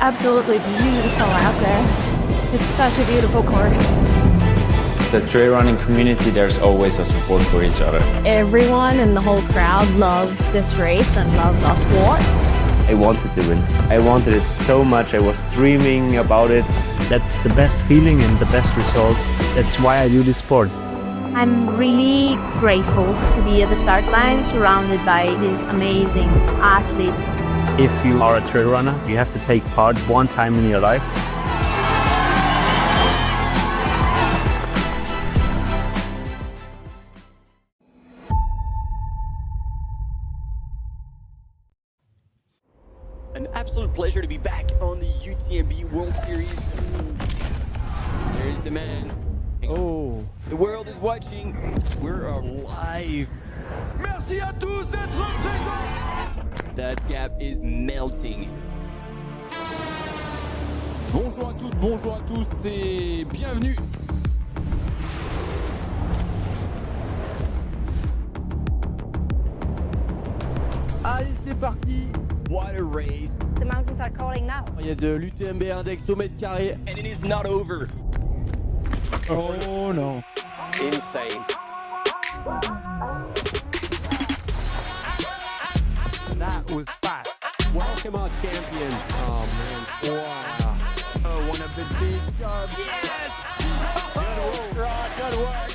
absolutely beautiful out there. It's such a beautiful course. The trail running community, there's always a support for each other. Everyone in the whole crowd loves this race and loves our sport. I wanted to win. I wanted it so much. I was dreaming about it. That's the best feeling and the best result. That's why I do this sport. I'm really grateful to be at the start line surrounded by these amazing athletes. If you are a trail runner, you have to take part one time in your life. An absolute pleasure to be back on the UTMB World Series. There's the man. Oh. The world is watching. We're live. Merci à tous d'être présents. That gap is melting. Bonjour à toutes, bonjour à tous et bienvenue. Allez, c'est parti. What a race. The mountains are calling now. Il y a de l'UTMB index au mètre carré. And it is not over. Oh non. Insane. That was fast. Welcome our champion. Oh man. Wow. Oh, one of the big jobs. Yes! Good work, Rod. Good work.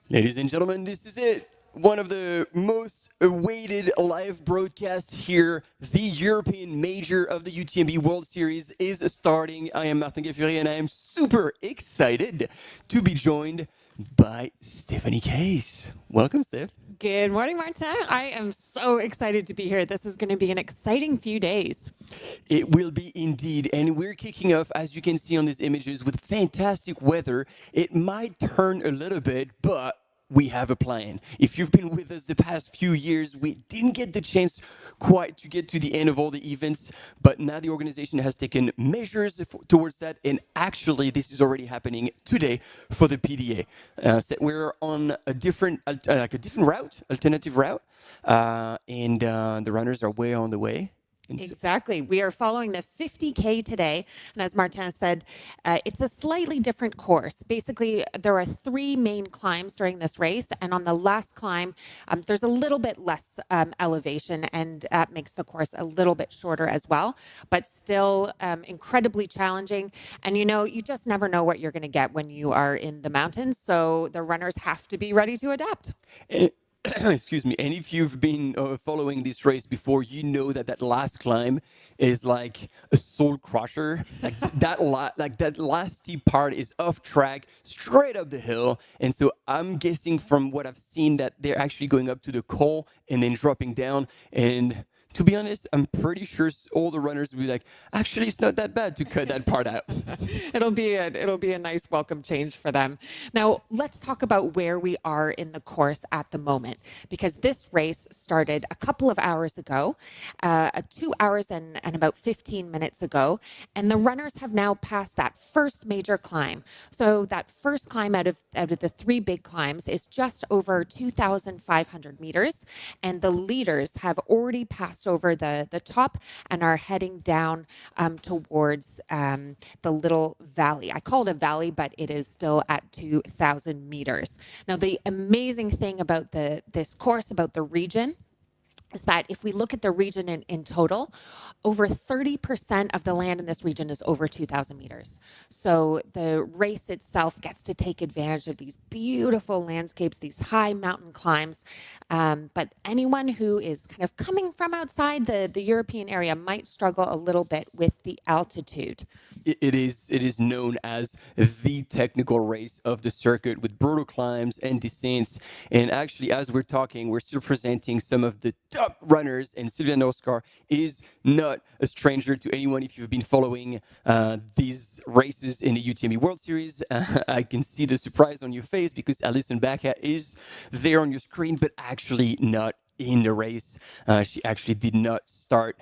Ladies and gentlemen, this is it. One of the most awaited live broadcasts here. The European major of the UTMB World Series is starting. I am Martin Gaffuri and I am super excited to be joined by Stephanie Case. Welcome, Steph. Good morning, Martin. I am so excited to be here. This is going to be an exciting few days. It will be indeed. And we're kicking off, as you can see on these images, with fantastic weather. It might turn a little bit, but we have a plan. If you've been with us the past few years, we didn't get the chance quite to get to the end of all the events, but now the organization has taken measures towards that, and actually this is already happening today for the PDA. So we're on a different route, alternative route, and the runners are way on the way. Exactly. We are following the 50K today. And as Martin said, it's a slightly different course. Basically, there are three main climbs during this race. And on the last climb, there's a little bit less elevation, and that makes the course a little bit shorter as well, but still incredibly challenging. And, you know, you just never know what you're going to get when you are in the mountains. So the runners have to be ready to adapt. Excuse me. And if you've been following this race before, you know that last climb is like a soul crusher. Like that last steep part is off track, straight up the hill. And so I'm guessing from what I've seen that they're actually going up to the col and then dropping down. And to be honest, I'm pretty sure all the runners will be like, actually, it's not that bad to cut that part out. It'll be a nice welcome change for them. Now, let's talk about where we are in the course at the moment, because this race started a couple of hours ago, 2 hours and about 15 minutes ago, and the runners have now passed that first major climb. So that first climb out of the three big climbs is just over 2,500 meters, and the leaders have already passed over the top and are heading down towards the little valley. I call it a valley, but it is still at 2,000 meters. Now, the amazing thing about this course, about the region, is that if we look at the region in total, over 30% of the land in this region is over 2,000 meters. So the race itself gets to take advantage of these beautiful landscapes, these high mountain climbs. But anyone who is kind of coming from outside the European area might struggle a little bit with the altitude. It is known as the technical race of the circuit, with brutal climbs and descents. And actually, as we're talking, we're still presenting some of the top runners, and Sylvia Norskar is not a stranger to anyone if you've been following these races in the UTMB World Series. I can see the surprise on your face because Alison Baca is there on your screen, but actually not in the race. She actually did not start.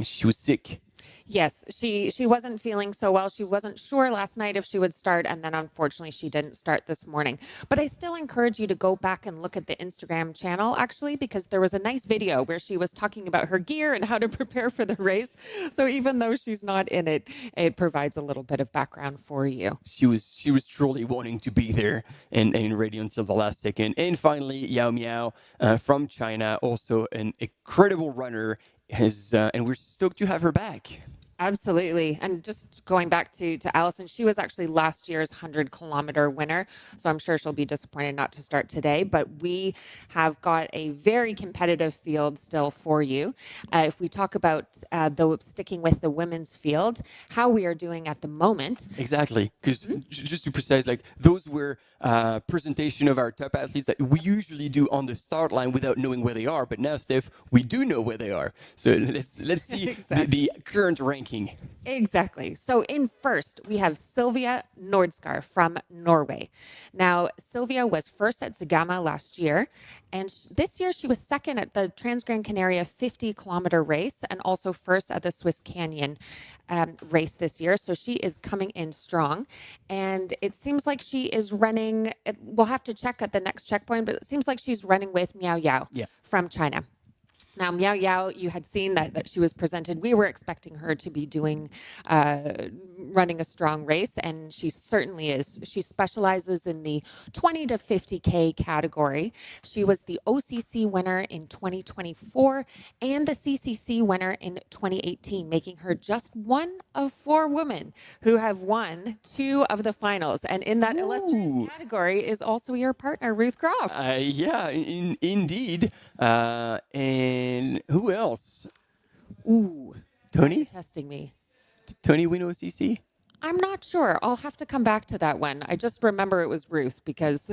She was sick. Yes, she wasn't feeling so well. She wasn't sure last night if she would start, and then unfortunately she didn't start this morning. But I still encourage you to go back and look at the Instagram channel, actually, because there was a nice video where she was talking about her gear and how to prepare for the race. So even though she's not in it, it provides a little bit of background for you. She was truly wanting to be there and ready until the last second. And finally, Yao Miao from China, also an incredible runner, and we're stoked to have her back. Absolutely. And just going back to Allison, she was actually last year's 100-kilometer winner. So I'm sure she'll be disappointed not to start today. But we have got a very competitive field still for you. If we talk about, though, sticking with the women's field, how we are doing at the moment. Exactly. Because just to precise, like those were presentation of our top athletes that we usually do on the start line without knowing where they are. But now, Steph, we do know where they are. So let's see Exactly. the current ranking. Exactly. So in first, we have Sylvia Nordskar from Norway. Now, Sylvia was first at Zagama last year, and this year she was second at the Transgran Canaria 50-kilometer race and also first at the Swiss Canyon race this year. So she is coming in strong, and it seems like she is running, we'll have to check at the next checkpoint, but it seems like she's running with Miao Yao from China. Now, Miao Yao, you had seen that she was presented. We were expecting her to be doing, running a strong race, and she certainly is. She specializes in the 20 to 50K category. She was the OCC winner in 2024 and the CCC winner in 2018, making her just one of 4 women who have won 2 of the finals. And in that illustrious category is also your partner, Ruth Groff. Yeah, indeed. And who else? Ooh. Tony? Testing me. Tony win OCC? I'm not sure. I'll have to come back to that one. I just remember it was Ruth because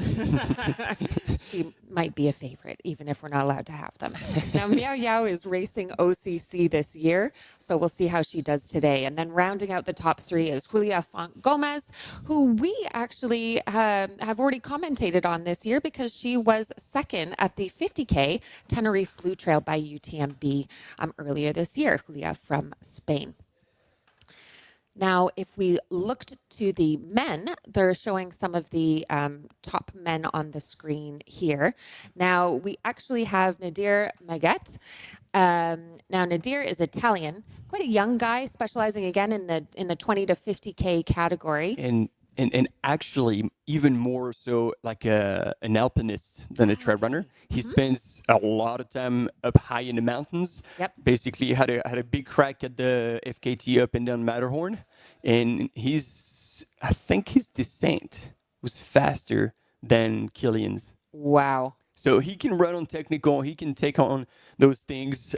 she might be a favorite, even if we're not allowed to have them. Now, Miao Yao is racing OCC this year, so we'll see how she does today. And then rounding out the top 3 is Julia Font Gomez, who we actually have already commentated on this year because she was second at the 50K Tenerife Blue Trail by UTMB earlier this year, Julia from Spain. Now, if we looked to the men, they're showing some of the top men on the screen here. Now, we actually have Nadir Maguet. Now, Nadir is Italian, quite a young guy, specializing again in the 20 to 50K category. And actually, even more so like an alpinist than a trail runner. He spends a lot of time up high in the mountains. Yep. Basically, had a big crack at the FKT up and down Matterhorn. And I think his descent was faster than Killian's. Wow. So he can run on technical. He can take on those things.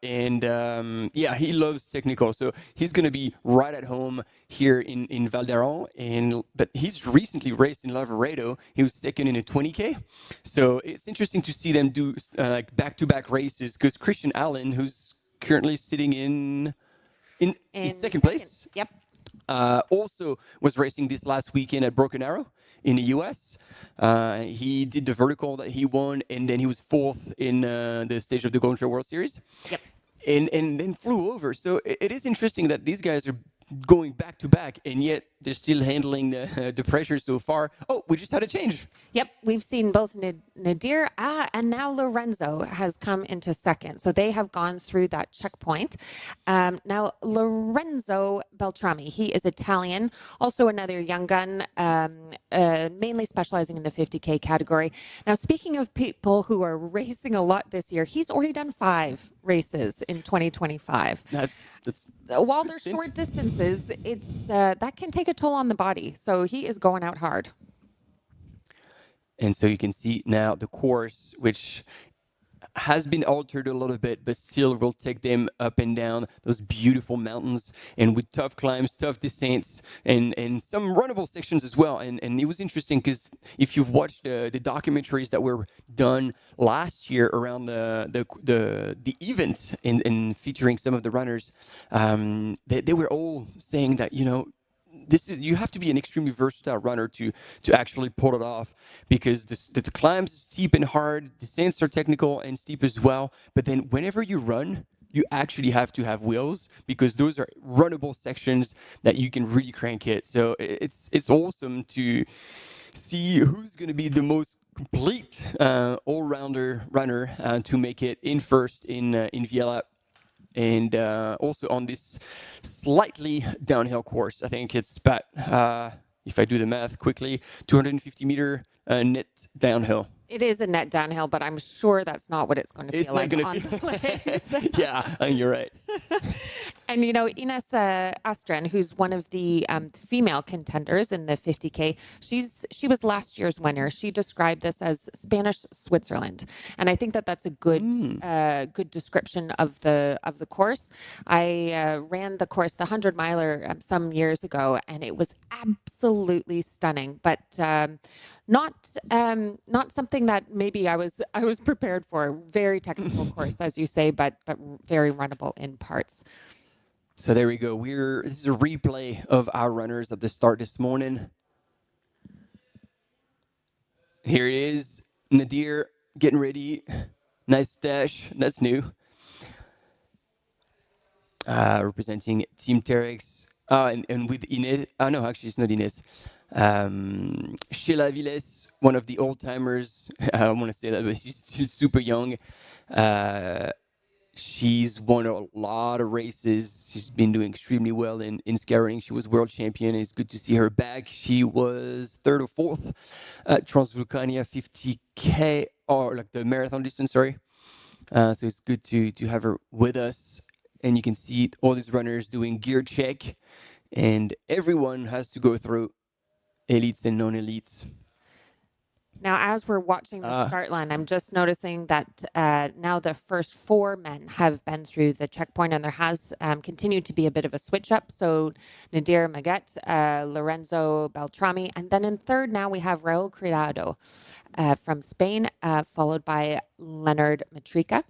He loves technical. So he's going to be right at home here in Val d'Aran. But he's recently raced in Lavaredo. He was second in a 20K. So it's interesting to see them do like back-to-back races because Christian Allen, who's currently sitting in second place. Yep. Also was racing this last weekend at Broken Arrow in the U.S. He did the vertical that he won, and then he was 4th in the stage of the HOKA World Series. Yep. And then flew over. So it is interesting that these guys are going back to back, and yet they're still handling the pressure so far. Oh, we just had a change. Yep, we've seen both Nadir and now Lorenzo has come into second. So they have gone through that checkpoint. Now, Lorenzo Beltrami, he is Italian, also another young gun, mainly specializing in the 50K category. Now, speaking of people who are racing a lot this year, he's already done 5 races in 2025. That's While they're short distances, it's that can take a toll on the body. So he is going out hard. And so you can see now the course, which has been altered a little bit, but still will take them up and down those beautiful mountains and with tough climbs, tough descents, and some runnable sections as well. And it was interesting because if you've watched the documentaries that were done last year around the event and featuring some of the runners, they were all saying that, you have to be an extremely versatile runner to actually pull it off because the climbs are steep and hard, descents are technical and steep as well. But then whenever you run, you actually have to have wheels because those are runnable sections that you can really crank it. So it's awesome to see who's going to be the most complete all-rounder runner to make it in first in Viella. And also on this slightly downhill course. I think it's about, if I do the math quickly, 250-meter net downhill. It is a net downhill, but I'm sure that's not what it's going to feel like on feel the legs. Yeah, you're right. And, you know, Ines Astren, who's one of the female contenders in the 50K, she was last year's winner. She described this as Spanish Switzerland. And I think that that's a good good description of the course. I ran the course, the 100-miler, some years ago, and it was absolutely stunning. But not something that maybe I was prepared for. Very technical course, as you say, but very runnable in parts. So there we go. This is a replay of our runners at the start this morning. Here it is, Nadir getting ready. Nice stash. That's new. Representing Team Terex. And with Ines. Oh, no, actually, it's not Ines. Sheila Viles, one of the old-timers. I don't want to say that, but she's still super young. She's won a lot of races. She's been doing extremely well in skyrunning. She was world champion. It's good to see her back. She was third or fourth at Transvulcania 50K, or like the marathon distance, sorry. So it's good to have her with us. And you can see all these runners doing gear check. And everyone has to go through elites and non-elites. Now, as we're watching the start line, I'm just noticing that now the first 4 men have been through the checkpoint, and there has continued to be a bit of a switch up. So Nadir Maguet, Lorenzo Beltrami, and then in third now we have Raul Criado from Spain, followed by Leonard Mitria.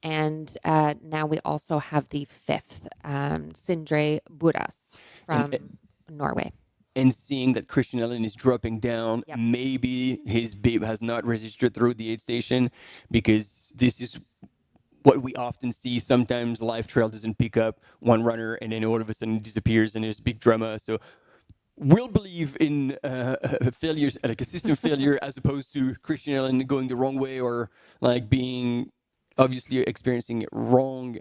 And now we also have the 5th, Sindre Buras from Norway. And seeing that Christian Allen is dropping down, maybe his bib has not registered through the aid station, because this is what we often see. Sometimes Life Trail doesn't pick up one runner and then all of a sudden it disappears and there's big drama. So we'll believe in failures, like a system failure, as opposed to Christian Allen going the wrong way or like being obviously experiencing wrong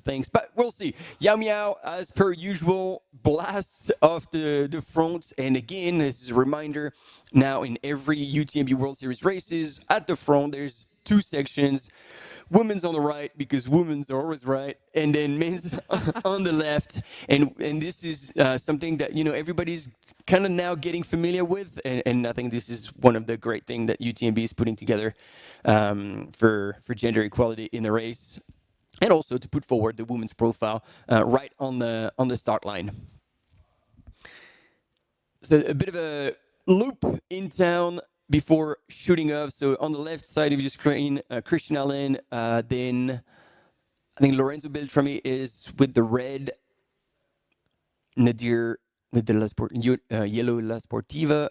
things, but we'll see. Yao Miao, as per usual, blasts off the front. And again, this is a reminder, now in every UTMB World Series races, at the front, there's 2 sections. Women's on the right, because women's are always right, and then men's on the left. And this is something that, you know, everybody's kind of now getting familiar with. And I think this is one of the great things that UTMB is putting together for gender equality in the race. And also to put forward the women's profile right on the start line. So a bit of a loop in town before shooting off. So on the left side of your screen, Christian Allen, then I think Lorenzo Beltrami is with the red, Nadir with the yellow La Sportiva.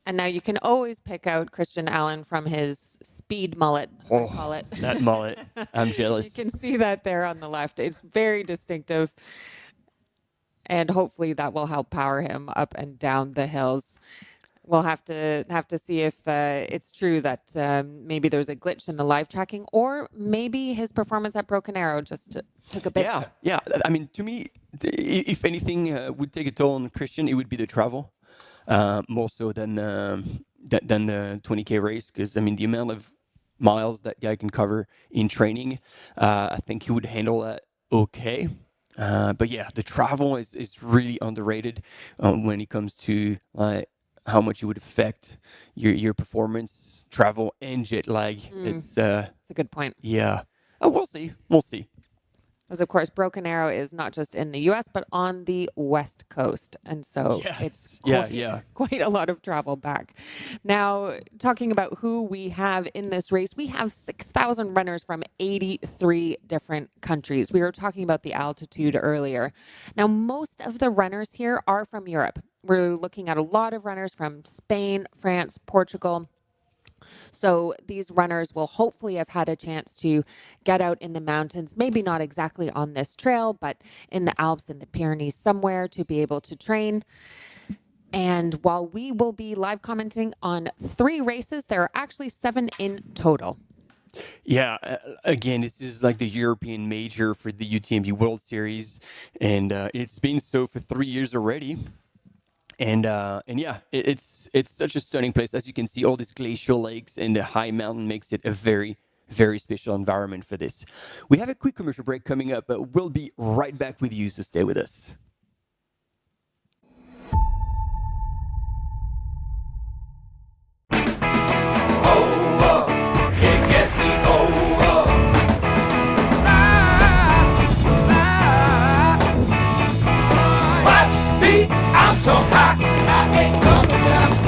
And now you can always pick out Christian Allen from his speed mullet, I call it. That mullet. I'm jealous. You can see that there on the left. It's very distinctive. And hopefully that will help power him up and down the hills. We'll have to see if it's true that maybe there's a glitch in the live tracking, or maybe his performance at Broken Arrow just took a bit. Yeah. I mean, to me, if anything would take a toll on Christian, it would be the travel, more so than the 20K race. Because I mean, the amount of miles that guy can cover in training, I think he would handle that okay. But yeah, the travel is really underrated when it comes to how much it would affect your performance, travel, and jet lag. It's a good point. Yeah. Oh, we'll see. We'll see. As of course, Broken Arrow is not just in the U.S., but on the West Coast. And so it's quite a lot of travel back. Now, talking about who we have in this race, we have 6,000 runners from 83 different countries. We were talking about the altitude earlier. Now, most of the runners here are from Europe. We're looking at a lot of runners from Spain, France, Portugal, So these runners will hopefully have had a chance to get out in the mountains, maybe not exactly on this trail, but in the Alps and the Pyrenees somewhere to be able to train. And while we will be live commenting on 3 races, there are actually 7 in total. Yeah, again, this is like the European major for the UTMB World Series, and it's been so for 3 years already. And yeah, it's such a stunning place. As you can see, all these glacial lakes and the high mountain makes it a very, very special environment for this. We have a quick commercial break coming up, but we'll be right back with you, so stay with us. So hot, I ain't coming down.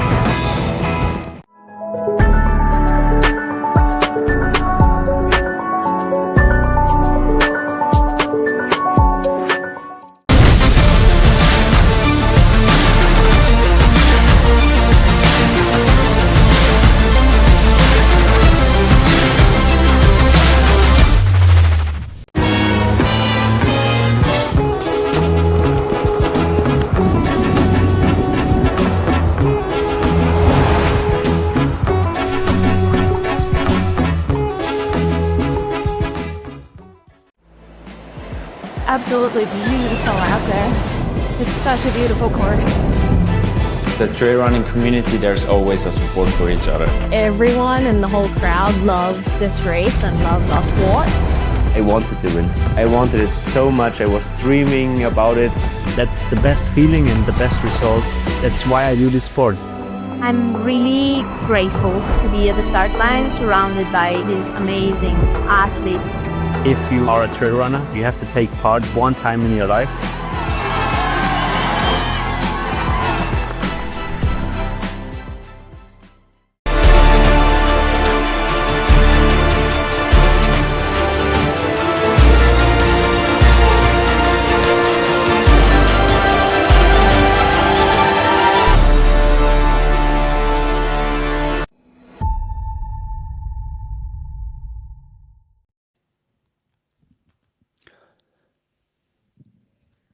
Absolutely beautiful out there. It's such a beautiful course. The trail running community, there's always a support for each other. Everyone in the whole crowd loves this race and loves our sport. I wanted to win. I wanted it so much. I was dreaming about it. That's the best feeling and the best result. That's why I do this sport. I'm really grateful to be at the start line surrounded by these amazing athletes. If you are a trail runner, you have to take part one time in your life.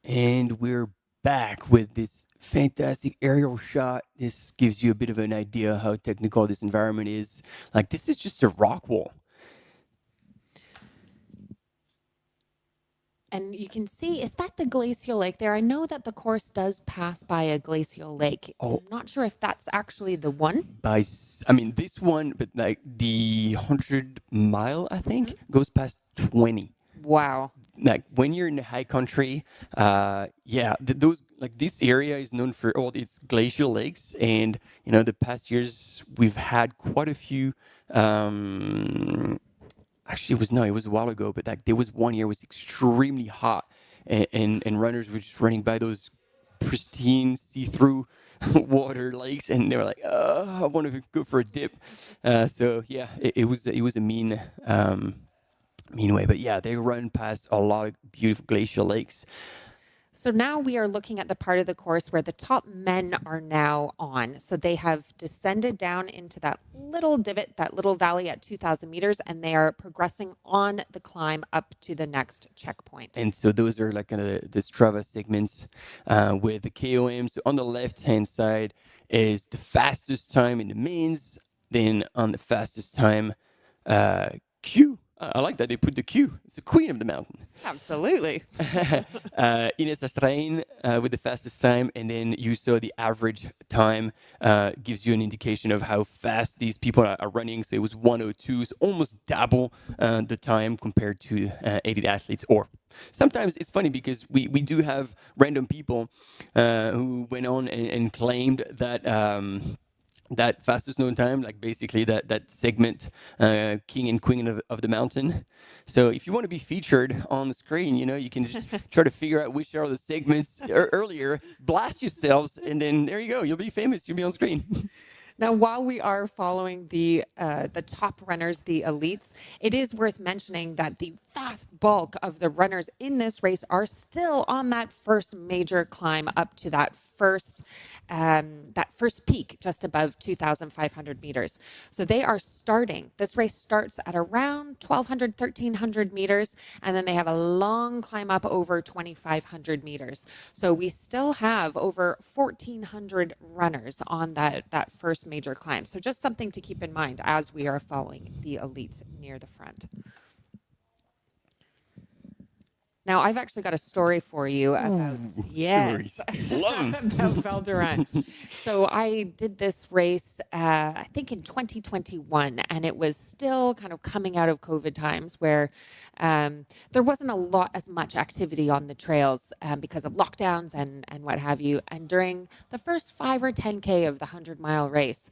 And we're back with this fantastic aerial shot. This gives you a bit of an idea how technical this environment is. Like, this is just a rock wall. And you can see, is that the glacial lake there? I know that the course does pass by a glacial lake. Oh. I'm not sure if that's actually the one. I mean, this one, but like the 100 mile, I think, goes past 20. Wow. Like when you're in the high country, those like this area is known for all its glacial lakes, and you know the past years we've had quite a few. Actually, it was a while ago, but like there was one year was extremely hot, and runners were just running by those pristine see-through water lakes, and they were like, "Oh, I want to go for a dip." So yeah, it was a mean way, but yeah, they run past a lot of beautiful glacial lakes. So now we are looking at the part of the course where the top men are now on. So they have descended down into that little divot, that little valley at 2,000 meters, and they are progressing on the climb up to the next checkpoint. And so those are like kind of the Strava segments with the KOM. So on the left-hand side is the fastest time in the mains. Then on the fastest time, Q. I like that they put the Q. It's the queen of the mountain. Absolutely. Ines Astrain with the fastest time, and then you saw the average time gives you an indication of how fast these people are running. So it was 1:02, so almost double the time compared to elite athletes. Or sometimes it's funny because we do have random people who went on and claimed that that fastest known time, like basically that segment, king and queen of the mountain. So if you want to be featured on the screen, you can just try to figure out which are the segments earlier, blast yourselves, and then there you go. You'll be famous. You'll be on screen. Now, while we are following the top runners, the elites, it is worth mentioning that the vast bulk of the runners in this race are still on that first major climb up to that first peak just above 2,500 meters. So they are starting. This race starts at around 1,200, 1,300 meters, and then they have a long climb up over 2,500 meters. So we still have over 1,400 runners on that first major climb. So just something to keep in mind as we are following the elites near the front. Now, I've actually got a story for you about, about Val d'Aran. So I did this race, I think in 2021, and it was still kind of coming out of COVID times where there wasn't as much activity on the trails because of lockdowns and what have you. And during the first 5 or 10K of the 100-mile race,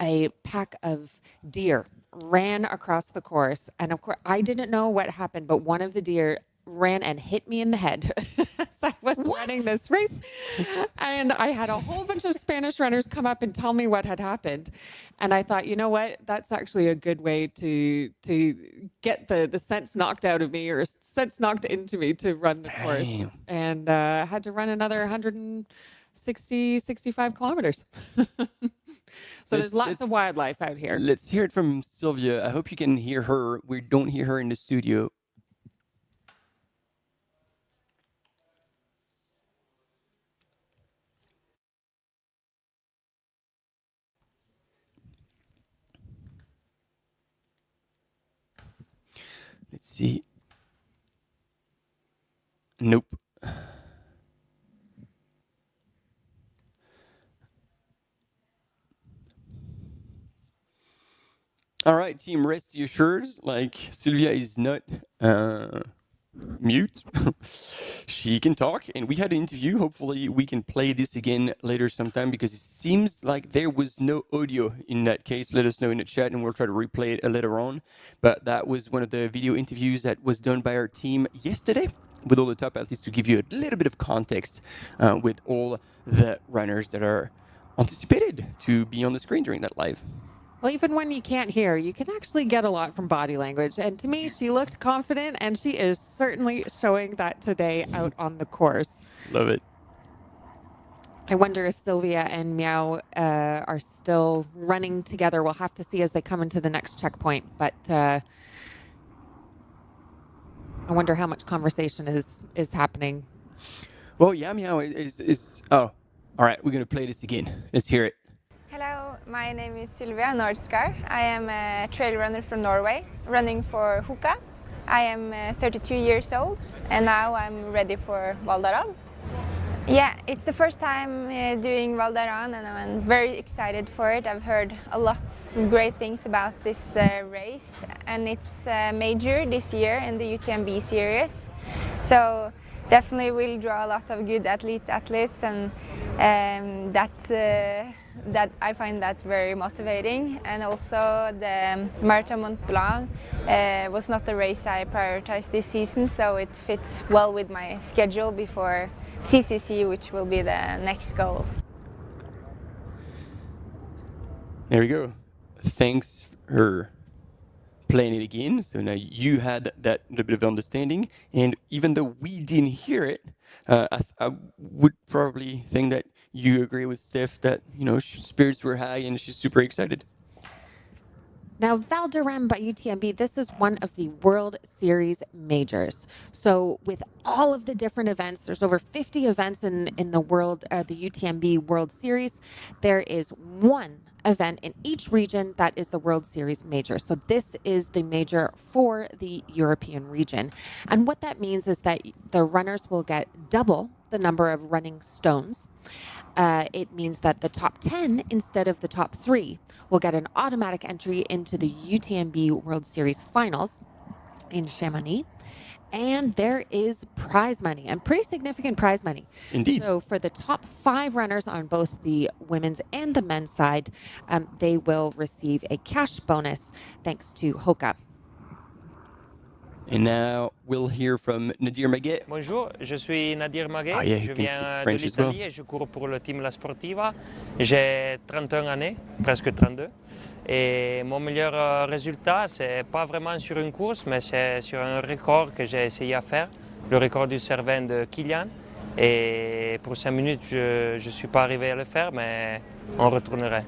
a pack of deer ran across the course. And of course, I didn't know what happened, but one of the deer ran and hit me in the head as I was running this race. And I had a whole bunch of Spanish runners come up and tell me what had happened. And I thought, you know what? That's actually a good way to get the sense knocked out of me or sense knocked into me to run the course. And I had to run another 65 kilometers. So there's lots of wildlife out here. Let's hear it from Sylvia. I hope you can hear her. We don't hear her in the studio. Let's see. Nope. All right, team, rest assured, like Sylvia is not mute. She can talk, and we had an interview. Hopefully we can play this again later sometime because it seems like there was no audio in that case. Let us know in the chat and we'll try to replay it later on. But that was one of the video interviews that was done by our team yesterday with all the top athletes to give you a little bit of context with all the runners that are anticipated to be on the screen during that live. Well, even when you can't hear, you can actually get a lot from body language. And to me, she looked confident, and she is certainly showing that today out on the course. Love it. I wonder if Sylvia and Miao are still running together. We'll have to see as they come into the next checkpoint. But I wonder how much conversation is happening. Well, Yao Miao is... Oh, all right. We're going to play this again. Let's hear it. Hello, my name is Sylvia Norskar. I am a trail runner from Norway, running for HOKA. I am 32 years old, and now I'm ready for Val d'Aran. Yeah, it's the first time doing Val d'Aran, and I'm very excited for it. I've heard a lot of great things about this race, and it's major this year in the UTMB series. So definitely will draw a lot of good athletes, and that I find that very motivating. And also the Marathon Mont-Blanc was not a race I prioritized this season, so it fits well with my schedule before CCC, which will be the next goal. There we go. Thanks for playing it again. So now you had that little bit of understanding, and even though we didn't hear it, I would probably think that you agree with Steph that, you know, spirits were high and she's super excited. Now, Val d'Aran by UTMB, this is one of the World Series majors. So with all of the different events, there's over 50 events in the UTMB World Series. There is one event in each region that is the World Series major. So this is the major for the European region. And what that means is that the runners will get double the number of running stones. It means that the top 10 instead of the top 3 will get an automatic entry into the UTMB World Series finals in Chamonix. And there is prize money, and pretty significant prize money. Indeed. So for the top 5 runners on both the women's and the men's side, they will receive a cash bonus thanks to HOKA. And now we'll hear from Nadir Maguet. Bonjour, je suis Nadir Maguet, Ah, yeah, he je can viens speak de French as well. l'Italie et je cours pour le team La Sportiva. J'ai 31 années, presque 32. Et mon meilleur résultat, c'est pas vraiment sur une course, mais c'est sur un record que j'ai essayé à faire, le record du Cervin de Kilian. Et pour 5 minutes, je ne suis pas arrivé à le faire, mais on retournerait.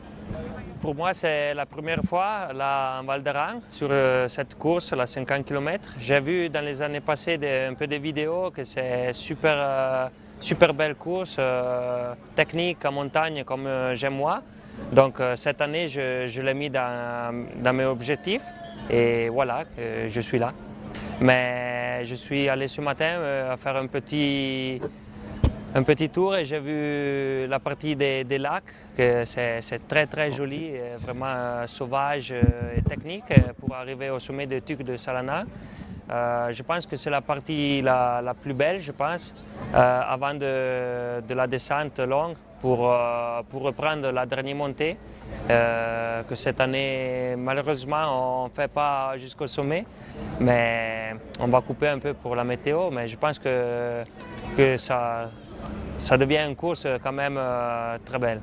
Pour moi, c'est la première fois là en Val d'Aran sur cette course, la 50 km. J'ai vu dans les années passées un peu des vidéos que c'est super belle course, technique en montagne comme j'aime moi. Donc cette année, je l'ai mis dans mes objectifs et voilà, je suis là. Mais je suis allé ce matin faire un petit tour et j'ai vu la partie des lacs, que c'est très joli, vraiment sauvage et technique pour arriver au sommet du Tuc de Salana. Je pense que c'est la partie la plus belle, je pense, avant de la descente longue pour reprendre la dernière montée, que cette année, malheureusement, on ne fait pas jusqu'au sommet, mais on va couper un peu pour la météo, mais je pense que ça devient une course quand même très belle.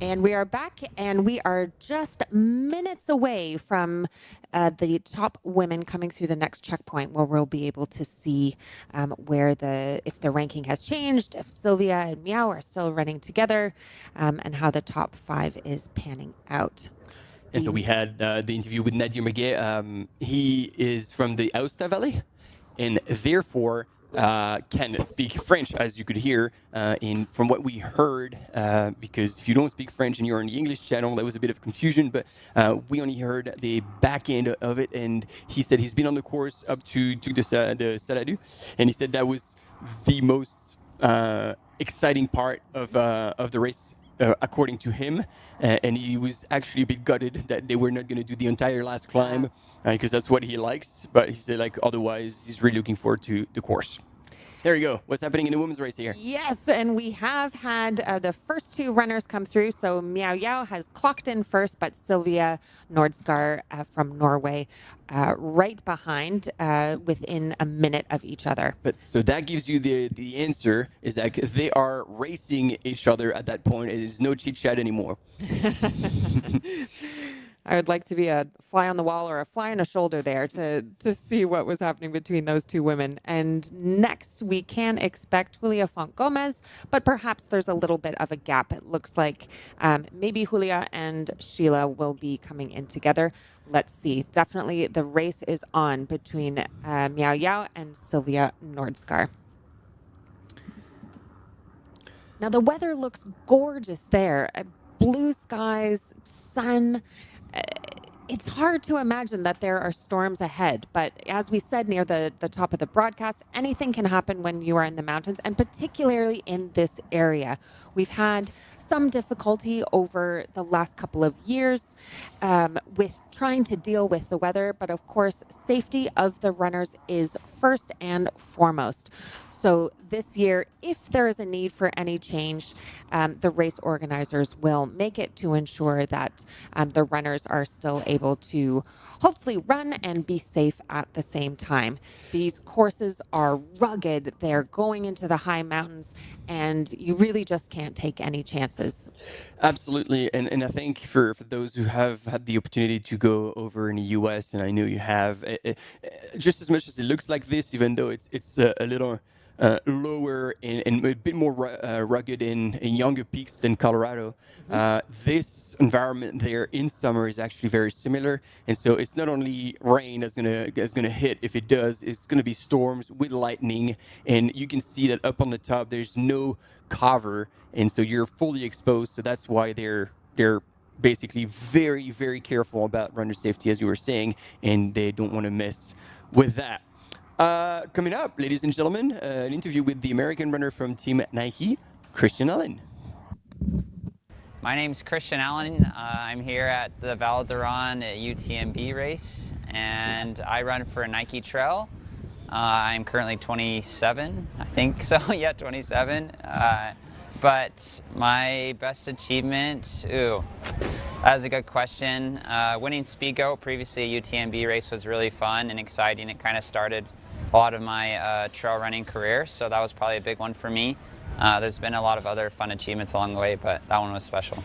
And we are back, and we are just minutes away from the top women coming through the next checkpoint, where we'll be able to see if the ranking has changed, if Sylvia and Miao are still running together, and how the top 5 is panning out. And so we had the interview with Nadir Maguet. He is from the Aosta Valley, and therefore can speak French, as you could hear from what we heard, because if you don't speak French and you're on the English channel, there was a bit of confusion, but we only heard the back end of it, and he said he's been on the course up to the Saladu, and he said that was the most exciting part of the race, according to him, and he was actually a bit gutted that they were not going to do the entire last climb, because that's what he likes, but he said otherwise he's really looking forward to the course. There you go. What's happening in the women's race here? Yes, and we have had the first 2 runners come through. So Miao Yao has clocked in first, but Sylvia Nordskar from Norway right behind, within a minute of each other. But so that gives you the answer, is that they are racing each other at that point. It is no chit chat anymore. I would like to be a fly on the wall or a fly on a shoulder there to see what was happening between those 2 women. And next, we can expect Julia Font Gomez, but perhaps there's a little bit of a gap. It looks like maybe Julia and Sheila will be coming in together. Let's see. Definitely the race is on between Miao Yao and Sylvia Nordskar. Now, the weather looks gorgeous there. Blue skies, sun. It's hard to imagine that there are storms ahead, but as we said near the top of the broadcast, anything can happen when you are in the mountains, and particularly in this area. We've had some difficulty over the last couple of years with trying to deal with the weather, but of course, safety of the runners is first and foremost. So this year, if there is a need for any change, the race organizers will make it to ensure that the runners are still able to hopefully run and be safe at the same time. These courses are rugged. They're going into the high mountains, and you really just can't take any chances. Absolutely. And I think for those who have had the opportunity to go over in the US, and I know you have, just as much as it looks like this, even though it's a little lower and a bit more rugged in younger peaks than Colorado. This environment there in summer is actually very similar, and so it's not only rain that's gonna hit. If it does, it's gonna be storms with lightning, and you can see that up on the top there's no cover, and so you're fully exposed. So that's why they're basically very careful about runner safety, as you were saying, and they don't want to mess with that. Coming up, ladies and gentlemen, an interview with the American runner from Team Nike, Christian Allen. My name's Christian Allen. I'm here at the Val d'Aran UTMB race, and I run for Nike Trail. I'm currently 27, I think so. Yeah, 27. But my best achievement, that was a good question. Winning Speedgoat, previously a UTMB race, was really fun and exciting. It kind of started a lot of my trail running career, so that was probably a big one for me. There's been a lot of other fun achievements along the way, but that one was special.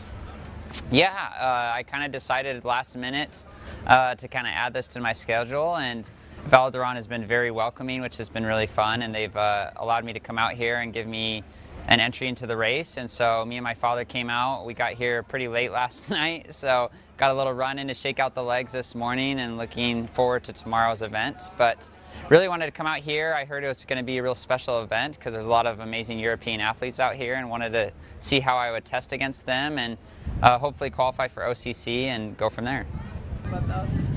Yeah, I kind of decided last minute to kind of add this to my schedule, and Val d'Aran has been very welcoming, which has been really fun, and they've allowed me to come out here and give me an entry into the race. And so me and my father came out. We got here pretty late last night, so got a little run in to shake out the legs this morning, and looking forward to tomorrow's event. But really wanted to come out here. I heard it was going to be a real special event because there's a lot of amazing European athletes out here, and wanted to see how I would test against them and hopefully qualify for OCC and go from there.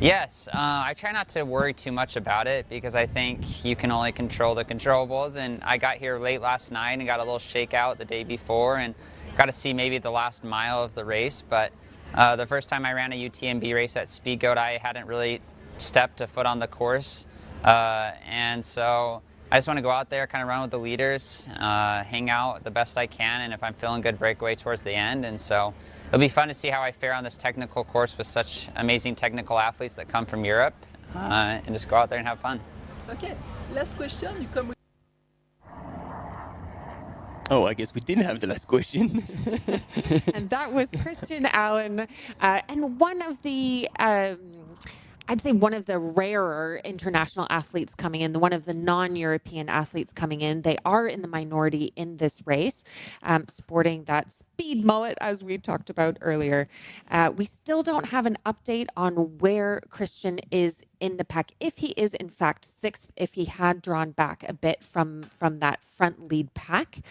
Yes, I try not to worry too much about it because I think you can only control the controllables, and I got here late last night and got a little shakeout the day before and got to see maybe the last mile of the race. But the first time I ran a UTMB race at Speedgoat, I hadn't really stepped a foot on the course, and so I just want to go out there, kind of run with the leaders, hang out the best I can, and if I'm feeling good, breakaway towards the end. And so it'll be fun to see how I fare on this technical course with such amazing technical athletes that come from Europe, and just go out there and have fun. Okay, last question. You come with. Oh, I guess we didn't have the last question. And that was Christian Allen, and one of the I'd say one of the rarer international athletes coming in, one of the non-European athletes coming in. They are in the minority in this race, sporting that speed mullet, as we talked about earlier. We still don't have an update on where Christian is in the pack, if he is in fact sixth, if he had drawn back a bit from that front lead pack,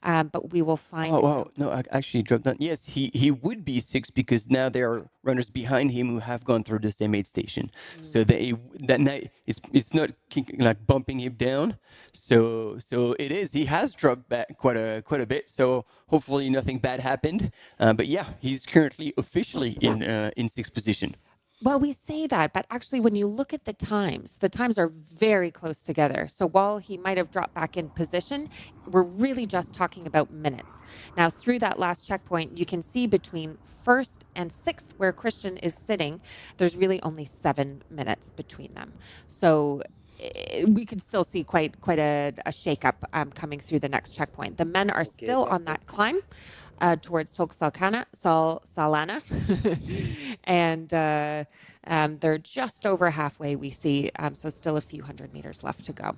but we will find. Oh, no, I actually dropped down. Yes, he would be sixth because now there are runners behind him who have gone through the same aid station. So that night it's not like bumping him down. So it is. He has dropped back quite a bit. So hopefully nothing bad happened. But yeah, he's currently officially in sixth position. Well, we say that, but actually when you look at the times are very close together. So while he might have dropped back in position, we're really just talking about minutes. Now, through that last checkpoint, you can see between first and sixth, where Christian is sitting, there's really only 7 minutes between them. So we could still see quite a shakeup coming through the next checkpoint. The men are still on that climb towards Tolk Salana, and they're just over halfway, we see, so still a few hundred meters left to go.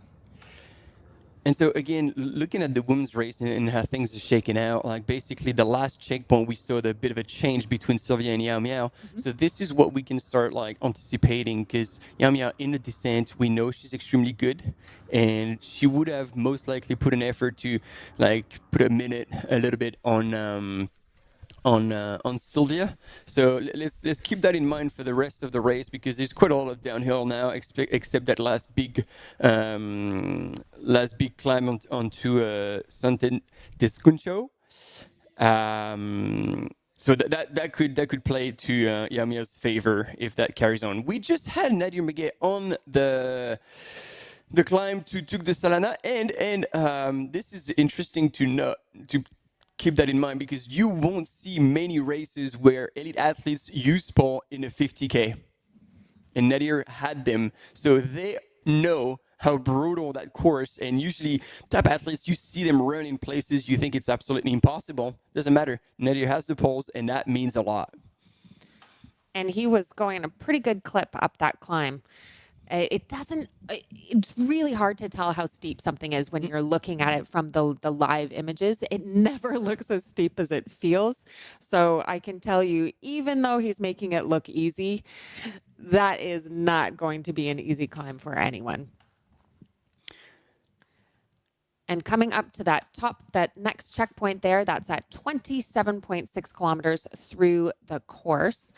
And so again, looking at the women's race and how things are shaking out, like basically the last checkpoint, we saw the bit of a change between Sylvia and Yao Miao. Mm-hmm. So this is what we can start like anticipating, because Yao Miao in the descent, we know she's extremely good, and she would have most likely put an effort to like put a minute a little bit on Sylvia. So let's keep that in mind for the rest of the race, because there's quite a lot of downhill now, except that last big climb onto Santen Descuncho. So that could play to Yao Miao's favor if that carries on. We just had Nadir Maguet on the climb to Tolk Salana, and this is interesting to keep that in mind, because you won't see many races where elite athletes use sport in a 50K. And Nadir had them. So they know how brutal that course, and usually top athletes, you see them run in places you think it's absolutely impossible. Doesn't matter. Nadir has the poles, and that means a lot. And he was going a pretty good clip up that climb. It's really hard to tell how steep something is when you're looking at it from the live images. It never looks as steep as it feels. So I can tell you, even though he's making it look easy, that is not going to be an easy climb for anyone. And coming up to that next checkpoint there, that's at 27.6 kilometers through the course.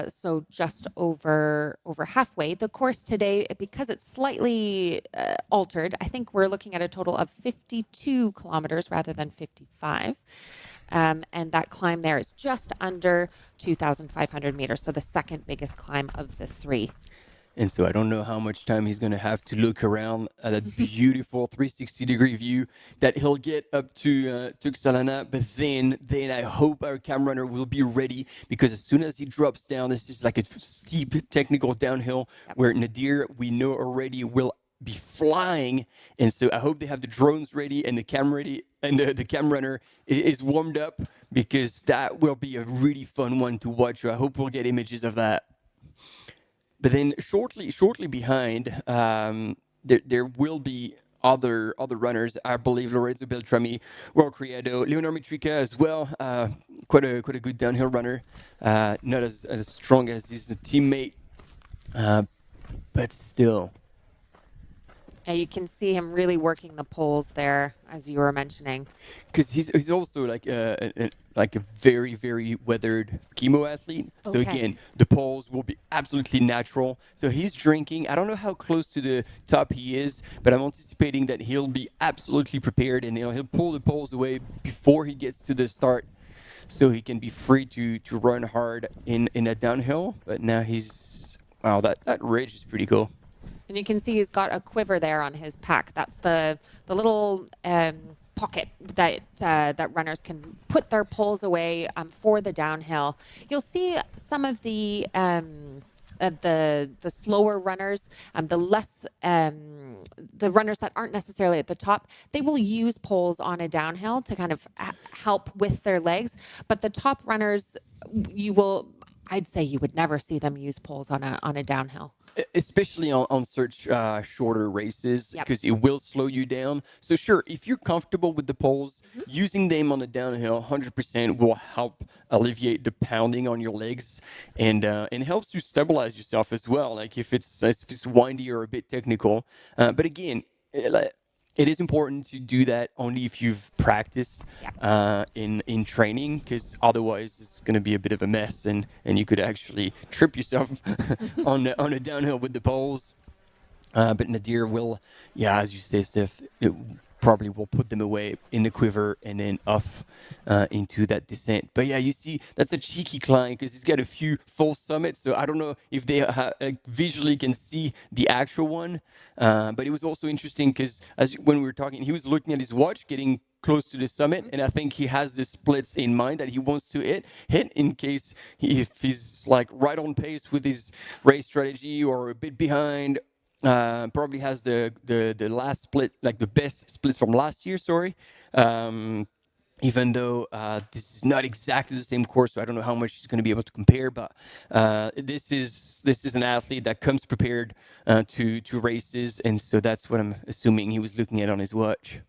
So just over halfway. The course today, because it's slightly altered, I think we're looking at a total of 52 kilometers rather than 55. And that climb there is just under 2,500 meters. So the second biggest climb of the three. And so I don't know how much time he's going to have to look around at that beautiful 360-degree view that he'll get up to Xalana. But then I hope our cam runner will be ready, because as soon as he drops down, this is like a steep technical downhill where Nadir, we know already, will be flying. And so I hope they have the drones ready and the cam ready, and the cam runner is warmed up, because that will be a really fun one to watch. I hope we'll get images of that. But then shortly behind, there will be other runners. I believe Lorenzo Beltrami, World Creado, Leonard Mitria as well. Quite a good downhill runner. Not as strong as his teammate, but still. And you can see him really working the poles there, as you were mentioning. Because he's also like a very, very weathered skimo athlete. So again, the poles will be absolutely natural. So he's drinking. I don't know how close to the top he is, but I'm anticipating that he'll be absolutely prepared, and he'll pull the poles away before he gets to the start, so he can be free to run hard in a downhill. But now wow, that ridge is pretty cool. And you can see he's got a quiver there on his pack. That's the little pocket that runners can put their poles away for the downhill. You'll see some of the slower runners, the runners that aren't necessarily at the top, they will use poles on a downhill to kind of help with their legs. But the top runners, I'd say you would never see them use poles on a downhill. Especially on such shorter races, because it will slow you down. So sure, if you're comfortable with the poles, using them on the downhill 100% will help alleviate the pounding on your legs, and helps you stabilize yourself as well, like if it's windy or a bit technical. But again, it is important to do that only if you've practiced in training, because otherwise it's going to be a bit of a mess, and you could actually trip yourself on a downhill with the poles. But Nadir will, as you say, Steph, it probably will put them away in the quiver and then off into that descent. But you see, that's a cheeky climb, because he's got a few full summits, so I don't know if they visually can see the actual one. But it was also interesting, because when we were talking, he was looking at his watch, getting close to the summit, and I think he has the splits in mind that he wants to hit in case if he's like right on pace with his race strategy or a bit behind. Probably has the last split, like the best splits from last year, even though this is not exactly the same course, so I don't know how much he's going to be able to compare, but this is an athlete that comes prepared to races, and so that's what I'm assuming he was looking at on his watch.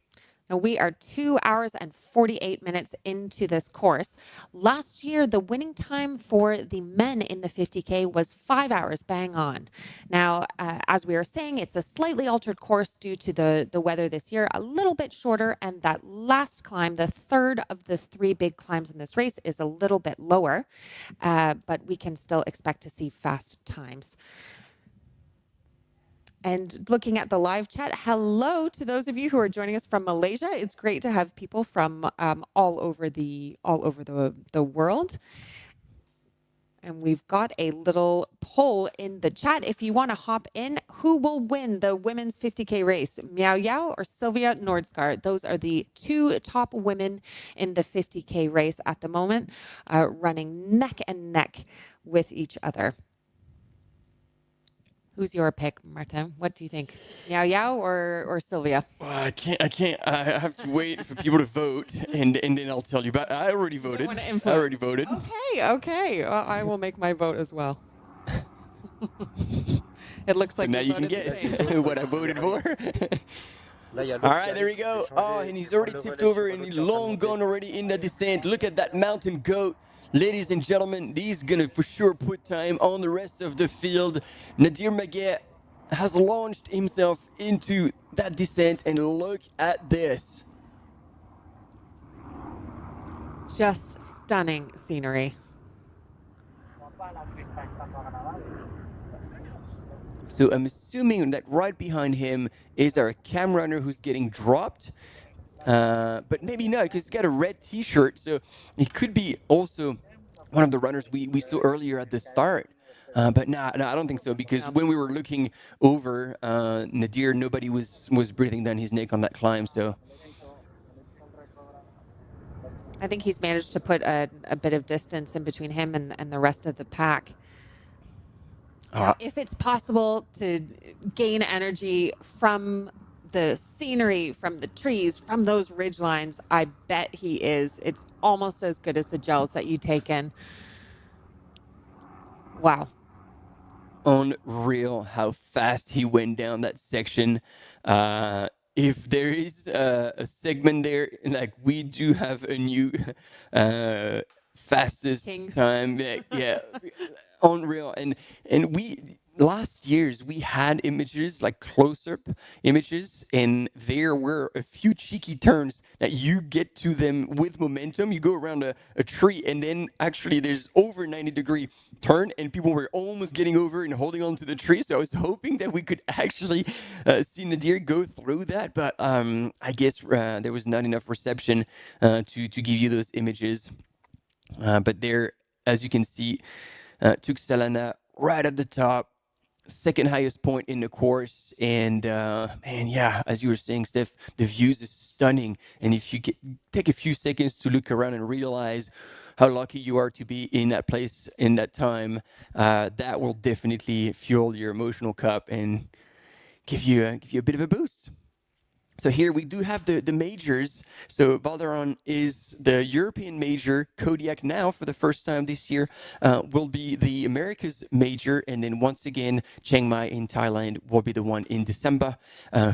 Now we are 2 hours and 48 minutes into this course. Last year, the winning time for the men in the 50K was 5 hours, bang on. Now, as we were saying, it's a slightly altered course due to the weather this year, a little bit shorter, and that last climb, the third of the three big climbs in this race, is a little bit lower, but we can still expect to see fast times. And looking at the live chat, hello to those of you who are joining us from Malaysia. It's great to have people from all over the world. And we've got a little poll in the chat. If you want to hop in, who will win the women's 50K race? Yao Miao or Sylvia Nordskar? Those are the two top women in the 50K race at the moment, running neck and neck with each other. Who's your pick, Martin? What do you think? Yao Yao or Sylvia? Well, I can't. I have to wait for people to vote, and then I'll tell you. But I already voted. I already voted. Okay. Well, I will make my vote as well. It looks like now you can guess what I voted for. All right, there we go. Oh, and he's already tipped over, and he's long gone already in the descent. Look at that mountain goat. Ladies and gentlemen, he's going to for sure put time on the rest of the field. Nadir Maguet has launched himself into that descent, and look at this. Just stunning scenery. So I'm assuming that right behind him is our cam runner who's getting dropped. But maybe not, because he's got a red t-shirt, so it could be also one of the runners we saw earlier at the start. But no, I don't think so, because when we were looking over Nadir, nobody was breathing down his neck on that climb. So I think he's managed to put a bit of distance in between him and the rest of the pack. Now, if it's possible to gain energy from the scenery, from the trees, from those ridge lines, I bet he is. It's almost as good as the gels that you take in. Wow. Unreal how fast he went down that section. If there is a segment there, like we do have a new fastest time. Yeah, unreal. And we last year's we had images like close-up images, and there were a few cheeky turns that you get to them with momentum. You go around a tree, and then actually there's over 90-degree turn, and people were almost getting over and holding on to the tree. So I was hoping that we could actually see Nadir go through that, but I guess there was not enough reception to give you those images. But there, as you can see, Tuxalana right at the top, second highest point in the course. And man, yeah, as you were saying, Steph, the views is stunning. And if you take a few seconds to look around and realize how lucky you are to be in that place in that time, that will definitely fuel your emotional cup and give you a bit of a boost. So here we do have the majors. So Val d'Aran is the European major. Kodiak now, for the first time this year, will be the Americas major. And then once again, Chiang Mai in Thailand will be the one in December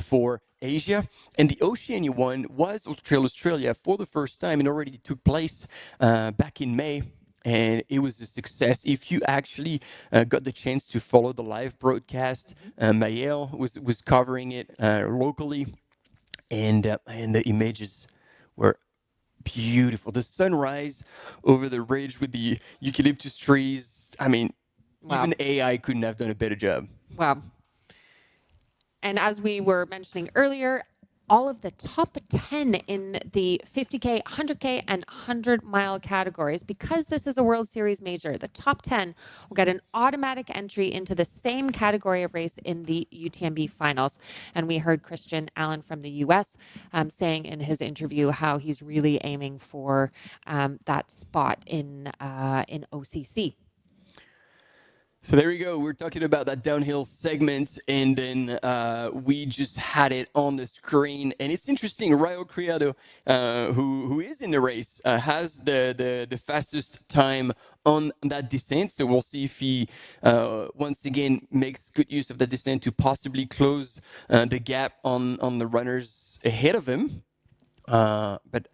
for Asia. And the Oceania one was Trail Australia for the first time and already took place back in May. And it was a success. If you actually got the chance to follow the live broadcast, Mael was covering it locally. And the images were beautiful. The sunrise over the ridge with the eucalyptus trees. I mean, even AI couldn't have done a better job. Wow. And as we were mentioning earlier, all of the top 10 in the 50K, 100K, and 100-mile categories, because this is a World Series major, the top 10 will get an automatic entry into the same category of race in the UTMB finals. And we heard Christian Allen from the US saying in his interview how he's really aiming for that spot in OCC. So there we go. We're talking about that downhill segment, and then we just had it on the screen. And it's interesting. Rayo Criado, who is in the race, has the fastest time on that descent. So we'll see if he once again makes good use of the descent to possibly close the gap on the runners ahead of him. But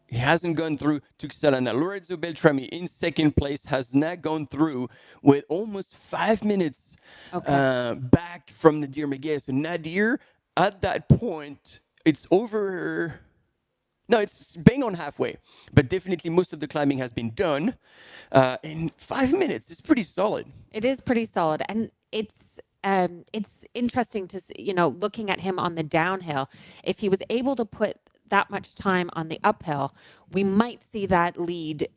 he hasn't gone through Tuxalana. Lorenzo Beltrami in second place has not gone through with almost 5 minutes back from Nadir Maguet. So Nadir, at that point, it's over. No, it's bang on halfway. But definitely most of the climbing has been done in 5 minutes. It's pretty solid. It is pretty solid. And it's interesting to see, looking at him on the downhill, if he was able to put that much time on the uphill, we might see that lead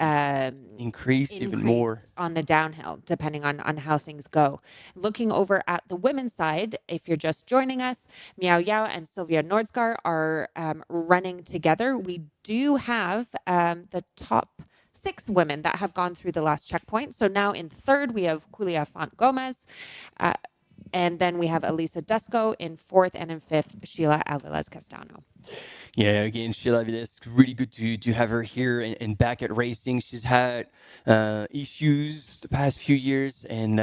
increase even more on the downhill, depending on how things go. Looking over at the women's side, if you're just joining us, Miao Yao and Sylvia Nordskar are running together. We do have the top 6 women that have gone through the last checkpoint. So now in third, we have Julia Font Gomez. And then we have Elisa Dusko in fourth, and in fifth, Sheila Aviles Castano. Yeah, again, Sheila Aviles, really good to have her here and back at racing. She's had issues the past few years, and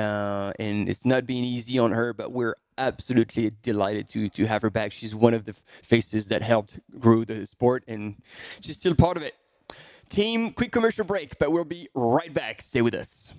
it's not been easy on her, but we're absolutely delighted to have her back. She's one of the faces that helped grow the sport, and she's still part of it. Team, quick commercial break, but we'll be right back. Stay with us.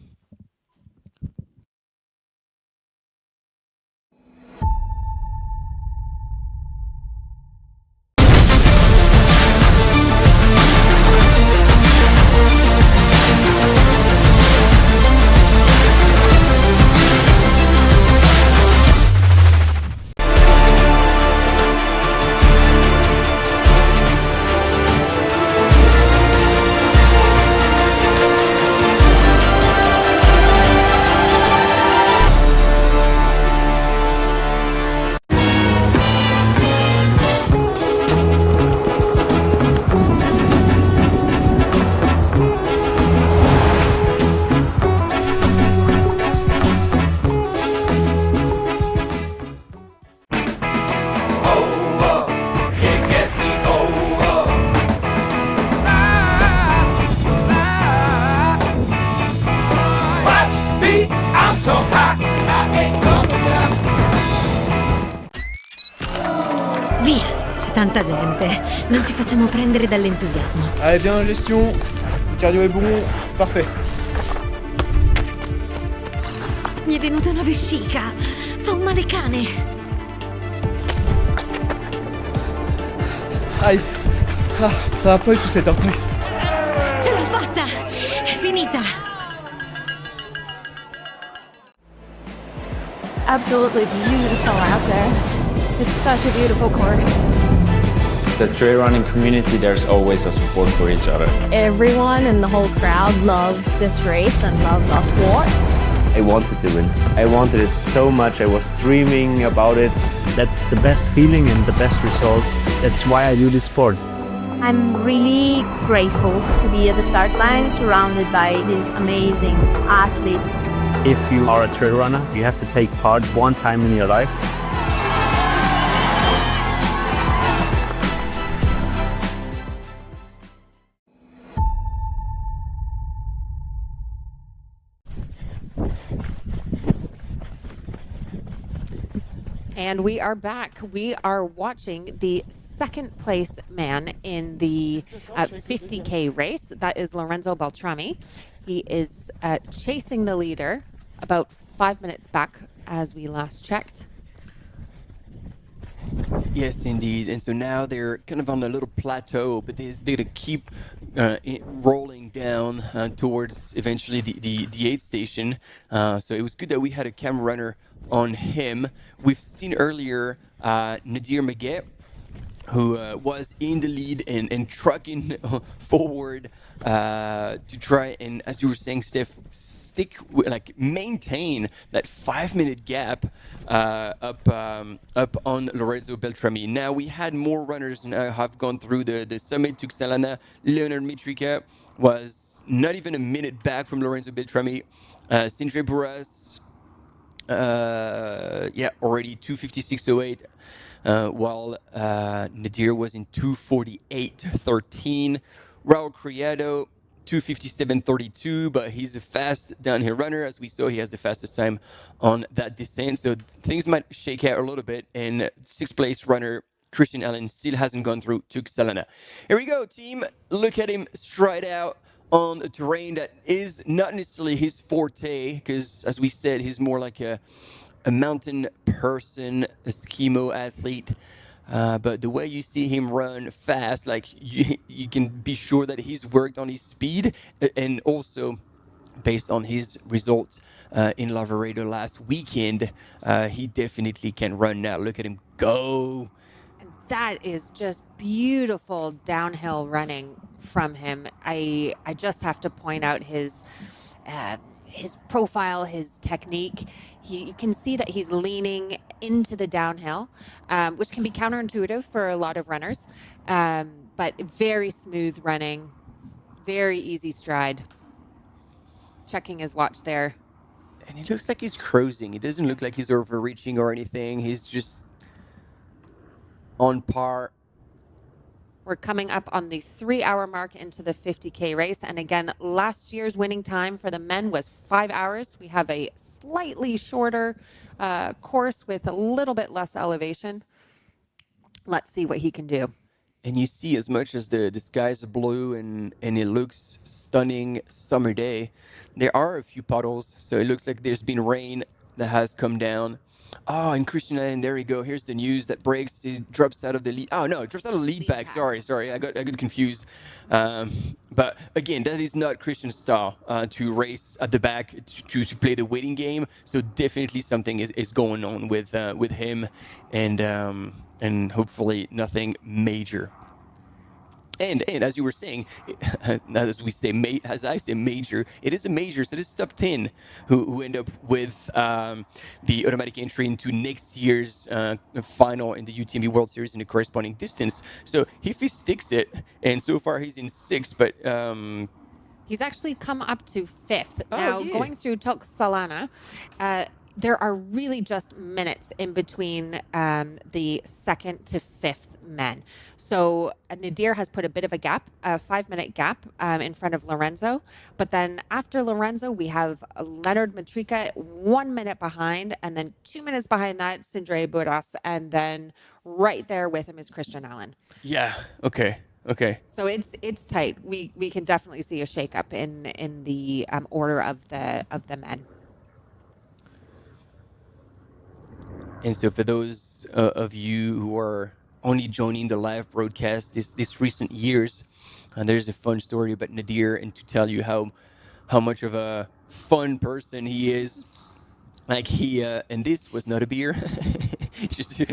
tanta gente. Non ci facciamo prendere dall'entusiasmo. Allez, bien gestion. Le cardio est bon, c'est parfait. Mi è venuta una vescica. Fa un male cane. Aïe. Ah, ça va pas du tout cette entrée. Ce l'ho fatta! È finita! Absolutely beautiful out there. It's such a beautiful course. The trail running community, there's always a support for each other. Everyone in the whole crowd loves this race and loves our sport. I wanted to win. I wanted it so much. I was dreaming about it. That's the best feeling and the best result. That's why I do this sport. I'm really grateful to be at the start line surrounded by these amazing athletes. If you are a trail runner, you have to take part one time in your life. And we are back. We are watching the second place man in the 50K race. That is Lorenzo Beltrami. He is chasing the leader about 5 minutes back as we last checked. Yes, indeed. And so now they're kind of on a little plateau, but they're going to keep rolling down towards eventually the aid station. So it was good that we had a camera runner on him. We've seen earlier Nadir Maguet, who was in the lead and trucking forward to try and, as you were saying, Steph, maintain that 5-minute gap up on Lorenzo Beltrami. Now we had more runners have gone through the summit to Xalana. Leonard Mitria was not even a minute back from Lorenzo Beltrami. Sindre Burras, already 2:56.08. While Nadir was in 2:48.13. Raul Criado, 2:57.32, but he's a fast downhill runner. As we saw, he has the fastest time on that descent. So things might shake out a little bit. And sixth place runner Christian Allen still hasn't gone through to Xalana. Here we go, team. Look at him stride out on a terrain that is not necessarily his forte, because as we said, he's more like a mountain person, a skimo athlete. But the way you see him run fast, like you can be sure that he's worked on his speed, and also based on his results in Lavaredo last weekend, he definitely can run now. Look at him go. That is just beautiful downhill running from him. I just have to point out his profile, his technique. You can see that he's leaning into the downhill, which can be counterintuitive for a lot of runners, but very smooth running, very easy stride. Checking his watch there. And he looks like he's cruising. It doesn't look like he's overreaching or anything. He's just on par. We're coming up on the 3-hour mark into the 50K race. And again, last year's winning time for the men was 5 hours. We have a slightly shorter course with a little bit less elevation. Let's see what he can do. And you see, as much as the sky's blue and it looks stunning summer day, there are a few puddles. So it looks like there's been rain that has come down. Oh, and Christian Allen, there we go. Here's the news that breaks. He drops out of the lead. Oh, no, it drops out of the lead pack. Sorry. I got confused. But again, that is not Christian's style to race at the back, to play the waiting game. So definitely something is going on with him, and hopefully nothing major. And as you were saying, as I say major, it is a major. So this is top 10 who end up with the automatic entry into next year's final in the UTMB World Series in the corresponding distance. So if he sticks it, and so far he's in 6th, but he's actually come up to 5th. Now, going through Tok Salana, there are really just minutes in between the second to fifth men. So Nadir has put a bit of a gap, a 5-minute gap in front of Lorenzo. But then after Lorenzo, we have Leonard Mitria 1 minute behind, and then 2 minutes behind that, Sindre Buras, and then right there with him is Christian Allen. Yeah. Okay. So it's tight. We can definitely see a shakeup in the order of the men. And so for those of you who are only joining the live broadcast this recent years, there's a fun story about Nadir, and to tell you how much of a fun person he is. Like and this was not a beer. Just a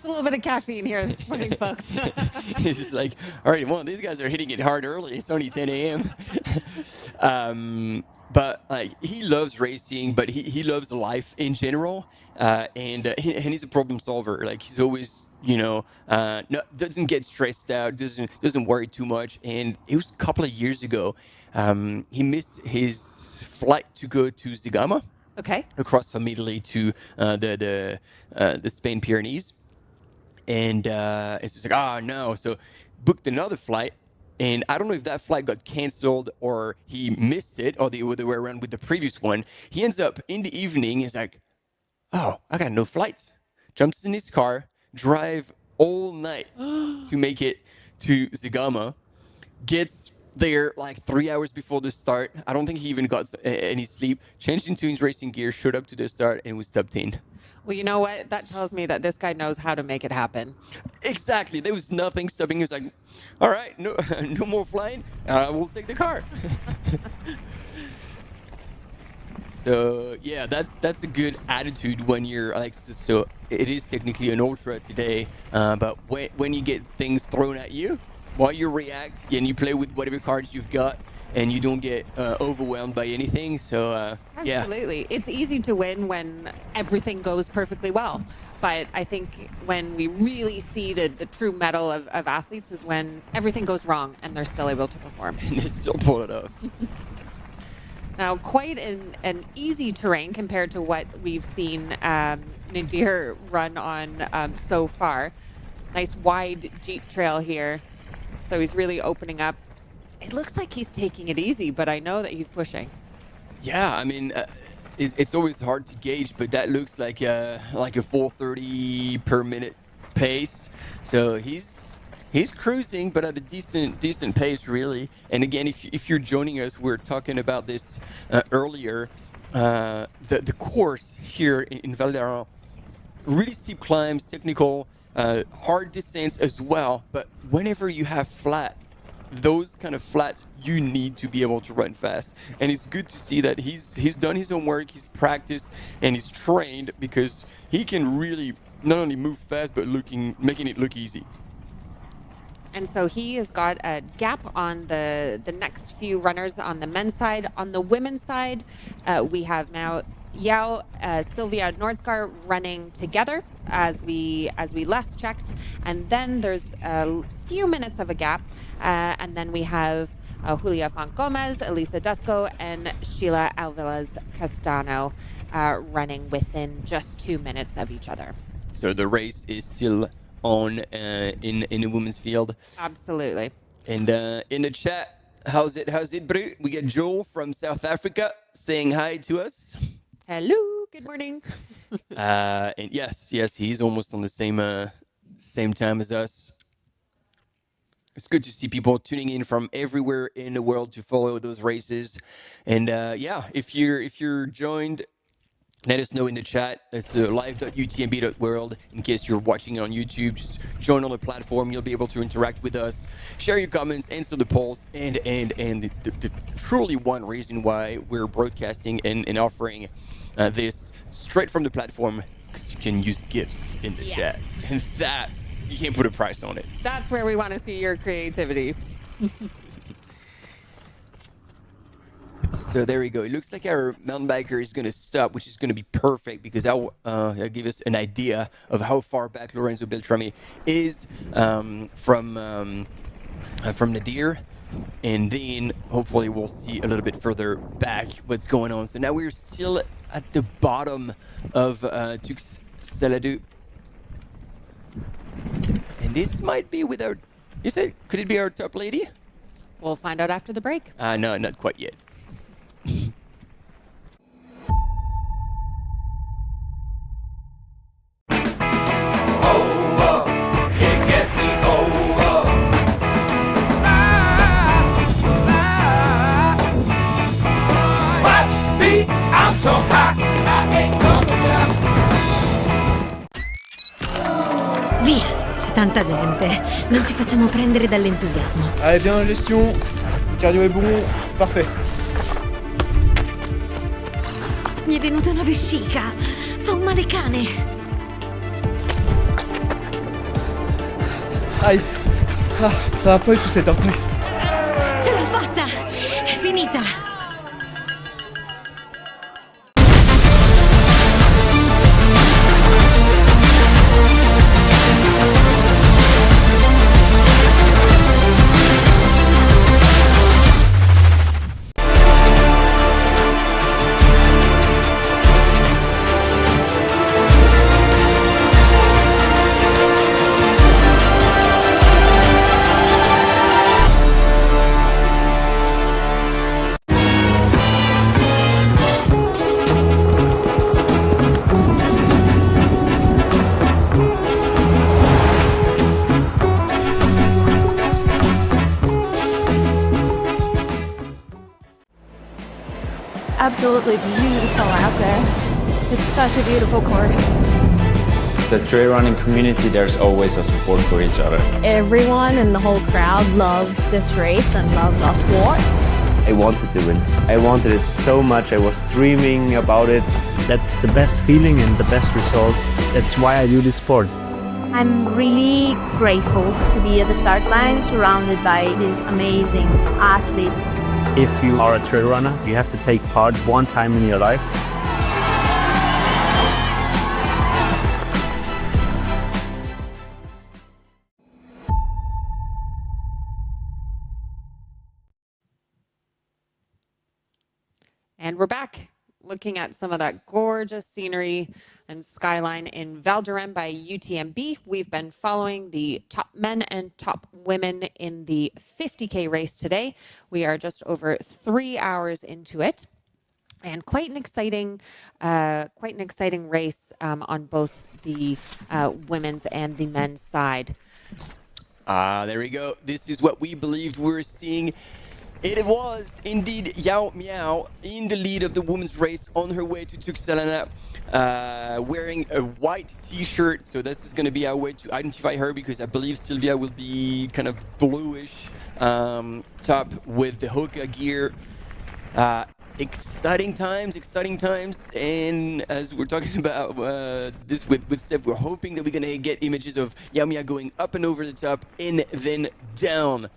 little bit of caffeine here this morning, folks. It's just like, all right, well, these guys are hitting it hard early. It's only 10 a.m. But like, he loves racing, but he loves life in general, and he's a problem solver. Like, he's always, doesn't get stressed out, doesn't worry too much. And it was a couple of years ago, he missed his flight to go to Zigama. Okay. Across from Italy to the Spain Pyrenees, and it's just like, no. So booked another flight. And I don't know if that flight got canceled or he missed it or the other way around with the previous one. He ends up in the evening, he's like, I got no flights. Jumps in his car, drive all night to make it to Zigama. Gets there like 3 hours before the start. I don't think he even got any sleep. Changed into his racing gear, showed up to the start, and was top 10. Well, you know what? That tells me that this guy knows how to make it happen. Exactly. There was nothing stopping. He was like, all right, no more flying. We'll take the car. So, yeah, that's a good attitude when you're like, so it is technically an ultra today, but when you get things thrown at you, while you react and you play with whatever cards you've got, and you don't get overwhelmed by anything. So, yeah. Absolutely. It's easy to win when everything goes perfectly well. But I think when we really see the true mettle of athletes is when everything goes wrong and they're still able to perform. And they still pull it off. Now, quite an easy terrain compared to what we've seen Nadir run on so far. Nice wide Jeep trail here. So he's really opening up. It looks like he's taking it easy, but I know that he's pushing. Yeah, I mean, it's always hard to gauge, but that looks like a 4:30 per minute pace. So he's cruising, but at a decent pace, really. And again, if you're joining us, we're talking about this earlier. The course here in Val d'Aran, really steep climbs, technical, hard descents as well. But whenever you have flat, those kind of flats, you need to be able to run fast. And it's good to see that he's done his homework, he's practiced, and he's trained, because he can really not only move fast, but making it look easy. And so he has got a gap on the next few runners on the men's side. On the women's side, we have now Yao, Sylvia Nordskar running together as we last checked, and then there's a few minutes of a gap, and then we have Julia Font Gomez, Elisa Dusko, and Sheila Alvarez Castano running within just 2 minutes of each other. So the race is still on in the women's field. Absolutely. And in the chat, how's it, Bru? We get Joel from South Africa saying hi to us. Hello, good morning. And yes, he's almost on the same time as us. It's good to see people tuning in from everywhere in the world to follow those races. And if you're joined, let us know in the chat. It's live.utmb.world. In case you're watching it on YouTube, just join on the platform. You'll be able to interact with us, share your comments, answer the polls, and the truly one reason why we're broadcasting and offering this straight from the platform, because you can use GIFs in the chat. And that, you can't put a price on it. That's where we want to see your creativity. So there we go. It looks like our mountain biker is going to stop, which is going to be perfect, because that'll give us an idea of how far back Lorenzo Beltrami is from Nadir. And then hopefully we'll see a little bit further back what's going on. So now we're still at the bottom of Tux Saladu. And this might be with our, could it be our top lady? We'll find out after the break. No, not quite yet. Via, c'è tanta gente. Non ci facciamo prendere dall'entusiasmo. Allez, bien gestion. Le cardio est bon, c'est parfait. Mi è venuta una vescica. Fa un male cane. Aïe. Ah, ça va pas du tout cette heure. Ce l'ho fatta! È finita! Absolutely beautiful out there. It's such a beautiful course. The trail running community, there's always a support for each other. Everyone in the whole crowd loves this race and loves our sport. I wanted to win. I wanted it so much. I was dreaming about it. That's the best feeling and the best result. That's why I do this sport. I'm really grateful to be at the start line surrounded by these amazing athletes. If you are a trail runner, you have to take part one time in your life. And we're back looking at some of that gorgeous scenery and skyline in Val d'Orem by UTMB. We've been following the top men and top women in the 50K race today. We are just over 3 hours into it, and quite an exciting race on both the women's and the men's side. There we go. This is what we believed we were seeing. It was indeed Yao Miao in the lead of the women's race on her way to Tuxalana, wearing a white t-shirt. So this is going to be our way to identify her, because I believe Sylvia will be kind of bluish top with the HOKA gear. Exciting times. And as we're talking about this with Steph, we're hoping that we're going to get images of Yao Miao going up and over the top and then down.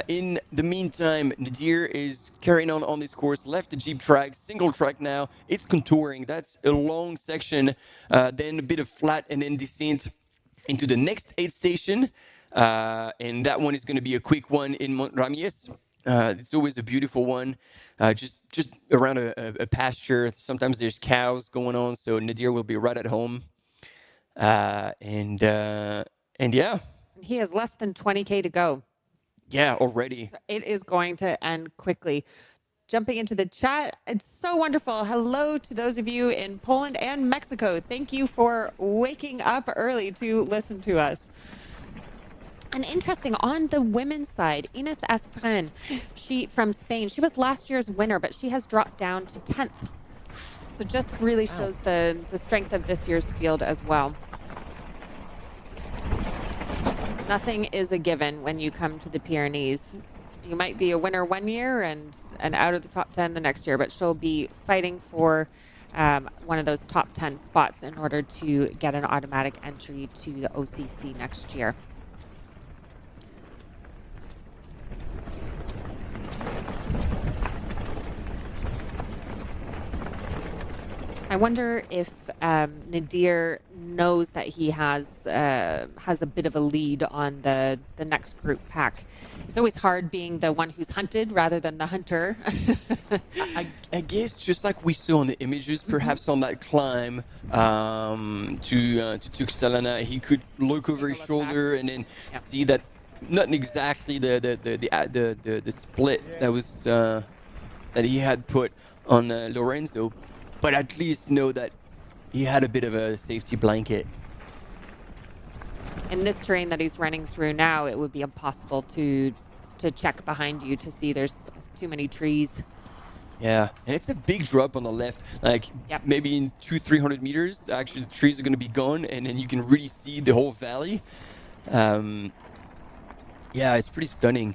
In the meantime, Nadir is carrying on this course, left the Jeep track, single track now. It's contouring. That's a long section, then a bit of flat and then descent into the next aid station. And that one is going to be a quick one in Mont-Ramies. It's always a beautiful one, just around a pasture. Sometimes there's cows going on, so Nadir will be right at home. And yeah. He has less than 20K to go. Yeah, already. It is going to end quickly. Jumping into the chat, it's so wonderful. Hello to those of you in Poland and Mexico. Thank you for waking up early to listen to us. And interesting, on the women's side, Ines Astren, she from Spain, she was last year's winner, but she has dropped down to 10th. So just really shows the strength of this year's field as well. Nothing is a given when you come to the Pyrenees. You might be a winner one year and out of the top 10 the next year, but she'll be fighting for one of those top 10 spots in order to get an automatic entry to the OCC next year. I wonder if Nadir knows that he has a bit of a lead on the next group pack. It's always hard being the one who's hunted rather than the hunter. I guess just like we saw in the images, perhaps on that climb to Tuxalana, he could look over his shoulder and then see that not exactly the split that was that he had put on Lorenzo, but at least know that he had a bit of a safety blanket. In this terrain that he's running through now, it would be impossible to check behind you to see there's too many trees. Yeah, and it's a big drop on the left. Like maybe in 200-300 meters, actually the trees are going to be gone, and then you can really see the whole valley. Yeah, it's pretty stunning.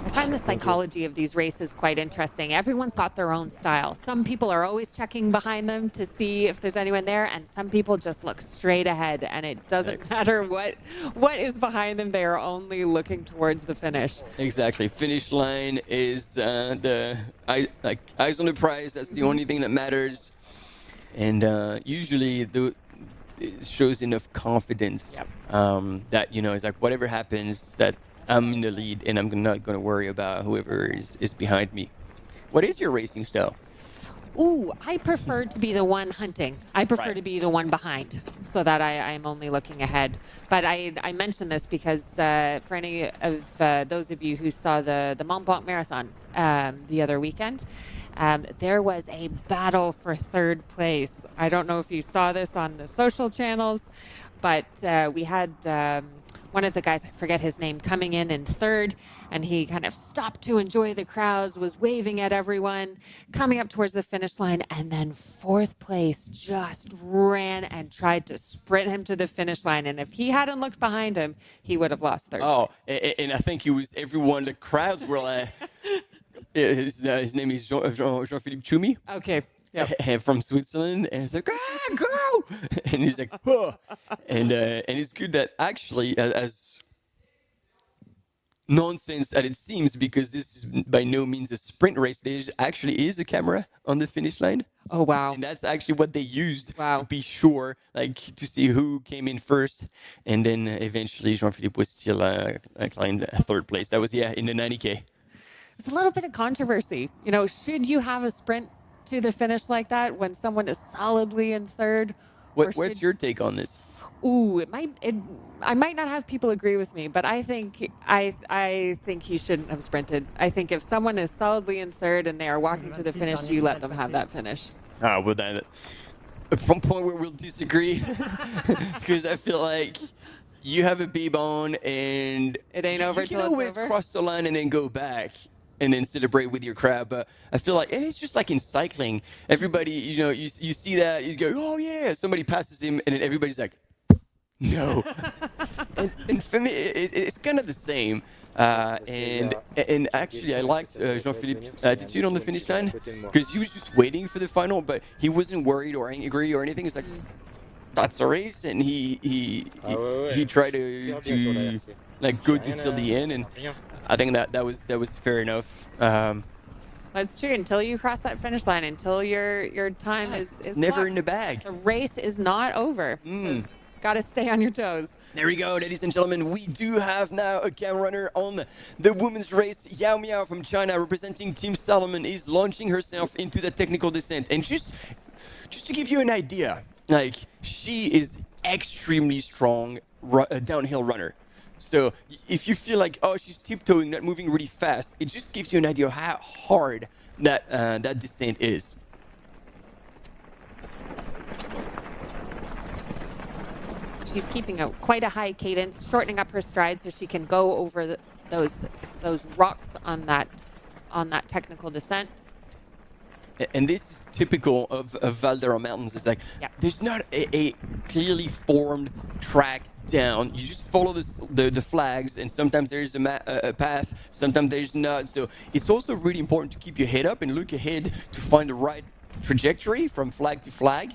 I find the psychology of these races quite interesting. Everyone's got their own style. Some people are always checking behind them to see if there's anyone there, and some people just look straight ahead, and it doesn't matter what is behind them. They are only looking towards the finish. Exactly. Finish line is eyes on the prize. That's the only thing that matters. And usually it shows enough confidence that, you know, it's like whatever happens, that I'm in the lead and I'm not going to worry about whoever is behind me. What is your racing style? Ooh, I prefer to be the one hunting. I prefer to be the one behind so that I'm only looking ahead. But I mention this because for any of those of you who saw the Mont-Blanc Marathon the other weekend, there was a battle for third place. I don't know if you saw this on the social channels, but we had one of the guys, I forget his name, coming in third, and he kind of stopped to enjoy the crowds, was waving at everyone, coming up towards the finish line, and then fourth place just ran and tried to sprint him to the finish line. And if he hadn't looked behind him, he would have lost third place. And I think it was everyone, the crowds were like, his name is Jean-Philippe Choumi. Okay. Yep. From Switzerland, and it's like, go! And he's like, oh. And it's good that actually, as nonsense as it seems, because this is by no means a sprint race, there actually is a camera on the finish line. Oh, wow. And that's actually what they used to be sure, like to see who came in first. And then eventually Jean-Philippe was still climbed third place. That was, in the 90K. There's a little bit of controversy. You know, should you have a sprint to the finish like that when someone is solidly in third? What's your take on this? Ooh, I might not have people agree with me, but I think he shouldn't have sprinted. I think if someone is solidly in third and they are walking to the finish, you let them have that finish. Well, then, from point where we'll disagree, because I feel like you have a bib on and it ain't over till it's over. You can always cross the line and then go back and then celebrate with your crowd. But I feel like, and it's just like in cycling, everybody, you know, you see that, you go, oh yeah, somebody passes him, and then everybody's like, no. and for me, it's kind of the same. And actually, I liked Jean-Philippe's attitude on the finish line, because he was just waiting for the final, but he wasn't worried or angry or anything. It's like, that's a race, and he tried to like go until the end, and I think that was fair enough. That's true. Until you cross that finish line, until your time is never clocked, in the bag. The race is not over. So got to stay on your toes. There we go, ladies and gentlemen. We do have now a cam runner on the women's race. Yao Miao from China, representing Team Salomon, is launching herself into the technical descent. And just to give you an idea, like, she is extremely strong downhill runner. So if you feel like, oh, she's tiptoeing, not moving really fast, it just gives you an idea of how hard that descent is. She's keeping quite a high cadence, shortening up her stride so she can go over those rocks on that technical descent. And this is typical of Val d'Aran Mountains. It's like, there's not a clearly formed track down. You just follow the flags, and sometimes there's a path, sometimes there's not. So it's also really important to keep your head up and look ahead to find the right trajectory from flag to flag.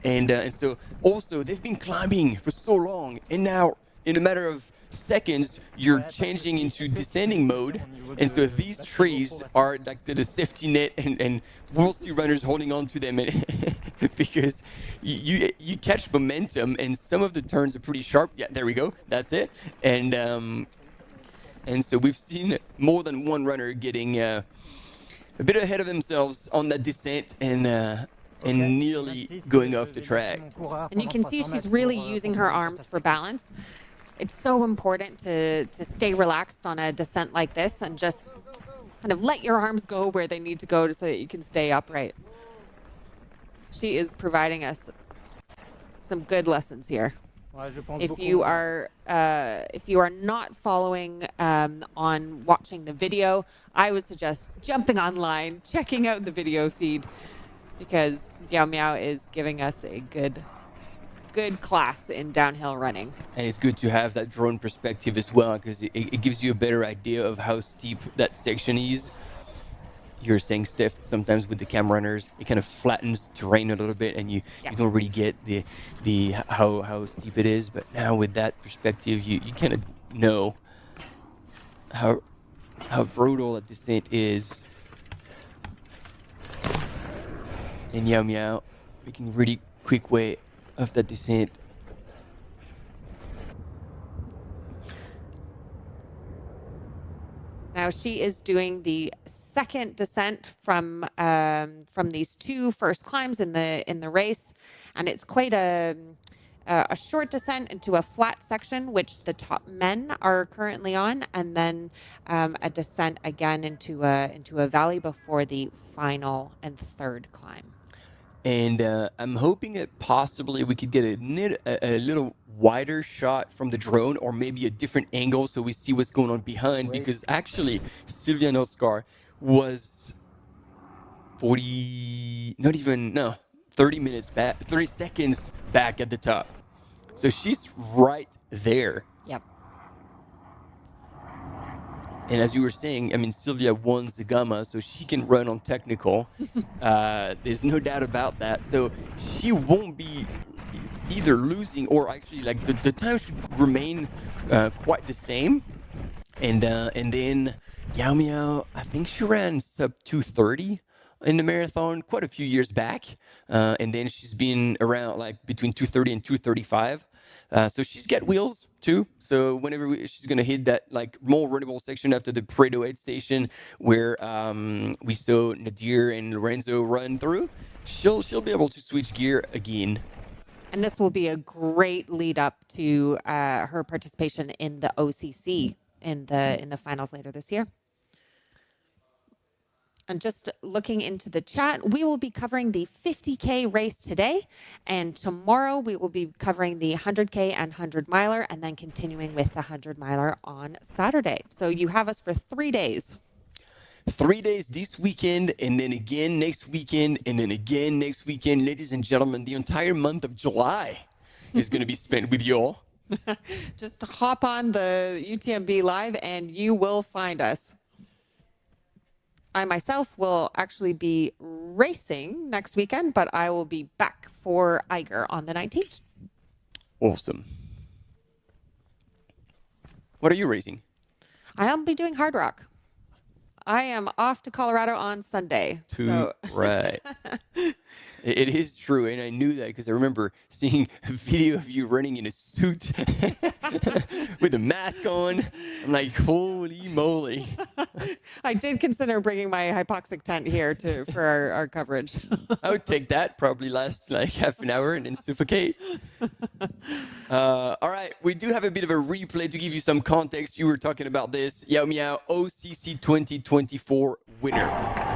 And so also, they've been climbing for so long, and now in a matter of seconds, you're changing into descending mode. And so these trees are like the safety net, and we'll see runners holding on to them because you catch momentum, and some of the turns are pretty sharp. Yeah, there we go. That's it. And so we've seen more than one runner getting a bit ahead of themselves on that descent and nearly going off the track. And you can see she's really using her arms for balance. It's so important to stay relaxed on a descent like this and just kind of let your arms go where they need to go so that you can stay upright. She is providing us some good lessons here. If you are not following on watching the video, I would suggest jumping online, checking out the video feed, because Yao Miao is giving us a good class in downhill running. And it's good to have that drone perspective as well, because it gives you a better idea of how steep that section is. You're saying, Steph, sometimes with the cam runners, it kind of flattens terrain a little bit, and you don't really get the how steep it is. But now with that perspective, you kind of know how brutal a descent is. And Yao Miao making really quick way of that descent. Now she is doing the second descent from these two first climbs in the race, and it's quite a short descent into a flat section, which the top men are currently on, and then a descent again into a valley before the final and third climb. And I'm hoping that possibly we could get a little wider shot from the drone, or maybe a different angle so we see what's going on behind. Because actually, Sylvia Nordskar was 30 seconds back at the top. So she's right there. Yep. And as you were saying, I mean, Sylvia won the Gamma, so she can run on technical. There's no doubt about that. So she won't be either losing, or actually, like, the time should remain quite the same. And then Yao Miao, I think she ran sub 2:30 in the marathon quite a few years back. And then she's been around like between 2:30 and 2:35. So she's got wheels too. So whenever she's going to hit that like more runnable section after the Pareto aid station where we saw Nadir and Lorenzo run through, she'll be able to switch gear again. And this will be a great lead up to her participation in the OCC in the finals later this year. And just looking into the chat, we will be covering the 50K race today. And tomorrow we will be covering the 100K and 100 miler, and then continuing with the 100 miler on Saturday. So you have us for 3 days. 3 days this weekend, and then again next weekend, and then again next weekend. Ladies and gentlemen, the entire month of July is going to be spent with you all. Just hop on the UTMB Live and you will find us. I myself will actually be racing next weekend, but I will be back for Eiger on the 19th. Awesome. What are you racing? I'll be doing Hard Rock. I am off to Colorado on Sunday. Right. It is true, and I knew that because I remember seeing a video of you running in a suit with a mask on. I'm like, holy moly. I did consider bringing my hypoxic tent here for our coverage. I would take that. Probably last like half an hour and then suffocate. All right, we do have a bit of a replay to give you some context. You were talking about this. Yao Miao, OCC 2024 winner.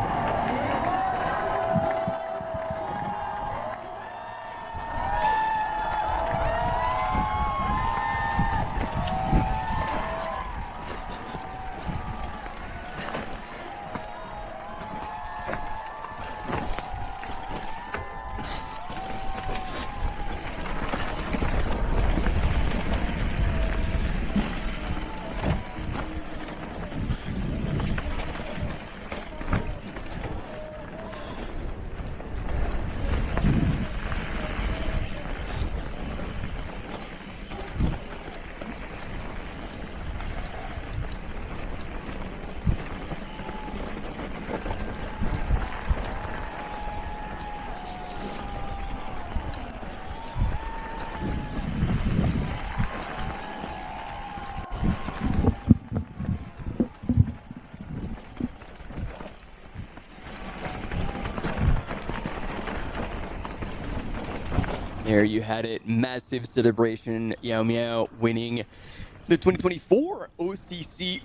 There you had it. Massive celebration. Yao Miao winning the 2024 OCC.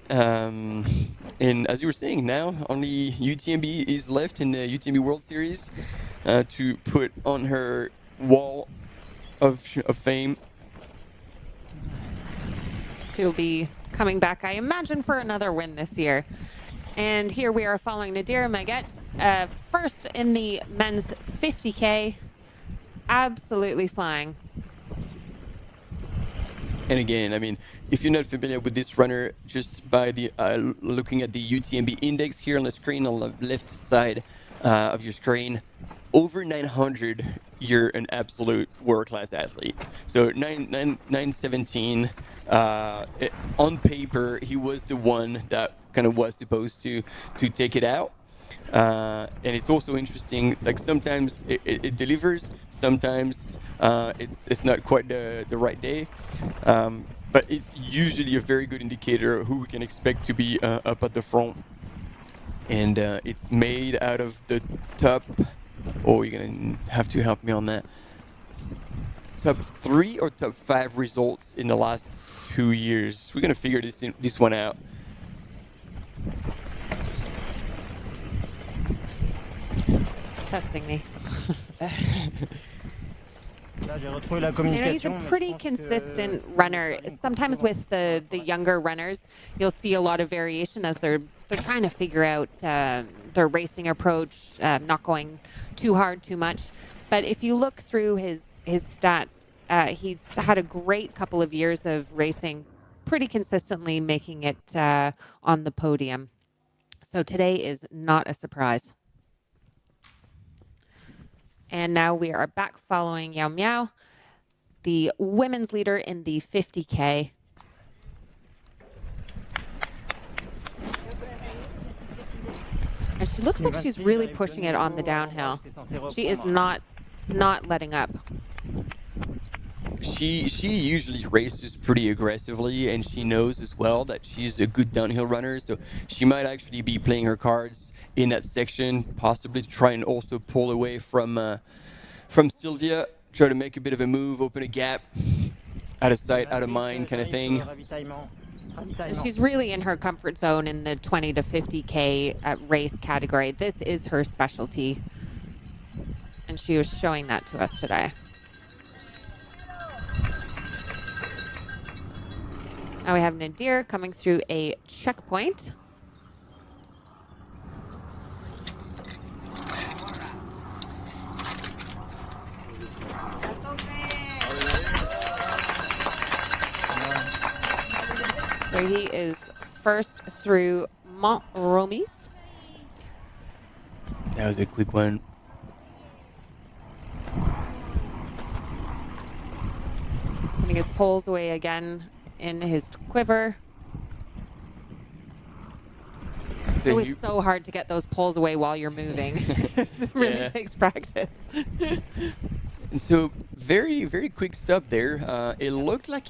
And as you were saying, now only UTMB is left in the UTMB World Series to put on her wall of fame. She'll be coming back, I imagine, for another win this year. And here we are following Nadir Maguet, first in the men's 50K. Absolutely flying. And again, I mean, if you're not familiar with this runner, just by the looking at the UTMB index here on the screen on the left side of your screen, over 900, you're an absolute world-class athlete. So 917, on paper, he was the one that kind of was supposed to take it out. And it's also interesting. It's like sometimes it delivers, sometimes it's not quite the right day. But it's usually a very good indicator of who we can expect to be up at the front. And it's made out of the top. Oh, you're gonna have to help me on that. Top 3 or top 5 results in the last 2 years. We're gonna figure this one out. Testing me. He's a pretty consistent runner. Sometimes with the younger runners, you'll see a lot of variation as they're trying to figure out their racing approach, not going too hard, too much. But if you look through his stats, he's had a great couple of years of racing, pretty consistently making it on the podium. So today is not a surprise. And now we are back following Yao Miao, the women's leader in the 50K. And she looks like she's really pushing it on the downhill. She is not letting up. She usually races pretty aggressively, and she knows as well that she's a good downhill runner, so she might actually be playing her cards in that section, possibly to try and also pull away from Sylvia, try to make a bit of a move, open a gap, out of sight, out of mind kind of thing. And she's really in her comfort zone in the 20 to 50K race category. This is her specialty, and she was showing that to us today. Now we have Nadir coming through a checkpoint. So he is first through Mont-Blanc. That was a quick one. Putting his poles away again in his quiver. So it's so hard to get those poles away while you're moving. It really takes practice. And so very, very quick stop there. It looked like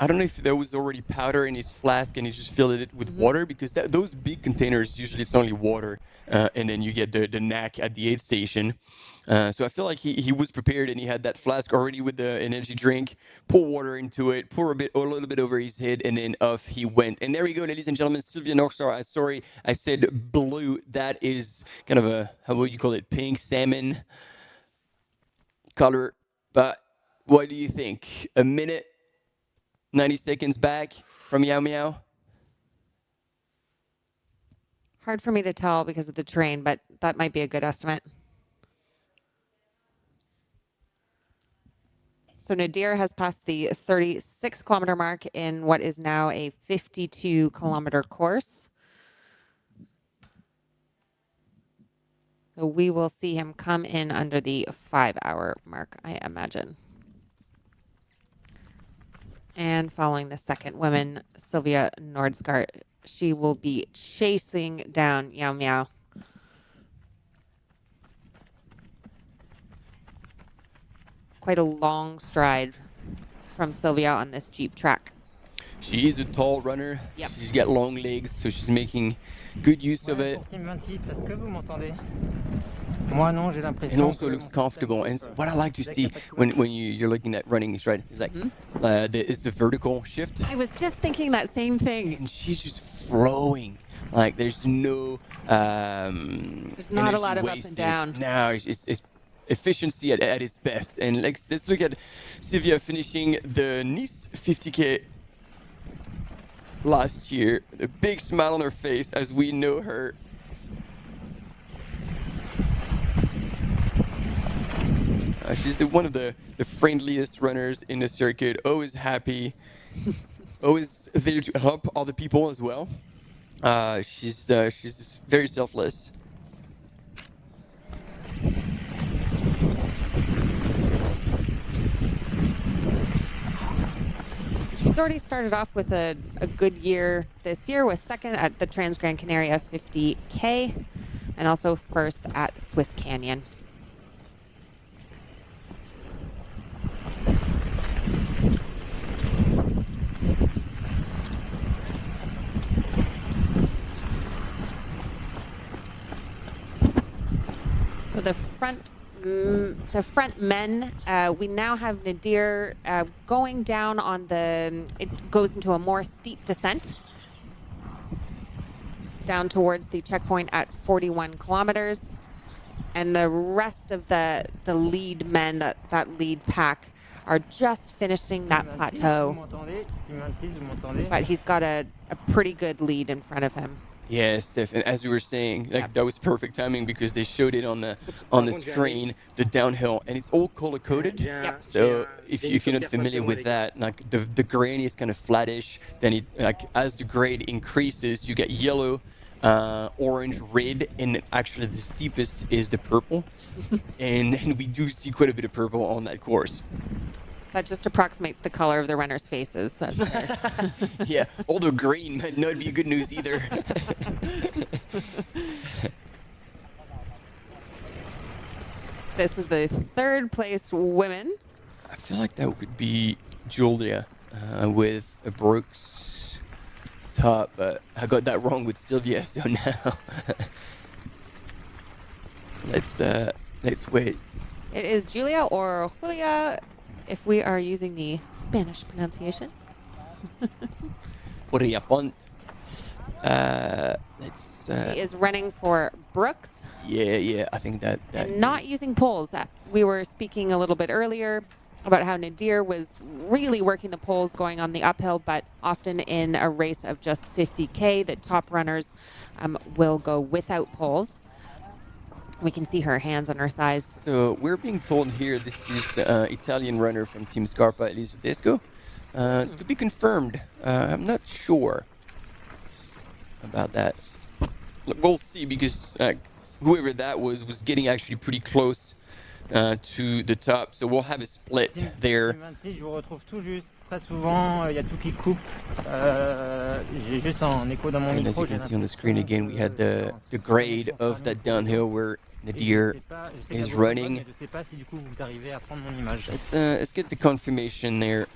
I don't know if there was already powder in his flask and he just filled it with water, because those big containers, usually it's only water, and then you get the knack at the aid station. So I feel like he was prepared, and he had that flask already with the energy drink, pour water into it, pour a little bit over his head, and then off he went. And there we go, ladies and gentlemen, Sylvia Northstar. Sorry, I said blue. That is kind of a, how would you call it, pink salmon color. But what do you think? A minute? 90 seconds back from Yao Miao? Hard for me to tell because of the terrain, but that might be a good estimate. So Nadir has passed the 36-kilometer mark in what is now a 52-kilometer course. So we will see him come in under the 5-hour mark, I imagine. And following the second woman, Sylvia Nordsgaard, she will be chasing down Yao Miao. Quite a long stride from Sylvia on this Jeep track. She is a tall runner. Yep. She's got long legs, so she's making good use of it. and also looks comfortable. And what I like to see when you're looking at running is right, is like it's the vertical shift. I was just thinking that same thing. And she's just flowing. Like there's no there's not a lot of up and down. No, it's efficiency at its best. And let's look at Sylvia finishing the Nice 50K last year. A big smile on her face as we know her. She's one of the friendliest runners in the circuit, always happy, always there to help other people as well. She's just very selfless. She's already started off with a good year this year, with second at the Trans Gran Canaria 50K and also first at Swiss Canyon. So the front men, we now have Nadir going down on it goes into a more steep descent down towards the checkpoint at 41 kilometers. And the rest of the lead men, that lead pack, are just finishing that plateau. But he's got a pretty good lead in front of him. Yeah, Steph, and as you were saying, that was perfect timing because they showed it on the screen, the downhill, and it's all color coded. Yep. So if you're not familiar with that, like the grain is kind of flattish. Then as the grade increases, you get yellow, orange, red, and actually the steepest is the purple. and we do see quite a bit of purple on that course. That just approximates the color of the runners' faces. Yeah, although green might not be good news either. This is the third place women. I feel like that could be Julia with a Brooks top, but I got that wrong with Sylvia, so now let's wait. It is Julia or Julia, if we are using the Spanish pronunciation. Julia Pont. She is running for Brooks. Yeah, I think that and not using poles. We were speaking a little bit earlier about how Nadir was really working the poles going on the uphill, but often in a race of just 50K, the top runners will go without poles. We can see her hands on her thighs. So we're being told here this is Italian runner from Team Scarpa, Elisa Desco. To be confirmed. I'm not sure about that. We'll see, because whoever that was getting actually pretty close to the top. So we'll have a split there. Je vous retrouve tout juste. Très souvent, il y a tout qui coupe. J'ai juste en écho dans mon micro. And as you can see on the screen again, we had the grade of that downhill where Nadir is running. Let's get the confirmation there.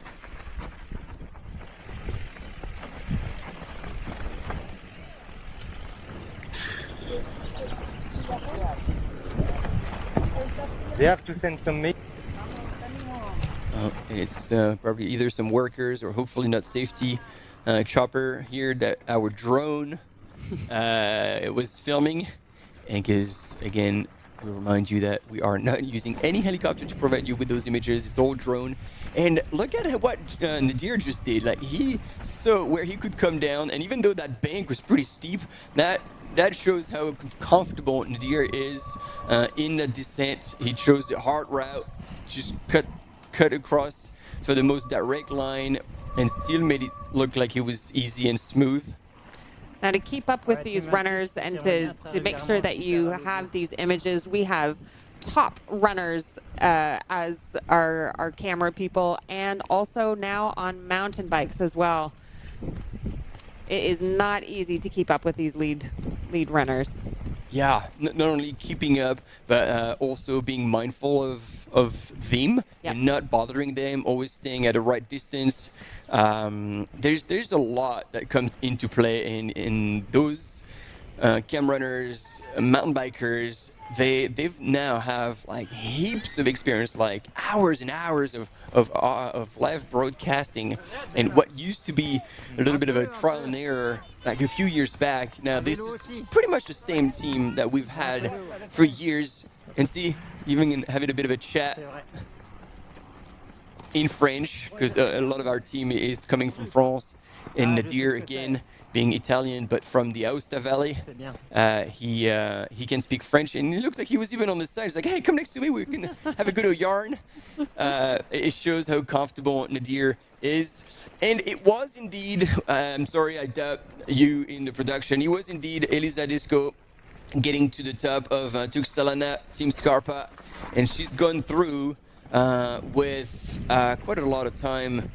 They have to send some mail. It's probably either some workers or hopefully not safety chopper here that our drone was filming. And because, again, we remind you that we are not using any helicopter to provide you with those images. It's all drone. And look at what Nadir just did. Like, he saw where he could come down. And even though that bank was pretty steep, that shows how comfortable Nadir is in the descent. He chose the hard route, just cut across for the most direct line, and still made it look like it was easy and smooth. Now, to keep up with these runners and to make sure that you have these images, we have top runners as our camera people, and also now on mountain bikes as well. It is not easy to keep up with these lead runners. Yeah, not only keeping up, but also being mindful of them and not bothering them, always staying at the right distance. There's a lot that comes into play in those cam runners, mountain bikers. they've now have like heaps of experience, like hours and hours of live broadcasting, and what used to be a little bit of a trial and error like a few years back. Now this is pretty much the same team that we've had for years. And see, even having a bit of a chat in French, because a lot of our team is coming from France, and Nadir again being Italian but from the Aosta Valley. He can speak French, and it looks like he was even on the side. He's like, hey, come next to me, we can have a good old yarn. It shows how comfortable Nadir is. And it was indeed, I'm sorry I dubbed you in the production, it was indeed Elisa Disco getting to the top of Tuxalana Team Scarpa, and she's gone through with quite a lot of time.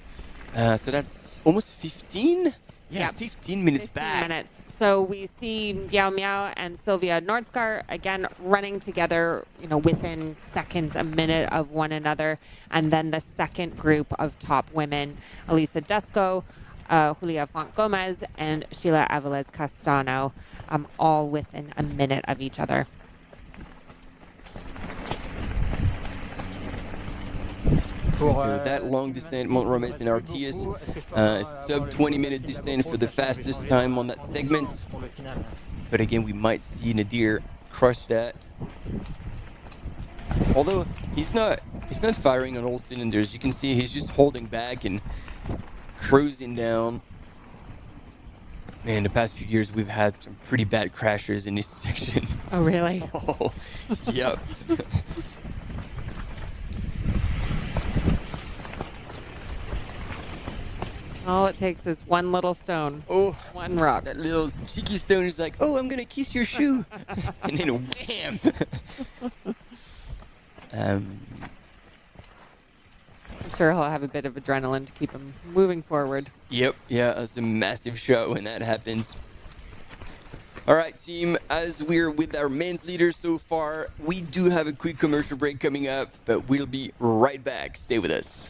So that's almost 15? Yeah, 15 minutes 15 back. minutes. So we see Yao Miao and Sylvia Nordskar again running together, within seconds, a minute of one another. And then the second group of top women, Elisa Desco, Julia Font Gomez, and Sheila Avilés Castano, all within a minute of each other. So that long descent, Mont-Romes and Artias, sub 20-minute descent for the fastest time on that segment. But again, we might see Nadir crush that. Although he's not firing on all cylinders. You can see he's just holding back and cruising down. Man, the past few years we've had some pretty bad crashers in this section. Oh, really? Oh, yep. All it takes is one little stone. Oh, one rock. That little cheeky stone is like, oh, I'm going to kiss your shoe. And then wham. I'm sure he'll have a bit of adrenaline to keep him moving forward. Yep, yeah, it's a massive shot when that happens. All right, team, as we're with our men's leaders so far, we do have a quick commercial break coming up, but we'll be right back. Stay with us.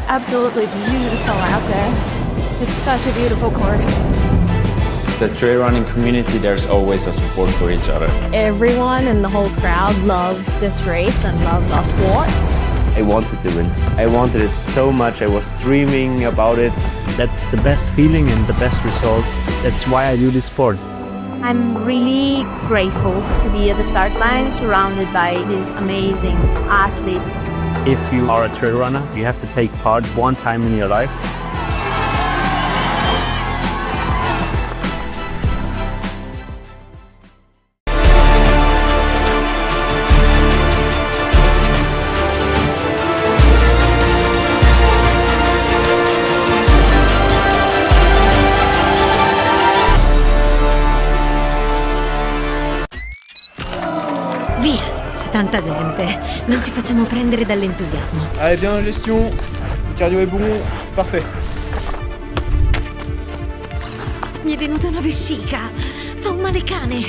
Absolutely beautiful out there. It's such a beautiful course. The trail running community, there's always a support for each other. Everyone in the whole crowd loves this race and loves our sport. I wanted to win. I wanted it so much. I was dreaming about it. That's the best feeling and the best result. That's why I do this sport. I'm really grateful to be at the start line surrounded by these amazing athletes. If you are a trail runner, you have to take part one time in your life. Tanta gente, non ci facciamo prendere dall'entusiasmo. Allez, bien en gestion, le cardio est bon, c'est parfait. Mi è venuta una vescica, fa un male cane.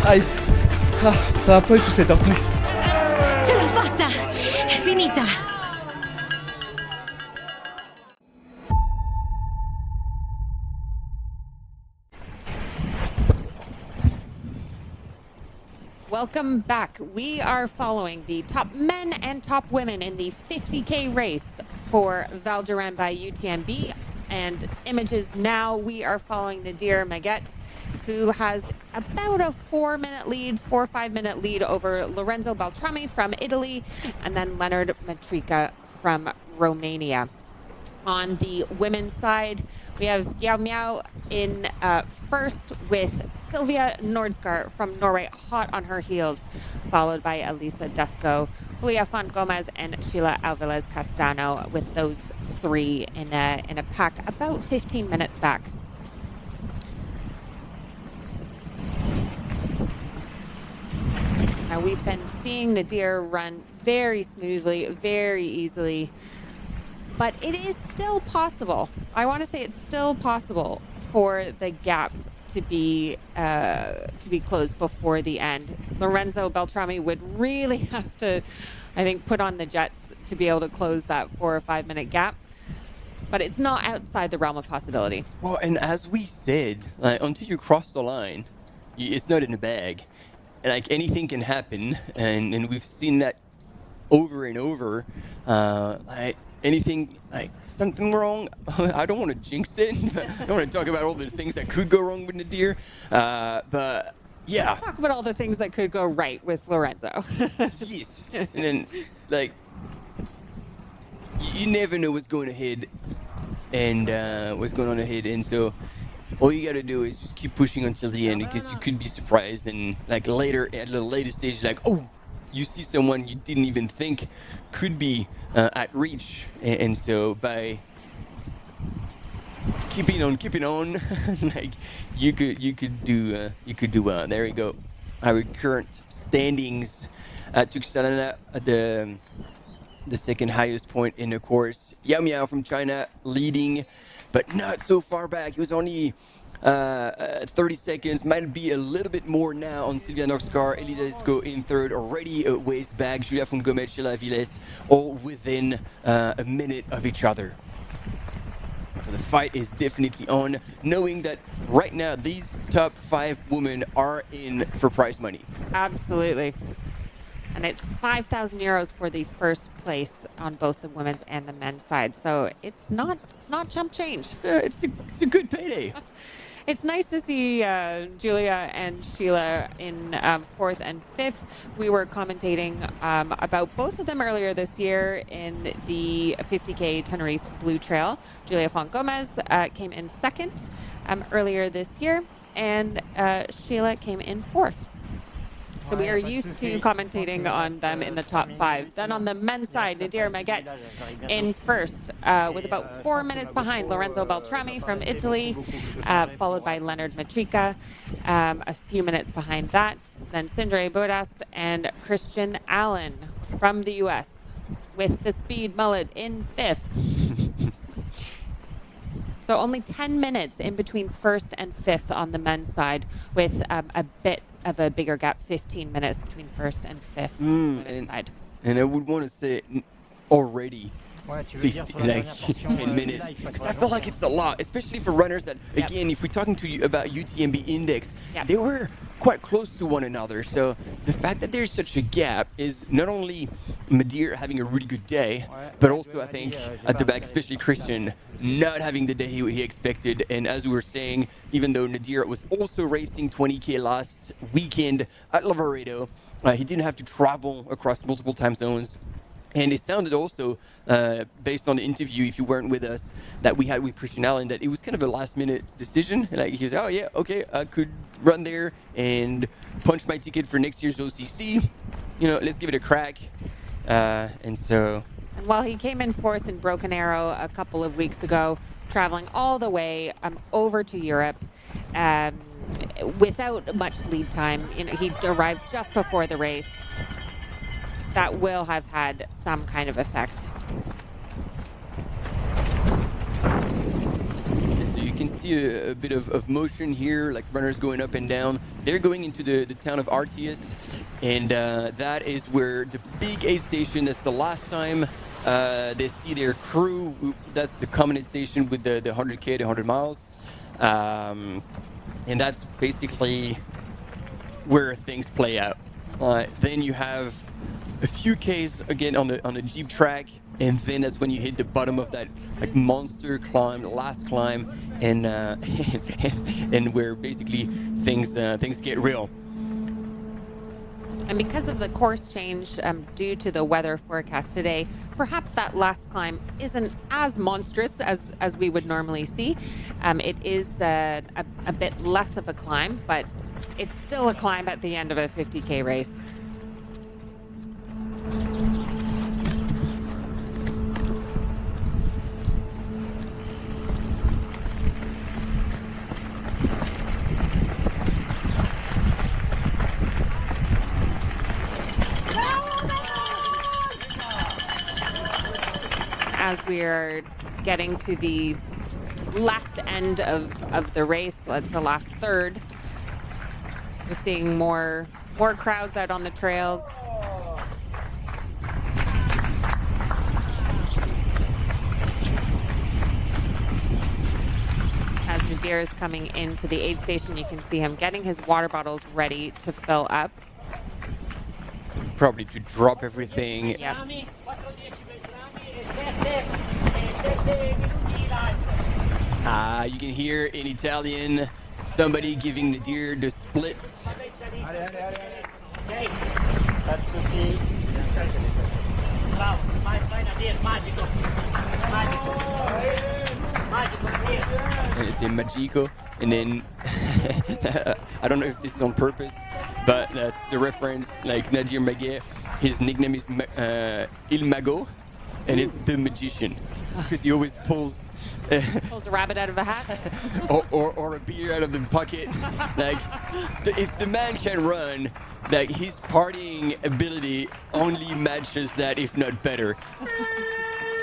Aïe, ça va pas du tout cette orteil. Ce l'ho fatta, è finita. Welcome back. We are following the top men and top women in the 50K race for Val d'Aran by UTMB. And images now, we are following Nadir Maguet, who has about a 4 or 5 minute lead over Lorenzo Beltrami from Italy, and then Leonard Mitria from Romania. On the women's side, we have Yao Miao in first with Silvia Nordskar from Norway hot on her heels, followed by Elisa Dusko, Julia Font Gomez, and Sheila Alvarez Castano, with those three in a pack about 15 minutes back. Now, we've been seeing Nadir run very smoothly, very easily, but it is still possible. I want to say it's still possible for the gap to be closed before the end. Lorenzo Beltrami would really have to, I think, put on the jets to be able to close that 4 or 5 minute gap. But it's not outside the realm of possibility. Well, and as we said, until you cross the line, it's not in the bag. Like, anything can happen, and we've seen that over and over. Like, anything, like something wrong, I don't want to jinx it. I don't want to talk about all the things that could go wrong with Nadir. But yeah. Let's talk about all the things that could go right with Lorenzo. Yes. And then, like, you never know what's going ahead and what's going on ahead. And so all you got to do is just keep pushing until the end, because you could be surprised. And like later, at a later stage, like, oh, you see someone you didn't even think could be at reach, and so by keeping on, like you could do well. There we go. Our current standings at Oceania at the second highest point in the course. Yao Miao from China leading, but not so far back. He was only 30 seconds, might be a little bit more now on Silvia Nordskar. Elisa Dusko in third, already a ways back. Julia Font Gomez, Sheila Viles, all within a minute of each other. So the fight is definitely on, knowing that right now these top 5 women are in for prize money. Absolutely. And it's 5,000 euros for the first place on both the women's and the men's side. So it's not chump change. It's a good payday. It's nice to see Julia and Sheila in 4th and 5th. We were commentating about both of them earlier this year in the 50K Tenerife Blue Trail. Julia Font Gomez came in 2nd earlier this year, and Sheila came in 4th. So we are used to commentating on them in the top 5. Then on the men's side, Nadir Maguet in first, with about 4 minutes behind Lorenzo Beltrami from Italy, followed by Leonard Mitria, a few minutes behind that. Then Sindre Bodas and Christian Allen from the US with the speed mullet in 5th. So only 10 minutes in between 1st and 5th on the men's side, with a bit of a bigger gap, 15 minutes between 1st and 5th on the women's side. And I would want to say already 10 minutes, because I feel like it's a lot, especially for runners that, again, if we're talking to you about UTMB index, they were quite close to one another. So the fact that there's such a gap is not only Nadir having a really good day, but also I think at the back, especially Christian, not having the day he expected. And as we were saying, even though Nadir was also racing 20K last weekend at Lavaredo, he didn't have to travel across multiple time zones. And it sounded also, based on the interview, if you weren't with us, that we had with Christian Allen, that it was kind of a last-minute decision. Like, he was, oh yeah, okay, I could run there and punch my ticket for next year's OCC. You know, let's give it a crack. And while he came in 4th in Broken Arrow a couple of weeks ago, traveling all the way over to Europe without much lead time, you know, he arrived just before the race. That will have had some kind of effect. And so you can see a bit of motion here, like runners going up and down. They're going into the town of Artius, and that is where the big aid station, that's the last time they see their crew. That's the common aid station with the 100K to 100 miles. And that's basically where things play out. Then you have a few Ks again on the Jeep track, and then that's when you hit the bottom of that like monster climb, the last climb, and and where basically things get real. And because of the course change due to the weather forecast today, perhaps that last climb isn't as monstrous as we would normally see. It is a bit less of a climb, but it's still a climb at the end of a 50K race. As we are getting to the last end of the race, the last third, we're seeing more crowds out on the trails. As Nadir is coming into the aid station, you can see him getting his water bottles ready to fill up. Probably to drop everything. Yep. You can hear in Italian somebody giving Nadir the splits. And it's in Magico, and then I don't know if this is on purpose, but that's the reference. Like Nadir Maguet, his nickname is Il Mago, and it's the magician, because he always pulls a rabbit out of a hat, or a beer out of the pocket. Like, if the man can run, like his partying ability only matches that, if not better.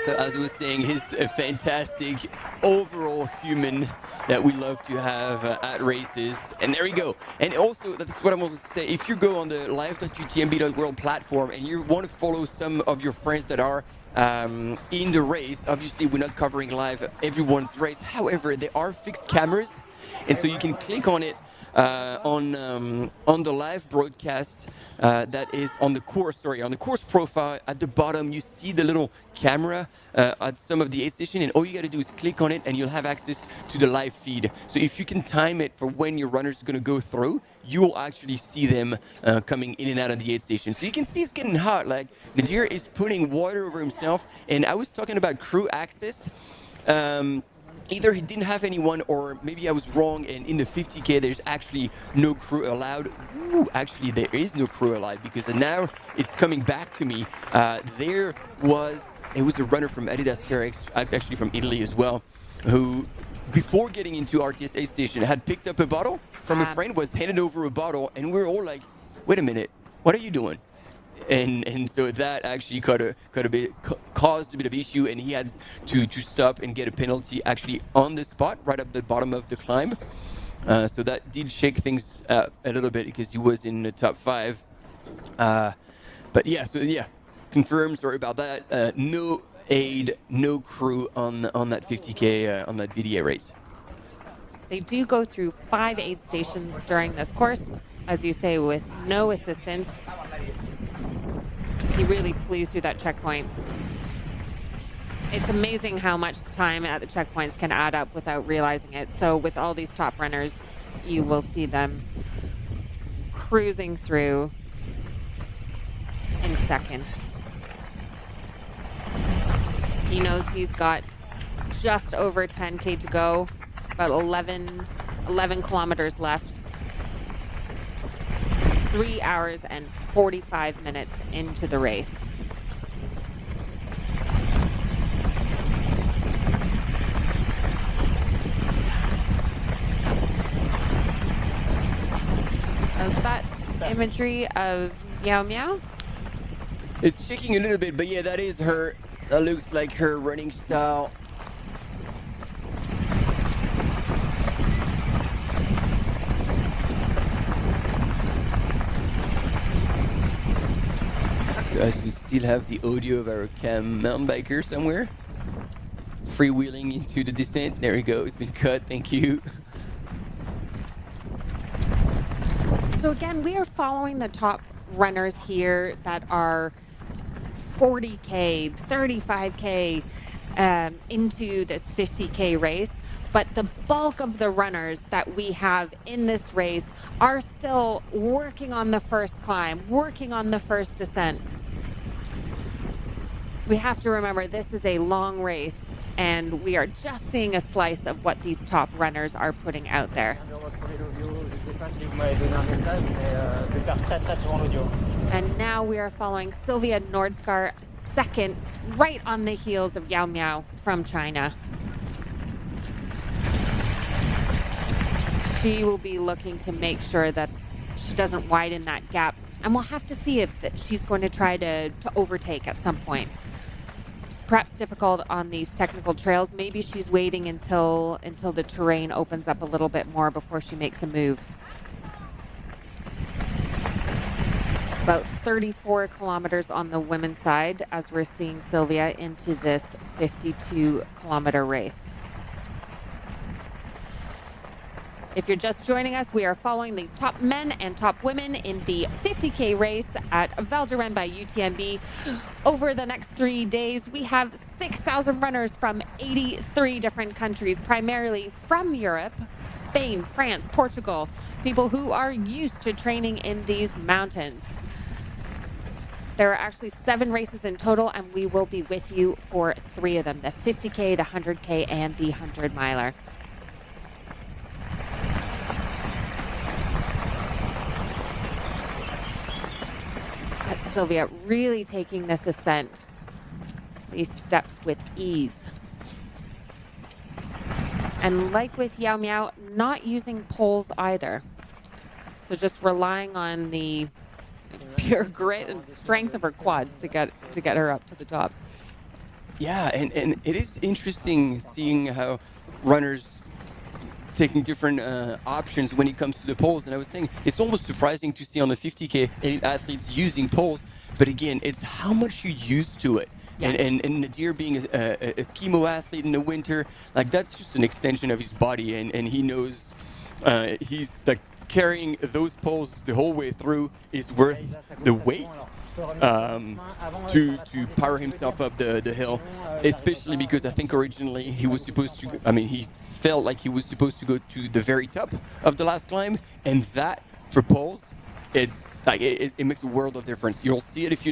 So as I was saying, he's a fantastic overall human that we love to have at races. And there we go. And also, that's what I'm also saying, if you go on the live.utmb.world platform and you want to follow some of your friends that are in the race, obviously we're not covering live everyone's race. However, there are fixed cameras, and so you can click on it on the live broadcast that is on the course. On the course profile at the bottom, you see the little camera at some of the aid station, and all you got to do is click on it, and you'll have access to the live feed. So if you can time it for when your runner's going to go through, you will actually see them coming in and out of the aid station. So you can see it's getting hot. Like, Nadir is putting water over himself, and I was talking about crew access. Either he didn't have anyone, or maybe I was wrong, and in the 50K there's actually no crew allowed. Ooh, actually there is no crew allowed, because now it's coming back to me. It was a runner from Adidas TRX, actually from Italy as well, who before getting into RTS aid station had picked up a bottle from a friend, was handed over a bottle, and we're all like, wait a minute, what are you doing? And so that actually caused a bit of issue, and he had to stop and get a penalty actually on the spot, right up the bottom of the climb. So that did shake things up a little bit, because he was in the top 5. But yeah, confirmed. Sorry about that. No aid, no crew on that 50K on that VDA race. They do go through 5 aid stations during this course, as you say, with no assistance. He really flew through that checkpoint. It's amazing how much time at the checkpoints can add up without realizing it. So with all these top runners, you will see them cruising through in seconds. He knows he's got just over 10K to go, about 11 kilometers left. 3 hours and 45 minutes into the race. Is that imagery of Yao Miao? It's shaking a little bit, but yeah, that is her. That looks like her running style. So as we still have the audio of our cam mountain biker somewhere freewheeling into the descent. There we go. It's been cut. Thank you. So again, we are following the top runners here that are 40K, 35K into this 50K race. But the bulk of the runners that we have in this race are still working on the first climb, working on the first descent. We have to remember this is a long race, and we are just seeing a slice of what these top runners are putting out there. And now we are following Sylvia Nordskar, second, right on the heels of Yao Miao from China. She will be looking to make sure that she doesn't widen that gap. And we'll have to see if she's going to try to overtake at some point. Perhaps difficult on these technical trails. Maybe she's waiting until the terrain opens up a little bit more before she makes a move. About 34 kilometers on the women's side as we're seeing Sylvia into this 52-kilometer race. If you're just joining us, we are following the top men and top women in the 50K race at Val d'Aran by UTMB. Over the next 3 days, we have 6,000 runners from 83 different countries, primarily from Europe, Spain, France, Portugal, people who are used to training in these mountains. There are actually 7 races in total, and we will be with you for 3 of them, the 50K, the 100K, and the 100-miler. But Sylvia really taking this ascent, these steps with ease. And like with Yao Miao, not using poles either. So just relying on the pure grit and strength of her quads to get her up to the top. Yeah, and it is interesting seeing how runners taking different options when it comes to the poles. And I was saying it's almost surprising to see on the 50K elite athletes using poles, but again, it's how much you're used to it. Yeah. And Nadir being a skimo athlete in the winter, like that's just an extension of his body, and he knows he's like carrying those poles the whole way through is worth the weight to power himself up the hill, especially because I think originally he was supposed to, he felt like he was supposed to go to the very top of the last climb, and that for poles, it's like it makes a world of difference. You'll see it if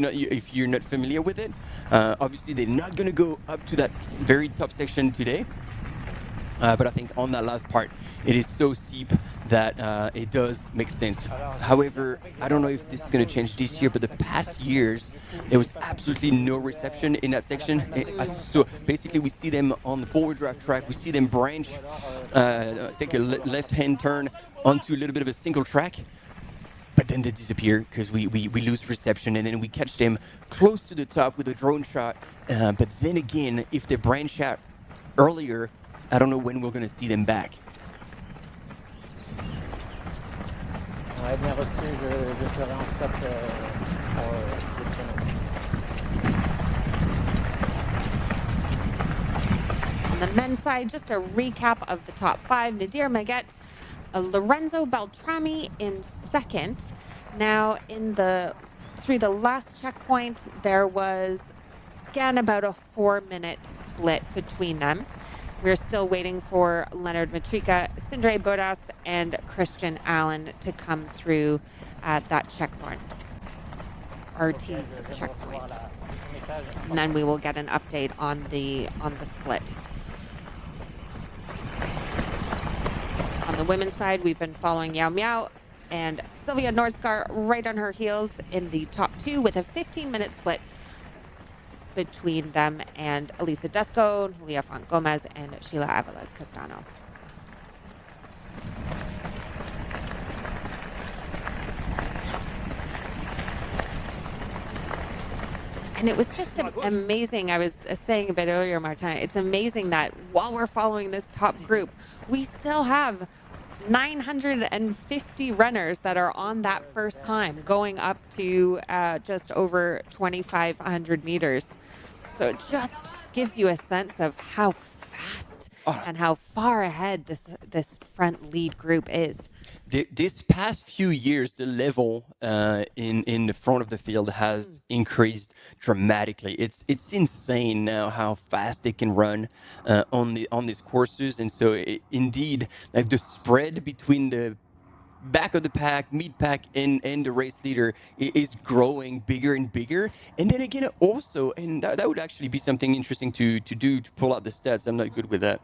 you're not familiar with it. Obviously, they're not going to go up to that very top section today, but I think on that last part, it is so steep that it does make sense. However, I don't know if this is going to change this year, but the past years, there was absolutely no reception in that section. So basically, we see them on the forward drive track. We see them branch, take a left-hand turn onto a little bit of a single track. But then they disappear because we lose reception, and then we catch them close to the top with a drone shot. But then again, if they branch out earlier, I don't know when we're going to see them back. Ouais, bien reçu, je ferai un stop pour le chrono. On the men's side, just a recap of the top 5. Nadir Maguet, Lorenzo Beltrami in second. Now, through the last checkpoint, there was, again, about a 4-minute split between them. We're still waiting for Leonard Mitria, Sindre Bodas, and Christian Allen to come through at that checkpoint, RT's checkpoint. And then we will get an update on the split. On the women's side, we've been following Yao Miao and Sylvia Nordskar right on her heels in the top 2 with a 15-minute split between them and Elisa Desco, Leah Font Gomez, and Sheila Aviles Castano. And it was just amazing. I was saying a bit earlier, Martin, it's amazing that while we're following this top group, we still have 950 runners that are on that first climb, going up to just over 2,500 meters. So it just gives you a sense of how fast and how far ahead this front lead group is. This past few years, the level in the front of the field has increased dramatically. It's insane now how fast they can run on these courses, and so indeed, like the spread between the back of the pack, mid pack, and the race leader is growing bigger and bigger. And then again, also, and that would actually be something interesting to do, to pull out the stats. I'm not good with that.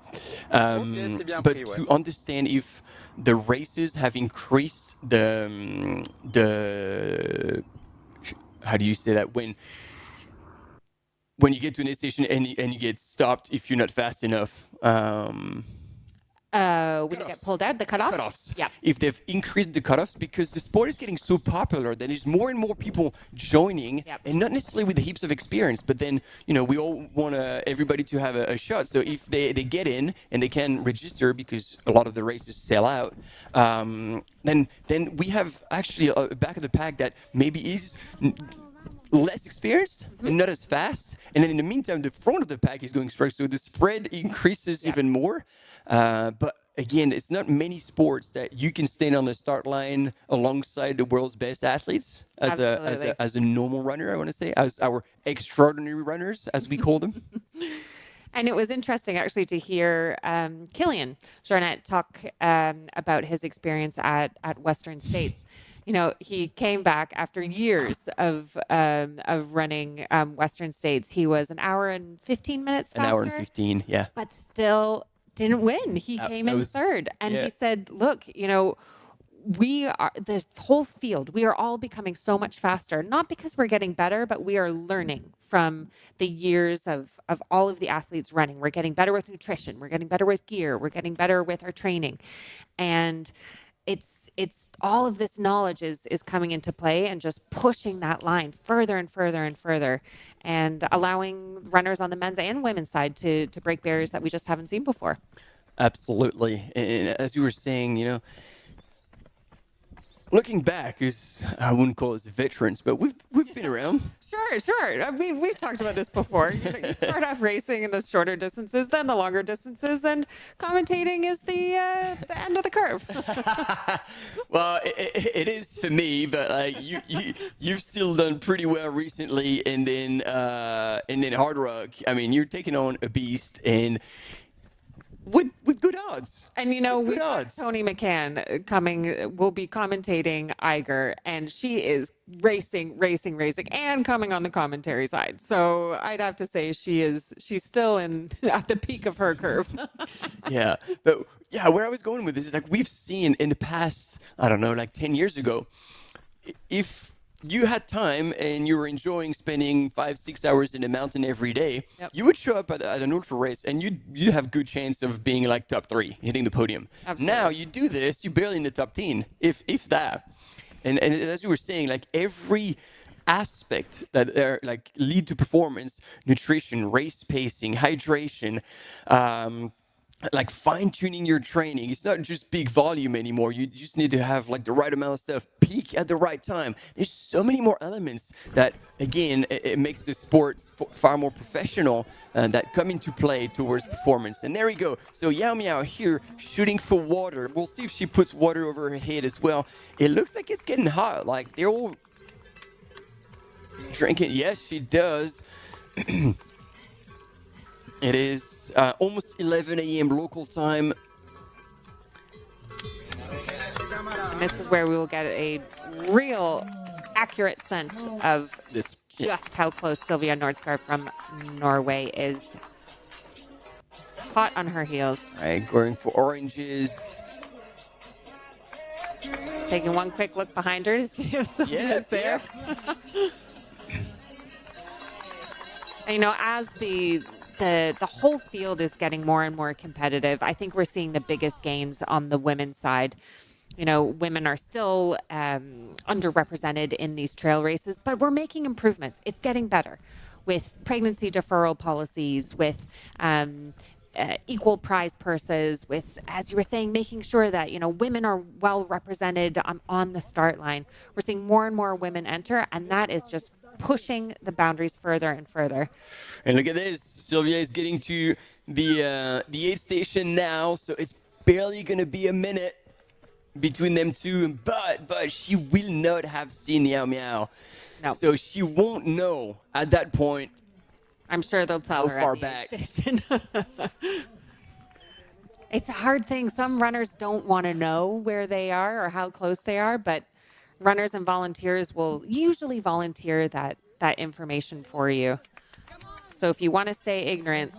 But to understand if the races have increased the how do you say that, when you get to an aid station and you get stopped if you're not fast enough. When you get pulled out, the cutoffs. Yeah. If they've increased the cutoffs, because the sport is getting so popular that there's more and more people joining, and not necessarily with the heaps of experience, but then, we all want everybody to have a shot. So if they get in and they can register, because a lot of the races sell out, then we have actually a back of the pack that maybe is less experienced and not as fast. And then in the meantime, the front of the pack is going strong. So the spread increases even more. But again, it's not many sports that you can stand on the start line alongside the world's best athletes as a normal runner, I want to say, as our extraordinary runners, as we call them. And it was interesting, actually, to hear Kilian Jornet talk about his experience at Western States. He came back after years of running Western States. He was an hour and 15 minutes faster. An hour and 15, yeah. But still didn't win. He came in third. And he said, look, we are, the whole field, we are all becoming so much faster, not because we're getting better, but we are learning from the years of all of the athletes running. We're getting better with nutrition. We're getting better with gear. We're getting better with our training. And it's all of this knowledge is coming into play and just pushing that line further and further and further, and allowing runners on the men's and women's side to break barriers that we just haven't seen before. Absolutely. And as you were saying, looking back, I wouldn't call us veterans, but we've been around. Sure. We've talked about this before. You start off racing in the shorter distances, then the longer distances, and commentating is the end of the curve. Well, it is for me, but you've still done pretty well recently, and then hard rock. I mean, you're taking on a beast, and with good odds. And we've got Tony McCann will be commentating Eiger, and she is racing, and coming on the commentary side. So I'd have to say she's still at the peak of her curve. Yeah, but where I was going with this is we've seen in the past, I don't know, 10 years ago, if you had time and you were enjoying spending 5-6 hours in the mountain every day, you would show up at an ultra race and you'd have good chance of being top 3, hitting the podium. Absolutely. Now you do this, you're barely in the top 10, if that. And as you were saying, every aspect that are lead to performance, nutrition, race pacing, hydration, fine-tuning your training. It's not just big volume anymore. You just need to have the right amount of stuff, peak at the right time. There's so many more elements that, again, it makes the sport far more professional, that come into play towards performance. And there we go. So Yao Miao here shooting for water. We'll see if she puts water over her head as well. It looks like it's getting hot. They're all drinking. Yes, she does. It is almost 11 a.m. local time. And this is where we will get a real accurate sense of just how close Sylvia Nordskar from Norway is. Hot on her heels. All right, going for oranges. Taking one quick look behind her to see if Sylvia's there. And, as the whole field is getting more and more competitive, I think we're seeing the biggest gains on the women's side. Women are still underrepresented in these trail races, but we're making improvements. It's getting better with pregnancy deferral policies, with equal prize purses, with, as you were saying, making sure that, women are well represented on the start line. We're seeing more and more women enter, and that is just pushing the boundaries further and further. And look at this. Sylvia is getting to the aid station now, so it's barely going to be a minute between them two, but she will not have seen Yao Miao. No. So she won't know at that point. I'm sure they'll tell her far at the back. aid station. It's a hard thing. Some runners don't want to know where they are or how close they are, but runners and volunteers will usually volunteer that information for you. So if you want to stay ignorant,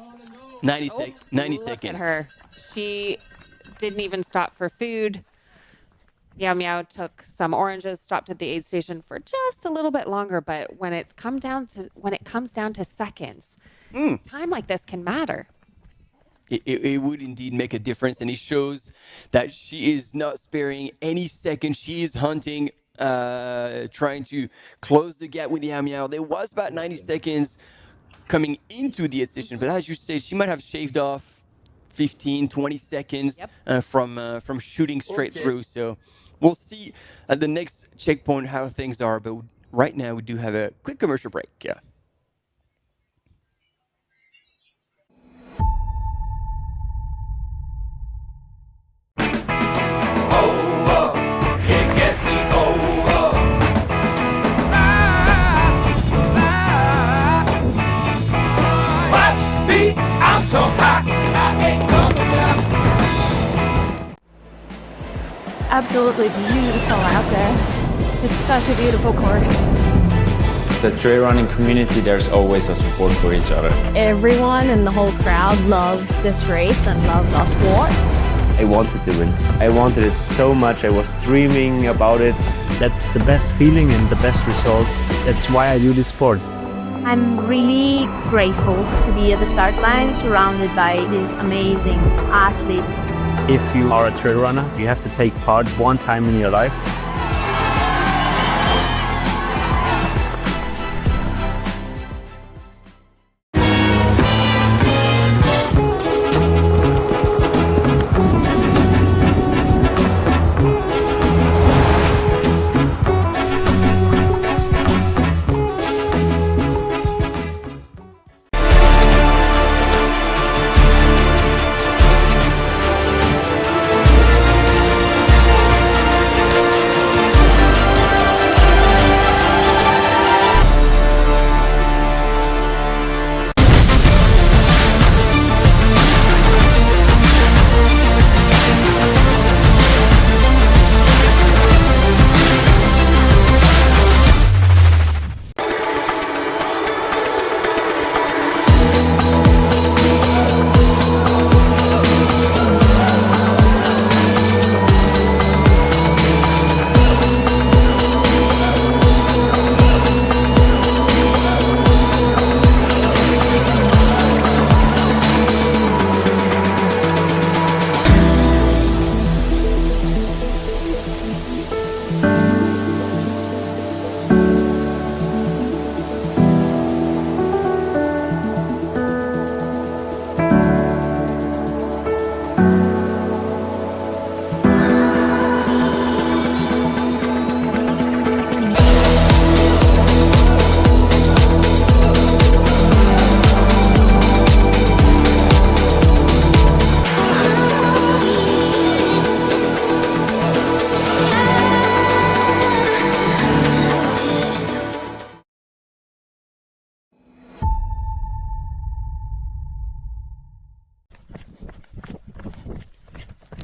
90 look seconds. at her. She didn't even stop for food. Yao Miao took some oranges, stopped at the aid station for just a little bit longer, but when it comes down to seconds, time like this can matter. It would indeed make a difference, and it shows that she is not sparing any second. She is hunting, trying to close the gap with Yao Miao. There was about 90 seconds coming into the aid station, but as you say, she might have shaved off 15, 20 seconds from shooting straight through. So we'll see at the next checkpoint how things are, but right now we do have a quick commercial break. Yeah. I'm so hot, I ain't coming down. Absolutely beautiful out there. It's such a beautiful course. The trail running community, there's always a support for each other. Everyone in the whole crowd loves this race and loves our sport. I wanted to win. I wanted it so much. I was dreaming about it. That's the best feeling and the best result. That's why I do this sport. I'm really grateful to be at the start line surrounded by these amazing athletes. If you are a trail runner, you have to take part one time in your life.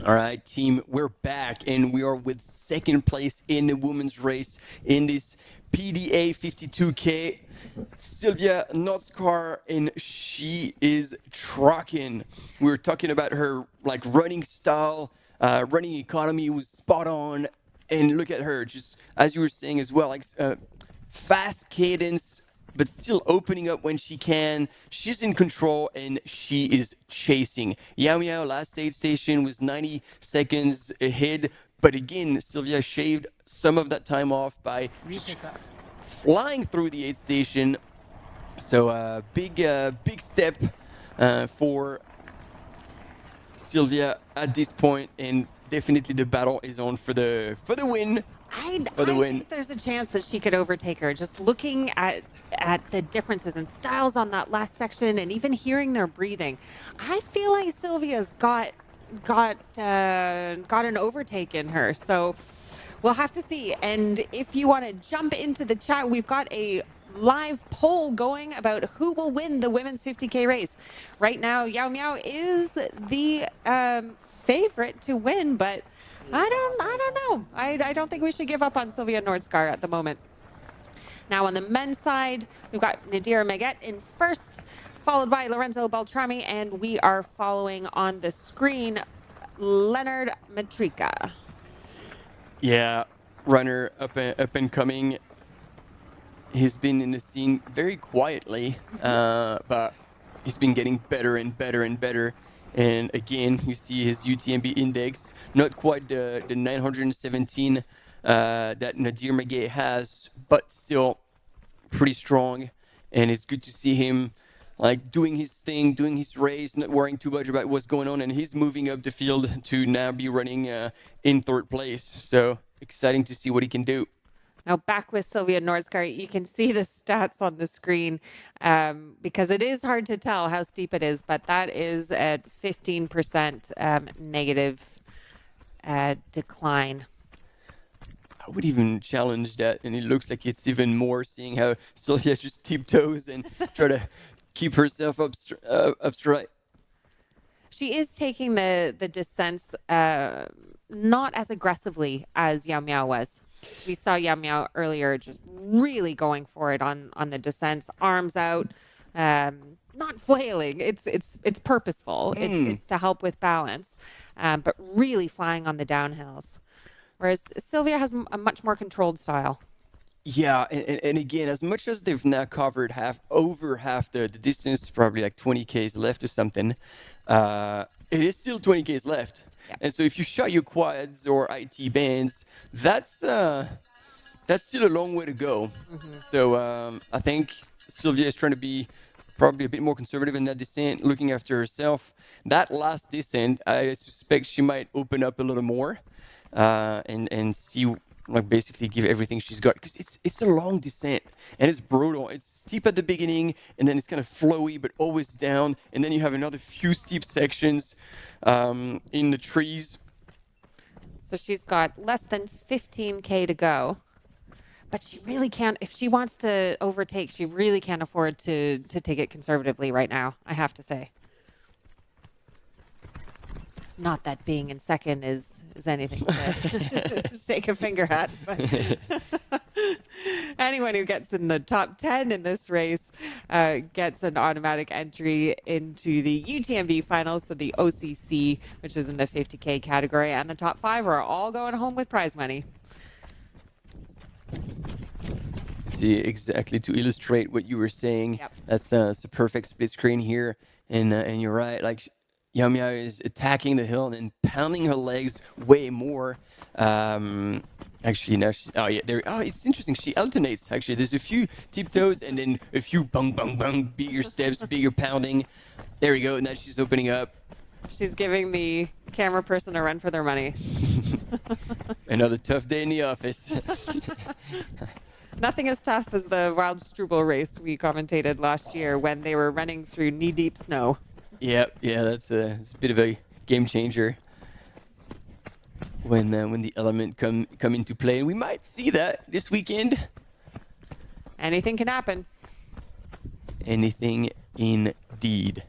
All right, team, we're back, and we are with second place in the women's race in this PDA 52K. Sylvia Notskar, and she is trucking. We were talking about her running style, running economy was spot on, and look at her, just as you were saying as well, fast cadence, but still opening up when she can. She's in control, and she is chasing. Yao Miao, last aid station, was 90 seconds ahead, but again, Sylvia shaved some of that time off by flying through the aid station. So big step for Sylvia at this point, and definitely the battle is on for the win. I think there's a chance that she could overtake her. Just looking at the differences in styles on that last section, and even hearing their breathing, I feel like Sylvia's got an overtake in her. So we'll have to see. And if you want to jump into the chat, we've got a live poll going about who will win the women's 50K race. Right now, Yao Miao is the favorite to win, but I don't know. I don't think we should give up on Sylvia Nordskar at the moment. Now on the men's side, we've got Nadir Maguet in first, followed by Lorenzo Beltrami, and we are following on the screen Leonard Mitria. Yeah, runner up and coming. He's been in the scene very quietly, but he's been getting better and better and better. And again, you see his UTMB index, not quite the 917 that Nadir Maguet has, but still pretty strong. And it's good to see him like doing his thing, doing his race, not worrying too much about what's going on. And he's moving up the field to now be running in third place. So exciting to see what he can do. Now back with Sylvia Nordskar, you can see the stats on the screen because it is hard to tell how steep it is, but that is at 15% negative decline. I would even challenge that, and it looks like it's even more, seeing how Sylvia just tiptoes and try to keep herself up straight. She is taking the descents not as aggressively as Yao Miao was. We saw Yao Miao earlier just really going for it on the descents, arms out, not flailing. It's purposeful. It's to help with balance, but really flying on the downhills. Whereas Sylvia has a much more controlled style. Yeah, and again, as much as they've now covered over half the distance, probably like 20 Ks left or something, it is still 20 Ks left. Yeah. And so if you shot your quads or IT bands, that's still a long way to go. Mm-hmm. So I think Sylvia is trying to be probably a bit more conservative in that descent, looking after herself. That last descent, I suspect she might open up a little more and see, like, basically give everything she's got, because it's a long descent and it's brutal. It's steep at the beginning and then it's kind of flowy but always down, and then you have another few steep sections in the trees. So she's got less than 15K to go, but she really can't, if she wants to overtake, she really can't afford to take it conservatively right now, I have to say. Not that being in second is anything to shake a finger at. But anyone who gets in the top 10 in this race gets an automatic entry into the UTMB finals, so the OCC, which is in the 50K category, and the top 5 are all going home with prize money. See, exactly, to illustrate what you were saying. Yep. That's a perfect split screen here, and you're right. Like, Yao Miao is attacking the hill and then pounding her legs way more. Actually, now it's interesting. She alternates. Actually, there's a few tiptoes and then a few bung bung bung, bigger steps, bigger pounding. There we go. Now she's opening up. She's giving the camera person a run for their money. Another tough day in the office. Nothing as tough as the Wild Struble race we commentated last year when they were running through knee-deep snow. Yeah, that's a bit of a game changer when the element come into play, and we might see that this weekend. Anything can happen. Anything indeed.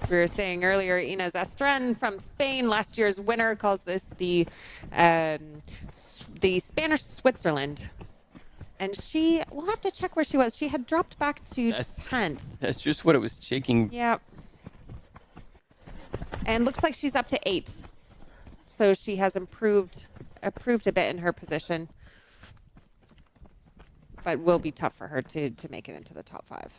As we were saying earlier, Inés Estren from Spain, last year's winner, calls this the Spanish Switzerland. And we'll have to check where she was. She had dropped back to 10th. That's just what it was checking. Yeah. And looks like she's up to 8th. So she has improved a bit in her position. But will be tough for her to make it into the top 5.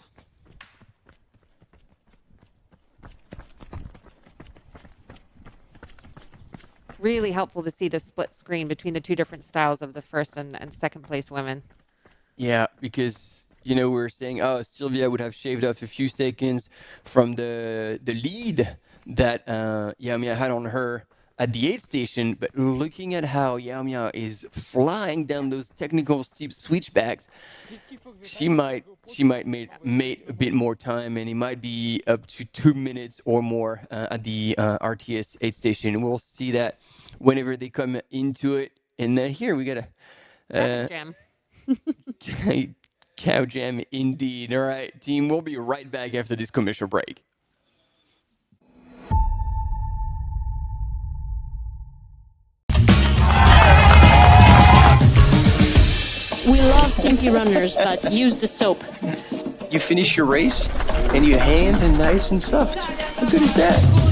Really helpful to see the split screen between the two different styles of the first and second place women. Yeah, because, we were saying, Sylvia would have shaved off a few seconds from the lead that Yao Miao had on her at the aid station. But looking at how Yao Miao is flying down those technical steep switchbacks, she might make a bit more time, and it might be up to 2 minutes or more at the RTS aid station. We'll see that whenever they come into it. And here we got a jam. cow jam indeed. All right, team, we'll be right back after this commercial break. We love stinky runners, but use the soap. You finish your race and your hands are nice and soft. How good is that?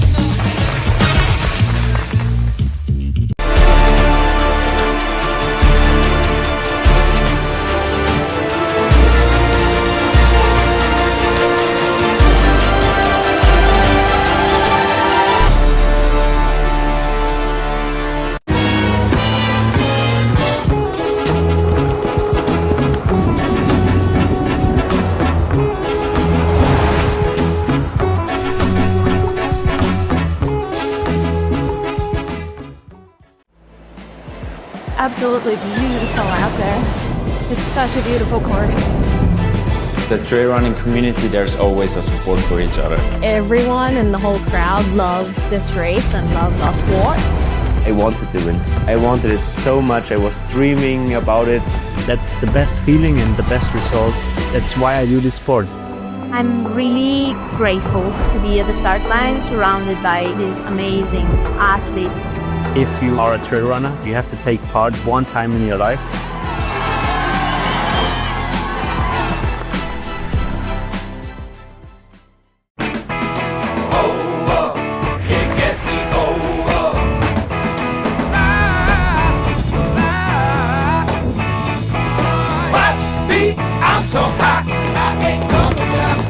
Absolutely beautiful out there. It's such a beautiful course. The trail running community, there's always a support for each other. Everyone in the whole crowd loves this race and loves our sport. I wanted to win. I wanted it so much. I was dreaming about it. That's the best feeling and the best result. That's why I do this sport. I'm really grateful to be at the start line surrounded by these amazing athletes. If you are a trail runner, you have to take part one time in your life. I'm so hot, I ain't coming down.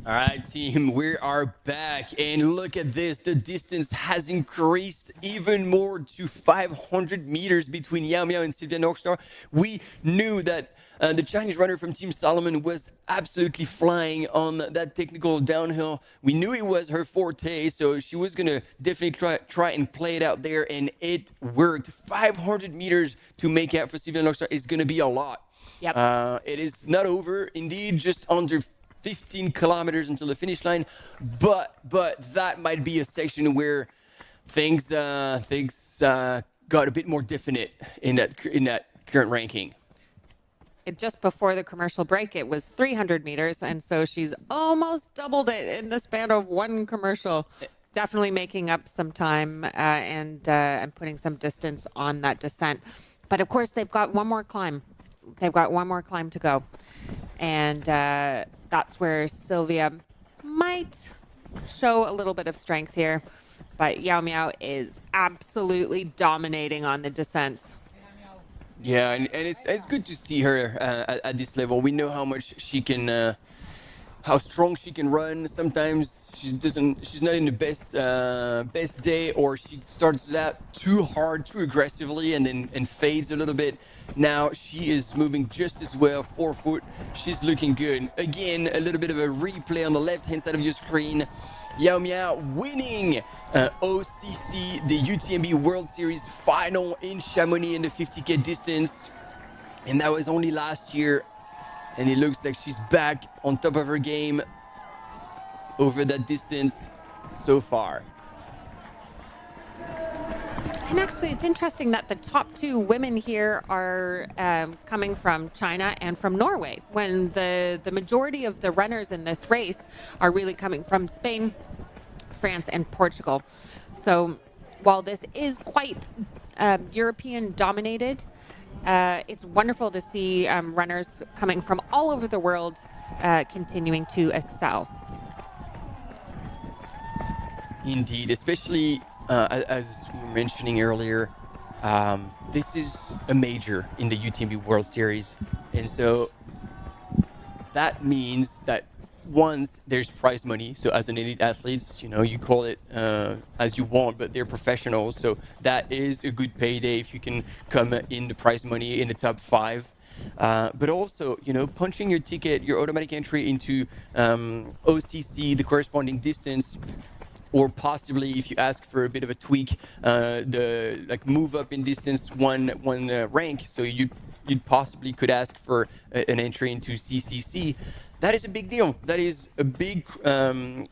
All right, team, we are back. And look at this. The distance has increased even more to 500 meters between Yao Miao and Sylvia Nordstar. We knew that the Chinese runner from Team Salomon was absolutely flying on that technical downhill. We knew it was her forte, so she was going to definitely try and play it out there, and it worked. 500 meters to make out for Sylvia Nordstar is going to be a lot. Yep. It is not over, indeed, just under 15 kilometers until the finish line, but that might be a section where things got a bit more definite in that current ranking. Just before the commercial break, it was 300 meters, and so she's almost doubled it in the span of one commercial. Definitely making up some time and putting some distance on that descent. But of course, they've got one more climb. They've got one more climb to go, and that's where Sylvia might show a little bit of strength here. But Yao Miao is absolutely dominating on the descents. Yeah, and it's good to see her at this level. We know how much she can, how strong she can run. Sometimes she's not in the best day, or she starts out too hard, too aggressively, and fades a little bit. Now she is moving just as well, 4 foot. She's looking good. Again, a little bit of a replay on the left-hand side of your screen. Yao Miao winning OCC, the UTMB World Series final in Chamonix in the 50K distance. And that was only last year. And it looks like she's back on top of her game over that distance so far. And actually, it's interesting that the top two women here are coming from China and from Norway, when the majority of the runners in this race are really coming from Spain, France, and Portugal. So while this is quite European dominated, it's wonderful to see runners coming from all over the world continuing to excel. Indeed, especially as we were mentioning earlier, this is a major in the UTMB World Series. And so that means that once there's prize money, so as an elite athlete, you call it as you want, but they're professionals. So that is a good payday if you can come in the prize money in the top 5. But also, punching your ticket, your automatic entry into OCC, the corresponding distance, or possibly if you ask for a bit of a tweak, move up in distance one rank, so you'd possibly could ask for an entry into CCC. That is a big deal. That is a big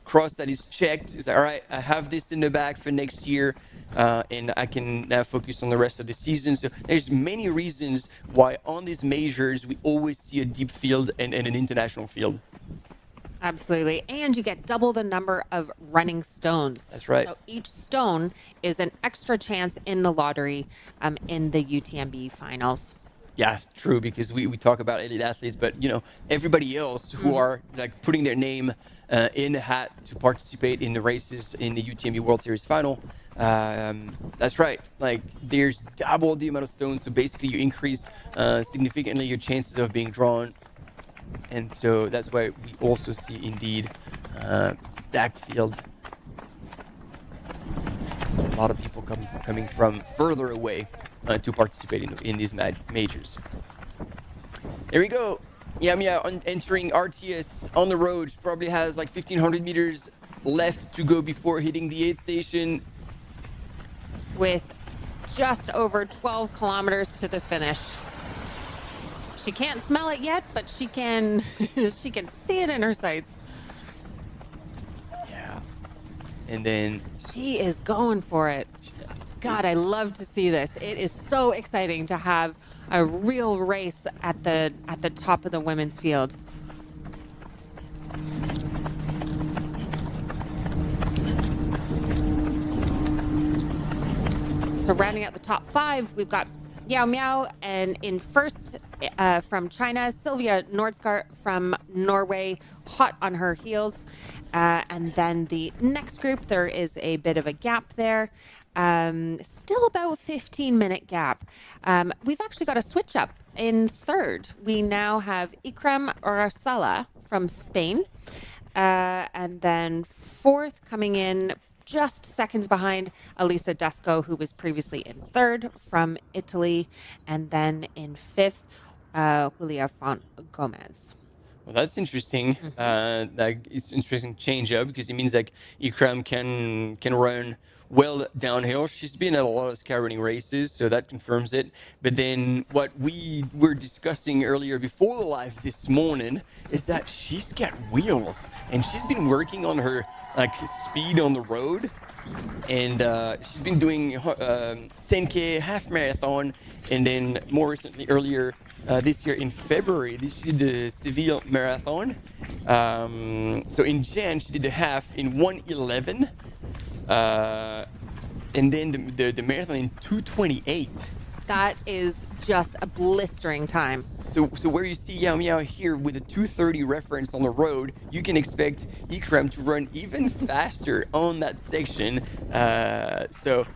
cross that is checked. It's all right, I have this in the bag for next year, and I can now focus on the rest of the season. So there's many reasons why on these majors we always see a deep field and an international field. Absolutely. And you get double the number of running stones. That's right. So each stone is an extra chance in the lottery in the UTMB finals. Yes, true, because we talk about elite athletes, but everybody else who are putting their name in the hat to participate in the races in the UTMB World Series final. That's right. There's double the amount of stones, so basically you increase significantly your chances of being drawn. And so that's why we also see indeed stacked field. A lot of people coming from further away to participate in these majors. There we go. Yao Miao entering RTS on the road. She probably has 1,500 meters left to go before hitting the aid station. With just over 12 kilometers to the finish. She can't smell it yet, but she can see it in her sights. Yeah. And then she is going for it. God, I love to see this. It is so exciting to have a real race at the top of the women's field. So rounding out the top 5, we've got Yao Miao, and in first from China, Sylvia Nordskar from Norway, hot on her heels. And then the next group, there is a bit of a gap there. Still about a 15-minute gap. We've actually got a switch up in third. We now have Ikram Orsala from Spain. And then fourth coming in, just seconds behind, Elisa Desco, who was previously in third from Italy. And then in fifth, Julia Font Gomez. Well, that's interesting. It's interesting change up because it means Ikram can run well downhill. She's been at a lot of skyrunning races, so that confirms it. But then what we were discussing earlier before the live this morning is that she's got wheels, and she's been working on her speed on the road, and she's been doing 10K half marathon, and then more recently earlier this year in February she did the Seville marathon. So in Jan she did the half in 1:11. And then the marathon in 2:28. That is just a blistering time. So where you see Yao Miao here with a 2:30 reference on the road, you can expect Ikram to run even faster on that section. So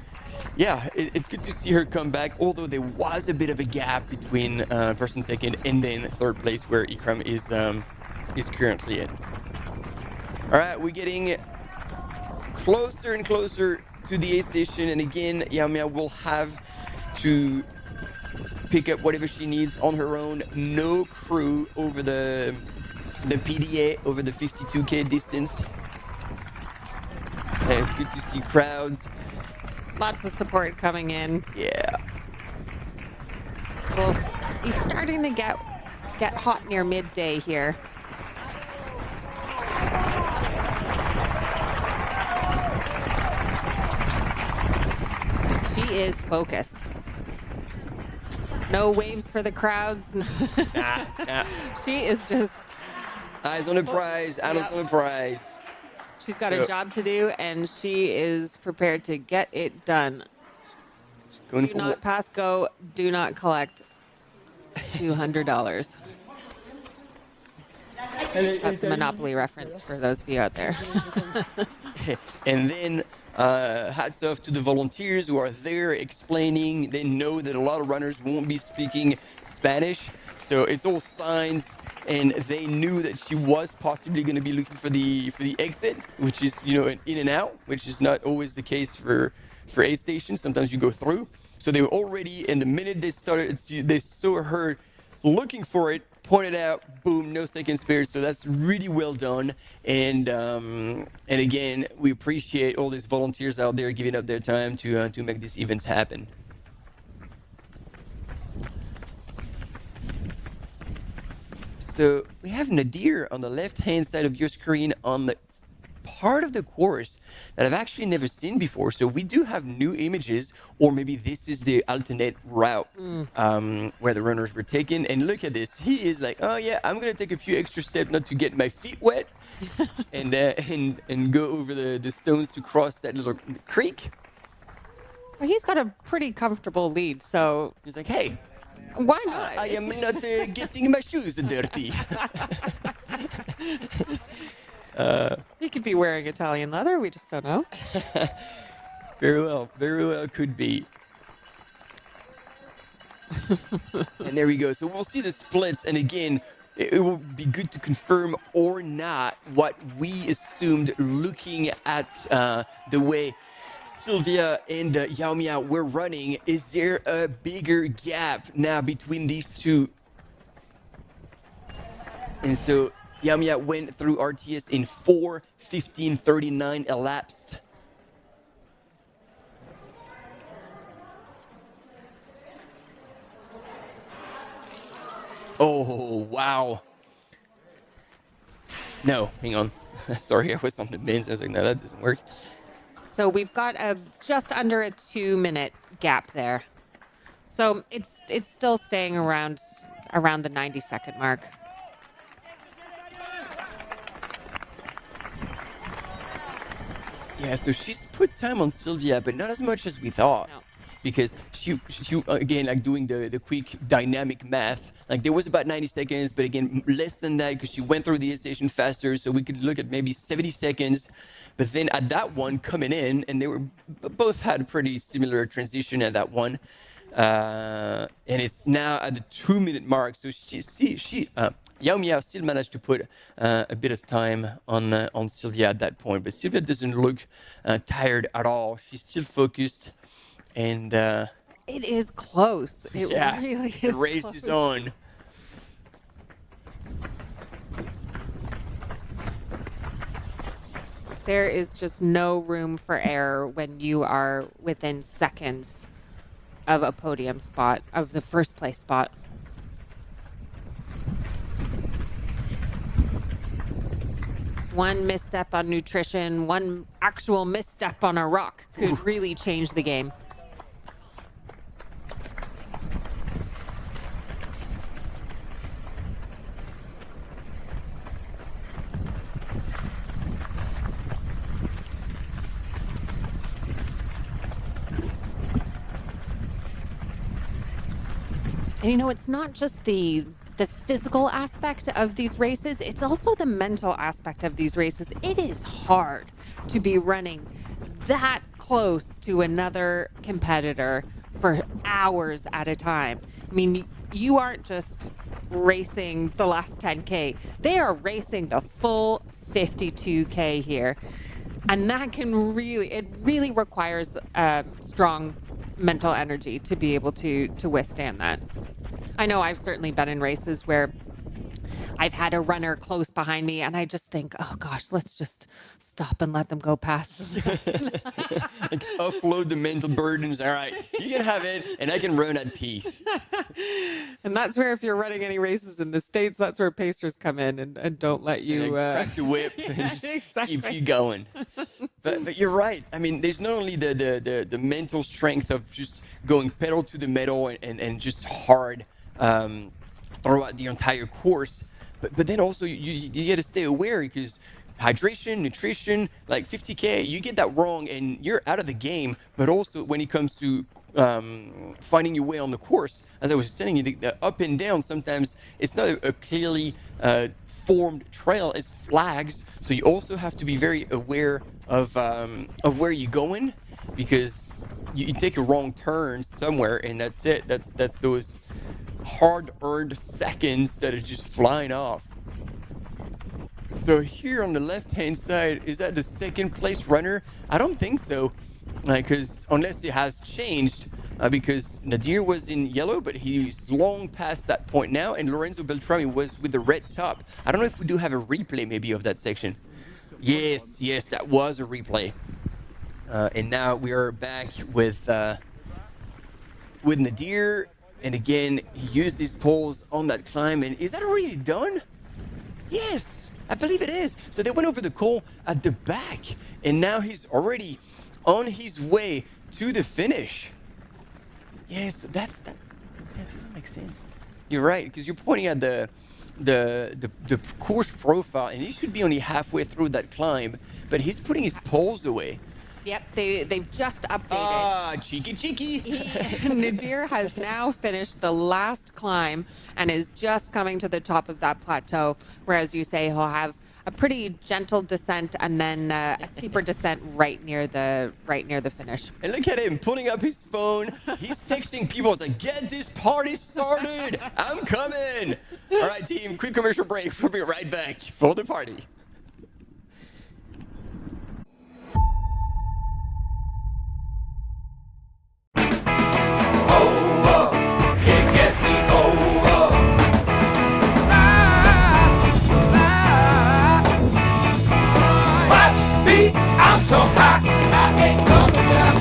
yeah, it's good to see her come back, although there was a bit of a gap between first and second, and then third place where Ikram is currently in. All right, we're getting closer and closer to the aid station, and again Yao Miao will have to pick up whatever she needs on her own. No crew over the PDA over the 52K distance. And it's good to see crowds. Lots of support coming in. Yeah. We'll be starting to get hot near midday here. She is focused. No waves for the crowds. Nah. She is just... Eyes on the prize, eyes on the prize. She's got a job to do, and she is prepared to get it done. Do not pass go. Do not collect $200. That's a Monopoly reference for those of you out there. And then hats off to the volunteers who are there explaining. They know that a lot of runners won't be speaking Spanish, so it's all signs. And they knew that she was possibly going to be looking for the exit, which is, you know, an in and out, which is not always the case for aid stations. Sometimes you go through. So they were already, and the minute they started, they saw her looking for it, pointed out, boom, no second spared. So that's really well done. And again, we appreciate all these volunteers out there giving up their time to make these events happen. So we have Nadir on the left-hand side of your screen on the part of the course that I've actually never seen before. So we do have new images, or maybe this is the alternate route where the runners were taken. And look at this. He is like, oh yeah, I'm going to take a few extra steps not to get my feet wet and go over the stones to cross that little creek. Well, he's got a pretty comfortable lead, so... He's like, hey, why not? I am not getting my shoes dirty. He could be wearing Italian leather. We just don't know. Very well could be. And there we go. So we'll see the splits. And again, it will be good to confirm or not what we assumed looking at the way Sylvia and Yao Miao were running. Is there a bigger gap now between these two? And so Yao Miao went through RTS in 4:15:39 elapsed. Oh, wow. No, hang on. Sorry, I was on the bins. I was like, no, that doesn't work. So we've got just under a 2-minute gap there. So it's still staying around the 90-second mark. Yeah, so she's put time on Sylvia, but not as much as we thought. No. Because she again, like doing the quick dynamic math, like there was about 90 seconds, but again, less than that because she went through the station faster. So we could look at maybe 70 seconds. But then at that one coming in, and they were both had a pretty similar transition at that one. And it's now at the 2-minute mark. So Yao Miao still managed to put a bit of time on Sylvia at that point. But Sylvia doesn't look tired at all. She's still focused. And it is close. It really is. The race is on. There is just no room for error when you are within seconds of a podium spot, of the first place spot. One misstep on nutrition, one actual misstep on a rock could really change the game. And you know, it's not just the physical aspect of these races, it's also the mental aspect of these races. It is hard to be running that close to another competitor for hours at a time. I mean, you aren't just racing the last 10K. They are racing the full 52K here. And that can really requires strong mental energy to be able to withstand that. I know I've certainly been in races where I've had a runner close behind me and I just think, oh gosh, let's just stop and let them go past. Like, offload the mental burdens. All right, you can have it and I can run at peace. And that's where, if you're running any races in the States, that's where pacers come in and don't let you crack the whip and just exactly. keep you going. But you're right. I mean, there's not only the mental strength of just going pedal to the metal and just hard throughout the entire course, but then also you got to stay aware, because hydration, nutrition, like 50K, you get that wrong and you're out of the game. But also when it comes to finding your way on the course, as I was telling you, the up and down, sometimes it's not a clearly formed trail, it's flags. So you also have to be very aware of where you're going, because you take a wrong turn somewhere and that's it. That's those hard-earned seconds that are just flying off. So here on the left-hand side, is that the second place runner? I don't think so, because unless it has changed, because Nadir was in yellow, but he's long past that point now, and Lorenzo Beltrami was with the red top. I don't know if we do have a replay maybe of that section. Yes, that was a replay. And now we are back with Nadir, and again, he used his poles on that climb, and is that already done? Yes, I believe it is. So they went over the col at the back, and now he's already on his way to the finish. Yes, that doesn't make sense. You're right, because you're pointing at the course profile, and he should be only halfway through that climb, but he's putting his poles away. Yep, they've just updated. Ah, cheeky. Nadir has now finished the last climb and is just coming to the top of that plateau, whereas you say he'll have a pretty gentle descent and then a steeper descent right near the finish. And look at him pulling up his phone. He's texting people. It's like, get this party started. I'm coming. All right, team, quick commercial break. We'll be right back for the party. I'm so hot, I ain't coming down.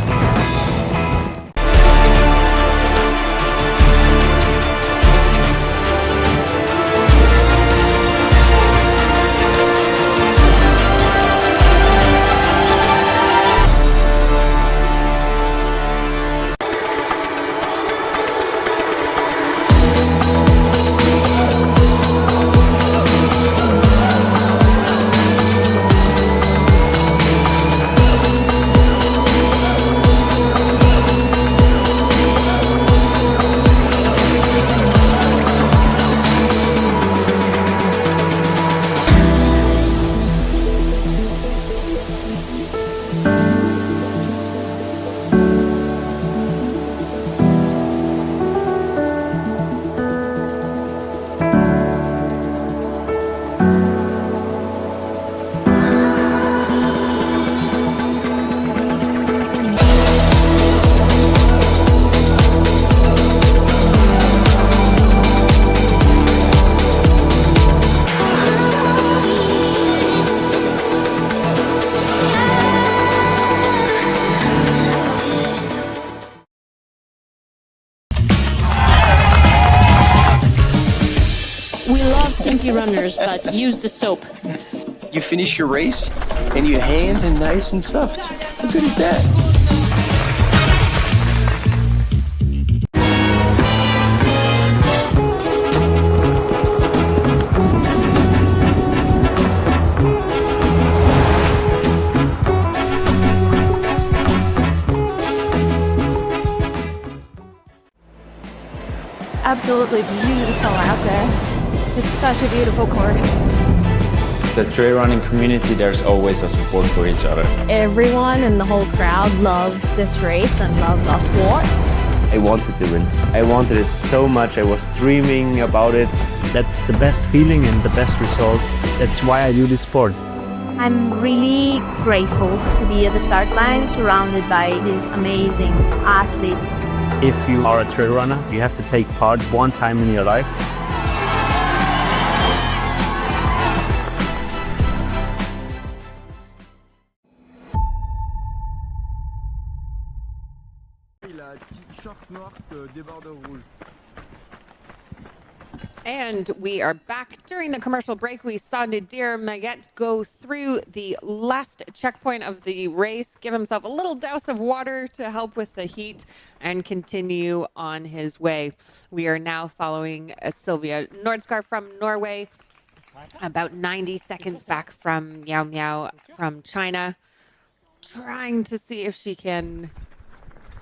Stinky runners, but use the soap. You finish your race and your hands are nice and soft. How good is that? Absolutely beautiful out there. It's such a beautiful course. The trail running community, there's always a support for each other. Everyone in the whole crowd loves this race and loves our sport. I wanted to win. I wanted it so much. I was dreaming about it. That's the best feeling and the best result. That's why I do this sport. I'm really grateful to be at the start line surrounded by these amazing athletes. If you are a trail runner, you have to take part one time in your life. And we are back. During the commercial break, we saw Nadir Maguet go through the last checkpoint of the race, give himself a little douse of water to help with the heat, and continue on his way. We are now following Sylvia Nordskar from Norway, about 90 seconds back from Yao Miao from China, trying to see if she can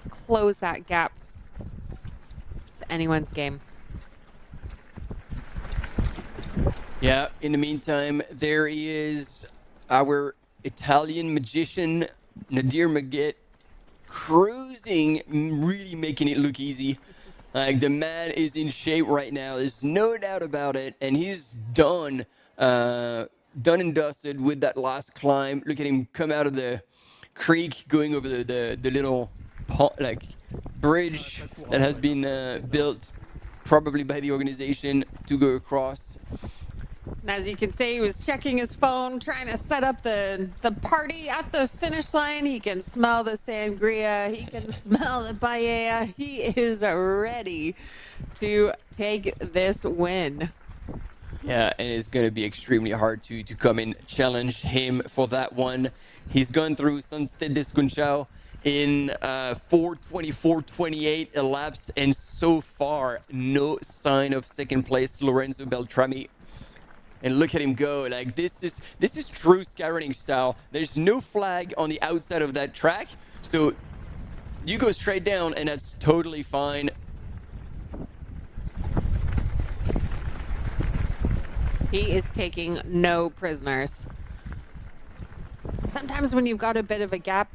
close that gap. It's anyone's game. Yeah, in the meantime, there is our Italian magician, Nadir Maguet, cruising, really making it look easy. Like, the man is in shape right now. There's no doubt about it. And he's done and dusted with that last climb. Look at him come out of the creek, going over the little bridge that has been built probably by the organization to go across. And as you can see, he was checking his phone, trying to set up the party at the finish line. He can smell the sangria. He can smell the paella. He is ready to take this win. Yeah, and it's going to be extremely hard to come and challenge him for that one. He's gone through Sunset Desconchao in 4:24.28 elapsed, and so far, no sign of second place Lorenzo Beltrami. And look at him go. Like, this is true skyrunning style. There's no flag on the outside of that track, so you go straight down, and that's totally fine. He is taking no prisoners. Sometimes when you've got a bit of a gap,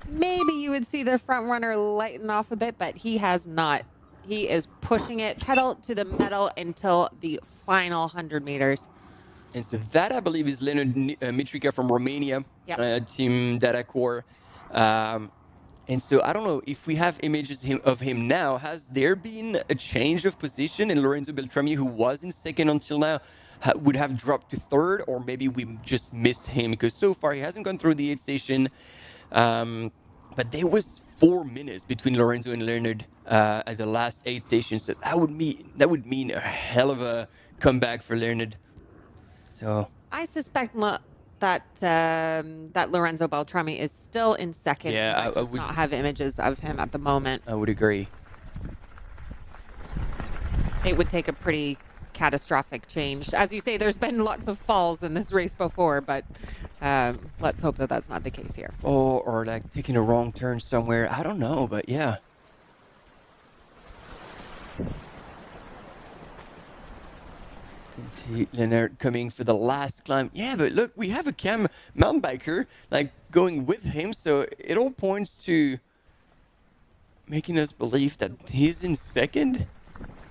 maybe you would see the front runner lighten off a bit, but he has not. He is pushing it pedal to the metal until the final 100 meters. And so that, I believe, is Leonard Mitria from Romania, Yep. Team Datacor. And so I don't know if we have images of him now. Has there been a change of position? And Lorenzo Beltrami, who was in second until now, would have dropped to third, or maybe we just missed him because so far he hasn't gone through the aid station. But there was 4 minutes between Lorenzo and Leonard at the last aid station, so that would mean a hell of a comeback for Leonard. So I suspect that Lorenzo Beltrami is still in second. Yeah, I would not have images of him at the moment. I would agree. It would take a pretty catastrophic change. As you say, there's been lots of falls in this race before, but let's hope that that's not the case here. Or like taking a wrong turn somewhere. I don't know, but yeah. Let's see, Leonard coming for the last climb. Yeah, but look, we have a mountain biker like going with him, so it all points to making us believe that he's in second.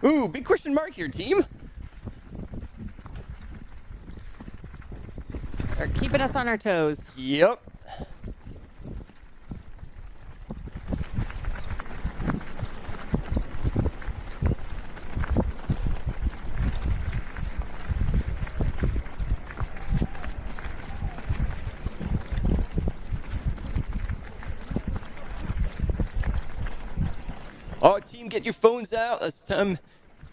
Ooh, big question mark here, team. They're keeping us on our toes. Yep. Oh, team, get your phones out. It's time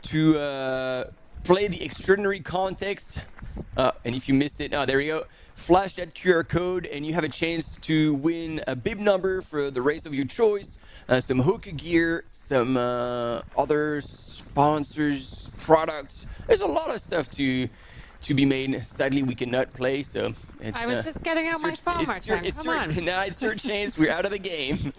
to play the extraordinary context. And if you missed it, there you go. Flash that QR code and you have a chance to win a bib number for the race of your choice, some HOKA gear, some other sponsors, products. There's a lot of stuff to be made. Sadly, we cannot play, so it's... I was just getting out my phone, Martin. Come on. Now it's your chance. We're out of the game.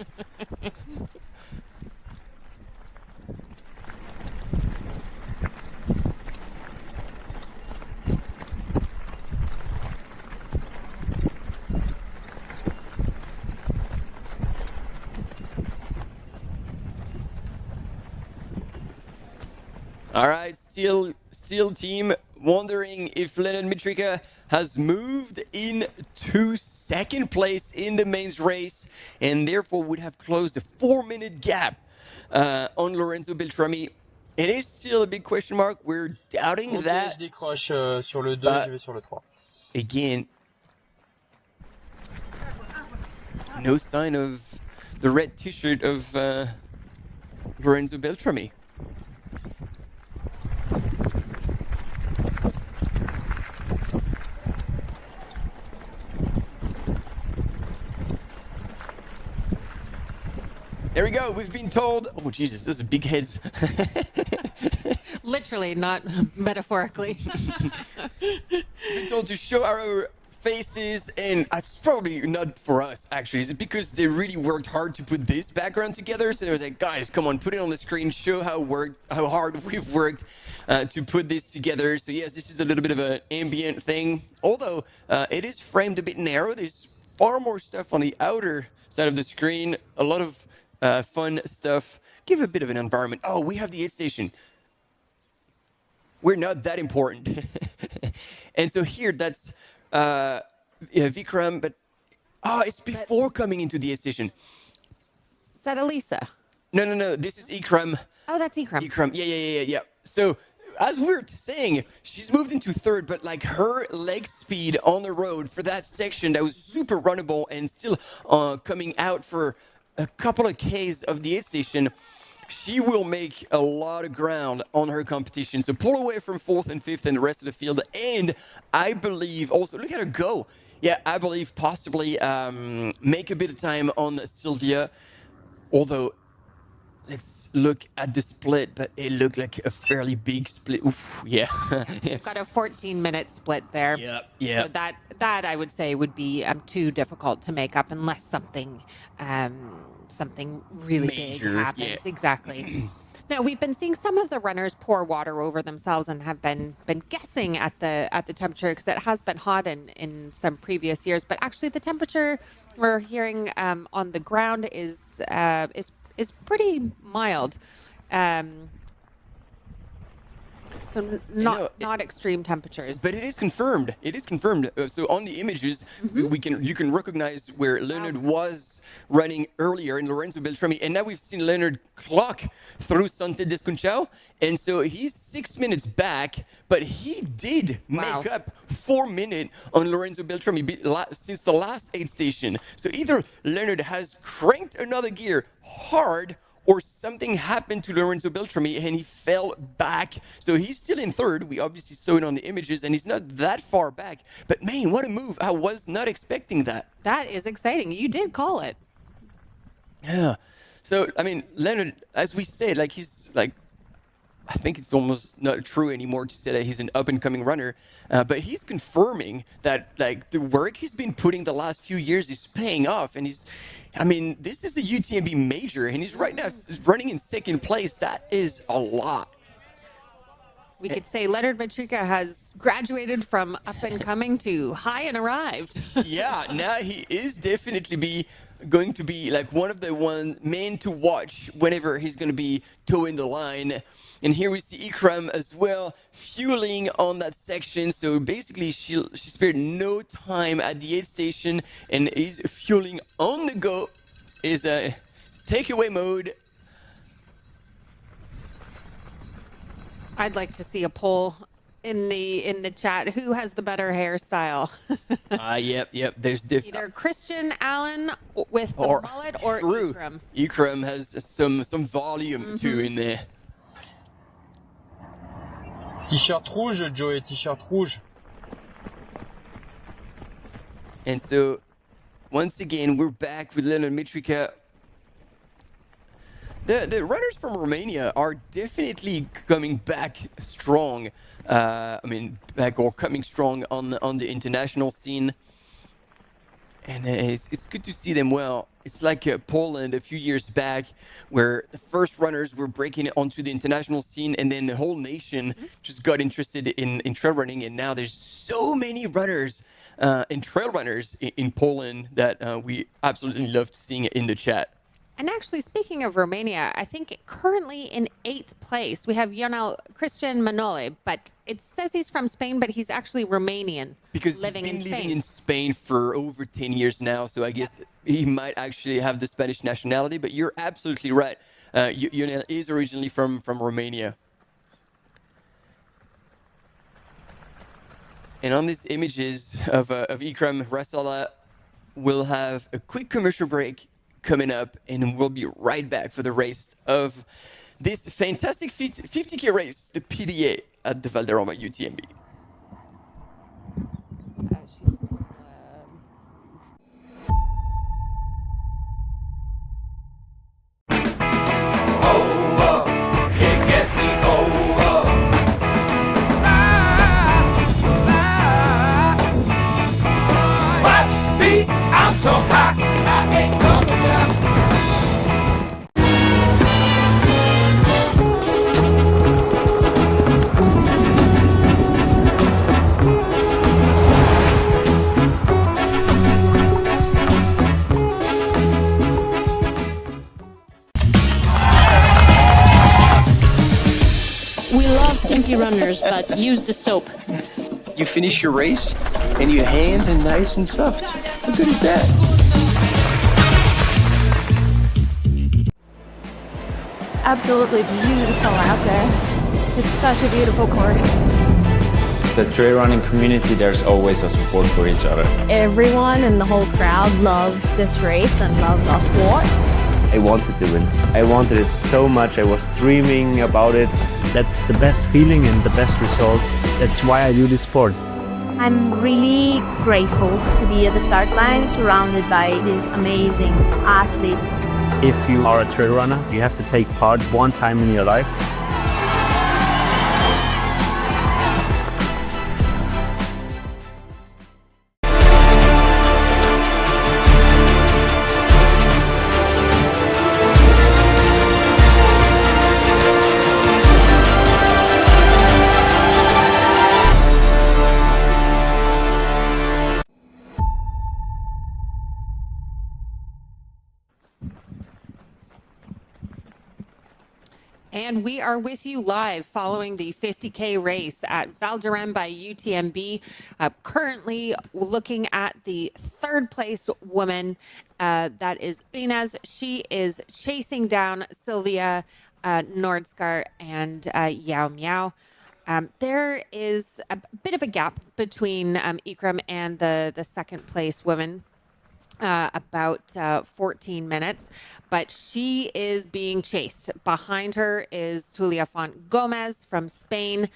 All right, still team wondering if Leonard Mitria has moved into second place in the men's race and therefore would have closed a 4-minute gap on Lorenzo Beltrami. It is still a big question mark. We're doubting that. Je décroche sur le 2, je vais sur le 3. Again, no sign of the red T-shirt of Lorenzo Beltrami. There we go. We've been told. Oh Jesus, those are big heads. Literally, not metaphorically. We've been told to show our faces, and it's probably not for us actually. It's because they really worked hard to put this background together. So they was like, guys, come on, put it on the screen, show how hard we've worked to put this together. So yes, this is a little bit of an ambient thing, although it is framed a bit narrow. There's far more stuff on the outer side of the screen. A lot of fun stuff. Give a bit of an environment. Oh, we have the aid station. We're not that important. And so here, that's Vikram, but it's before coming into the aid station. Is that Elisa? No. This is Ikram. Oh, that's Ikram. Ikram. Yeah. So as we were saying, she's moved into third, but like her leg speed on the road for that section that was super runnable and still coming out for a couple of Ks of the aid station, she will make a lot of ground on her competition. So pull away from fourth and fifth and the rest of the field. And I believe also, look at her go. Yeah, I believe possibly make a bit of time on Sylvia. Although, let's look at the split, but it looked like a fairly big split. Oof, yeah. You've got a 14-minute split there. Yeah. So that I would say would be too difficult to make up unless something really major, big happens. Yeah. Exactly. Now, we've been seeing some of the runners pour water over themselves and have been guessing at the temperature because it has been hot in some previous years. But actually, the temperature we're hearing on the ground is pretty mild. So not extreme temperatures. But it is confirmed. So on the images, you can recognize where Leonard was running earlier in Lorenzo Beltrami, and now we've seen Leonard clock through Sante Desconchao, and so he's 6 minutes back, but he did make up 4 minutes on Lorenzo Beltrami since the last aid station. So either Leonard has cranked another gear hard, or something happened to Lorenzo Beltrami and he fell back. So he's still in third. We obviously saw it on the images, and he's not that far back. But man, what a move. I was not expecting that. That is exciting. You did call it. Yeah. So, I mean, Leonard, as we said, like he's like, I think it's almost not true anymore to say that he's an up-and-coming runner, but he's confirming that like the work he's been putting the last few years is paying off, and this is a UTMB major, and he's right now running in second place. That is a lot. We could say Leonard Mitria has graduated from up-and-coming to high and arrived. Yeah, now he is definitely going to be like one of the men to watch whenever he's going to be towing the line. And here we see Ikram as well, fueling on that section. So basically, she spared no time at the aid station and is fueling on the go. Is a takeaway mode. I'd like to see a poll in the chat. Who has the better hairstyle? Yep. There's either Christian Allen with the mullet or Ikram. Ikram has some volume too in there. T-shirt rouge, Joey, t-shirt rouge. And so, once again, we're back with Leonard Mitria. The runners from Romania are definitely coming back strong. Coming strong on the international scene. And it's good to see them well. It's like Poland a few years back, where the first runners were breaking it onto the international scene, and then the whole nation just got interested in trail running. And now there's so many runners and trail runners in Poland that we absolutely love seeing it in the chat. And actually, speaking of Romania, I think currently in 8th place, we have Christian Manole, but it says he's from Spain, but he's actually Romanian. Because he's been living in Spain for over 10 years now, so I guess he might actually have the Spanish nationality, but you're absolutely right. Ionel is originally from Romania. And on these images of Ikram, Rasala will have a quick commercial break, coming up, and we'll be right back for the race of this fantastic 50K race, the PDA at the Valderrama UTMB. It gets me over. Watch me, I'm so hot, I ain't coming down. We love stinky runners, but use the soap. You finish your race and your hands are nice and soft. How good is that? Absolutely beautiful out there. It's such a beautiful course. The trail running community, there's always a support for each other. Everyone in the whole crowd loves this race and loves our sport. I wanted to win. I wanted it so much. I was dreaming about it. That's the best feeling and the best result. That's why I do this sport. I'm really grateful to be at the start line surrounded by these amazing athletes. If you are a trail runner, you have to take part one time in your life. And we are with you live following the 50K race at Valderrama by UTMB. Currently looking at the third place woman, that is Inez. She is chasing down Sylvia Nordskar and Yao Miao. There is a bit of a gap between Ikram and the second place woman. About 14 minutes, but she is being chased. Behind her is Tulia Font Gomez from Spain,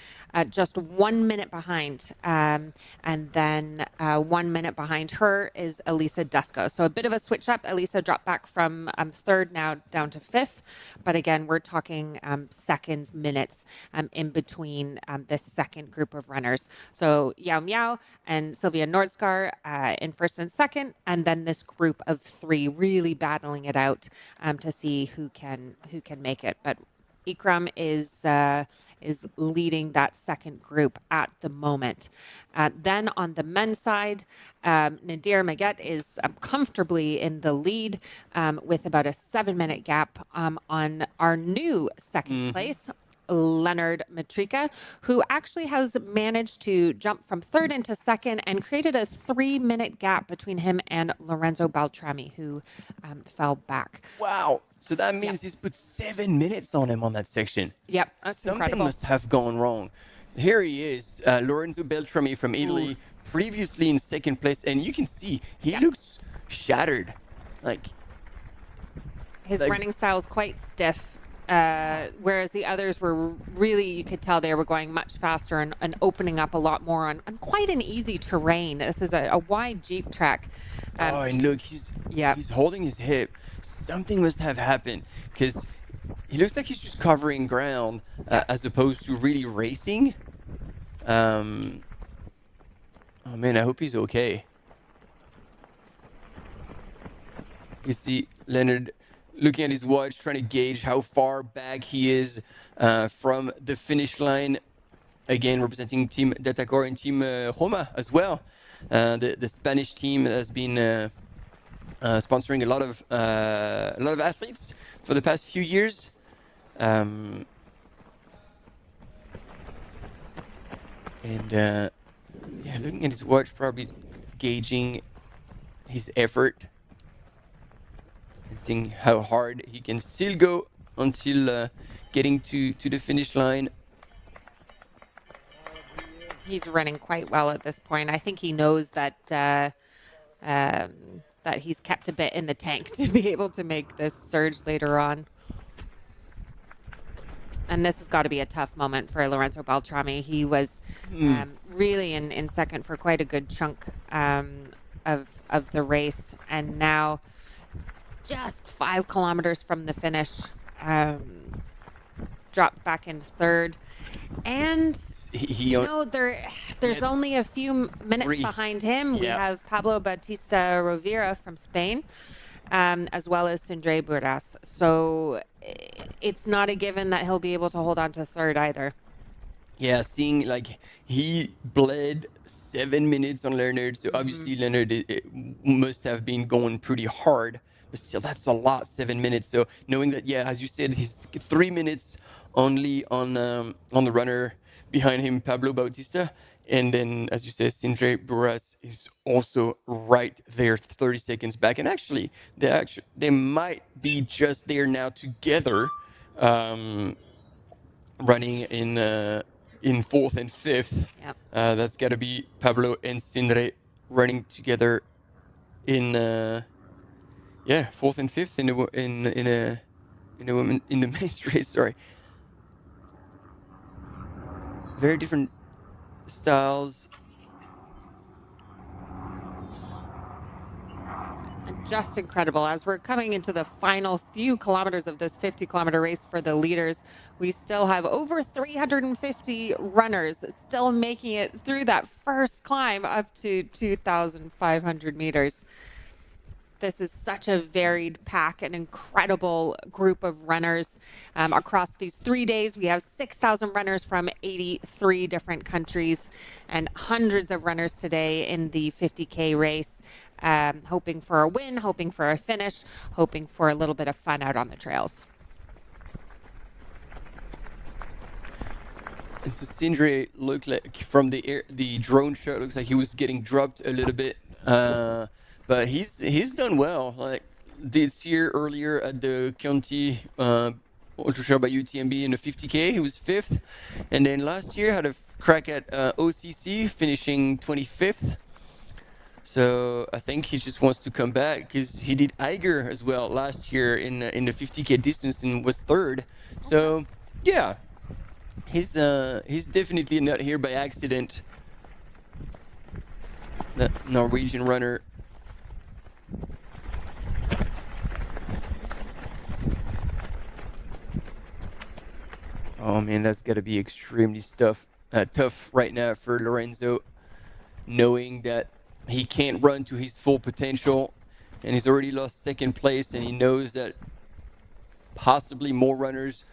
just 1 minute behind. And then 1 minute behind her is Elisa Dusko. So a bit of a switch up. Elisa dropped back from third now down to fifth. But again, we're talking seconds, minutes in between this second group of runners. So Yao Miao and Sylvia Nordskar in first and second, and then this group of three really battling it out to see who can make it. But Ikram is leading that second group at the moment. Then on the men's side, Nadir Maguet is comfortably in the lead with about a 7-minute gap on our new second place, Leonard Mitria, who actually has managed to jump from third into second and created a 3-minute gap between him and Lorenzo Baltrami, who fell back. Wow. So that means he's put 7 minutes on him on that section. Yep, that's Something incredible. must have gone wrong. Here he is, Lorenzo Beltrami from Italy, previously in second place, and you can see he looks shattered. His running style is quite stiff, whereas the others were really, you could tell they were going much faster and opening up a lot more on quite an easy terrain. This is a wide Jeep track. And look, he's holding his hip. Something must have happened because he looks like he's just covering ground as opposed to really racing. Oh man, I hope he's okay. You see Leonard looking at his watch, trying to gauge how far back he is from the finish line. Again, representing Team Datacor and Team Roma as well. The Spanish team has been sponsoring a lot of athletes for the past few years. And looking at his watch, probably gauging his effort and seeing how hard he can still go until getting to the finish line. He's running quite well at this point. I think he knows that that he's kept a bit in the tank to be able to make this surge later on. And this has got to be a tough moment for Lorenzo Beltrami. He was really in second for quite a good chunk of the race. And now just 5 kilometers from the finish, dropped back into third. And there's only a few minutes behind him. We have Pablo Bautista Rovira from Spain, as well as Sindre Burras. So it's not a given that he'll be able to hold on to third either. Yeah, seeing like he bled 7 minutes on Leonard, so obviously Leonard it must have been going pretty hard, but still that's a lot, 7 minutes. So knowing that, yeah, as you said, he's 3 minutes only on the runner behind him, Pablo Bautista, and then as you said, Sindre Burras is also right there, 30 seconds back, and actually they might be just there now together, running in fourth and fifth. Yep. That's got to be Pablo and Sindre running together in fourth and fifth in the men's race. Sorry, very different styles. And just incredible. As we're coming into the final few kilometers of this 50-kilometer race for the leaders, we still have over 350 runners still making it through that first climb up to 2,500 meters. This is such a varied pack, an incredible group of runners. Across these 3 days, we have 6,000 runners from 83 different countries and hundreds of runners today in the 50K race, hoping for a win, hoping for a finish, hoping for a little bit of fun out on the trails. And so Sindre looked like from the drone shot, looks like he was getting dropped a little bit. But he's done well. Like this year earlier at the County Ultra by UTMB in the 50K, he was 5th. And then last year had a crack at OCC, finishing 25th. So I think he just wants to come back because he did Eiger as well last year in the 50K distance and was 3rd. So yeah, he's definitely not here by accident. That Norwegian runner. Oh man, that's got to be extremely tough right now for Lorenzo, knowing that he can't run to his full potential, and he's already lost 2nd place, and he knows that possibly more runners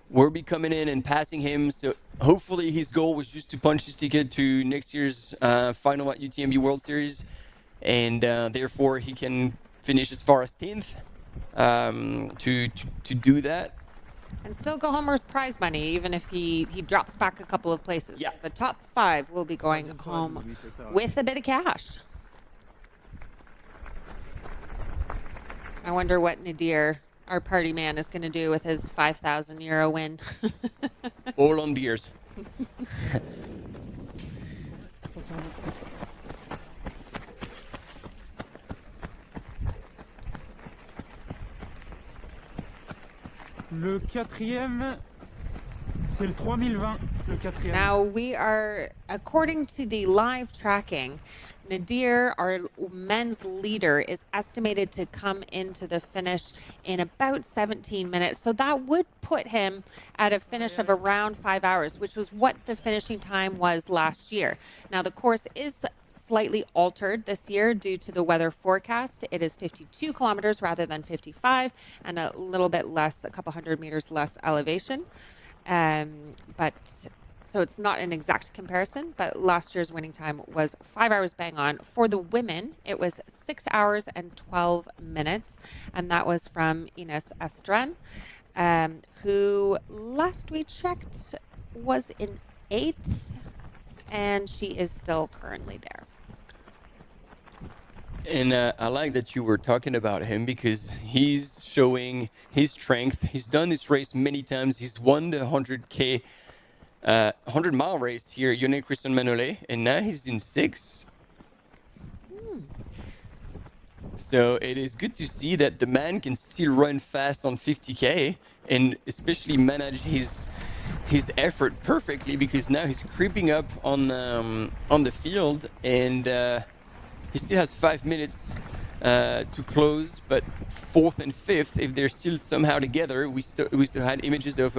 will be coming in and passing him. So hopefully his goal was just to punch his ticket to next year's final at UTMB World Series, and therefore he can finish as far as 10th to do that. And still go home with prize money, even if he drops back a couple of places. Yeah. The top 5 will be going home with a bit of cash. I wonder what Nadir, our party man, is going to do with his €5,000 win. All on beers. Le 4e, c'est le 3020, le 4e. Now we are, according to the live tracking, Nadir, our men's leader, is estimated to come into the finish in about 17 minutes. So that would put him at a finish of around 5 hours, which was what the finishing time was last year. Now the course is slightly altered this year due to the weather forecast. It is 52 kilometers rather than 55 and a little bit less, a couple hundred meters less elevation. So it's not an exact comparison, but last year's winning time was 5 hours bang on. For the women, it was 6 hours and 12 minutes, and that was from Ines Estran, who last we checked was in 8th, and she is still currently there. And I like that you were talking about him because he's showing his strength. He's done this race many times. He's won the 100K 100-mile race here, Yone Christian Manolet, and now he's in 6th. So it is good to see that the man can still run fast on 50K and especially manage his effort perfectly, because now he's creeping up on the field, and he still has 5 minutes to close. But fourth and fifth, if they're still somehow together, we still had images of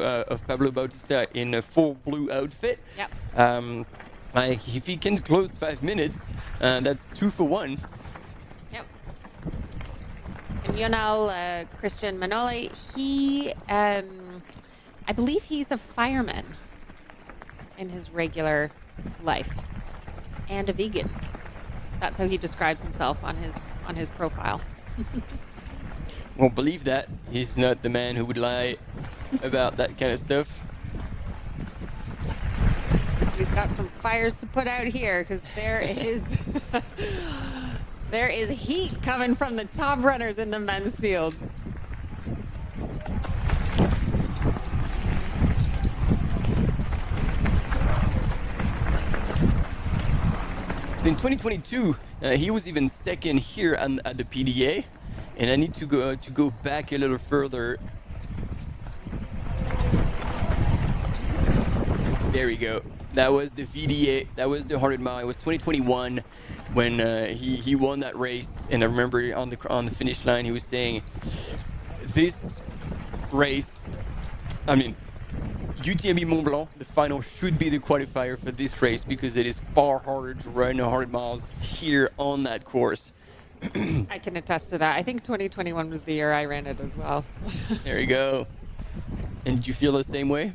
Pablo Bautista in a full blue outfit. Yep. Like if he can close 5 minutes, that's 2 for 1. Yep. And Lionel Christian Manole, he, I believe he's a fireman in his regular life, and a vegan. That's how he describes himself on his profile. Won't believe that. He's not the man who would lie about that kind of stuff. He's got some fires to put out here, because there is there is heat coming from the top runners in the men's field. So in 2022, he was even second here at the PDA, and I need to go back a little further. There we go. That was the VDA. That was the 100 mile. It was 2021 when he won that race. And I remember on the finish line, he was saying, "This race, I mean, UTMB Mont-Blanc, the final should be the qualifier for this race, because it is far harder to run 100 miles here on that course." I can attest to that. I think 2021 was the year I ran it as well. There you go. And do you feel the same way?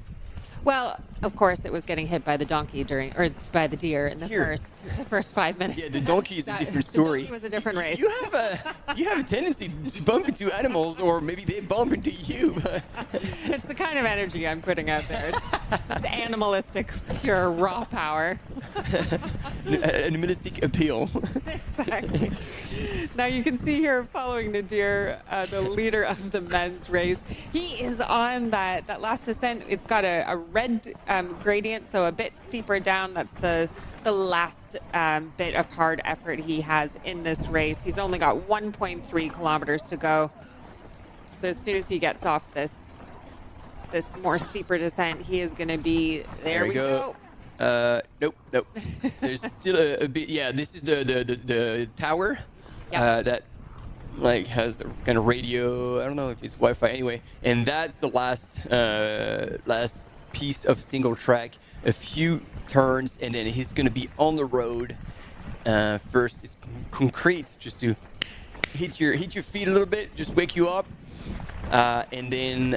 Well, of course, it was getting hit by the donkey by the deer in the first 5 minutes. Yeah, the donkey is a different story. The donkey was a different race. You have a tendency to bump into animals, or maybe they bump into you. It's the kind of energy I'm putting out there. It's just animalistic, pure raw power. Animalistic appeal. Exactly. Now you can see here, following Nadir, the leader of the men's race. He is on that last descent. It's got a red gradient, so a bit steeper down. That's the last bit of hard effort he has in this race. He's only got 1.3 kilometers to go. So as soon as he gets off this more steeper descent, he is going to be there. We go. Nope. There's still a bit. Yeah, this is the tower. Yep. That like has the kind of radio. I don't know if it's Wi-Fi anyway. And that's the last piece of single track. A few turns, and then he's gonna be on the road. First is concrete, just to hit your feet a little bit, just wake you up, and then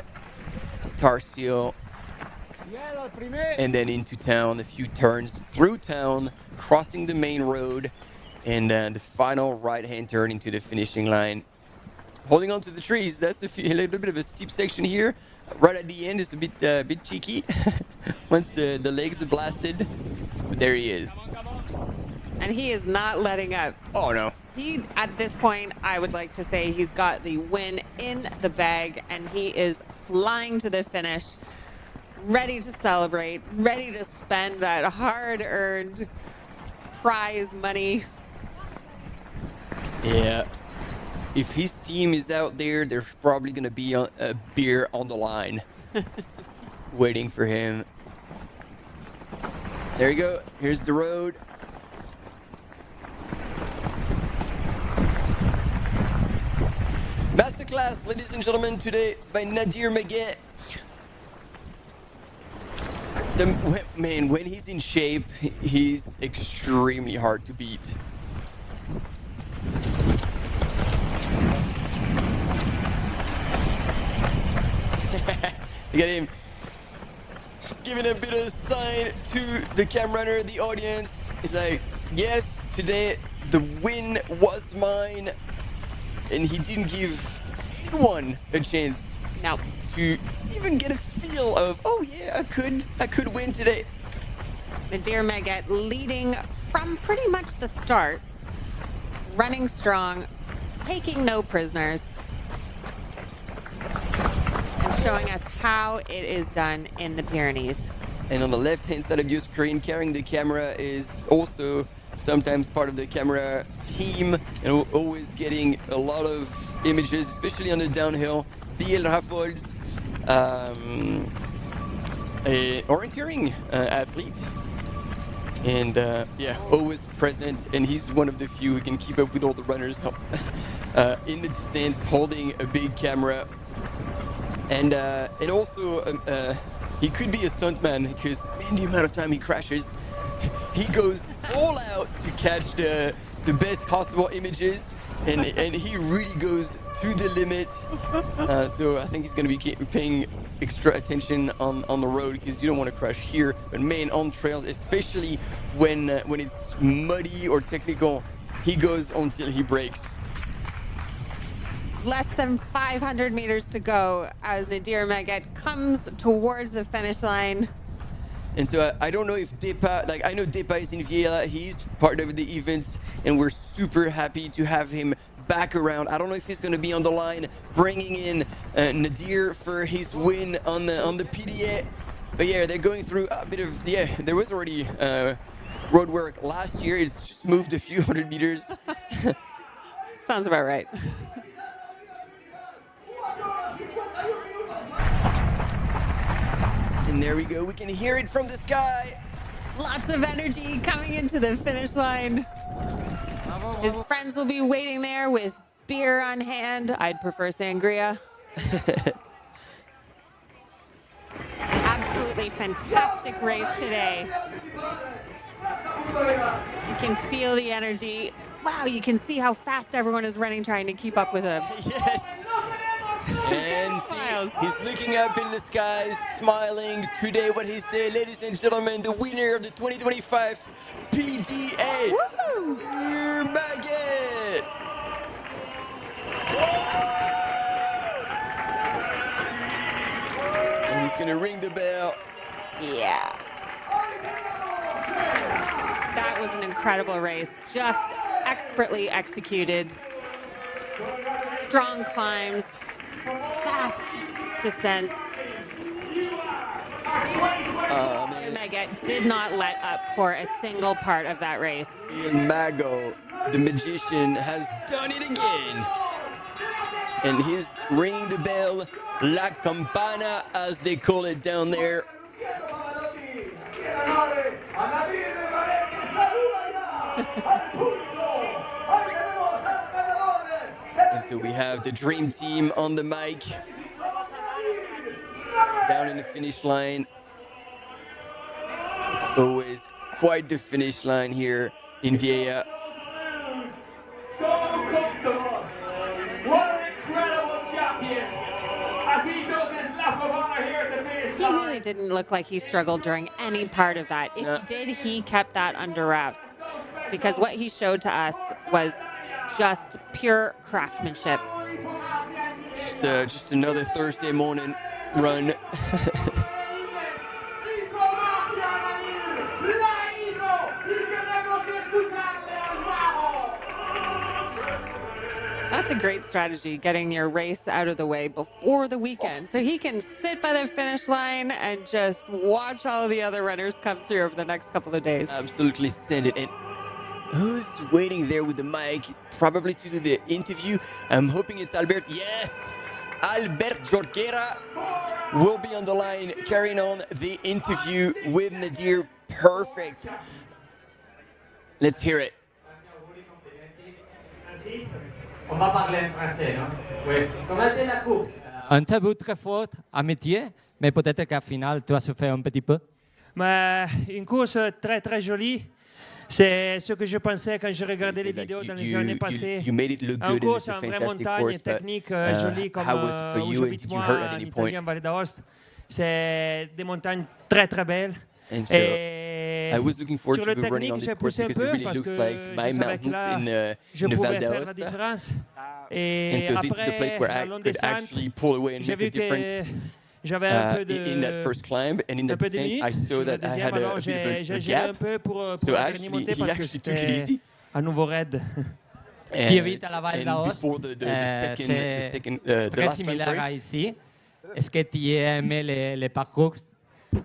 tar seal. And then into town, a few turns through town, crossing the main road, and the final right-hand turn into the finishing line. Holding on to the trees, that's a little bit of a steep section here. Right at the end is a bit cheeky. Once the legs are blasted, but there he is. And he is not letting up. Oh, no. He, at this point, I would like to say he's got the win in the bag, and he is flying to the finish, ready to celebrate, ready to spend that hard-earned prize money. Yeah. If his team is out there, there's probably going to be a beer on the line waiting for him. There you go. Here's the road. Masterclass, ladies and gentlemen, today by Nadir Maguet. Man, when he's in shape, he's extremely hard to beat. Look at him giving a bit of a sign to the cam runner, the audience. He's like, yes, today the win was mine. And he didn't give anyone a chance to even get a feel of, oh yeah, I could win today. Nadir Maguet leading from pretty much the start, running strong, taking no prisoners, and showing us how it is done in the Pyrenees. And on the left-hand side of your screen, carrying the camera, is also sometimes part of the camera team, and always getting a lot of images, especially on the downhill. BL Raffolz, an orienteering athlete, and yeah, always present. And he's one of the few who can keep up with all the runners in the descents, holding a big camera. And also, he could be a stuntman because, man, the amount of time he crashes, he goes all out to catch the best possible images, and he really goes to the limit. So I think he's going to be paying extra attention on the road, because you don't want to crash here. But man, on trails, especially when it's muddy or technical, he goes until he breaks. Less than 500 meters to go as Nadir Maguet comes towards the finish line. And so I don't know if Depa, like I know Depa is in Vieira, he's part of the event, and we're super happy to have him back around. I don't know if he's going to be on the line, bringing in Nadir for his win on the PDA. But yeah, they're going through a bit of, there was already road work last year. It's just moved a few hundred meters. Sounds about right. And there we go. We can hear it from the sky. Lots of energy coming into the finish line. His friends will be waiting there with beer on hand. I'd prefer sangria. Absolutely fantastic race today. You can feel the energy. Wow, you can see how fast everyone is running, trying to keep up with him. Yes. And see, he's looking up in the skies, smiling. Today, what he said, ladies and gentlemen, the winner of the 2025 PDA, Nadir Maguet. And he's gonna ring the bell. Yeah. That was an incredible race, just expertly executed. Strong climbs, fast descents. Maguet did not let up for a single part of that race. And Mago, the magician, has done it again. And he's ringing the bell, La Campana, as they call it down there. And so we have the dream team on the mic, down in the finish line. It's always quite the finish line here in Vieira. So comfortable. What an incredible champion. As he does his lap of honor here at the finish He line. really didn't look like he struggled during any part of that. If he did, he kept that under wraps, because what he showed to us was just pure craftsmanship. Just another Thursday morning run. That's a great strategy, getting your race out of the way before the weekend, so he can sit by the finish line and just watch all the other runners come through over the next couple of days. Absolutely send it. And who's waiting there with the mic? Probably to do the interview. I'm hoping it's Albert. Yes, Albert Jorquera will be on the line, carrying on the interview with Nadir. Perfect. Let's hear it. On va parler en français, non? Oui. Comment était la course? Un tabou très fort à métier, mais peut-être qu'à final, tu as souffert un petit peu. Mais une course très très jolie. C'est ce que je pensais quand je regardais les vidéos dans les années passées. You made it look En good and course, it's a en vraie fantastic montagne, course, but technique jolie comme how was it for où you, and j'habite did you moi hurt at en any point? Italie, en Valle d'Aoste. C'est des montagnes très très belles. And so Et I was looking forward sur to le be running technique, on j'ai this course poussé un because it peu really parce looks que like je my savais que mountains là, je in the pouvais Val faire la d'Aoste. différence. And Et so this is the après, place where la I longue could descente, actually pull away and j'ai make a vu que difference. j'avais un peu In that first climb and in that peu de descent, minutes I saw sur le that I deuxième, had alors a bit of a j'ai géré un gap. peu pour So la dernière actually, montée he parce que actually took it c'était easy. à nouveau raide. Qui évite à la Val And d'Aoste, before the très last similaire time, à ici. Est-ce que tu as aimé les parcours?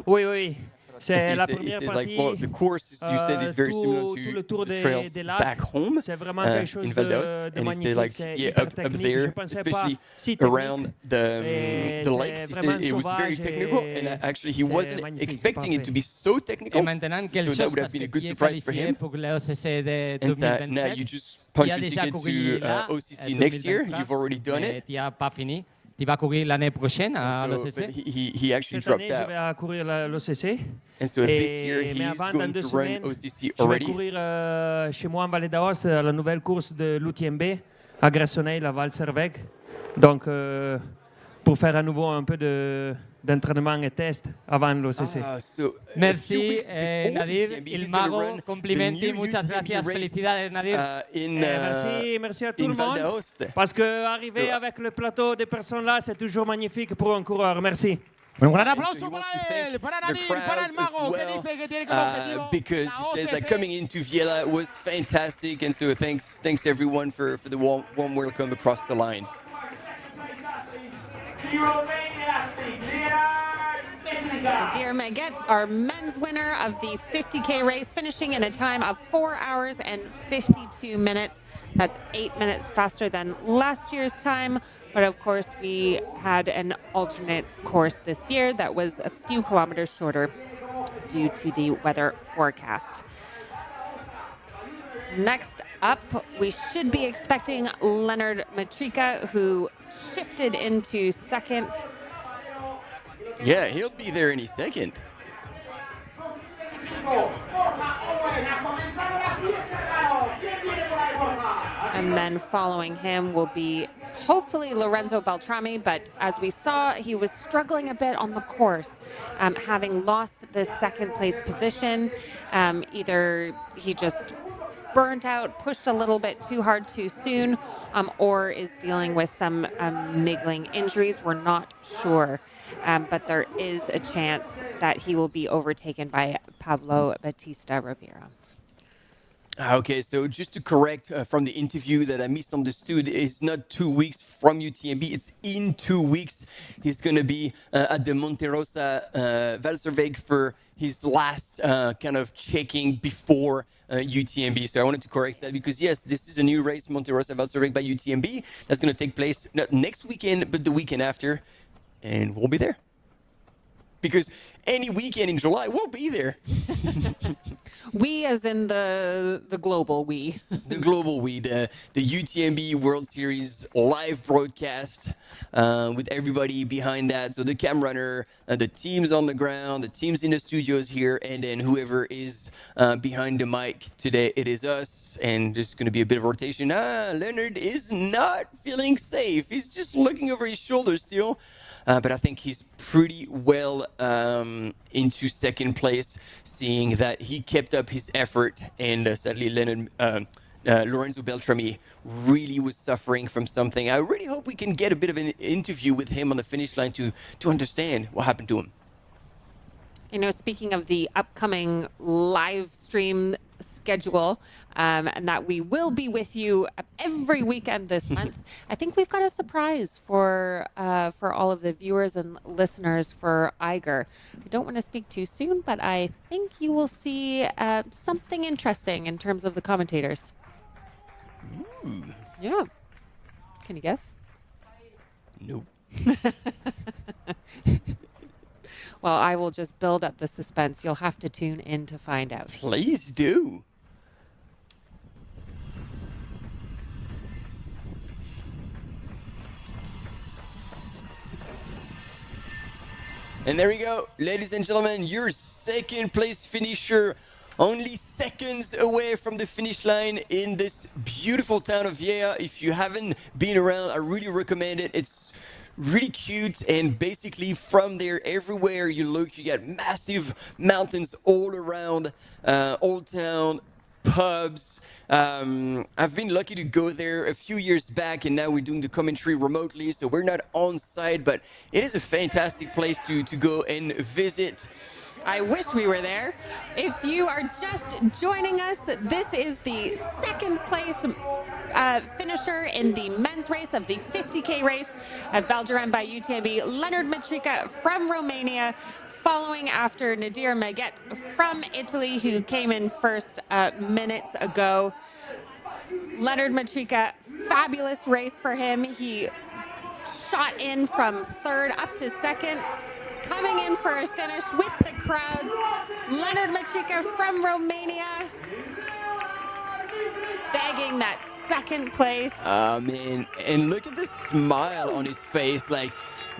Oui, oui. C'est la he première says like, partie. well, the course you said is very similar Tout le to tour the trails des lacs. back home C'est vraiment quelque chose in Val d'Aoste. de And he magnifique. said like, C'est yeah, hyper up technique. Je there, pensais pas especially si technique. around the lakes, he vraiment said it was very sauvage technical, et and actually he c'est wasn't magnifique, expecting c'est it to be so technical. Et maintenant, So quelque that chose would have parce been a que good qui est surprise for qualifié him. pour le OCC de And that now 2027. you just punch Tu as your déjà ticket couru to là, OCC next year. You've already done mais it. tu n'as pas fini. Tu vas courir l'année prochaine à So, l'OCC. but he actually Cette année, dropped je vais out. courir l'OCC. And so this year Mais he's avant, going dans 2 to run semaines, OCC je vais already. courir chez moi en Vallée d'Aoste à la nouvelle course de l'UTMB à Gressoney, la Val-Servec. Donc, pour faire à nouveau un peu d'entraînement et test avant l'OCC. Merci, Nadir. Il Mago, complimenti, muchas gracias. Felicidades, Nadir. Merci à tout le monde. Parce qu'arriver avec le plateau de personnes là, c'est toujours magnifique pour un coureur. Merci. Un gran aplauso para él, para Nadir, para el mago, que dice que tiene como objetivo because he says like coming into Viella was fantastic, and so thanks everyone for the warm welcome across the line. Nadir Maguet, our men's winner of the 50K race, finishing in a time of 4 hours and 52 minutes. That's 8 minutes faster than last year's time. But of course, we had an alternate course this year that was a few kilometers shorter due to the weather forecast. Next up, we should be expecting Leonard Mitria, who shifted into second. Yeah, he'll be there any second. And then following him will be hopefully Lorenzo Beltrami, but as we saw, he was struggling a bit on the course, having lost the second place position. Either he just burnt out, pushed a little bit too hard too soon, or is dealing with some niggling injuries. We're not sure, but there is a chance that he will be overtaken by Pablo Batista Rivera. Okay, so just to correct from the interview that I misunderstood, it's not 2 weeks from UTMB, it's in 2 weeks. He's going to be at the Monte Rosa Val-Servec for his last kind of checking before UTMB. So I wanted to correct that because, yes, this is a new race, Monte Rosa Val-Servec by UTMB. That's going to take place not next weekend, but the weekend after. And we'll be there. Because any weekend in July, we'll be there. We as in the global we. The global we, the UTMB World Series live broadcast with everybody behind that. So the cam runner, the teams on the ground, the teams in the studios here, and then whoever is behind the mic today, it is us. And there's going to be a bit of rotation. Leonard is not feeling safe. He's just looking over his shoulder still. But I think he's pretty well into second place, seeing that he kept up his effort. And sadly, Lorenzo Beltrami really was suffering from something. I really hope we can get a bit of an interview with him on the finish line to understand what happened to him. You know, speaking of the upcoming live stream schedule, and that we will be with you every weekend this month, I think we've got a surprise for all of the viewers and listeners for Eiger. I don't want to speak too soon, but I think you will see something interesting in terms of the commentators. Ooh. Yeah. Can you guess? Nope. Well, I will just build up the suspense. You'll have to tune in to find out. Please do. And there we go, ladies and gentlemen, your second place finisher, only seconds away from the finish line in this beautiful town of Viella. If you haven't been around, I really recommend it. It's really cute, and basically from there, everywhere you look, you get massive mountains all around, Old Town, pubs. I've been lucky to go there a few years back, and now we're doing the commentary remotely, so we're not on site, but it is a fantastic place to go and visit. I wish we were there. If you are just joining us, this is the second place finisher in the men's race of the 50K race at Val d'Aran by UTMB. Leonard Mitria from Romania following after Nadir Maguet from Italy, who came in first minutes ago. Leonard Mitria, fabulous race for him. He shot in from third up to second, coming in for a finish with the crowds. Leonard Mitria from Romania, bagging that second place. Man, and look at the smile on his face. Like,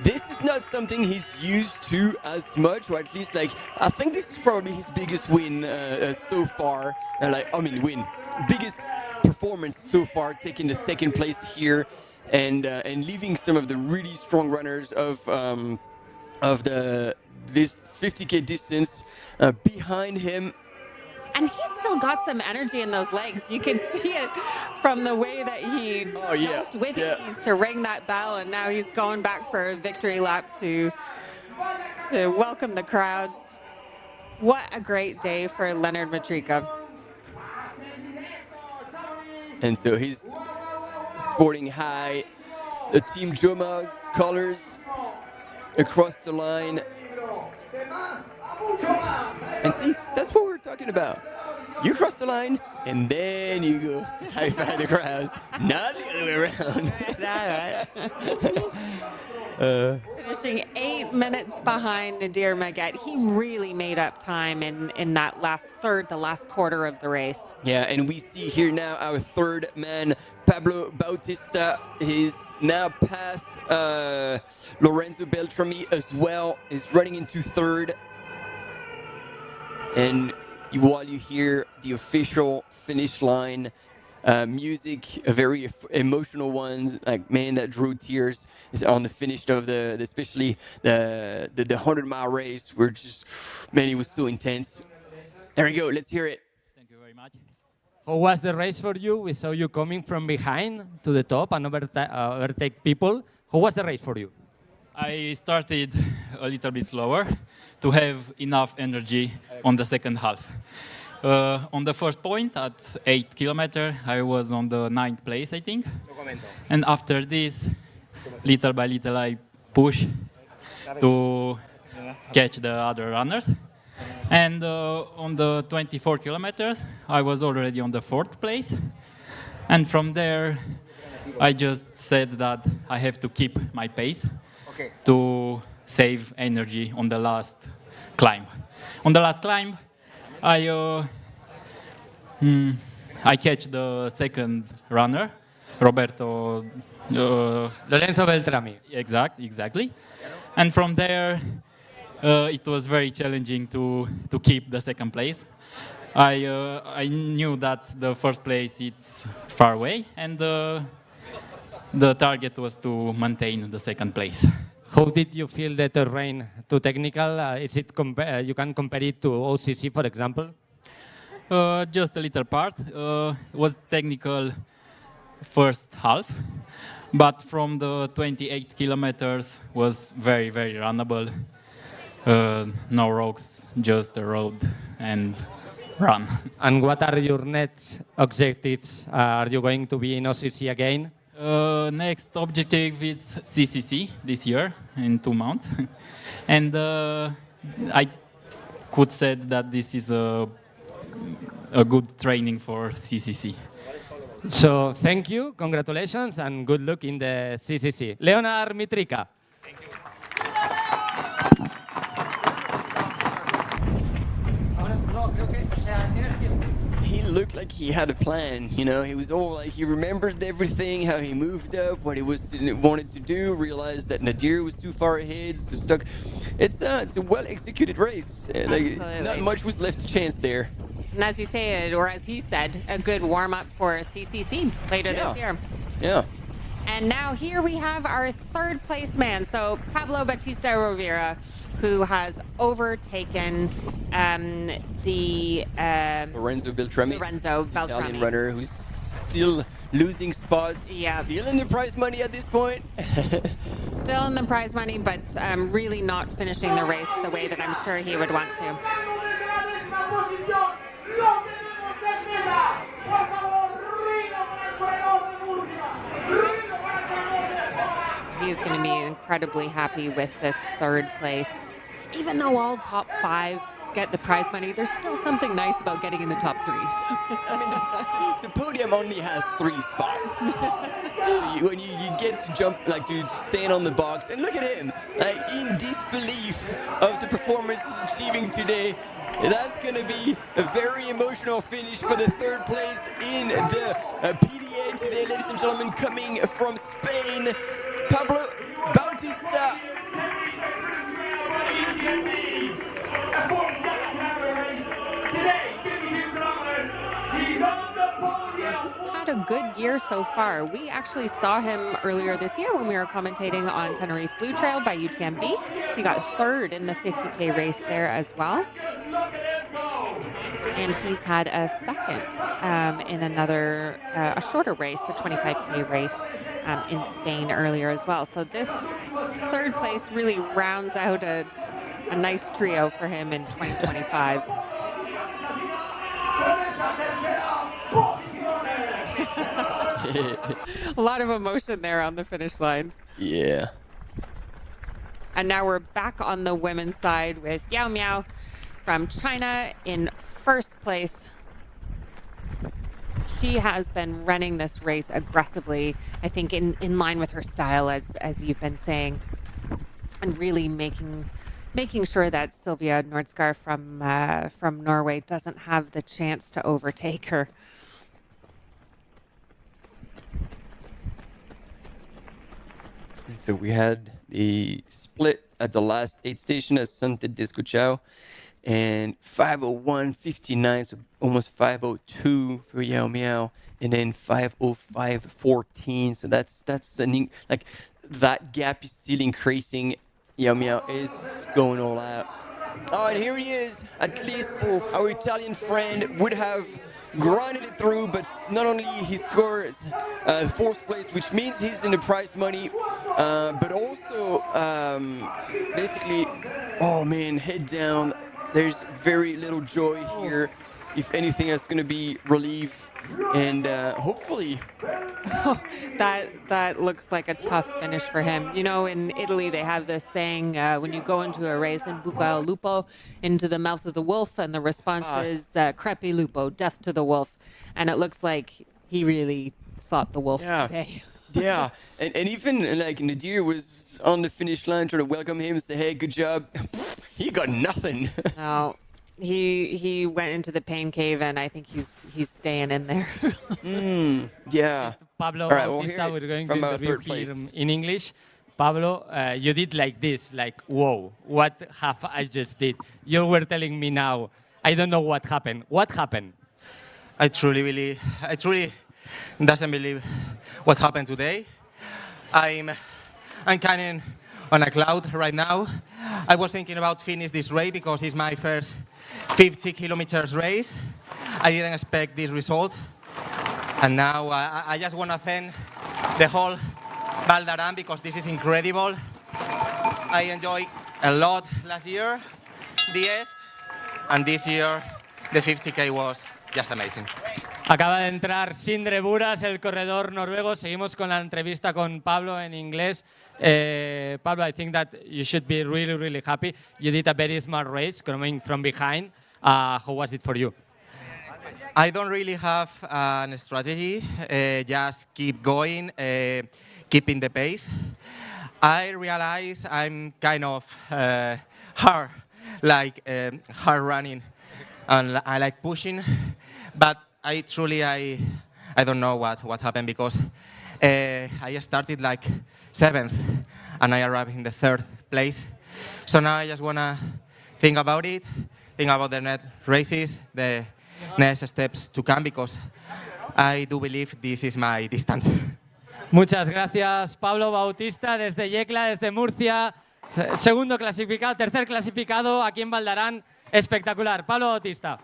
this is not something he's used to as much, or at least, like, I think this is probably his biggest win so far. Win. Biggest performance so far, taking the second place here, and leaving some of the really strong runners of this 50K distance behind him. And he's still got some energy in those legs. You can see it from the way that he jumped with ease to ring that bell, and now he's going back for a victory lap to welcome the crowds. What a great day for Leonard Mitria. And so he's sporting high the Team Joma's colors across the line. And see, that's what we're talking about. You cross the line, and then you go high five the crowds, not the other way around. Finishing 8 minutes behind Nadir Maguet. He really made up time in that last third, the last quarter of the race. Yeah, and we see here now our third man, Pablo Bautista, is now past Lorenzo Beltrami as well, is running into third. And while you hear the official finish line music, a very emotional one, like, man, that drew tears on the finish of especially the 100-mile race. We're just, man, it was so intense. There we go. Let's hear it. Thank you very much. How was the race for you? We saw you coming from behind to the top and overtake people. How was the race for you? I started a little bit slower to have enough energy on the second half. On the first point, at 8 kilometers, I was on the 9th place, I think. And after this, little by little, I push to catch the other runners. And on the 24 kilometers, I was already on the 4th place. And from there, I just said that I have to keep my pace to save energy on the last climb. On the last climb, I catch the second runner, Lorenzo Beltrami. Exactly. And from there, it was very challenging to keep the second place. I knew that the first place it's far away, and the target was to maintain the second place. How did you feel the terrain? Too technical? Is it you can compare it to OCC, for example? Just a little part. Was technical first half, but from the 28 kilometers was very, very runnable. No rocks, just the road and run. And what are your next objectives? Are you going to be in OCC again? Next objective is CCC this year in 2 months. And I could say that this is a good training for CCC. So thank you, congratulations, and good luck in the CCC. Leonard Mitria. He looked like he had a plan, you know. He was all like, he remembered everything, how he moved up, what he wanted to do, realized that Nadir was too far ahead, so stuck. It's a well-executed race. Like, not much was left to chance there. And as you say, or as he said, a good warm-up for CCC later this year. Yeah. And now here we have our third place man, so Pablo Bautista Rovira, who has overtaken the Lorenzo Beltrami, Italian runner who's still losing spots. Yeah. Still in the prize money at this point. Still in the prize money, but really not finishing the race the way that I'm sure he would want to. He's going to be incredibly happy with this third place. even though all top 5 get the prize money, there's still something nice about getting in the top 3. I mean, the podium only has 3 spots. When you get to jump, like to stand on the box, and look at him, like in disbelief of the performance he's achieving today. That's going to be a very emotional finish for the 3rd place in the PDA today, ladies and gentlemen, coming from Spain, Pablo Bautista. A 47-kilometer race today, 52 kilometers. He's on the podium. He's had a good year so far. We actually saw him earlier this year when we were commentating on Tenerife Blue Trail by UTMB. He got 3rd in the 50K race there as well. And he's had a 2nd in another, a shorter race, a 25K race in Spain earlier as well. So this 3rd place really rounds out a nice trio for him in 2025. A lot of emotion there on the finish line. Yeah. And now we're back on the women's side with Yao Miao from China in 1st place. She has been running this race aggressively, I think in line with her style, as you've been saying, and really making sure that Sylvia Nordskar from Norway doesn't have the chance to overtake her. And so we had the split at the last aid station at Suntet Descochao, and 5:01.59, so almost 5:02 for Yao Miao, and then 5:05.14. So that's like that gap is still increasing. Yao Miao is going all out. Oh, and here he is. At least our Italian friend would have grinded it through, but not only he scores 4th place, which means he's in the prize money, but also basically, oh man, head down. There's very little joy here. If anything, that's going to be relief, and hopefully. That looks like a tough finish for him. You know, in Italy, they have this saying, when you go into a race in buca al lupo, into the mouth of the wolf, and the response is crepi lupo, death to the wolf. And it looks like he really fought the wolf today. Yeah, and even like Nadir was on the finish line trying to welcome him and say, hey, good job. He got nothing. No, he went into the pain cave, and I think he's staying in there. Yeah. Pablo right, Bautista, we're going to from interview him in English. Pablo, you did like this, like, whoa, what have I just did? You were telling me now, I don't know what happened. What happened? I truly doesn't believe what happened today. I'm kind of on a cloud right now. I was thinking about finish this race because it's my first 50 kilometers race. I didn't expect this result. And now I just want to thank the whole Val d'Aran because this is incredible. I enjoyed a lot last year, DS, and this year the 50K was just amazing. Acaba de entrar Sindre Buras, el corredor noruego. Seguimos con la entrevista con Pablo en inglés. Pablo, I think that you should be really happy. You did a very smart race coming from behind. How was it for you? I don't really have a strategy. Just keep going, keeping the pace. I realize I'm kind of hard running, and I like pushing, but I don't know what happened because I started like 7th and I arrived in the 3rd place. So now I just want to think about it, think about the next races, the next steps to come because I do believe this is my distance. Muchas gracias, Pablo Bautista, desde Yecla, desde Murcia. Segundo clasificado, tercer clasificado aquí en Val d'Aran. Espectacular. Pablo Bautista.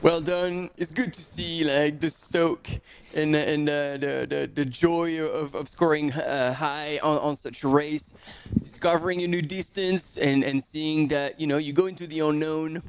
Well done. It's good to see like the stoke and the joy of scoring high on such a race, discovering a new distance and seeing that you go into the unknown.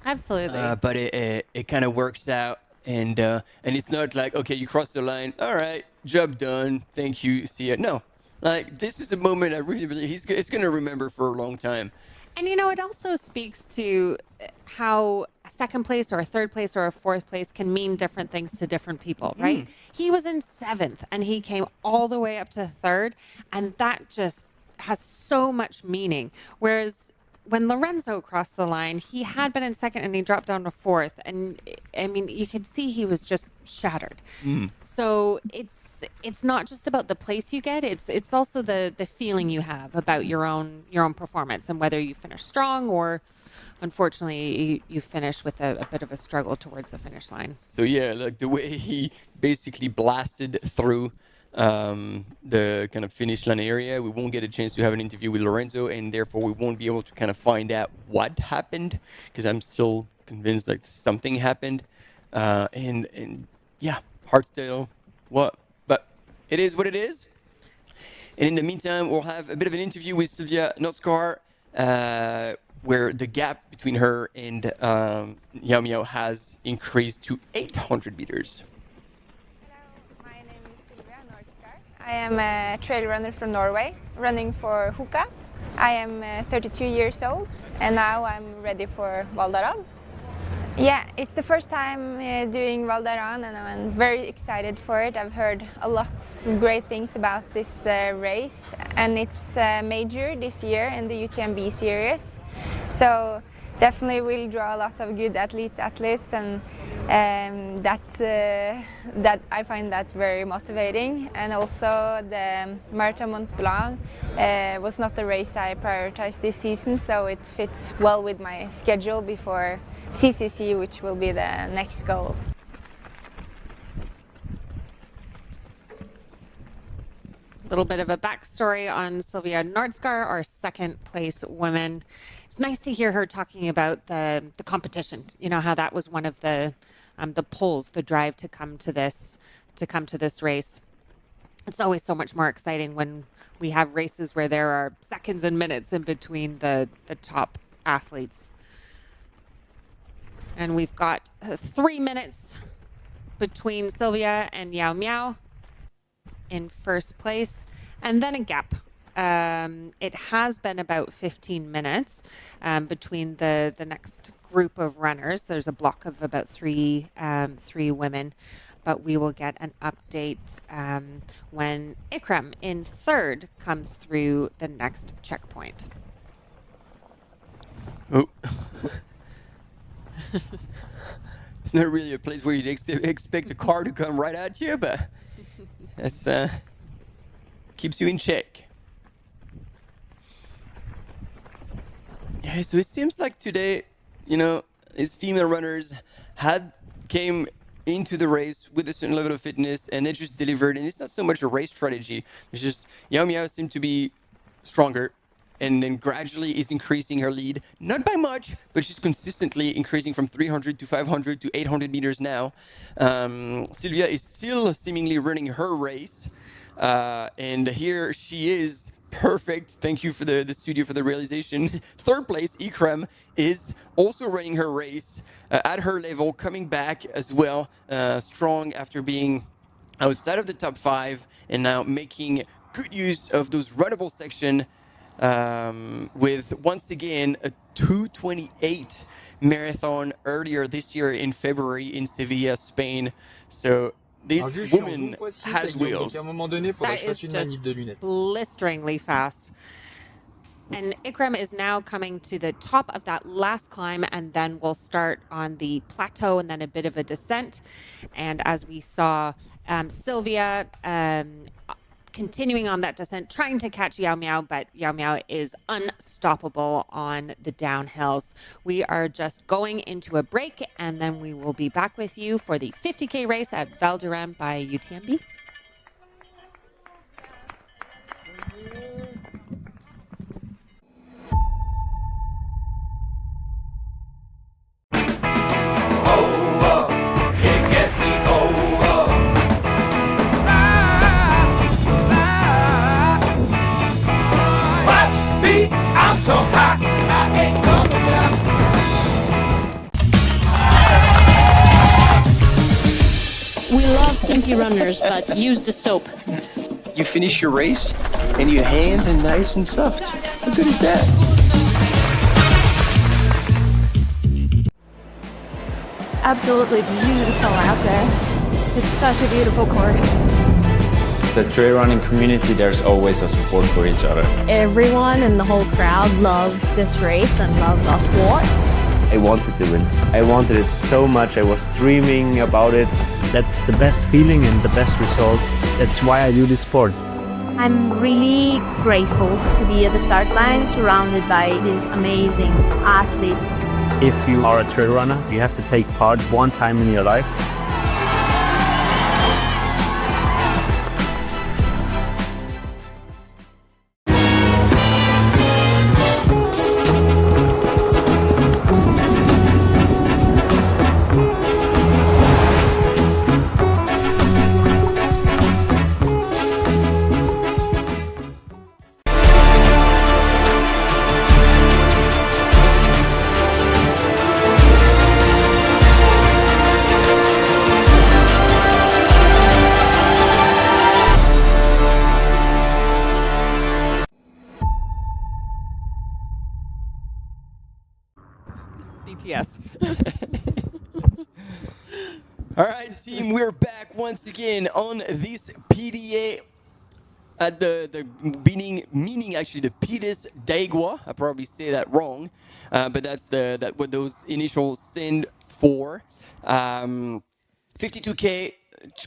Absolutely. But it kind of works out, and it's not like okay, you cross the line. All right, job done. Thank you. See ya. No, Like, this is a moment I really, it's going to remember for a long time. And, you know, it also speaks to how a second place or a third place or a fourth place can mean different things to different people, right? He was in 7th and he came all the way up to 3rd. And that just has so much meaning. Whereas when Lorenzo crossed the line, he had been in 2nd and he dropped down to 4th. And I mean, you could see he was just shattered. So it's not just about the place you get, it's also the feeling you have about your own performance and whether you finish strong or unfortunately you finish with a bit of a struggle towards the finish line. So yeah, like the way he basically blasted through the kind of finish line area, we won't get a chance to have an interview with Lorenzo, and therefore we won't be able to kind of find out what happened, because I'm still convinced that something happened, and yeah, hard to tell what, but it is what it is. And in the meantime, we'll have a bit of an interview with Sylvia Nordskar, where the gap between her and Yao Miao has increased to 800 meters. Hello, my name is Sylvia Nordskar. I am a trail runner from Norway, running for HOKA. I am 32 years old, and now I'm ready for Val d'Aran. Yeah, it's the first time doing Val d'Aran, and I'm very excited for it. I've heard a lot of great things about this race, and it's major this year in the UTMB series. So definitely will draw a lot of good athletes, and that I find that very motivating. And also the Marathon Mont-Blanc was not the race I prioritized this season, so it fits well with my schedule before CCC, which will be the next goal. A little bit of a backstory on Sylvia Nordskar, our 2nd place woman. It's nice to hear her talking about the competition. You know, how that was one of the pulls, the drive to come to this race. It's always so much more exciting when we have races where there are seconds and minutes in between the top athletes. And we've got 3 minutes between Sylvia and Yao Miao in 1st place, and then a gap. It has been about 15 minutes between the next group of runners. There's a block of about three women, but we will get an update when Ikram in 3rd comes through the next checkpoint. Oh. It's not really a place where you'd expect a car to come right at you, but that's keeps you in check. Yeah, so it seems like today, you know, these female runners came into the race with a certain level of fitness, and they just delivered. And it's not so much a race strategy. It's just Yao Miao seemed to be stronger, and then gradually is increasing her lead, not by much, but she's consistently increasing from 300 to 500 to 800 meters now. Sylvia is still seemingly running her race, and here she is, perfect. Thank you for the studio for the realization. 3rd place, Ikram, is also running her race at her level, coming back as well, strong after being outside of the top 5, and now making good use of those runnable section. With once again a 2:28 marathon earlier this year in February in Sevilla, Spain. So this woman has wheels. That is just blisteringly fast. And Ikram is now coming to the top of that last climb, and then we'll start on the plateau and then a bit of a descent. And as we saw, Sylvia continuing on that descent, trying to catch Yao Miao, but Yao Miao is unstoppable on the downhills. We are just going into a break, and then we will be back with you for the 50K race at Val d'Aran by UTMB. I'm so hot, I ain't coming down. We love stinky runners, but use the soap. You finish your race and your hands are nice and soft. How good is that? Absolutely beautiful out there. It's such a beautiful course. The trail running community, there's always a support for each other. Everyone in the whole crowd loves this race and loves our sport. I wanted to win. I wanted it so much. I was dreaming about it. That's the best feeling and the best result. That's why I do this sport. I'm really grateful to be at the start line surrounded by these amazing athletes. If you are a trail runner, you have to take part one time in your life. BTS. All right, team, we're back once again on this PDA at the meaning actually the Pides d'Aigua. I probably say that wrong, but that's what those initials stand for. 52K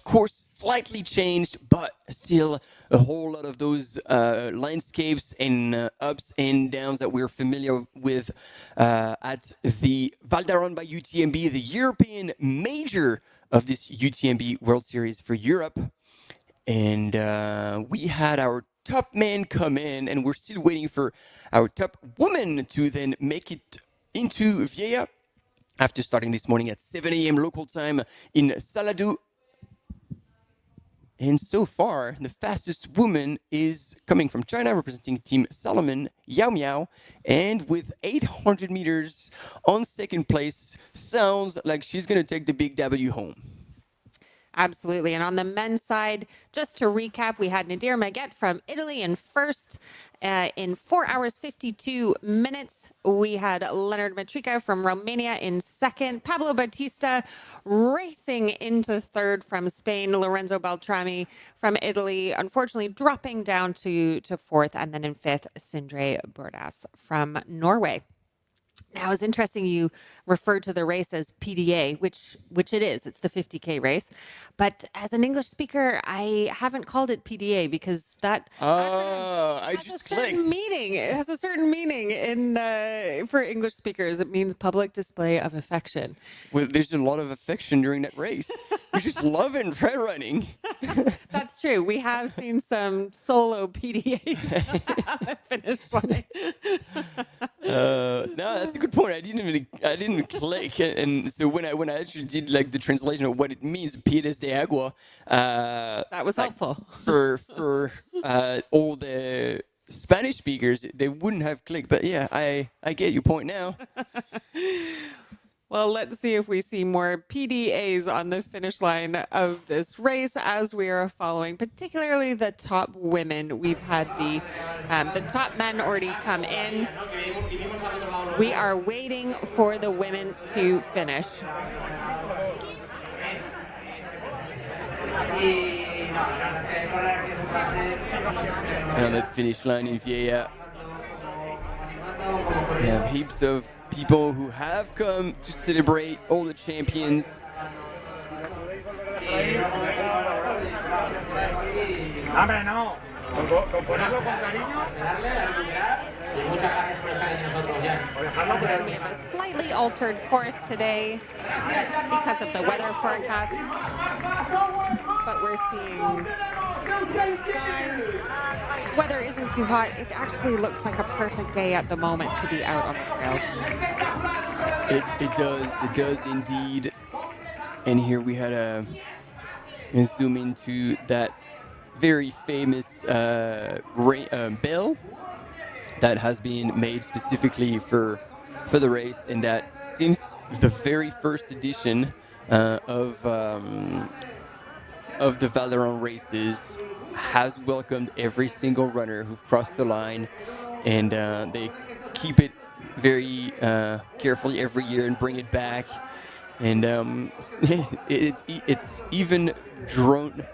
course slightly changed, but still a whole lot of those landscapes and ups and downs that we're familiar with at the Val d'Aran by UTMB, the European major of this UTMB World Series for Europe. And we had our top man come in, and we're still waiting for our top woman to then make it into Vieja after starting this morning at 7 a.m. local time in Saladu. And so far, the fastest woman is coming from China, representing Team Salomon, Yao Miao, and with 800 meters on second place, sounds like she's going to take the big W home. Absolutely. And on the men's side, just to recap, we had Nadir Maguet from Italy in first in 4 hours, 52 minutes. We had Leonard Mitria from Romania in second. Pablo Bautista racing into third from Spain. Lorenzo Beltrami from Italy, unfortunately dropping down to fourth. And then in fifth, Sindre Bordas from Norway. Now, it's interesting you referred to the race as PDA, which it is. It's the 50K race. But as an English speaker, I haven't called it PDA because that has a certain meaning. It has a certain meaning for English speakers. It means public display of affection. Well, there's a lot of affection during that race. We just love it in trail running. That's true. We have seen some solo PDAs on the finish line. No, that's a good point. I didn't click, and so when I actually did like the translation of what it means, Pides d'Aigua, that was helpful for all the Spanish speakers. They wouldn't have clicked, but yeah, I get your point now. Well, let's see if we see more PDAs on the finish line of this race as we are following, particularly the top women. We've had the top men already come in. We are waiting for the women to finish. And on that finish line in Vieja, we have heaps of people who have come to celebrate all the champions. Hombre, no. Con ponerlo con cariño. We have a slightly altered course today because of the weather forecast, but we're seeing skies. Weather isn't too hot. It actually looks like a perfect day at the moment to be out on the trails. It does indeed. And here we had a zoom into that very famous bell that has been made specifically for the race, and that since the very first edition of the Val d'Aran races has welcomed every single runner who crossed the line, and they keep it very carefully every year and bring it back. And it's even drawn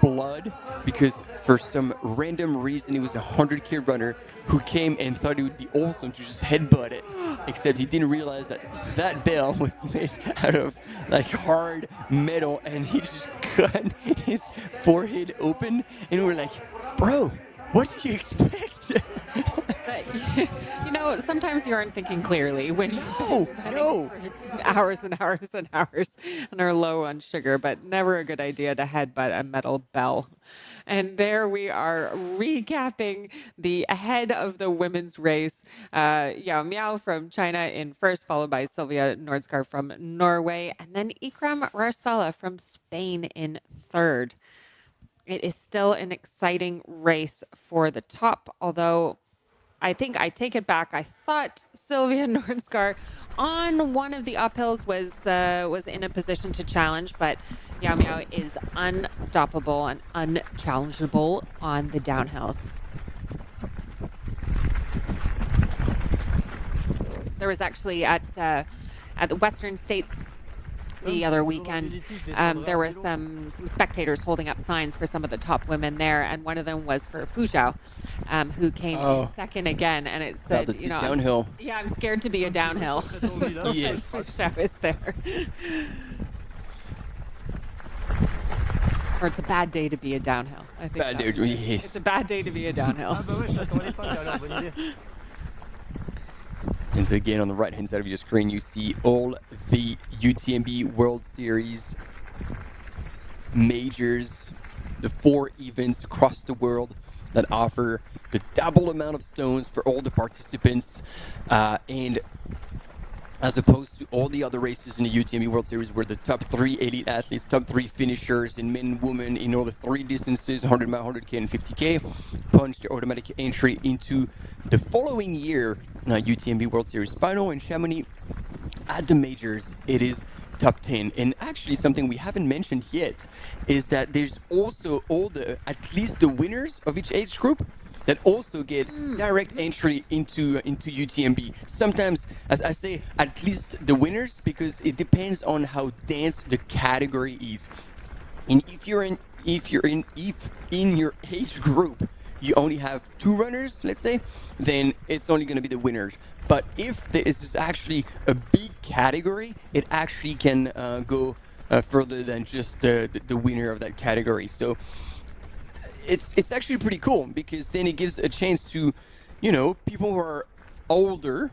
blood because for some random reason it was a 100K runner who came and thought it would be awesome to just headbutt it, except he didn't realize that that bell was made out of like hard metal, and he just cut his forehead open, and we're like, bro, what did you expect? You know, sometimes you aren't thinking clearly when you've been running for hours and hours and hours and are low on sugar, but never a good idea to headbutt a metal bell. And there we are recapping the head of the women's race. Yao Miao from China in first, followed by Silvia Nordskar from Norway, and then Ikram Rarsala from Spain in third. It is still an exciting race for the top, although I think I take it back. I thought Silvia Nordskar on one of the uphills was in a position to challenge, but Yao Miao is unstoppable and unchallengeable on the downhills. There was actually at the Western States the other weekend, there were some spectators holding up signs for some of the top women there, and one of them was for Fu Zhao, who came in second again, and it said, you know, downhill. I'm scared to be a downhill. Yes. Fu Zhao is there. Or it's a bad day to be a downhill. I think bad day to be. It's a bad day to be a downhill. And so again, on the right-hand side of your screen, you see all the UTMB World Series majors, the 4 events across the world that offer the double amount of stones for all the participants, and as opposed to all the other races in the UTMB World Series where the top 3 elite athletes, top 3 finishers in men and women in all the 3 distances, 100 mile, 100K and 50K, punch their automatic entry into the following year UTMB World Series final in Chamonix. At the majors, it is top 10. And actually something we haven't mentioned yet is that there's also at least the winners of each age group that also get direct entry into UTMB. Sometimes, as I say, at least the winners, because it depends on how dense the category is. And if in your age group you only have 2 runners, let's say, then it's only going to be the winners. But if there is actually a big category, it actually can go further than just the winner of that category. So it's actually pretty cool, because then it gives a chance to, you know, people who are older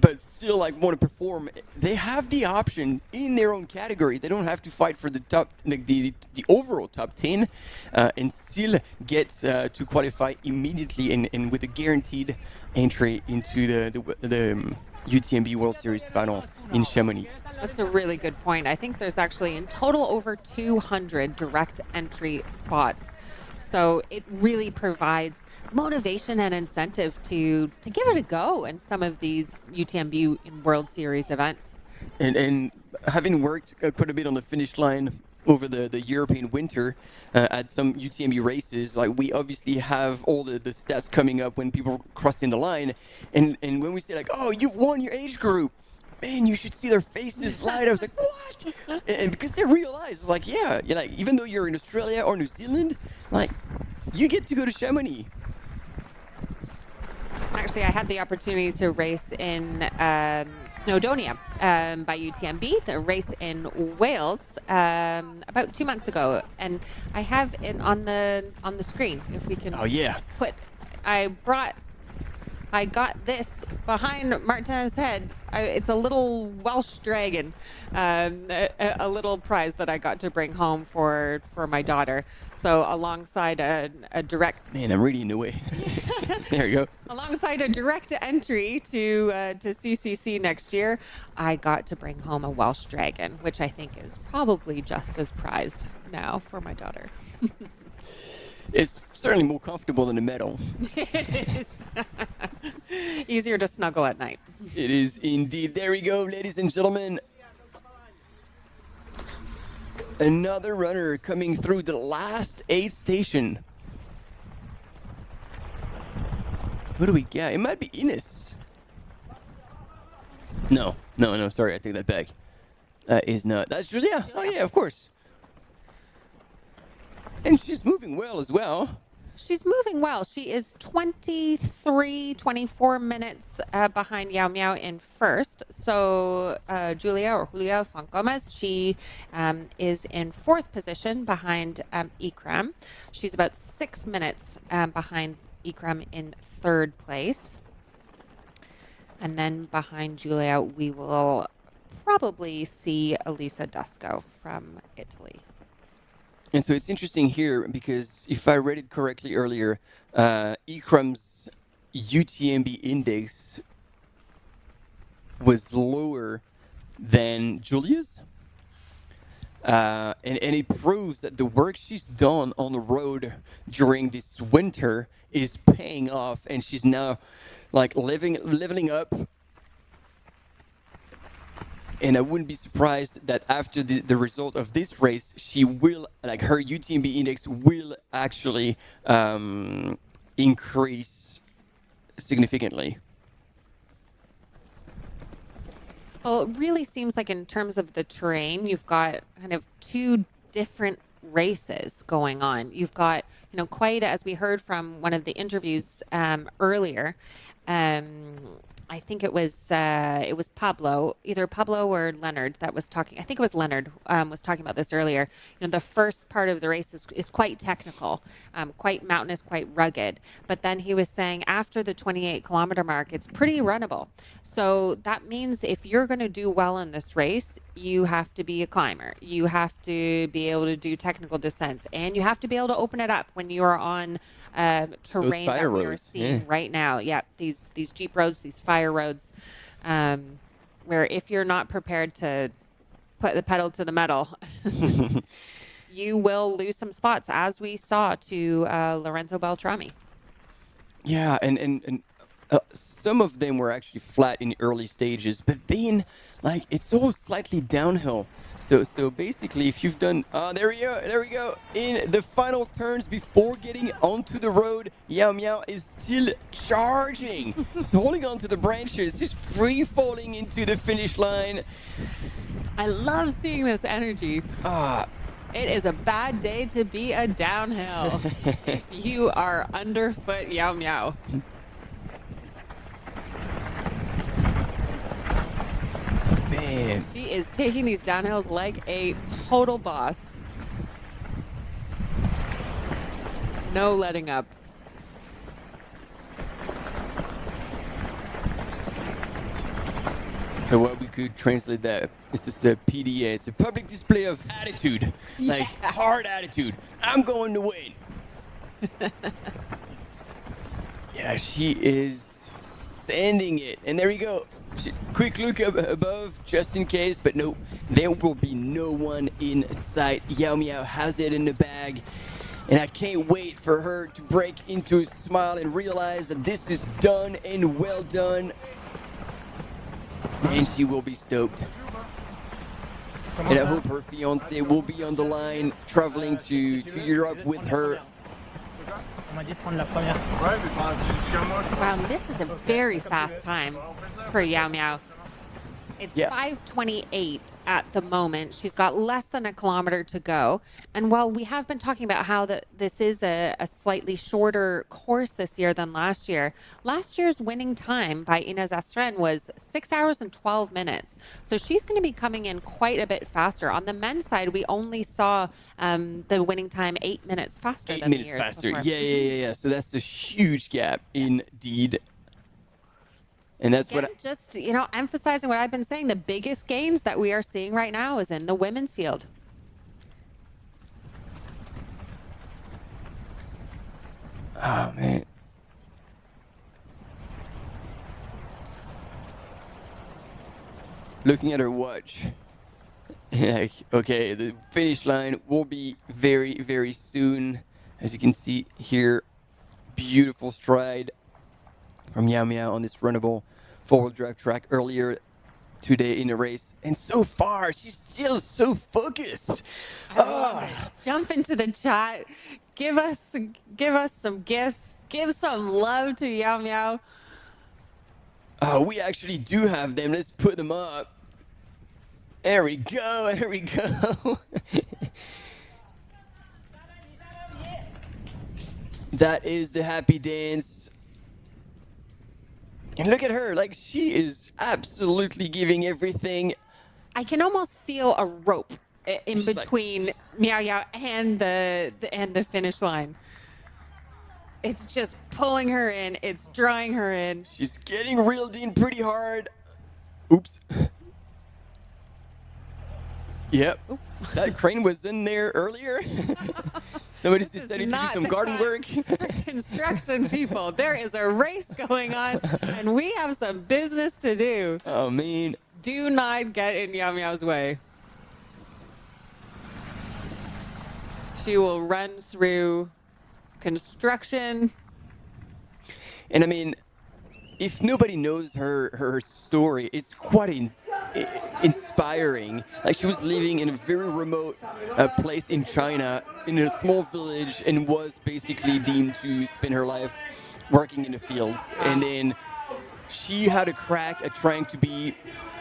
but still like want to perform. They have the option in their own category. They don't have to fight for the top, the overall top 10, and still get to qualify immediately and with a guaranteed entry into the UTMB World Series final in Chamonix. That's a really good point. I think there's actually in total over 200 direct entry spots. So it really provides motivation and incentive to give it a go in some of these UTMB World Series events. And having worked quite a bit on the finish line over the European winter at some UTMB races, like we obviously have all the stats coming up when people crossing the line, and when we say like, oh, you've won your age group, man, you should see their faces light. I was like, what? And because they realize, like, yeah, you're like, even though you're in Australia or New Zealand, like, you get to go to Chamonix. Actually, I had the opportunity to race in Snowdonia by UTMB, the race in Wales, about 2 months ago, and I have it on the screen. If we can, I got this behind Martin's head. It's a little Welsh dragon, a little prize that I got to bring home for my daughter. So alongside a direct... Man, I'm reading the way. There you go. Alongside a direct entry to CCC next year, I got to bring home a Welsh dragon, which I think is probably just as prized now for my daughter. It's certainly more comfortable than a medal. It is. Easier to snuggle at night. It is indeed. There we go, ladies and gentlemen. Another runner coming through the last 8 station. Who do we get? It might be Ines. No. Sorry, I take that back. That is not. That's Julia. Oh yeah, of course. And she's moving well as well. She's moving well. She is 24 minutes behind Yao Miao in first. So Julia Fontgomes, she is in 4th position behind Ikram. She's about 6 minutes behind Ikram in 3rd place. And then behind Julia, we will probably see Elisa Dusko from Italy. And so it's interesting here because if I read it correctly earlier, Ikram's UTMB index was lower than Julia's. And it proves that the work she's done on the road during this winter is paying off, and she's now like leveling up. And I wouldn't be surprised that after the result of this race, she will, like, her UTMB index will actually increase significantly. Well, it really seems like in terms of the terrain, you've got kind of 2 different races going on. You've got, quite, as we heard from one of the interviews earlier, I think it was Pablo, either Pablo or Leonard that was talking. I think it was Leonard was talking about this earlier. The first part of the race is quite technical, quite mountainous, quite rugged. But then he was saying after the 28-kilometer mark, it's pretty runnable. So that means if you're going to do well in this race, you have to be a climber. You have to be able to do technical descents, and you have to be able to open it up when you are on terrain that we are seeing right now. Yeah, these Jeep roads, these fire roads, where if you're not prepared to put the pedal to the metal, you will lose some spots, as we saw to Lorenzo Beltrami. Yeah, and some of them were actually flat in the early stages, but then, like, it's all slightly downhill. So basically, if you've done, there we go. In the final turns before getting onto the road, Yao Miao is still charging. He's holding on to the branches, just free falling into the finish line. I love seeing this energy. It is a bad day to be a downhill if you are underfoot Yao Miao. Man. She is taking these downhills like a total boss. No letting up. So what we could translate that, this is a PDA, it's a public display of attitude, like hard attitude. I'm going to win. Yeah, she is sending it. And there we go. Quick look up above just in case, but no, there will be no one in sight. Yao Miao has it in the bag, and I can't wait for her to break into a smile and realize that this is done and well done. And she will be stoked. And I hope her fiance will be on the line, traveling to Europe with her. Wow, this is a very fast time for Yao Miao. It's 5:28 at the moment. She's got less than a kilometer to go. And while we have been talking about how this is a slightly shorter course this year than last year's winning time by Inez Astren was 6 hours and 12 minutes. So she's going to be coming in quite a bit faster. On the men's side, we only saw the winning time 8 minutes faster than the years before. Yeah. So that's a huge gap indeed. And that's Again, just, emphasizing what I've been saying, the biggest gains that we are seeing right now is in the women's field. Oh, man. Looking at her watch, like, okay, the finish line will be very, very soon. As you can see here, beautiful stride from Yao Miao on this runnable four-wheel drive track earlier today in the race. And so far, she's still so focused. Jump into the chat. Give us some gifts. Give some love to Yao Miao. We actually do have them. Let's put them up. There we go. There we go. That is the happy dance. And look at her. Like, she is absolutely giving everything. I can almost feel a rope in between Miao Yao and the finish line. It's just pulling her in. It's drawing her in. She's getting reeled in pretty hard. Oops. Yep. That crane was in there earlier. Somebody's decided to do some garden work. Construction people. There is a race going on, and we have some business to do. Oh, man. Do not get in Yao Miao's way. She will run through construction. And I mean, if nobody knows her story, it's quite inspiring. Like, she was living in a very remote place in China, in a small village, and was basically deemed to spend her life working in the fields. And then she had a crack at trying to be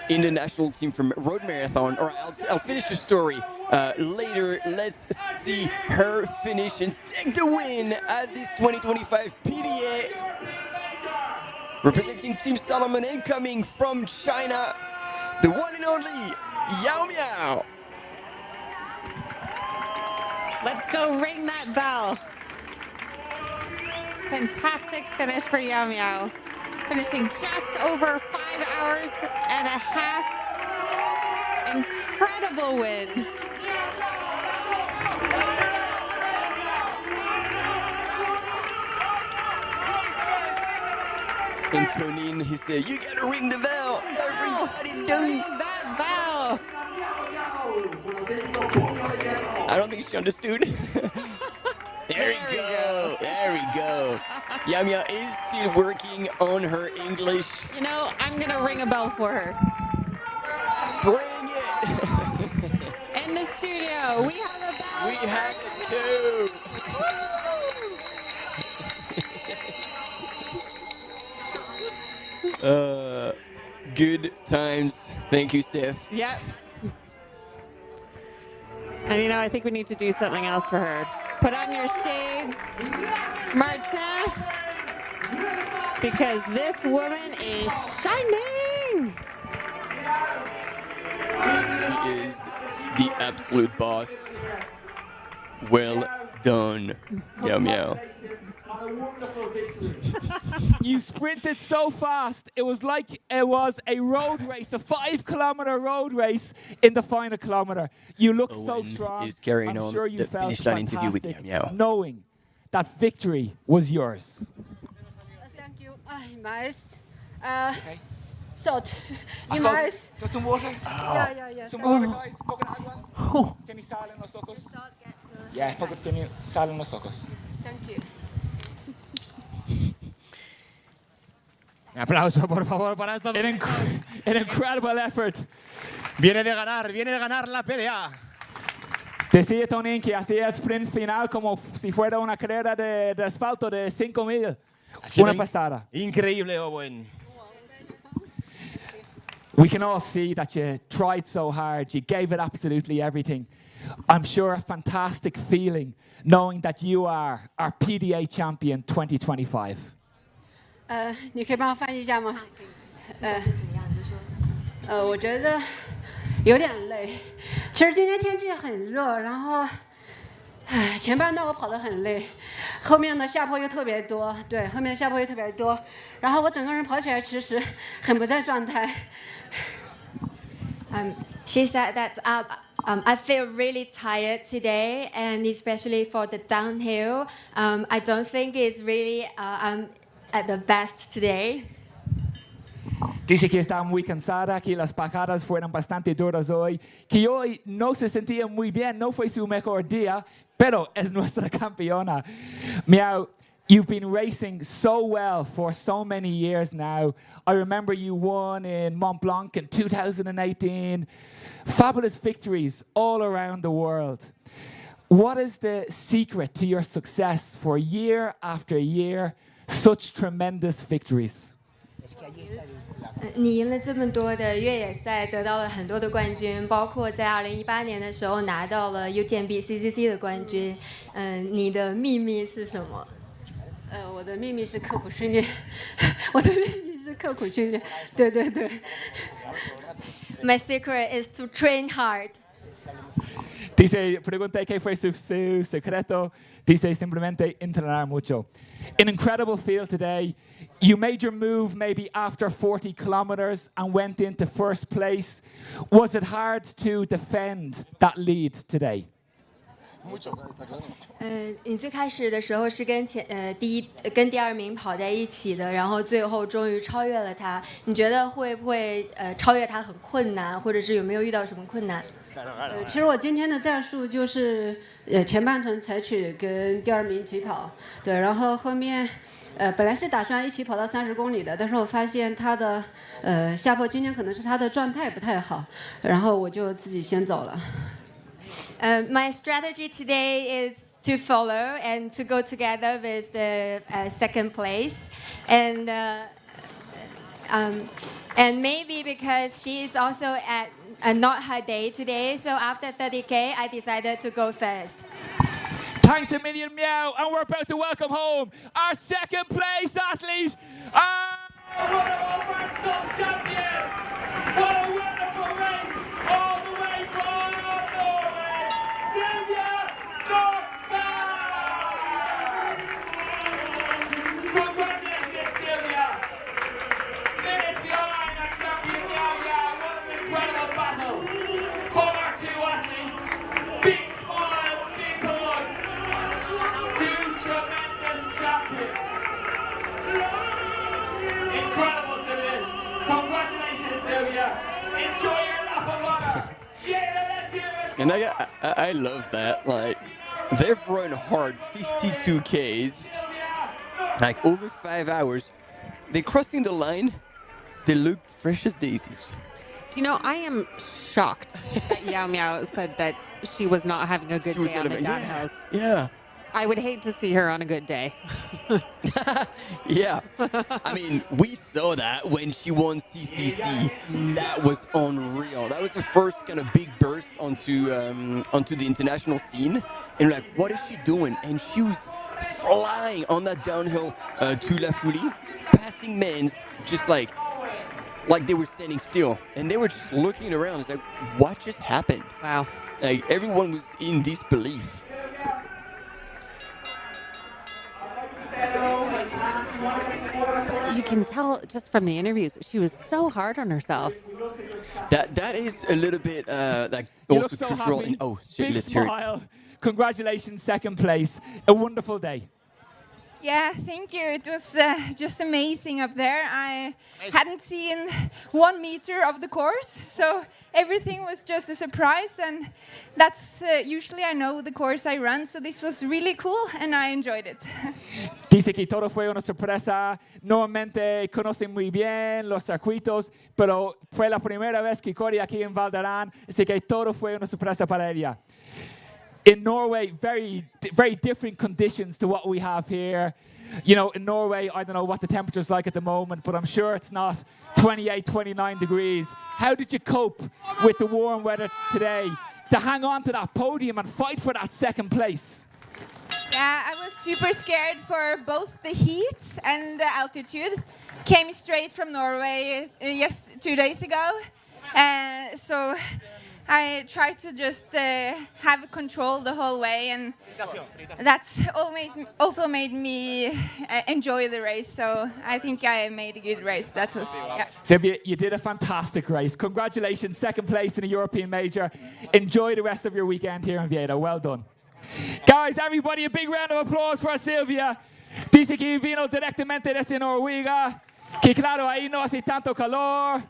in the national team for road marathon. All right, I'll finish the story later. Let's see her finish and take the win at this 2025 PDA. Representing Team Salomon and coming from China, the one and only Yao Miao. Let's go ring that bell. Fantastic finish for Yao Miao. Finishing just over 5 hours and a half. Incredible win. And Conin, he said, "You gotta ring the bell. Everybody do Ring that bell." I don't think she understood. There we go. There we go. Yao Miao is still working on her English. You know, I'm gonna ring a bell for her. Bring it. In the studio, we have a bell. We have it too. Good times. Thank you, Steph. Yep. And you know, I think we need to do something else for her. Put on your shades, Martin, because this woman is shining. He is the absolute boss. Well done, Yao Miao. On a wonderful victory. You sprinted so fast. It was like it was a road race, a 5-kilometer road race in the final kilometer. You look so strong. He's carrying I'm on sure you the felt finish line interview with Yao fantastic Miao. knowing that victory was yours. Thank you. Nice. Salt. Nice. Got some water? Yeah. Some water, guys. Poco de agua. Tiene sal en los ojos. Yeah, poco tiene sal en los ojos. Thank you. Un aplauso, por favor, para esta. An incredible effort. Viene de ganar la PDA. Decía Tonin que hacía el sprint final como si fuera una carrera de asfalto de 5,000. Una pasada. Increíble, Owen. We can all see that you tried so hard. You gave it absolutely everything. I'm sure a fantastic feeling knowing that you are our PDA champion 2025. 你可以帮我翻译一下吗？我觉得有点累。其实今天天气很热，然后，前半段我跑得很累，后面的下坡又特别多，对，后面的下坡又特别多，然后我整个人跑起来其实很不在状态。She said that I feel really tired today, and especially for the downhill. I don't think it's really at the best today. Dice que está muy cansada, que las bajadas fueron bastante duras hoy, que hoy no se sentía muy bien, no fue su mejor día, pero es nuestra campeona. Miao, You've been racing so well for so many years now. I remember you won in Mont-Blanc in 2018. Fabulous victories all around the world. What is the secret to your success for year after year, such tremendous victories? 你赢了这么多的越野赛，得到了很多的冠军，包括在2018年的时候拿到了 UTMB CCC 的冠军。你的秘密是什么？我的秘密是刻苦训练。我的秘密是刻苦训练。对对对。My secret is to train hard. Dice, pregunté qué fue su secreto. Dice simplemente entrenar mucho. An incredible field today. You made your move maybe after 40 kilometers and went into first place. Was it hard to defend that lead today? 你最开始的时候是跟第二名跑在一起的，然后最后终于超越了他。你觉得会不会超越他很困难，或者是有没有遇到什么困难？其实我今天的战术就是前半程采取跟第二名一起跑，对，然后后面本来是打算一起跑到30公里的，但是我发现他的下坡今天可能是他的状态不太好，然后我就自己先走了。My strategy today is to follow and to go together with the second place, and maybe because she is also at not her day today, so after 30K, I decided to go first. Thanks a million, Miao, and we're about to welcome home our second place athlete. Champion! What a wonderful race! All the way from Norway, Sylvia Nordskar! Congratulations, Sylvia! Minutes behind our champion Yao Miao. What an incredible battle from our two athletes. Big smiles, big hugs. Two tremendous champions. Incredible, Sylvia. Congratulations, Sylvia. Enjoy your lap of honor. Yeah, let's hear it. And I love that. Like, they've run hard 52 Ks, like over 5 hours. They're crossing the line. They look fresh as daisies. Do you know, I am shocked that Yao Miao said that she was not having a good day on the downhills. Yeah. I would hate to see her on a good day. Yeah. I mean, we saw that when she won CCC. That was unreal. That was the first kind of big burst onto the international scene. And like, what is she doing? And she was flying on that downhill to La Folie, passing men just like they were standing still. And they were just looking around. It's like, what just happened? Wow. Like, everyone was in disbelief. You can tell just from the interviews, she was so hard on herself. That is a little bit like You also look so cultural. happy. Big Let's hear it. smile. Congratulations, second place. A wonderful day. Yeah, thank you. It was just amazing up there. I hadn't seen 1 meter of the course, so everything was just a surprise. And that's usually I know the course I run, so this was really cool, and I enjoyed it. Dice que todo fue una sorpresa. Normalmente conocen muy bien los circuitos, pero fue la primera vez que corrí aquí en Val d'Aran, así que todo fue una sorpresa para ella. In Norway, very different conditions to what we have here. You know, in Norway, I don't know what the temperature's like at the moment, but I'm sure it's not 28, 29 degrees. How did you cope with the warm weather today to hang on to that podium and fight for that second place? Yeah, I was super scared for both the heat and the altitude. Came straight from Norway 2 days ago. So I tried to just have control the whole way, and that's also made me enjoy the race. So I think I made a good race. That was, yeah. Sylvia, you did a fantastic race. Congratulations, second place in a European major. Enjoy the rest of your weekend here in Vieira. Well done. Guys, everybody, a big round of applause for Sylvia. Dice que vino directamente desde Noruega, que claro, ahí no hace tanto calor.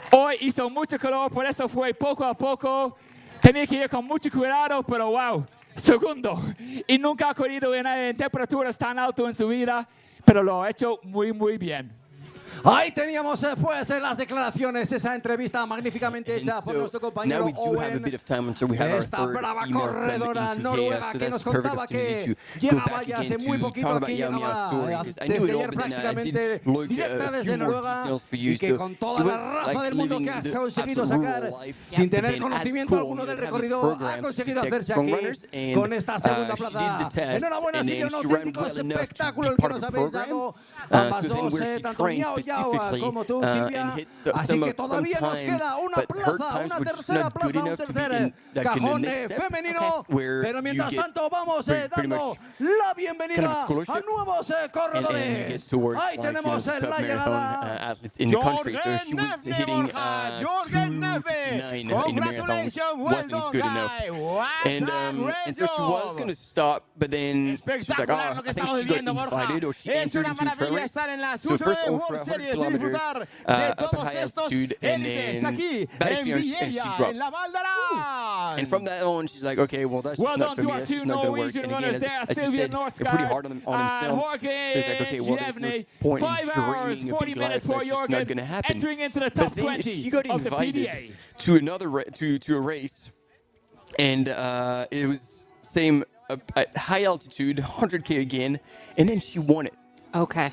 Hoy hizo mucho calor, por eso fue poco a poco. Tenía que ir con mucho cuidado, pero wow, Segundo, y nunca ha corrido en temperaturas tan altas en su vida, pero lo ha hecho muy, muy bien. Ahí teníamos pues las declaraciones, esa entrevista magníficamente hecha por nuestro compañero Owen. Esta brava corredora noruega que nos contaba que llegaba ya hace muy poquito aquí, llegaba desde ayer prácticamente directa desde Noruega y que con toda la raza del mundo que ha conseguido sacar sin tener conocimiento alguno del recorrido ha conseguido hacerse aquí con esta segunda plaza. Enhorabuena, sigue un auténtico espectáculo el que nos habéis dado ambas dos, tanto Yao como tú, Silvia. Así que todavía nos queda una plaza, una tercera plaza, un tercer cajón femenino. Pero mientras tanto vamos dando la bienvenida a nuevos corredores. Ahí tenemos la llegada. Jorgen Neve. Congratulations, well done, guy. And so she was going to stop, but then she's like, oh, I think she got invited or she entered into the trail race. So first ultra, 100 kilometers up at high altitude, and then that experience, and she dropped. And from that on, she's like, okay, well, that's just not for me. That's just not going to work. And again, as you said, they're pretty hard on themselves. So it's like, okay, well, there's no point in dreaming a big life. That's just not going to happen. But then she got invited to another to a race, and it was same at high altitude, 100K again, and then she won it. Okay.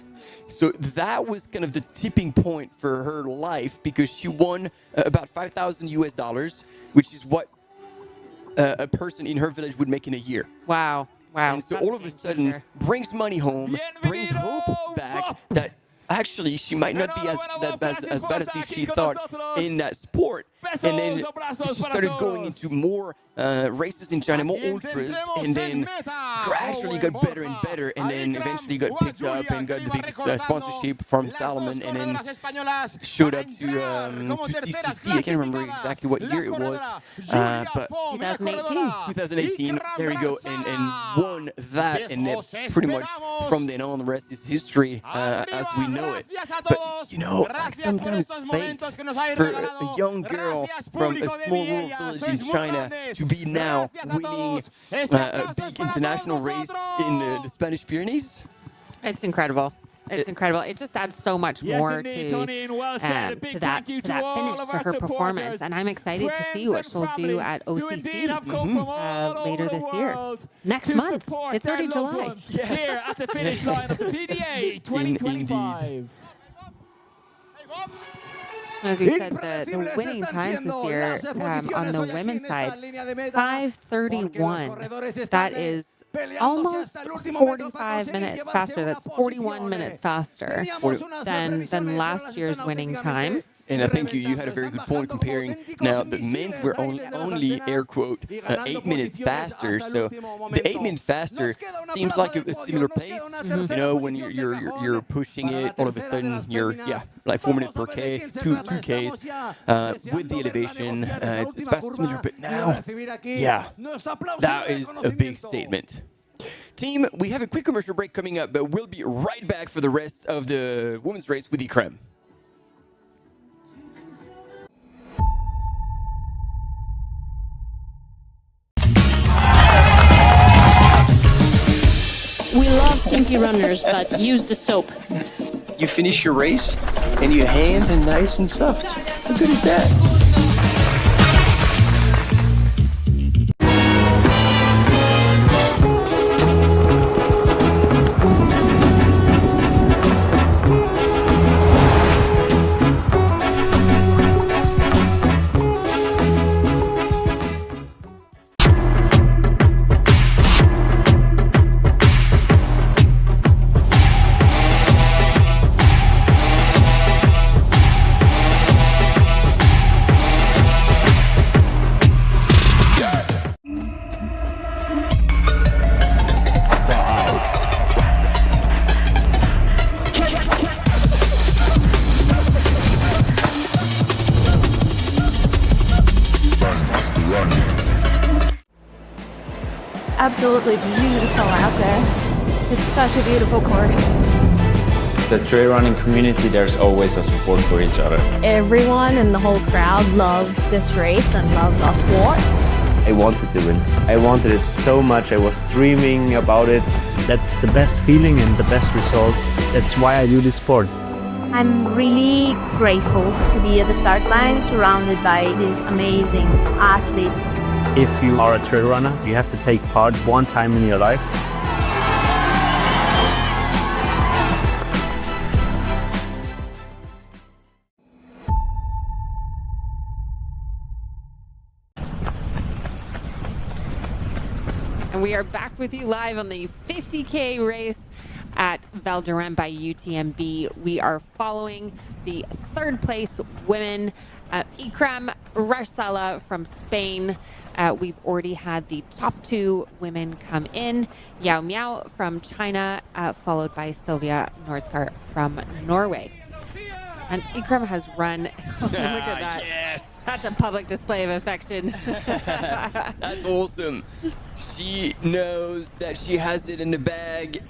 So that was kind of the tipping point for her life, because she won about $5,000 US, which is what a person in her village would make in a year. Wow. Wow. And so all of a sudden brings money home, brings hope back that actually she might not be as bad as she thought in that sport. And then she started going into more races in China, more ultras, and then gradually got better and better, and then eventually got picked up and got the biggest sponsorship from Salomon, and then showed up to CCC. I can't remember exactly what year it was, but 2018. There you go, and won that, and then pretty much from then on, the rest is history as we know it. But you know, like sometimes fate for a young girl from a small rural village in China to be now winning a big international race in the Spanish Pyrenees. It's incredible. It's incredible. It just adds so much more to that finish, to her performance. And I'm excited to see what she'll do at OCC later this year. Next month. It's already July. Here at the finish line of the PDA 2025. As we said, the winning times this year on the women's side, 5:31. That is almost 45 minutes faster. That's 41 minutes faster than last year's winning time. And I think you had a very good point comparing. Now, the men's were only air quote, 8 minutes faster. So the 8 minutes faster seems like a similar pace. You know, when you're pushing it, all of a sudden you're, like 4 minutes per K, 2 Ks. With the elevation, it's about similar. But now, that is a big statement. Team, we have a quick commercial break coming up, but we'll be right back for the rest of the women's race with Ikrem. We love stinky runners, but use the soap. You finish your race, and your hands are nice and soft. How good is that? Absolutely beautiful out there. It's such a beautiful course. The trail running community, there's always a support for each other. Everyone in the whole crowd loves this race and loves our sport. I wanted to win. I wanted it so much. I was dreaming about it. That's the best feeling and the best result. That's why I do this sport. I'm really grateful to be at the start line surrounded by these amazing athletes. If you are a trail runner, you have to take part one time in your life. And we are back with you live on the 50K race at Val d'Aran by UTMB. We are following the third place women, Ikram Rarsala from Spain. We've already had the top two women come in. Yao Miao from China, followed by Sylvia Nordskar from Norway. And Ikram has run, look at that. Yes. That's a public display of affection. That's awesome. She knows that she has it in the bag.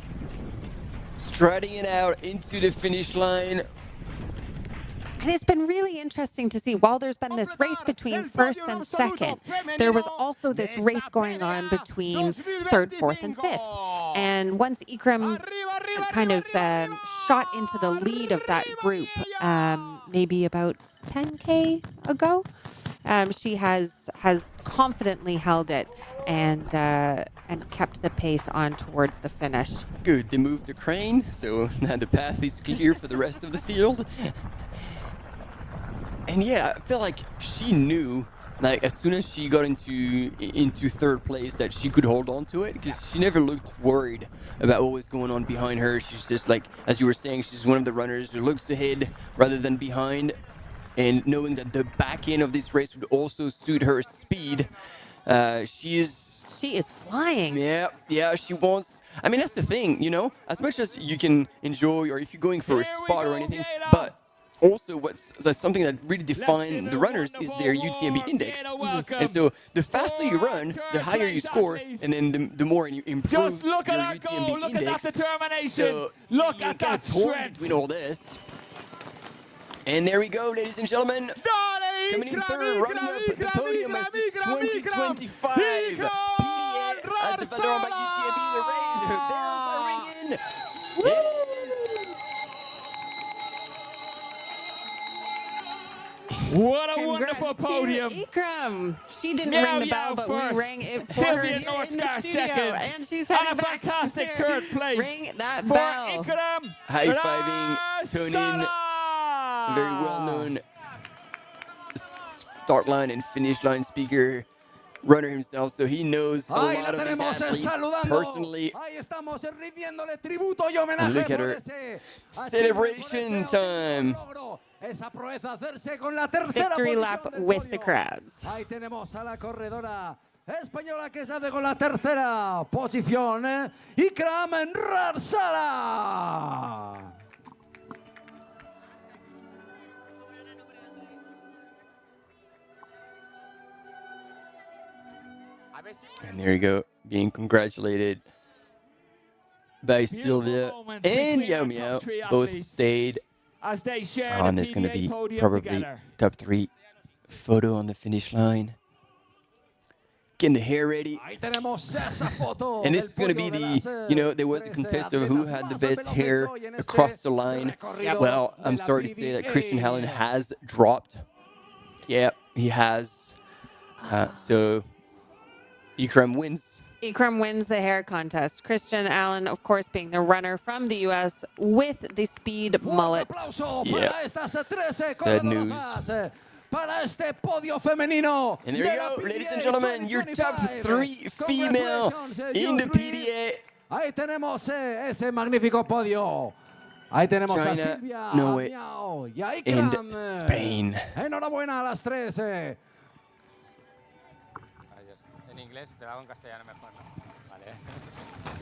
Strutting it out into the finish line. And it's been really interesting to see, while there's been this race between first and second, there was also this race going on between third, fourth, and fifth. And once Ikram kind of shot into the lead of that group, maybe about 10K ago, she has confidently held it and kept the pace on towards the finish. Good, they moved the crane, so now the path is clear for the rest of the field. And yeah, I feel like she knew, like as soon as she got into third place, that she could hold on to it, because she never looked worried about what was going on behind her. She's just like, as you were saying, she's one of the runners who looks ahead rather than behind, and knowing that the back end of this race would also suit her speed. She is flying. Yeah, she wants. I mean, that's the thing, you know, as much as you can enjoy, or if you're going for a spot or anything, but also that's something that really defines the runners is their UTMB index. And so the faster you run, the higher you score, and then the more you improve Just look your at that UTMB goal, look index. at that determination, So look you're at kind that of torn strength. between all this. And there we go, ladies and gentlemen. Coming in third, running up the podium as this 2025 PDA at the Val d'Aran by UTMB. The rain, the bells are ringing. What a wonderful podium. Ikram. She didn't Yao ring the Miao bell, but first. we rang it for Sylvia her here in the Nordskar studio. second. And she's And heading a back fantastic there. third place Ring that for bell. Ikram High-fiving Tonin, very well-known start line and finish line speaker, runner himself, so he knows a Ahí lot la of these tenemos athletes saludando. personally. Ahí estamos rindiéndole tributo y And homenaje look at por her. ese Celebration time. esa proeza hacerse con la tercera Victory posición lap del with podio. the crowds. Ahí tenemos a la corredora española que se hace con la tercera posición, Ikram Rarsala. And there you go, being congratulated by Sylvia and Yao Miao. Both stayed as they share on. the There's going to PDA be podium probably together. top 3 photo on the finish line. Getting the hair ready. Ahí tenemos esa foto. And this del is going to podio be de the, las, you know, there was a contest of who had the best hair across the line. Well, I'm sorry to say that Christian Hallen has dropped. Yeah, he has. So Ikram wins. Ikram wins the hair contest. Christian Allen, of course, being the runner from the U.S. with the speed mullet. Yeah. Sad news. Para este podio femenino. And there you go, ladies and gentlemen, your top 3 female in the PDA. Ahí tenemos ese magnífico podio. Ahí tenemos a China, Silvia, Norway, Miao y a Ikram. and Spain. Enhorabuena a las 3. En inglés, te lo hago en castellano mejor, ¿no? Vale.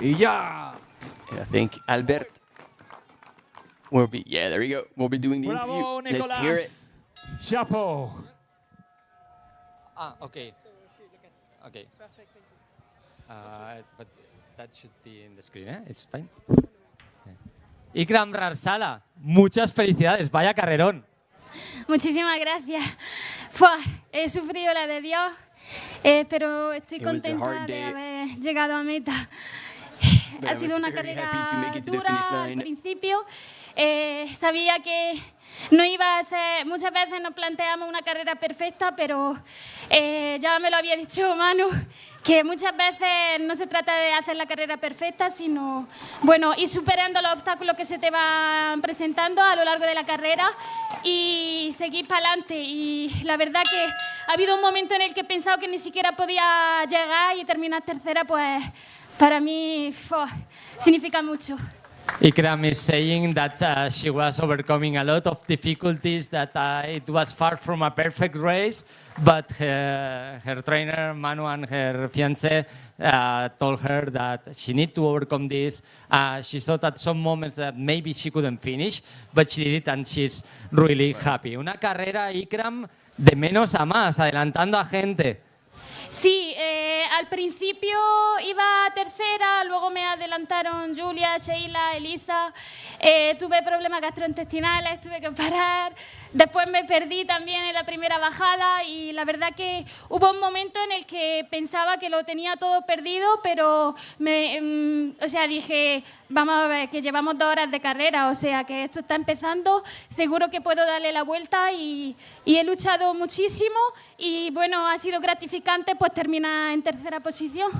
Y ya. And I think Albert will be, yeah, there you go. We'll be doing the Bravo, interview. Nicolas. Let's hear it. Chapeau. Okay. Okay. But that should be in the screen, eh? It's fine. Ikram Rarsala, muchas felicidades, vaya carrerón. Muchísimas gracias. Fua, he sufrido la de Dios pero estoy It was a contenta hard de day. haber llegado a meta. But Ha I sido was una very carrera happy to make it to the dura finish al line. principio. Sabía que no iba a ser, muchas veces nos planteamos una carrera perfecta, pero ya me lo había dicho Manu, que muchas veces no se trata de hacer la carrera perfecta, sino, bueno, ir superando los obstáculos que se te van presentando a lo largo de la carrera y seguir para adelante. Y la verdad que ha habido un momento en el que he pensado que ni siquiera podía llegar y terminar tercera, pues para mí significa mucho. Ikram is saying that she was overcoming a lot of difficulties, that it was far from a perfect race, but her trainer, Manu, and her fiancé told her that she needed to overcome this. She thought at some moments that maybe she couldn't finish, but she did it and she's really happy. Una carrera, Ikram, de menos a más, adelantando a gente. Sí, al principio iba tercera, luego me adelantaron Julia, Sheila, Elisa, tuve problemas gastrointestinales, tuve que parar, después me perdí también en la primera bajada y la verdad que hubo un momento en el que pensaba que lo tenía todo perdido, pero dije, vamos a ver, que llevamos 2 horas de carrera, o sea que esto está empezando, seguro que puedo darle la vuelta y he luchado muchísimo y bueno, ha sido gratificante pues terminar en tercera posición.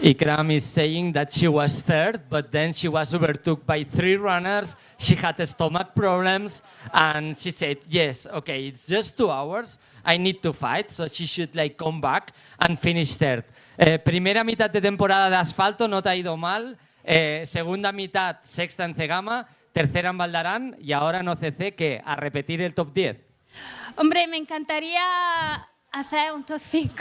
Ikram is saying that she was third, but then she was overtook by 3 runners. She had stomach problems, and she said, yes, okay, it's just 2 hours. I need to fight, so she should come back and finish third. Primera mitad de temporada de asfalto no te ha ido mal. Segunda mitad, sexta en Cegama, tercera en Valdarán y ahora en OCC, ¿qué? A repetir el top 10. Hombre, me encantaría hacer un top 5,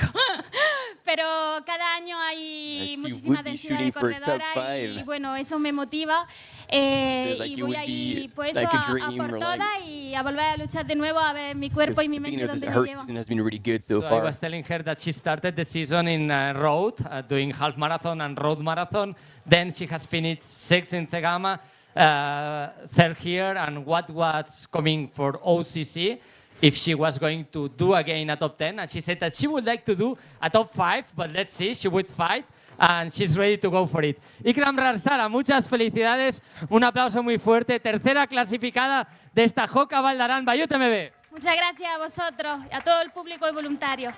pero cada año hay muchísima densidad de corredoras y bueno, eso me motiva y voy a ir pues a por todas y a volver a luchar de nuevo a ver mi cuerpo y mi mente donde me lleva. I was telling her that she started the season in road, doing half marathon and road marathon. Then she has finished 6th in Cegama, 3rd here, and what was coming for OCC. If she was going to do again a top 10, and she said that she would like to do a top 5, but let's see, she would fight, and she's ready to go for it. Ikram Rarsara, muchas felicidades, un aplauso muy fuerte, tercera clasificada de esta HOKA Val d'Aran by UTMB. Muchas gracias a vosotros, a todo el público y voluntarios.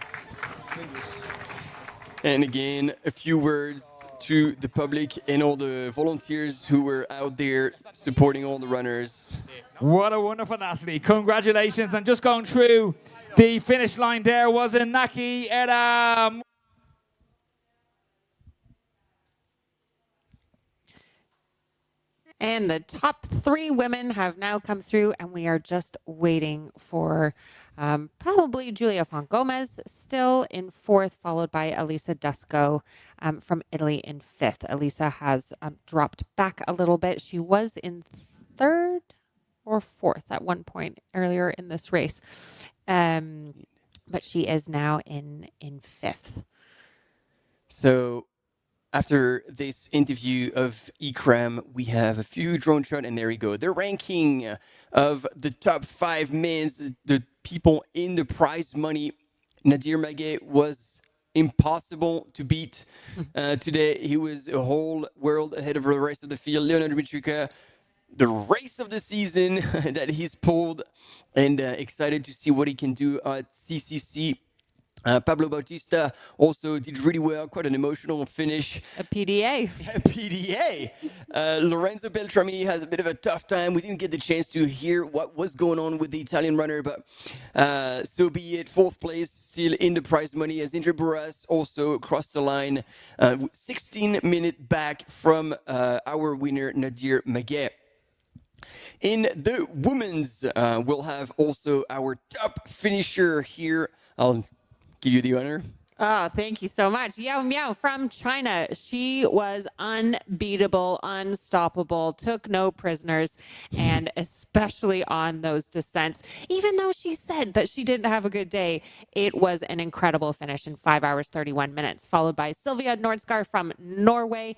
And again, a few words to the public and all the volunteers who were out there supporting all the runners. What a wonderful athlete. Congratulations. And just going through the finish line there was Inaki Era. And the top 3 women have now come through, and we are just waiting for probably Giulia Font-Gomez still in 4th, followed by Elisa Dusko from Italy in 5th. Elisa has dropped back a little bit. She was in 3rd or 4th at one point earlier in this race, but she is now in 5th. So after this interview of Ikram, we have a few drone shots, and there we go. The ranking of the top 5 men, the people in the prize money. Nadir Maguet was impossible to beat today. He was a whole world ahead of the rest of the field. Leonard Mitria, the race of the season that he's pulled, and excited to see what he can do at CCC. Pablo Bautista also did really well, quite an emotional finish. A PDA. A PDA. Lorenzo Beltrami has a bit of a tough time. We didn't get the chance to hear what was going on with the Italian runner, but so be it. 4th place, still in the prize money, as Indra Burras also crossed the line, 16 minutes back from our winner, Nadir Maguet. In the women's, we'll have also our top finisher here. I'll give you the honor. Oh, thank you so much. Yao Miao from China. She was unbeatable, unstoppable, took no prisoners, and especially on those descents. Even though she said that she didn't have a good day, it was an incredible finish in 5 hours, 31 minutes, followed by Silvia Nordskar from Norway,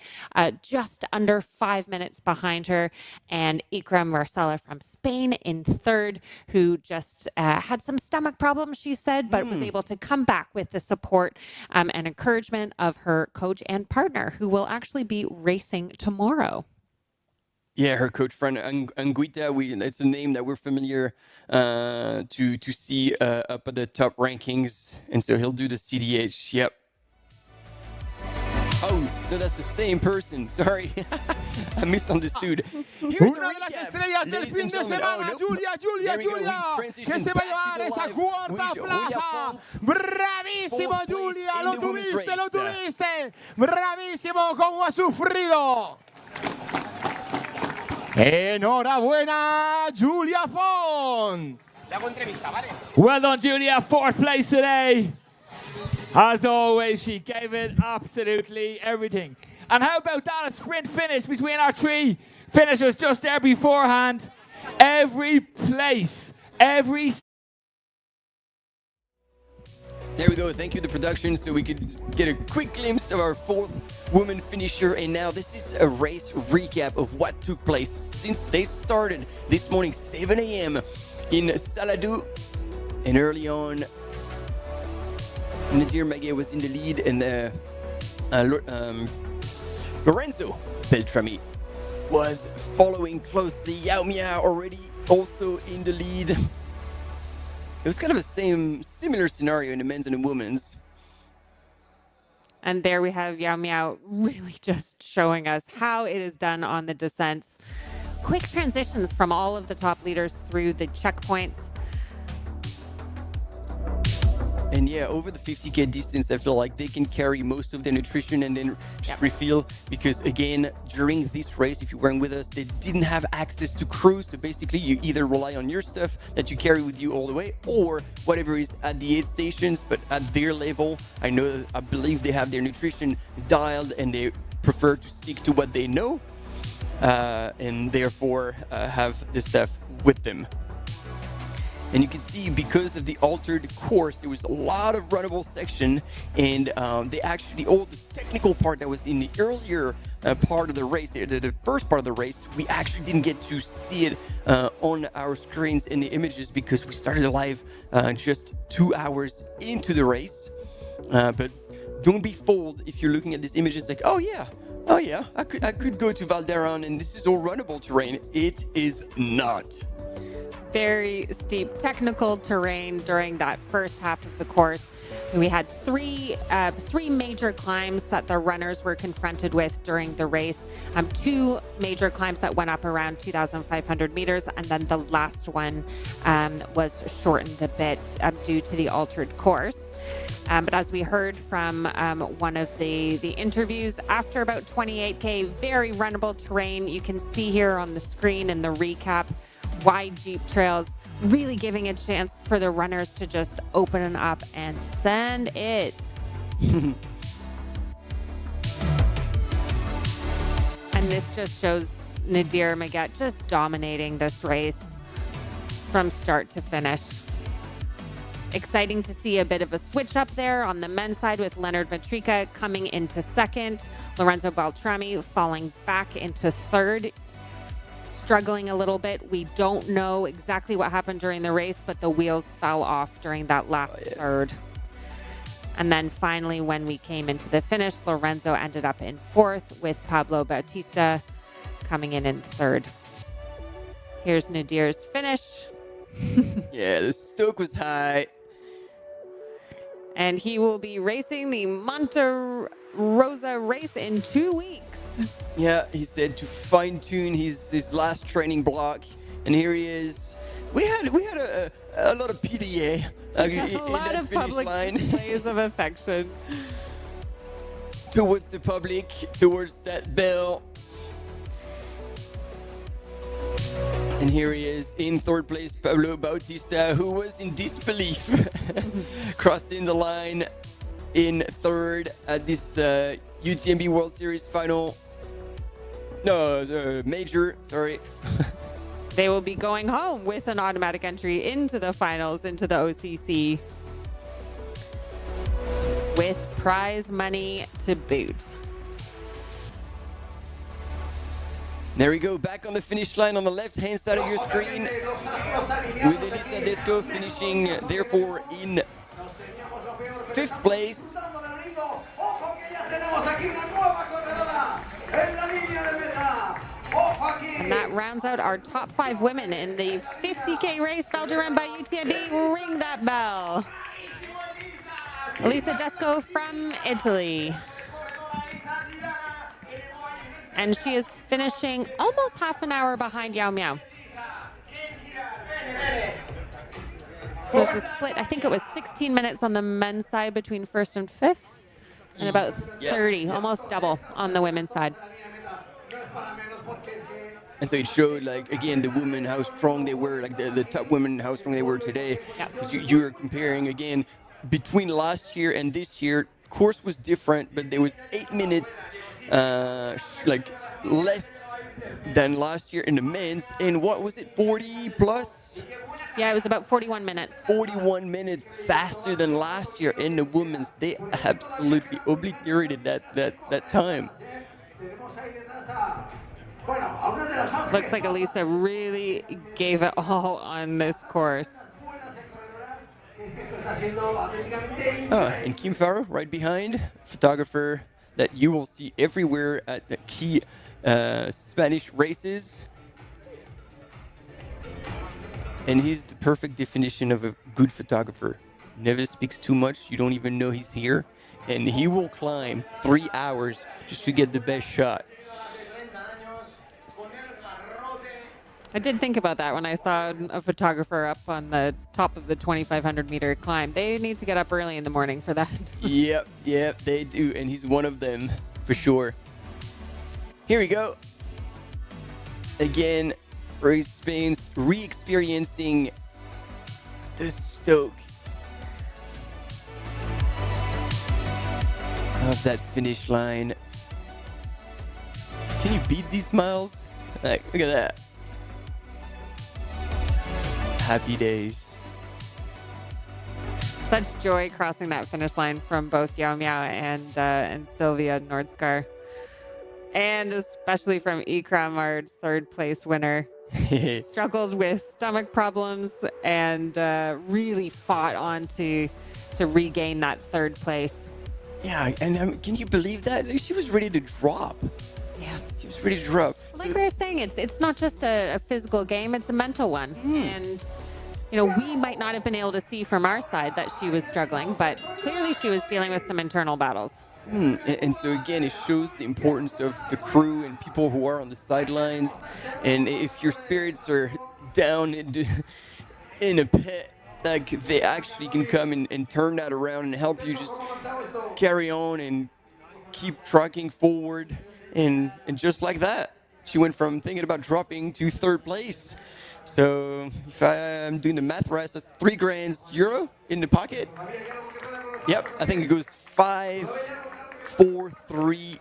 just under 5 minutes behind her, and Ikram Varsala from Spain in third, who just had some stomach problems, she said, but was able to come back with the support and encouragement of her coach and partner, who will actually be racing tomorrow. Yeah, her coach friend Anguita, it's a name that we're familiar to see up at the top rankings, and so he'll do the CDH. Yep. Oh, no, that's the same person. Sorry. I misunderstood. Una de las estrellas del fin de semana, Giulia, que se va a llevar esa cuarta plaza. Bravísimo, Giulia, lo tuviste. Bravísimo, cómo ha sufrido. Enhorabuena, Giulia Font. Le hago entrevista, ¿vale? Well done, Giulia. 4th place today. As always, she gave it absolutely everything. And how about that, a sprint finish between our 3 finishers just there beforehand. Every place, every... There we go. Thank you, the production, so we could get a quick glimpse of our 4th woman finisher. And now this is a race recap of what took place since they started this morning, 7 a.m. in Saladou. And early on, Nadir Maguet was in the lead, and Lorenzo Beltrami was following closely. Yao Miao already also in the lead. It was kind of a similar scenario in the men's and the women's. And there we have Yao Miao really just showing us how it is done on the descents. Quick transitions from all of the top leaders through the checkpoints. And yeah, over the 50K distance, I feel like they can carry most of their nutrition and then just refill, because again, during this race, if you weren't with us, they didn't have access to crew. So basically, you either rely on your stuff that you carry with you all the way, or whatever is at the aid stations. But at their level, I believe they have their nutrition dialed, and they prefer to stick to what they know, and therefore have the stuff with them. And you can see, because of the altered course, there was a lot of runnable section, and they actually, all the technical part that was in the earlier part of the race, the first part of the race, we actually didn't get to see it on our screens in the images, because we started live just 2 hours into the race. But don't be fooled if you're looking at these images like, oh yeah, I could go to Val d'Aran and this is all runnable terrain. It is not. Very steep technical terrain during that first half of the course. We had three major climbs that the runners were confronted with during the race. 2 major climbs that went up around 2,500 meters, and then the last one was shortened a bit due to the altered course. But as we heard from one of the interviews, after about 28K, very runnable terrain. You can see here on the screen in the recap, wide Jeep trails, really giving a chance for the runners to just open up and send it. And this just shows Nadir Maguet just dominating this race from start to finish. Exciting to see a bit of a switch up there on the men's side with Leonard Mitria coming into second, Lorenzo Beltrami falling back into third, struggling a little bit. We don't know exactly what happened during the race, but the wheels fell off during that last third. And then finally, when we came into the finish, Lorenzo ended up in fourth, with Pablo Bautista coming in third. Here's Nadir's finish. Yeah, the stoke was high. And he will be racing the Monte Rosa race in 2 weeks. Yeah, he said to fine-tune his last training block, and here he is. We had a lot of PDA. A lot of public displays of affection towards the public, towards that bell. And here he is in third place, Pablo Bautista, who was in disbelief, crossing the line. in third at this UTMB World Series final. No, major, sorry. They will be going home with an automatic entry into the finals, into the OCC, with prize money to boot. There we go, back on the finish line on the left-hand side of your screen, with Elisa Desco finishing, therefore, in 5th place. And that rounds out our top 5 women in the 50K race. Val d'Aran by UTMB, ring that bell. Elisa Desco from Italy. And she is finishing almost half an hour behind Yao Miao. So it's a split, I think it was 16 minutes on the men's side between 1st and 5th, and about 30, almost double on the women's side. And so it showed, like, again, the women, how strong they were, like the top women, how strong they were today. Because you were comparing, again, between last year and this year, course was different, but there was 8 minutes, like, less than last year in the men's. And what was it, 40 plus? Yeah, it was about 41 minutes. 41 minutes faster than last year in the women's. They absolutely obliterated that time. Looks like Elisa really gave it all on this course. And Kim Farrow right behind, photographer that you will see everywhere at the key Spanish races. And he's the perfect definition of a good photographer. Never speaks too much, you don't even know he's here. And he will climb 3 hours just to get the best shot. I did think about that when I saw a photographer up on the top of the 2,500 meter climb. They need to get up early in the morning for that. Yep, they do. And he's one of them for sure. Here we go. Again, Spain's re-experiencing the stoke of that finish line. Can you beat these smiles? Like, look at that. Happy days. Such joy crossing that finish line from both Yao Miao and Sylvia Nordskar. And especially from Ikram, our 3rd place winner. Struggled with stomach problems and really fought on to regain that 3rd place. Yeah, and can you believe that? She was ready to drop. Yeah. She was ready to drop. Like we were saying, it's not just a physical game, it's a mental one. And, you know, we might not have been able to see from our side that she was struggling, but clearly she was dealing with some internal battles. And so, again, it shows the importance of the crew and people who are on the sidelines. And if your spirits are down in a pit, like, they actually can come and turn that around and help you just carry on and keep trucking forward. And just like that, she went from thinking about dropping to 3rd place. So if I'm doing the math right, that's €3,000 in the pocket. Yep, I think it goes 5, 4, 3,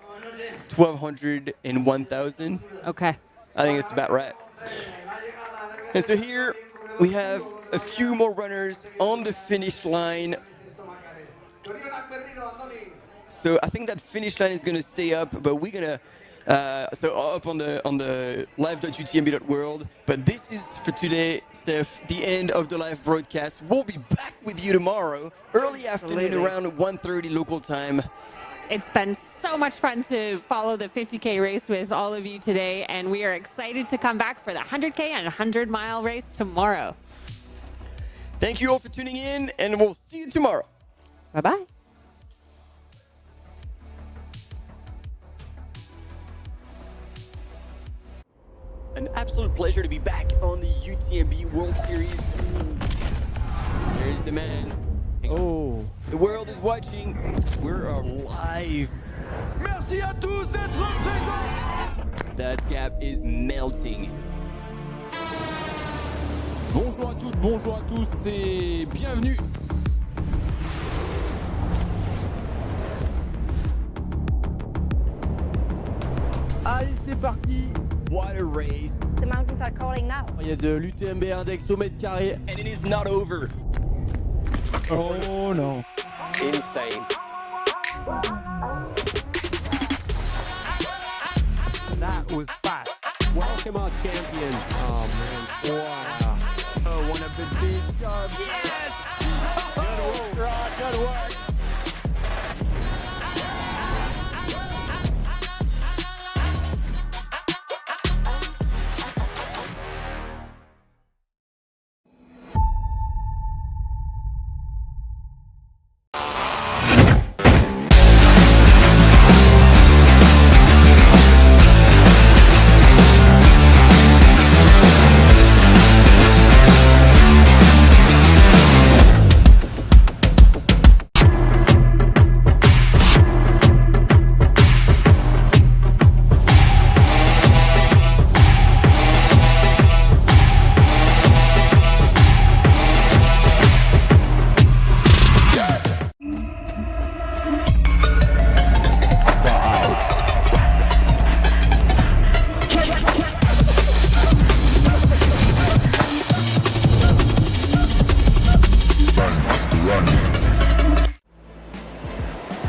1,200, and 1,000. Okay. I think it's about right. And so here we have a few more runners on the finish line. So I think that finish line is going to stay up, but we're going to so up on the live.utmb.world. But this is for today, Steph, the end of the live broadcast. We'll be back with you tomorrow, early afternoon, around 1:30 local time. It's been so much fun to follow the 50K race with all of you today, and we are excited to come back for the 100K and 100-mile race tomorrow. Thank you all for tuning in, and we'll see you tomorrow. Bye-bye. An absolute pleasure to be back on the UTMB World Series. There's the man. Oh. The world is watching. We're live. Merci à tous d'être présents. That gap is melting. Bonjour à toutes, bonjour à tous et bienvenue c'est parti. What a race. The mountains are calling now. Il y a de l'UTMB index au mètre carré. And it is not over. Oh no. Insane. That was fast. Welcome our champion. Oh man. Wow. Oh, one of the big jumps. Yes! Good work, Rod. Good work.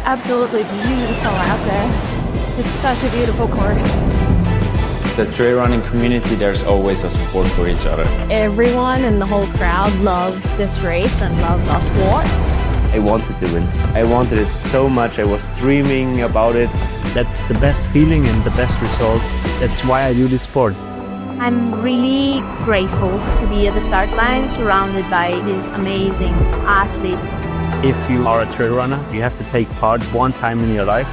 Absolutely beautiful out there. It's such a beautiful course. The trail running community, there's always a support for each other. Everyone in the whole crowd loves this race and loves our sport. I wanted to win. I wanted it so much. I was dreaming about it. That's the best feeling and the best result. That's why I do this sport. I'm really grateful to be at the start line surrounded by these amazing athletes. If you are a trail runner, you have to take part one time in your life.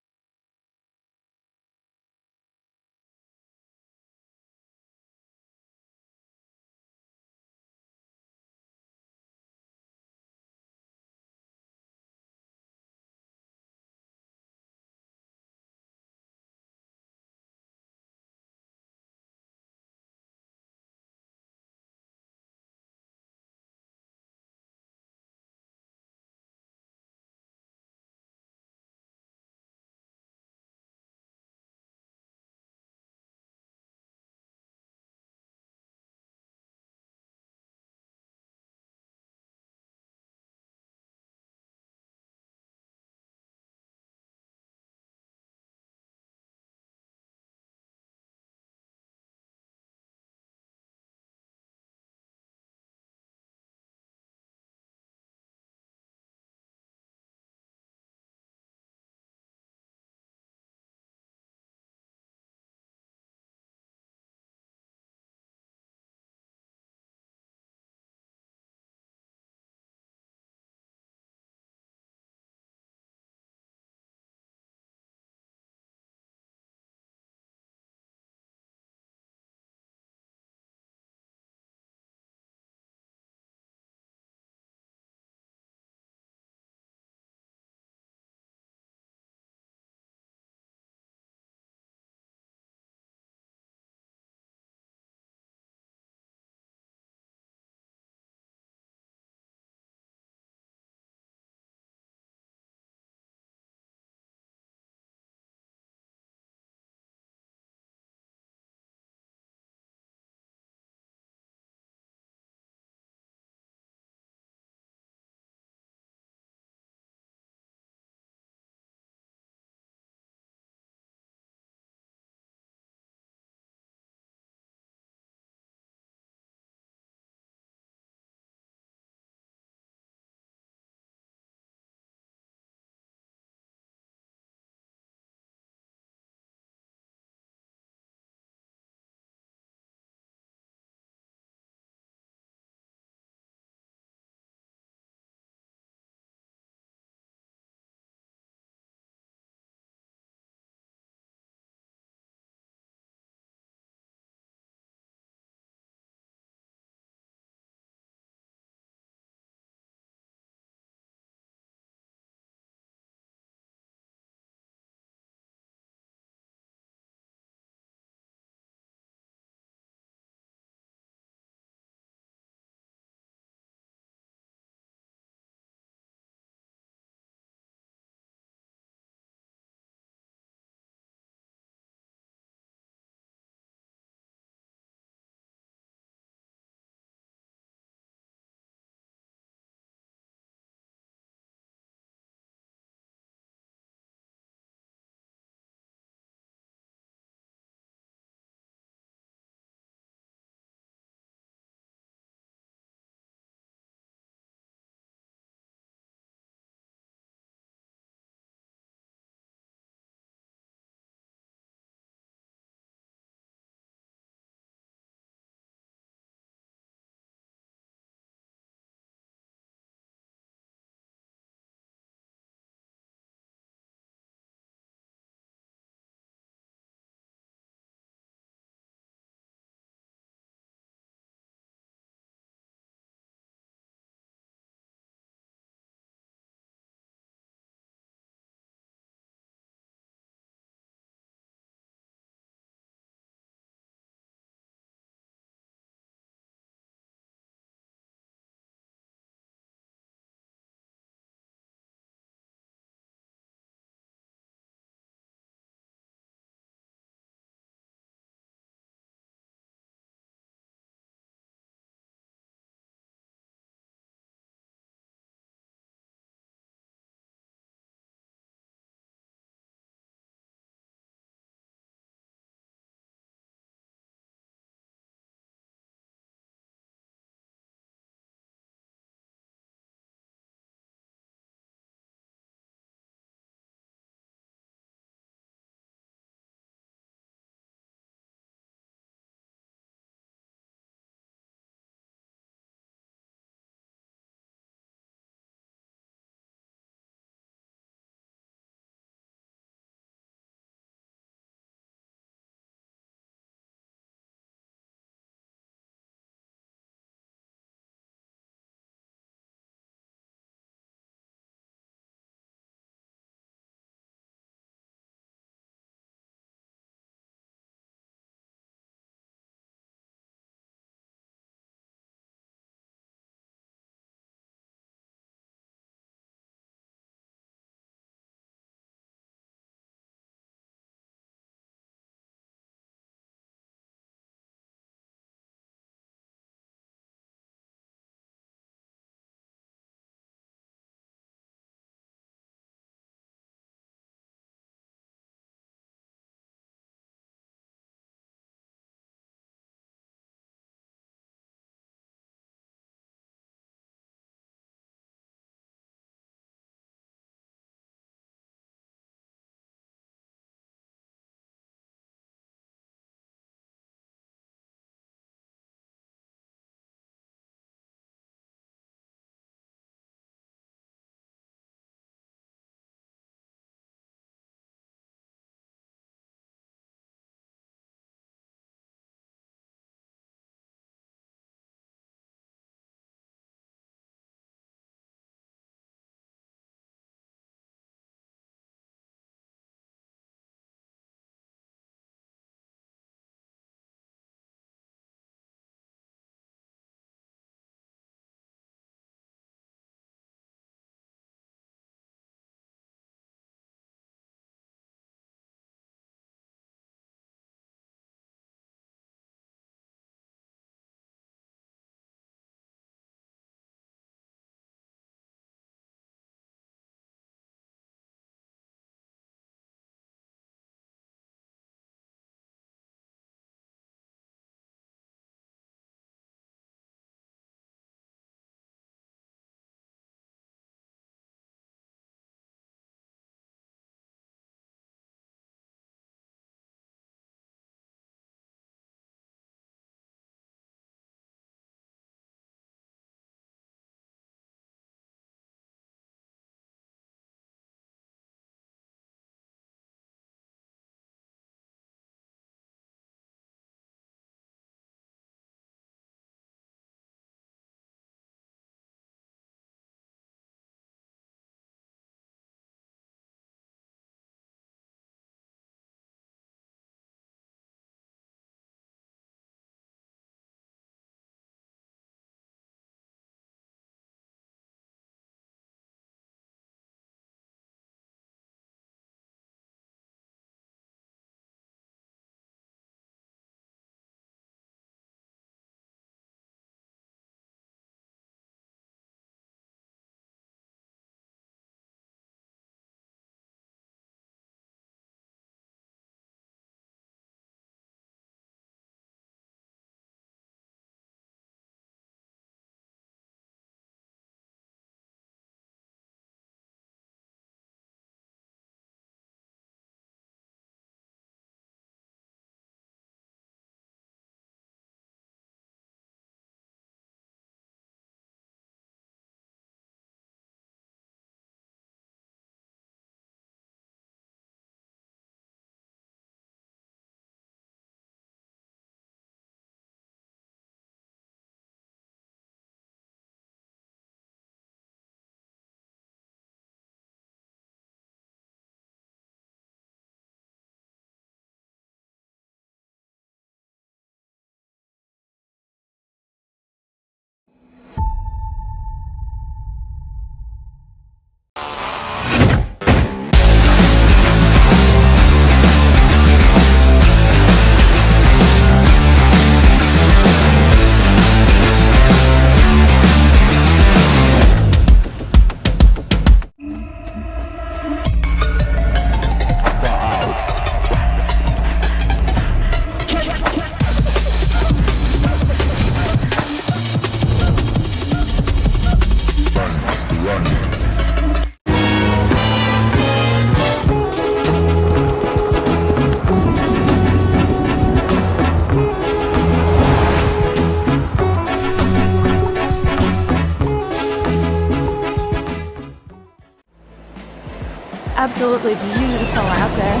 absolutely beautiful out there.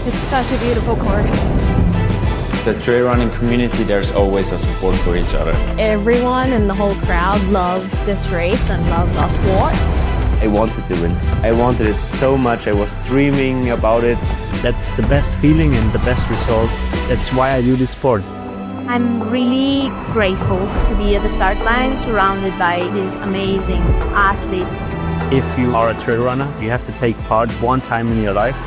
It's such a beautiful course. The trail running community, there's always a support for each other. Everyone in the whole crowd loves this race and loves our sport. I wanted to win. I wanted it so much. I was dreaming about it. That's the best feeling and the best result. That's why I do this sport. I'm really grateful to be at the start line surrounded by these amazing athletes. If you are a trail runner, you have to take part one time in your life.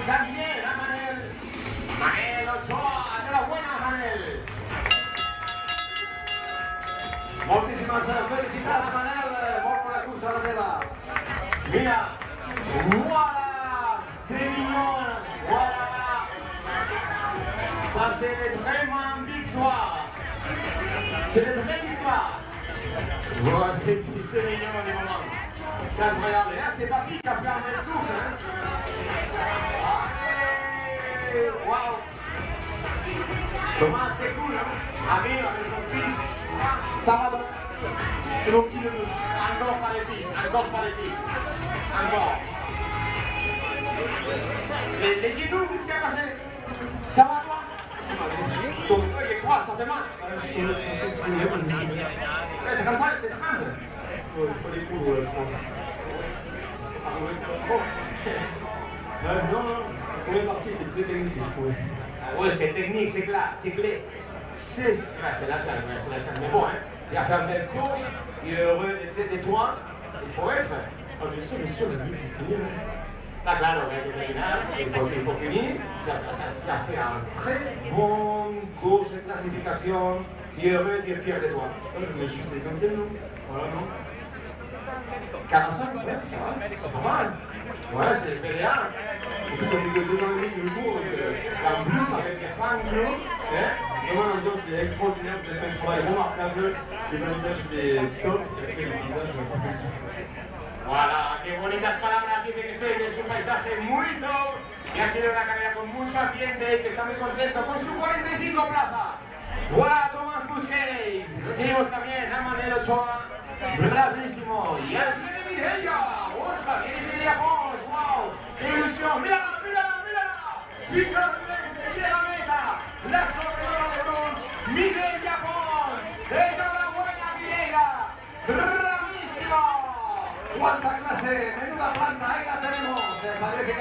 También a Manel Ochoa, enhorabuena Manel. Moltíssimes felicitats a Manel, molt bona cursa la teva. Mira, voilà, c'est mignon, voilà là. Ça c'est les vraiment victoires. C'est les vraies victoires. Voilà, c'est mignon les moments. C'est incroyable. Là, c'est papy qui a fermé le tout, hein. Wow! Thomas, c'est cool, hein? Amir avec son fils, Salvador, et mon petit neveu. Encore par les fils, encore par les fils. Encore. Les genoux, qu'est-ce qui a passé? Ça va toi? Ton œil est quoi? Ça fait mal? T'es comme ça, t'es tremble. Il faut les coudre, je pense. Non, la première partie était très technique, je trouvais. Oui, c'est technique, c'est clair, c'est clé. C'est la chaîne, mais bon, hein, tu as fait une belle course, tu es heureux de toi, il faut être. Ah, bien sûr, la vie, c'est fini. Está claro que hay que terminar, il faut finir. Tu as fait un très bon course de classification, tu es heureux, tu es fier de toi. Je suis 50e, non? Voilà, non? 45, ouais, ça va, c'est pas mal. Ouais, c'est le PDA. En plus, on est que 2 ans et demi de cours, en plus, avec des fans, vraiment l'ambiance est extraordinaire, vous avez fait un travail remarquable, les balisages étaient top, et après les paysages, Voilà, qué bonitas palabras dice que es un paisaje muy top, y ha sido una carrera con mucho ambiente, y que está muy contento con su 45 plaza. Voilà, Tomás Busquets. Recibimos también a Manel Ochoa. Bravísimo. Y al pie de Mireia. Borja, viene Mireia Pons. ¡Wow! ¡Qué ilusión! ¡Mírala, mírala, mírala! Finalmente llega a meta. La corredora de bronce, Mireia Pons. ¡Enhorabuena, Mireia! ¡Bravísimo! ¡Cuánta clase! ¡Menuda planta! ¡Ahí la tenemos! Parece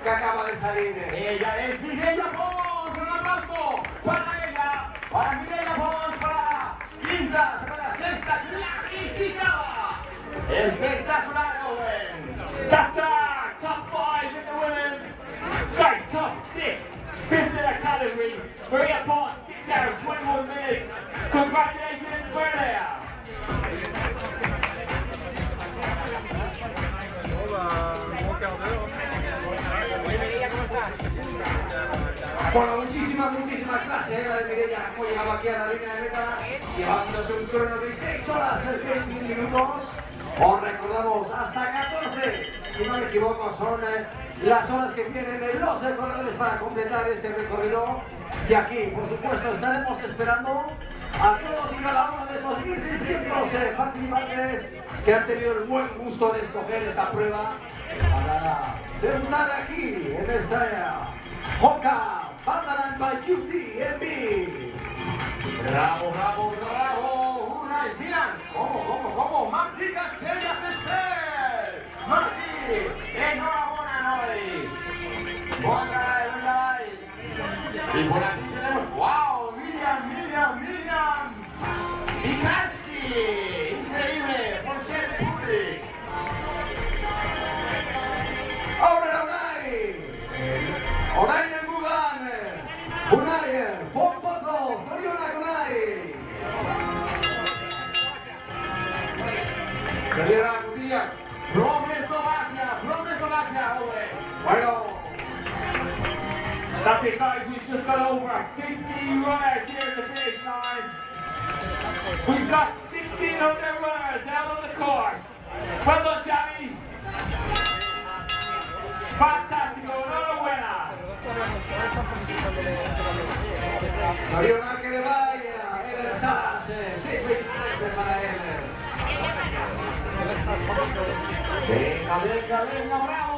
que acaba de salir. Ella es Mireia Pons. ¡Un aplauso para ella! Para Mireia Pons, para la quinta, para la sexta clasificada. Espectacular, Owen. That's our top 5 in the women's. Sorry, top 6. 5th in the category. Mireia Pons, 6 hours, 21 minutes. Congratulations, Mireia. Bueno, muchísima clase la de Mireia, como llegaba aquí a la línea de meta, llevándose un crono de 6 horas y 21 minutos. Os recordamos, hasta 14, si no me equivoco, son las horas que tienen los corredores para completar este recorrido. Y aquí, por supuesto, estaremos esperando a todos y cada uno de los 1.600 participantes que han tenido el buen gusto de escoger esta prueba para debutar aquí en esta HOKA Val UTMB. Bravo, bravo, bravo. Unai Milan. ¿Cómo? Martí Casellas Esper. Martí, enhorabuena, Nori. Buena. Y por aquí tenemos, wow, Miriam. Mikalski. Increíble, por ser Public. Ahora, That's it, guys. We've just got over 50 runners here at the finish line. We've got 1,600 runners out on the course. Well done, Jamie. Fantastico, another winner. Sabiola que le vaya, Eder Salas, 6:23 para él. Venga, bravo,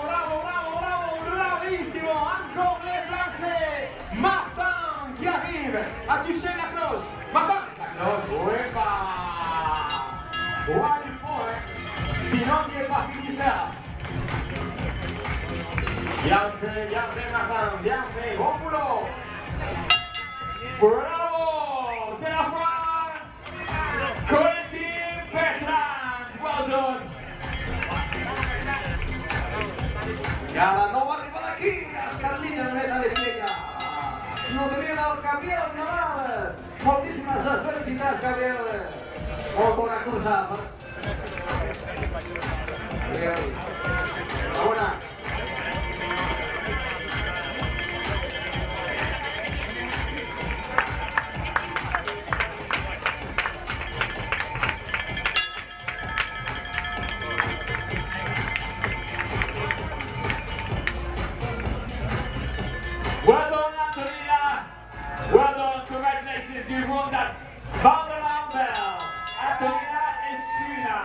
bravissimo, encore les Français. Martin qui arrive à toucher la cloche. Martin, la cloche, ouais pas. Ouais, il faut, hein. Sinon, tu n'es pas fini ça. Bien fait, Martin, bien fait, bon boulot. Bravo de la France, Corentin Bertrand, well done. Y ahora no va arriba de aquí, las cartillas de meta de Piella. No tenía el Gabriel Naval. Moltíssimes felicitats, Gabriel. Molt bona cursa. Bona. Well done, Antonina. Well done, congratulations, you've won that Valderland Bell. Antonina Escina.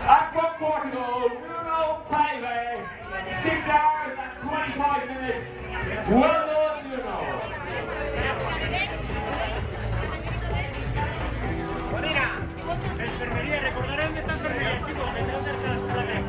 And from Portugal, Bruno Paiva, 6 hours and 25 minutes. Well done, Bruno. Mira, enfermería, recordarán de esta enfermería, chicos, que tengo cerca de la calle.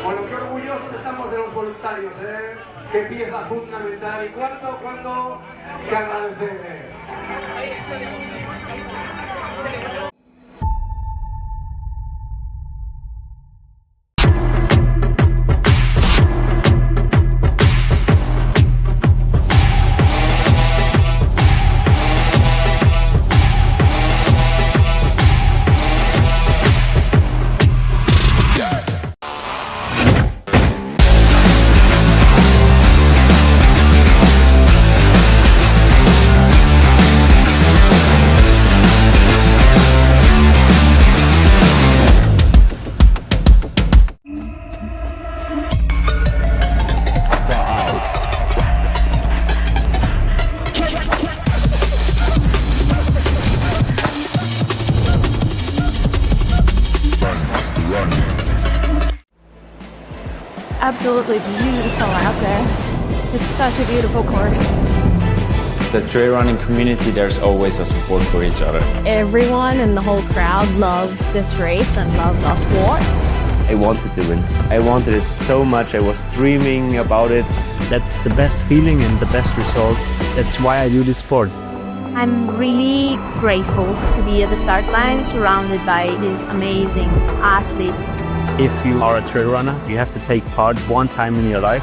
Bueno, qué orgullosos estamos de los voluntarios, ¿eh? Qué pieza fundamental y cuánto que agradecer. Absolutely beautiful out there. It's such a beautiful course. The trail running community, there's always a support for each other. Everyone in the whole crowd loves this race and loves our sport. I wanted to win. I wanted it so much. I was dreaming about it. That's the best feeling and the best result. That's why I do this sport. I'm really grateful to be at the start line surrounded by these amazing athletes. If you are a trail runner, you have to take part one time in your life.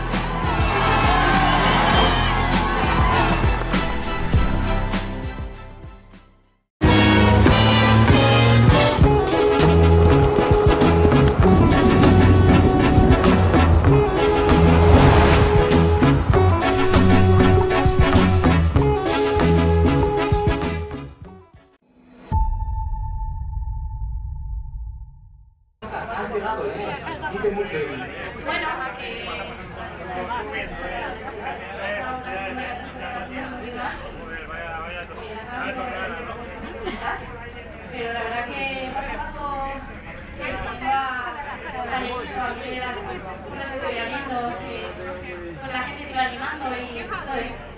Pero la verdad que paso a paso con los entrenamientos, pues la gente te va animando y joder,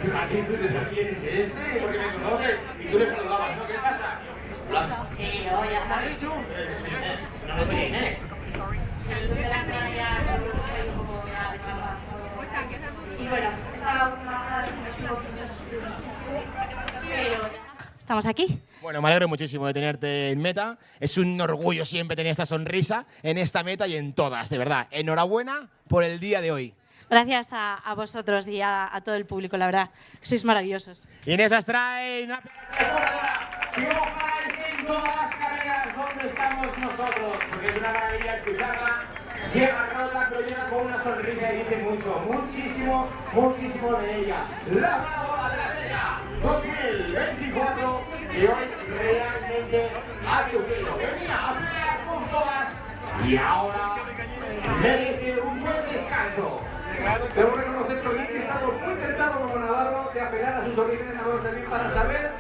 Fíjate, tú de quién es este, porque me conoce y tú le saludabas, ¿no? ¿Qué pasa? Es blanco. Sí, yo, ya sabes. Tú eres Inés, no soy Inés. El look de la semana ya estoy un poco ya de capa. Y bueno, esta última jornada me estuvo muchísimo, pero estamos aquí. Bueno, me alegro muchísimo de tenerte en meta. Es un orgullo siempre tener esta sonrisa en esta meta y en todas, de verdad. Enhorabuena por el día de hoy. Gracias a vosotros y a todo el público, la verdad. Sois maravillosos. Inés Astray, una que ojalá esté en todas las carreras donde estamos nosotros, porque es una maravilla escucharla. Llega rota, pero llega con una sonrisa y dice mucho, muchísimo, muchísimo de ella. La ganadora de la feria 2024 y hoy realmente ha sufrido. Venía a pelear con todas y ahora merece un buen descanso. Debo reconocer también que he estado muy tentado como Navarro de apelar a sus orígenes nadadores también para saber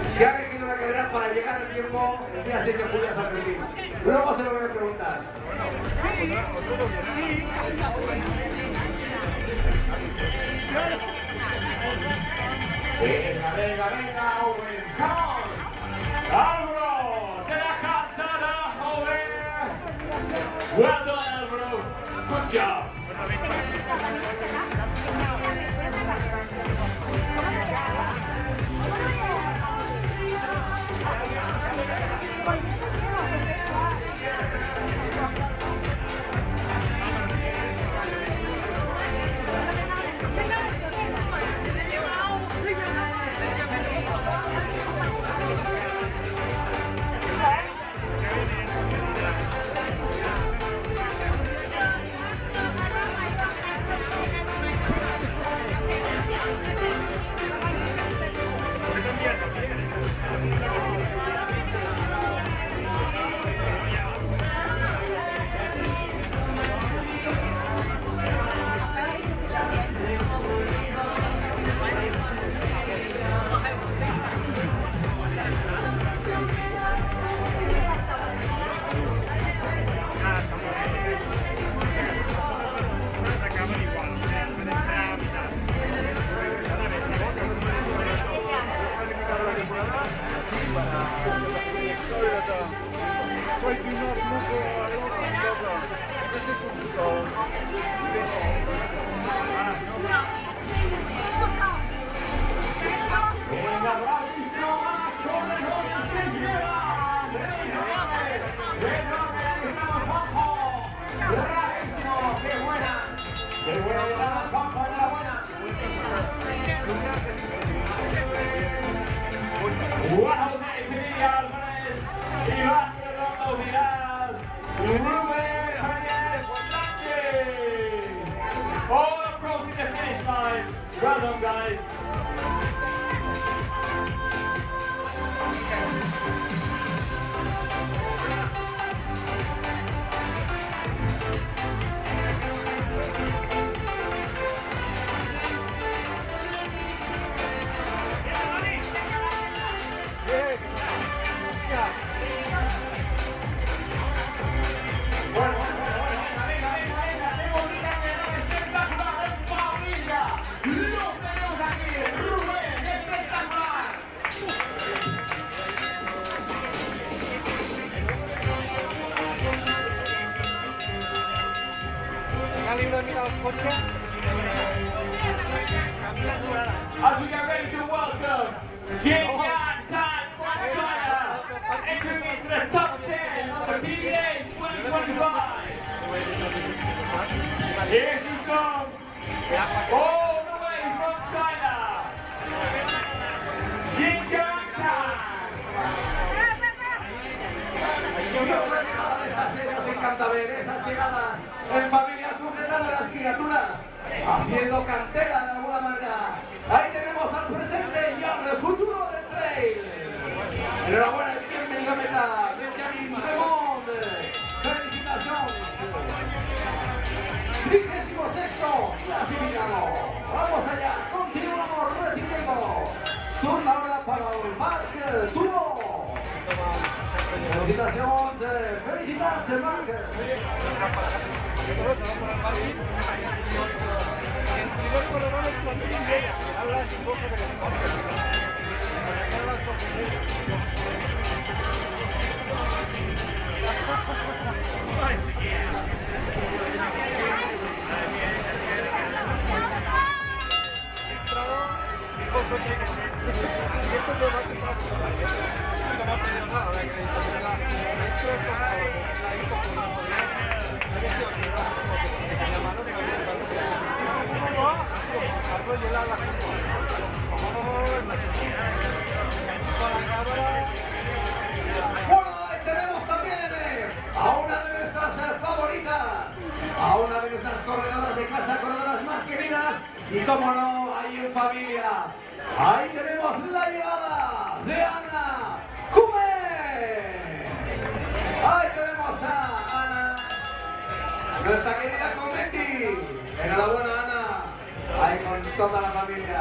si ha elegido la carrera para llegar al tiempo que ha hecho Julia San Martín. Luego se lo voy a preguntar. Venga, venga, venga, Owen, come on. Álvaro, de la calzada, Owen. Well done, Álvaro. Good job. Well done, guys. As we get ready to welcome Jin Yan Tan from China, entering into the top 10 of the PBA 2025. Here she comes, all the way from China, Jin Yan Tan. Nos encanta ver esas llegadas en familia sujetando a las criaturas, haciendo cantera de alguna manera. Ahí tenemos al presente y al futuro del trail. Enhorabuena y bienvenido a meta, Benjamin Raymond. Felicitaciones. 36º clasificado. Vamos allá, continuamos recibiendo. Turno ahora para el Marc Tulo. Felicitaciones, Marc. Bueno, ahí tenemos también a una de nuestras favoritas, a una de nuestras corredoras de casa, corredoras más queridas, y como no, ahí en familia. Ahí tenemos la llegada de Ana Kume. Ahí tenemos a Ana, nuestra querida Cometi. Enhorabuena, Ana. Ahí con toda la familia.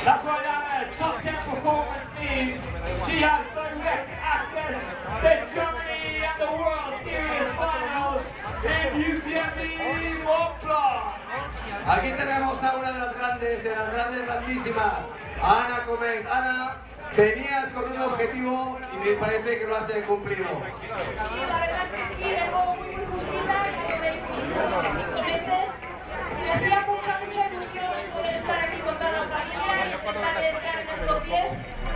That's why that top 10 performance means she has direct access to Germany and the World Series finals in UTMB Mont-Blanc. Aquí tenemos a una de las grandes, grandísimas, Ana Comet. Ana, venías con un objetivo y me parece que lo has cumplido. Sí, la verdad es que sí, vengo muy justita, como veis, 5 meses. Me hacía mucha ilusión poder estar aquí con toda la familia y intentar entrar en el top 10.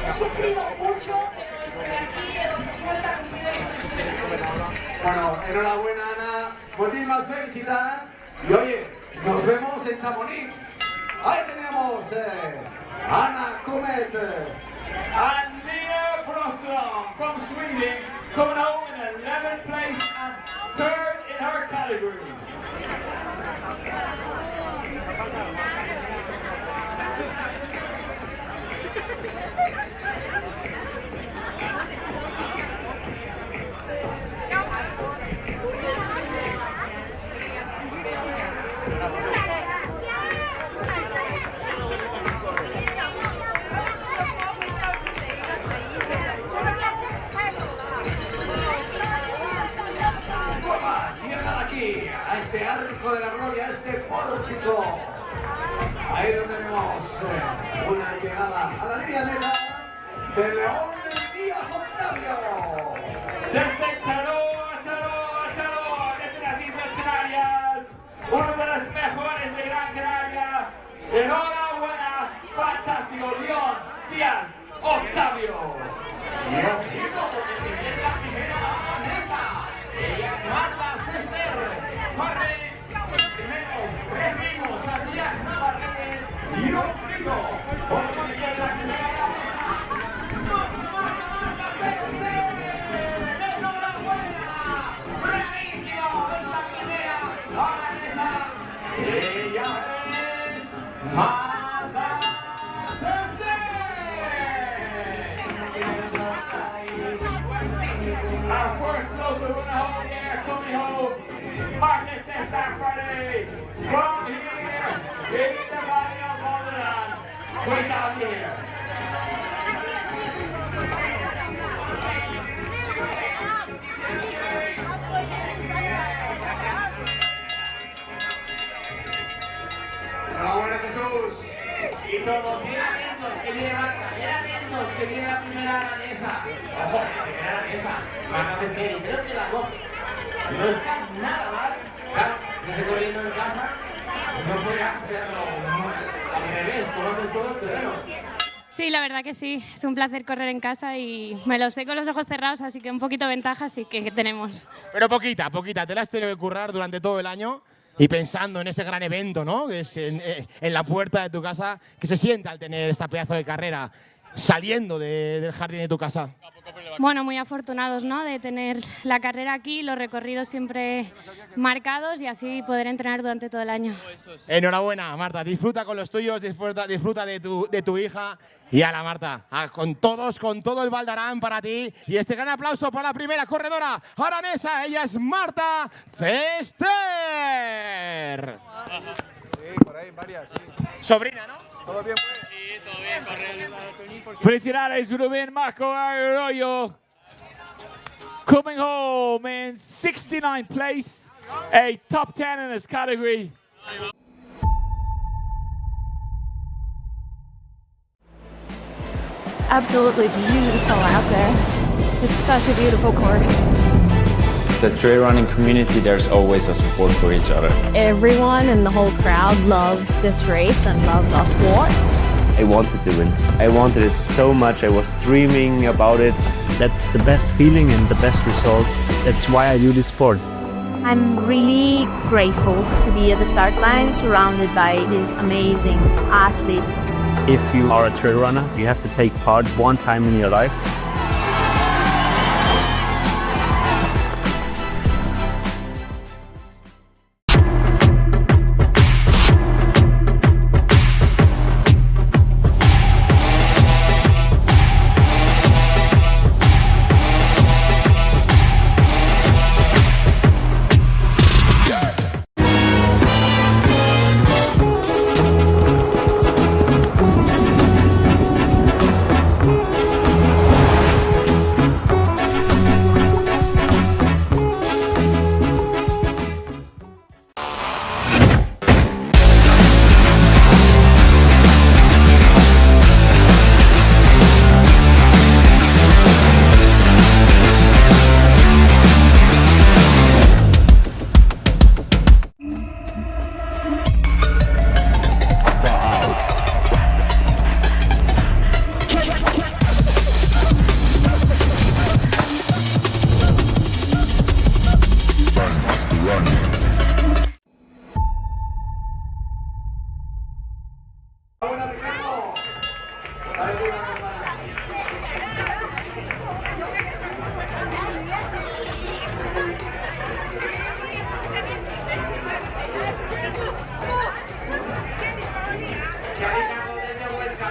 He sufrido mucho, pero estoy aquí, el objetivo está cumplido y estoy súper feliz. Bueno, enhorabuena, Ana, muchísimas felicidades. Y oye, nos vemos en Chamonix. Ahí tenemos Ana Comet. And Nina Brosson from Sweden coming home in 11th place and 3rd in her category. A este arco de la gloria, a este pórtico. Ahí lo tenemos, una llegada a la línea meta de León Díaz Octavio. Desde Taror, desde las Islas Canarias, uno de los mejores de Gran Canaria. Enhorabuena, fantástico, León Díaz Octavio. Y ojito, porque se viene la primera mesa. Ella es Marta Cester. Corre primero, remimos a Díaz Navarrete. Y ojito, porque se viene la primera mesa. Marta Cester. Enhorabuena. Bravísimo esa primera a la mesa. Ella es Marta. Jesús. Y todos, bien atentos, que viene Marta, bien atentos, que viene la primera danesa. Ojo, la primera danesa, Marta Testeri, creo que la 12. No está nada mal. Claro, yo estoy corriendo en casa, no podías hacerlo al revés, conoces todo el terreno. Sí, la verdad que sí. Es un placer correr en casa y me lo sé con los ojos cerrados, así que un poquito ventaja sí que tenemos. Pero poquita, te la has tenido que currar durante todo el año y pensando en ese gran evento, ¿no? Que es en la puerta de tu casa. ¿Qué se siente al tener esta pedazo de carrera saliendo del jardín de tu casa? Bueno, muy afortunados, ¿no? De tener la carrera aquí, los recorridos siempre marcados y así poder entrenar durante todo el año. Enhorabuena, Marta. Disfruta con los tuyos, disfruta de tu hija. Y a la Marta, con todo el Valdarán para ti. Y este gran aplauso para la primera corredora aranesa. Ella es Marta Cester. Sí, por ahí varias, sí. Sobrina, ¿no? ¿Todo bien, pues? Sí, todo bien, correr. Felicidades, Rubén Marco Arroyo. Coming home in 69th place, a top 10 in his category. Absolutely beautiful out there. It's such a beautiful course. The trail running community, there's always a support for each other. Everyone in the whole crowd loves this race and loves our sport. I wanted to win. I wanted it so much. I was dreaming about it. That's the best feeling and the best result. That's why I do this sport. I'm really grateful to be at the start line surrounded by these amazing athletes. If you are a trail runner, you have to take part one time in your life.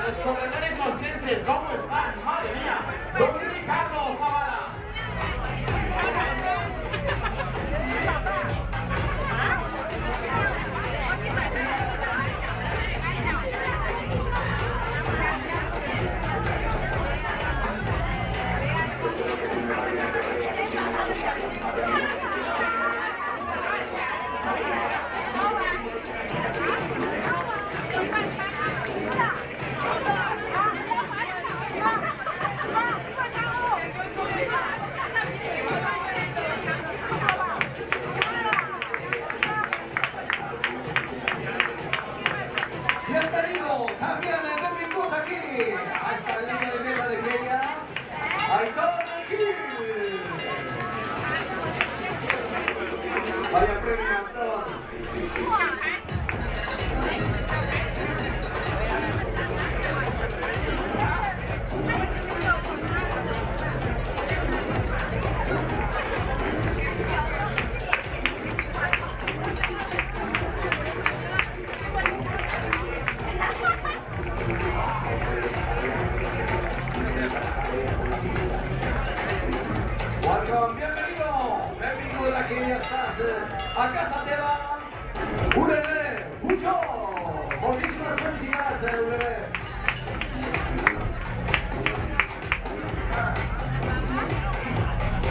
Los corredores oscenses, ¿cómo están? ¡Madre mía! ¡Don Ricardo Zavala! Bienvenido, también benvingut aquí, hasta la línea de meta de Kenia, Aitor Gil. Vaya premio, Aitor. Welcome, bienvenido, benvingut aquí, ja estàs a casa teva, UTMB, mucho, moltíssimes felicitats, UTMB.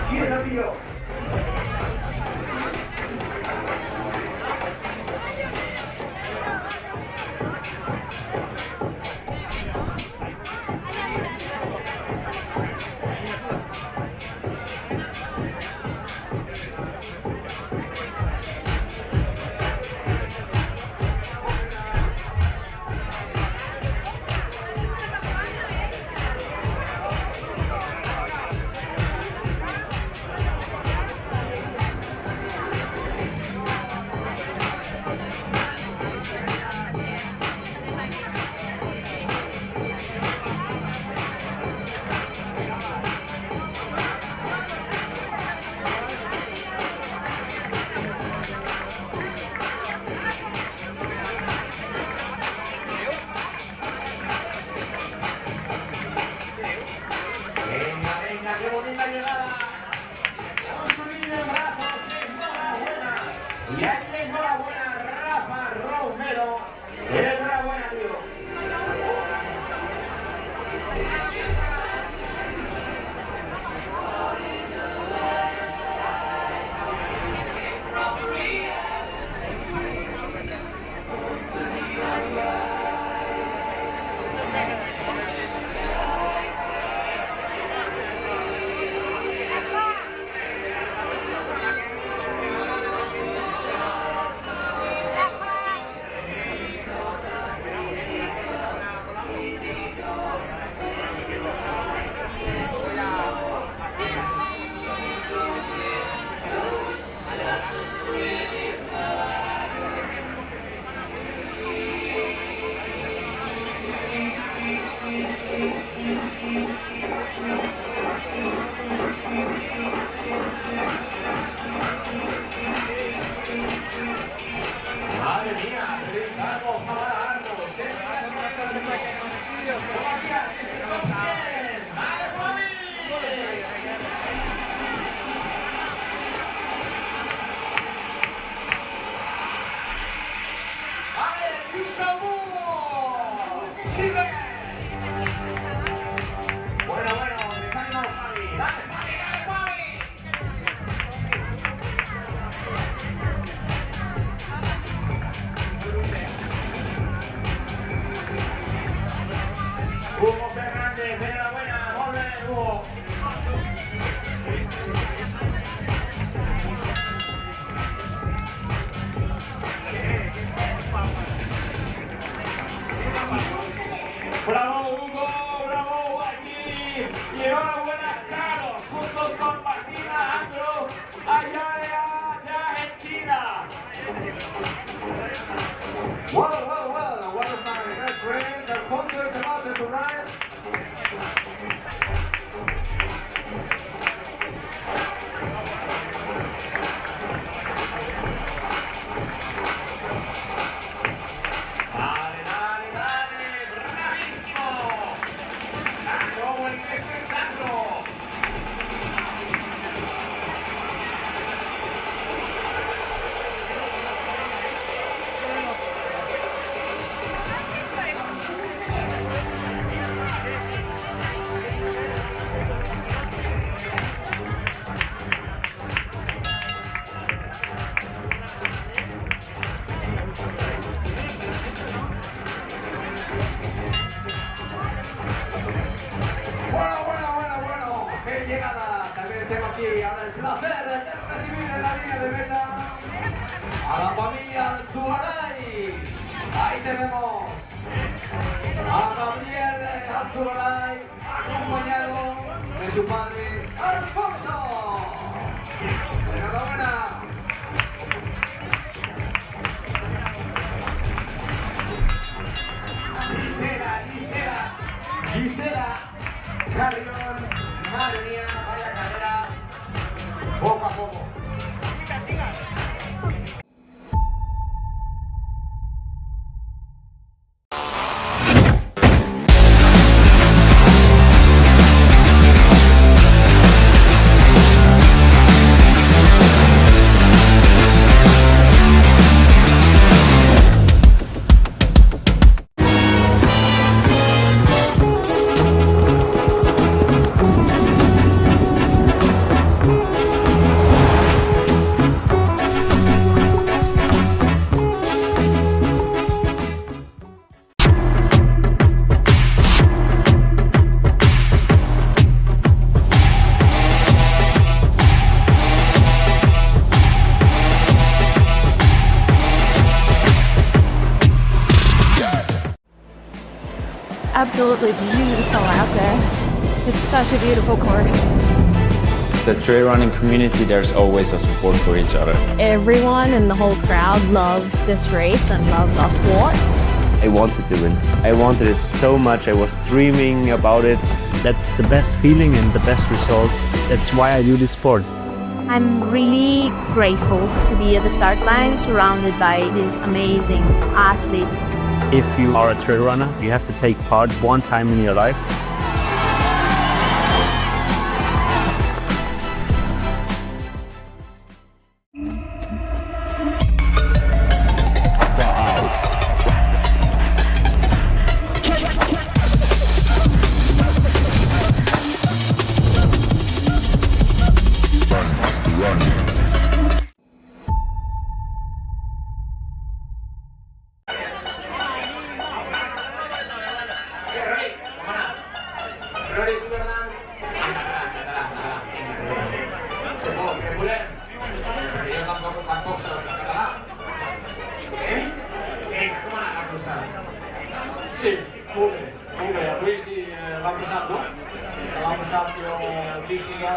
Qui és el millor? ¡Sigue! Bueno, desánimo, Fabi. ¡Dale, Fabi, dale, Fabi! Hugo Fernández, enhorabuena, muy bien, Hugo. Bravo Hugo, bravo aquí. Y enhorabuena Carlos, juntos con Martina Andrew, Ayala de Argentina. Well, one of my best friends and sponsors about it tonight. Bueno, qué llegada. También tengo aquí ahora el placer de recibir en la línea de meta a la familia Alzugaray. Ahí tenemos a Gabriel Alzugaray, acompañado de su padre Alfonso. Enhorabuena. Gisela, Carrión, madre mía, vaya carrera, poco a poco. Absolutely beautiful out there. It's such a beautiful course. The trail running community, there's always a support for each other. Everyone in the whole crowd loves this race and loves our sport. I wanted to win. I wanted it so much. I was dreaming about it. That's the best feeling and the best result. That's why I do this sport. I'm really grateful to be at the start line surrounded by these amazing athletes. If you are a trail runner, you have to take part one time in your life. Sí, molt bé. Avui sí l'han passat, no? L'han passat artística,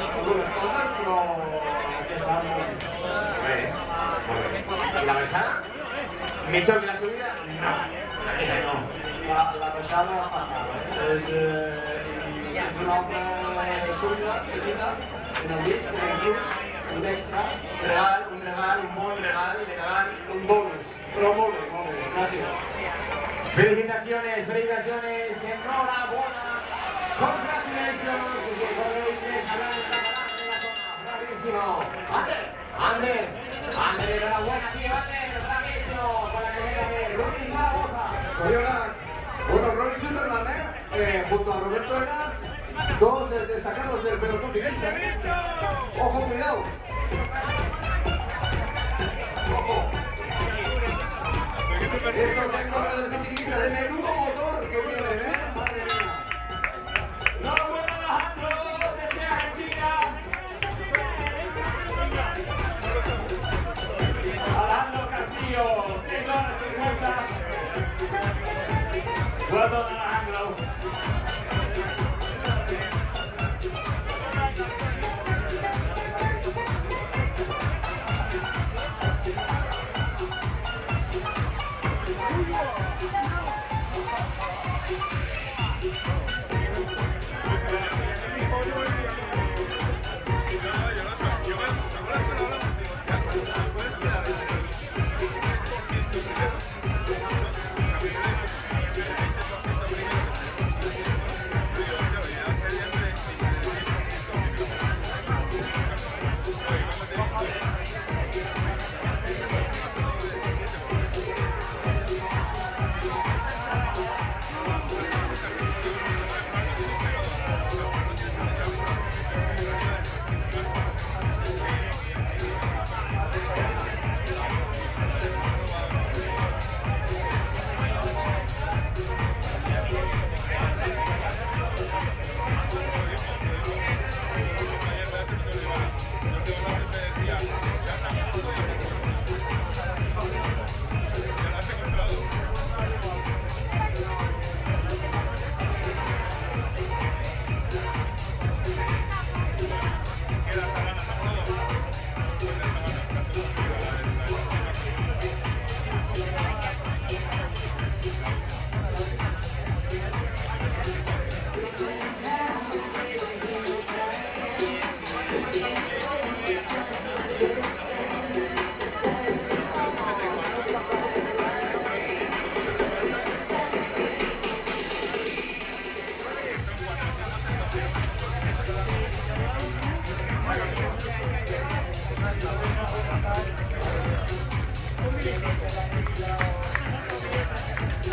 algunes coses, però aquesta molt bé. Molt bé. I la baixada? Mitjor que la subida? No. Aquesta no. La baixada fa mal, és una altra subida petita, en el mig, com el clubs, un extra. Un bon regal de Nadal. Un bonus, però molt bé, gràcies. Felicitaciones, enhorabuena, congratulations, bravísimo. Ander, enhorabuena, tío, Ander, bravísimo, con la carrera de Running Zaragoza. junto a Roberto Eras, dos destacados del pelotón finista. Ojo, cuidado. Ojo. Estos corredores de bicicleta de menudo motor que tienen, madre mía. ¡No, bueno, Alejandro, desde Argentina! Alejandro Castillo, 6 horas 50. Well done, Alejandro.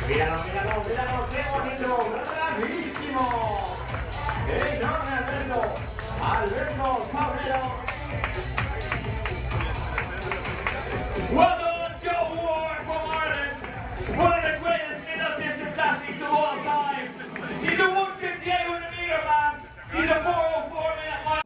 Míralo, qué bonito, bravísimo. Enorme Alberto Fabrero. Well done, Joe Ward from Ireland. One of the greatest middle distance athletes of all time. He's a 158 man. He's a 404 minute mile.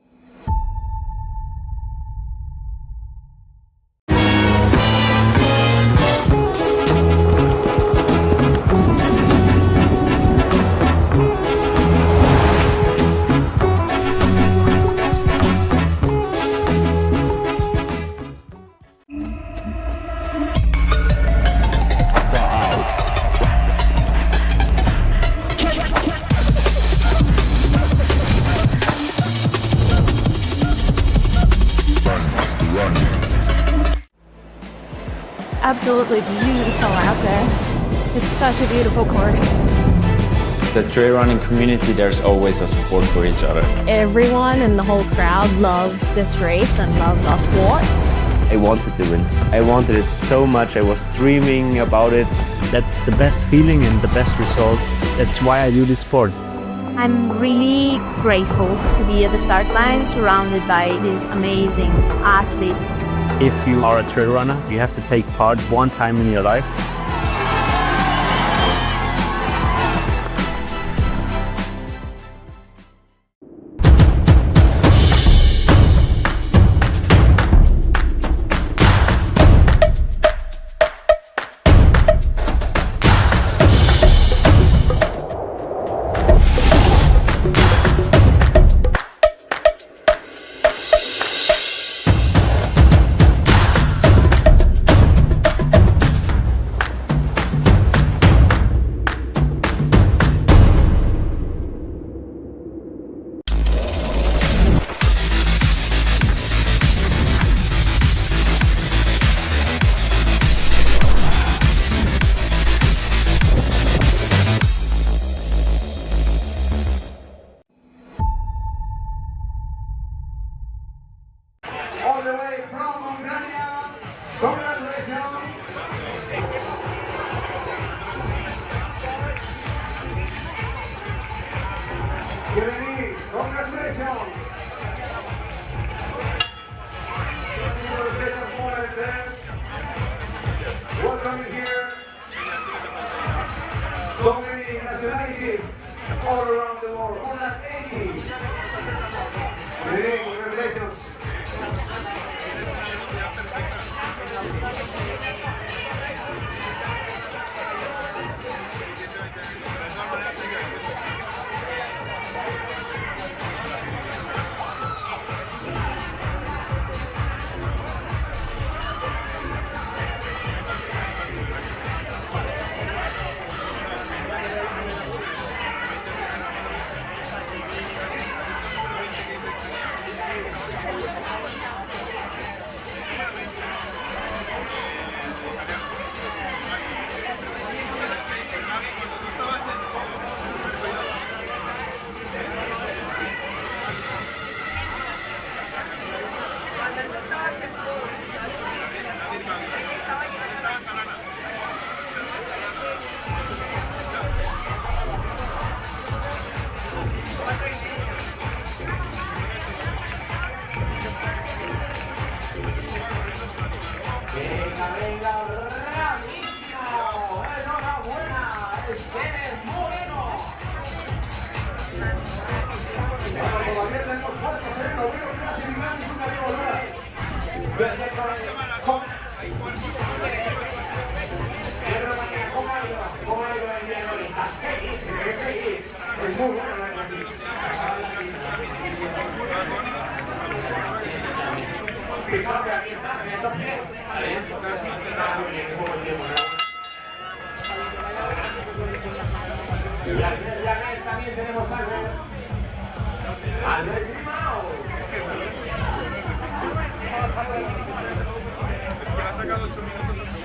Absolutely beautiful out there. It's such a beautiful course. The trail running community, there's always a support for each other. Everyone in the whole crowd loves this race and loves our sport. I wanted to win. I wanted it so much. I was dreaming about it. That's the best feeling and the best result. That's why I do this sport. I'm really grateful to be at the start line surrounded by these amazing athletes. If you are a trail runner, you have to take part one time in your life. Congratulations. Welcome here. So many nationalities all around the world. More than 80. Congratulations. También tenemos a Albert Grimao. Ha sacado 8 minutos.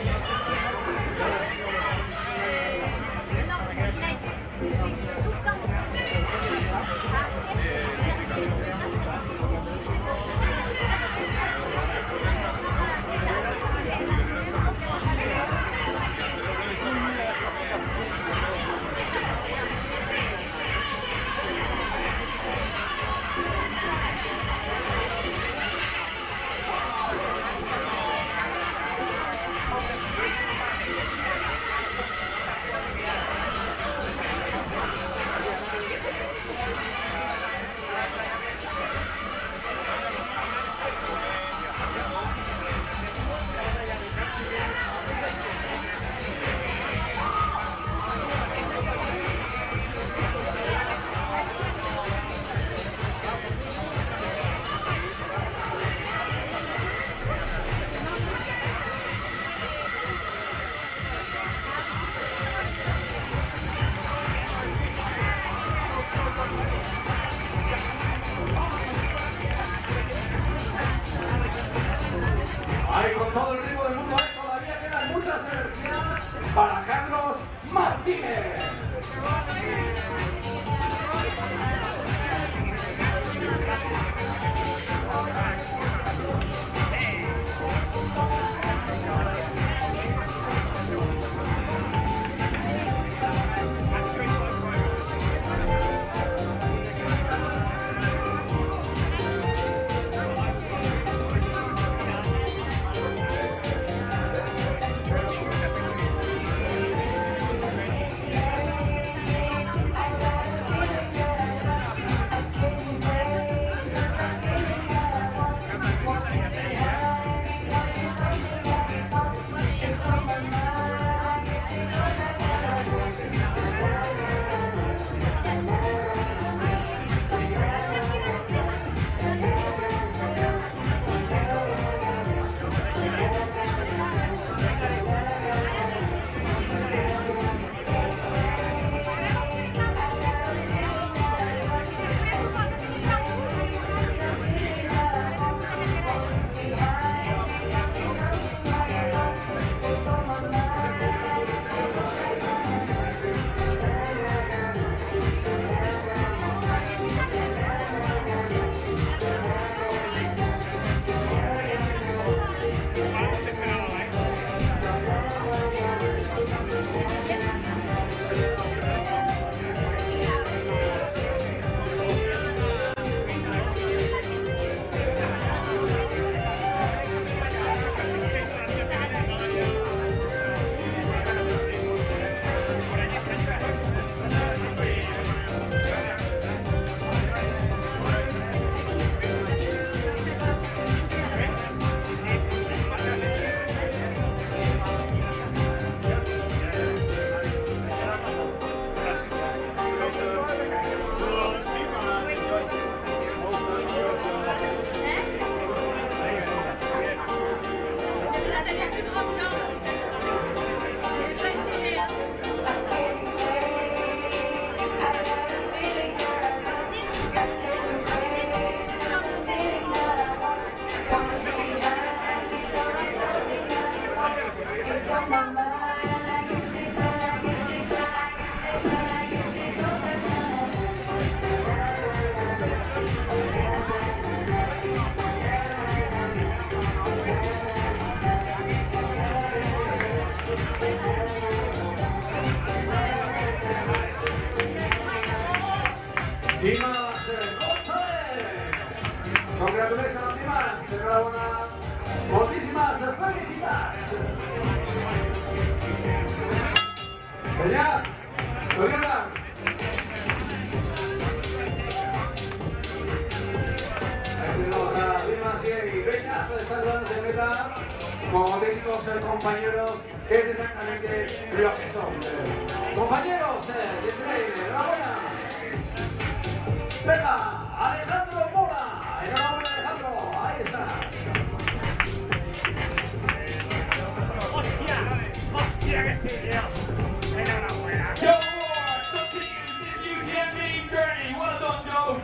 Dimas González. Congratulations, Dimas. Enhorabuena. Moltíssimes felicitats. Allà, Oriana. Ahí tenemos a Dimas y Beñat saludando de meta como auténticos compañeros, que es exactamente lo que son. Compañeros de trail, enhorabuena. Venga, Alejandro Mola. Enhorabuena, Alejandro. Ahí estás. Hostia, que sí, tío. Enhorabuena. Joe Ward continues his UTMB journey. Well done, Joe.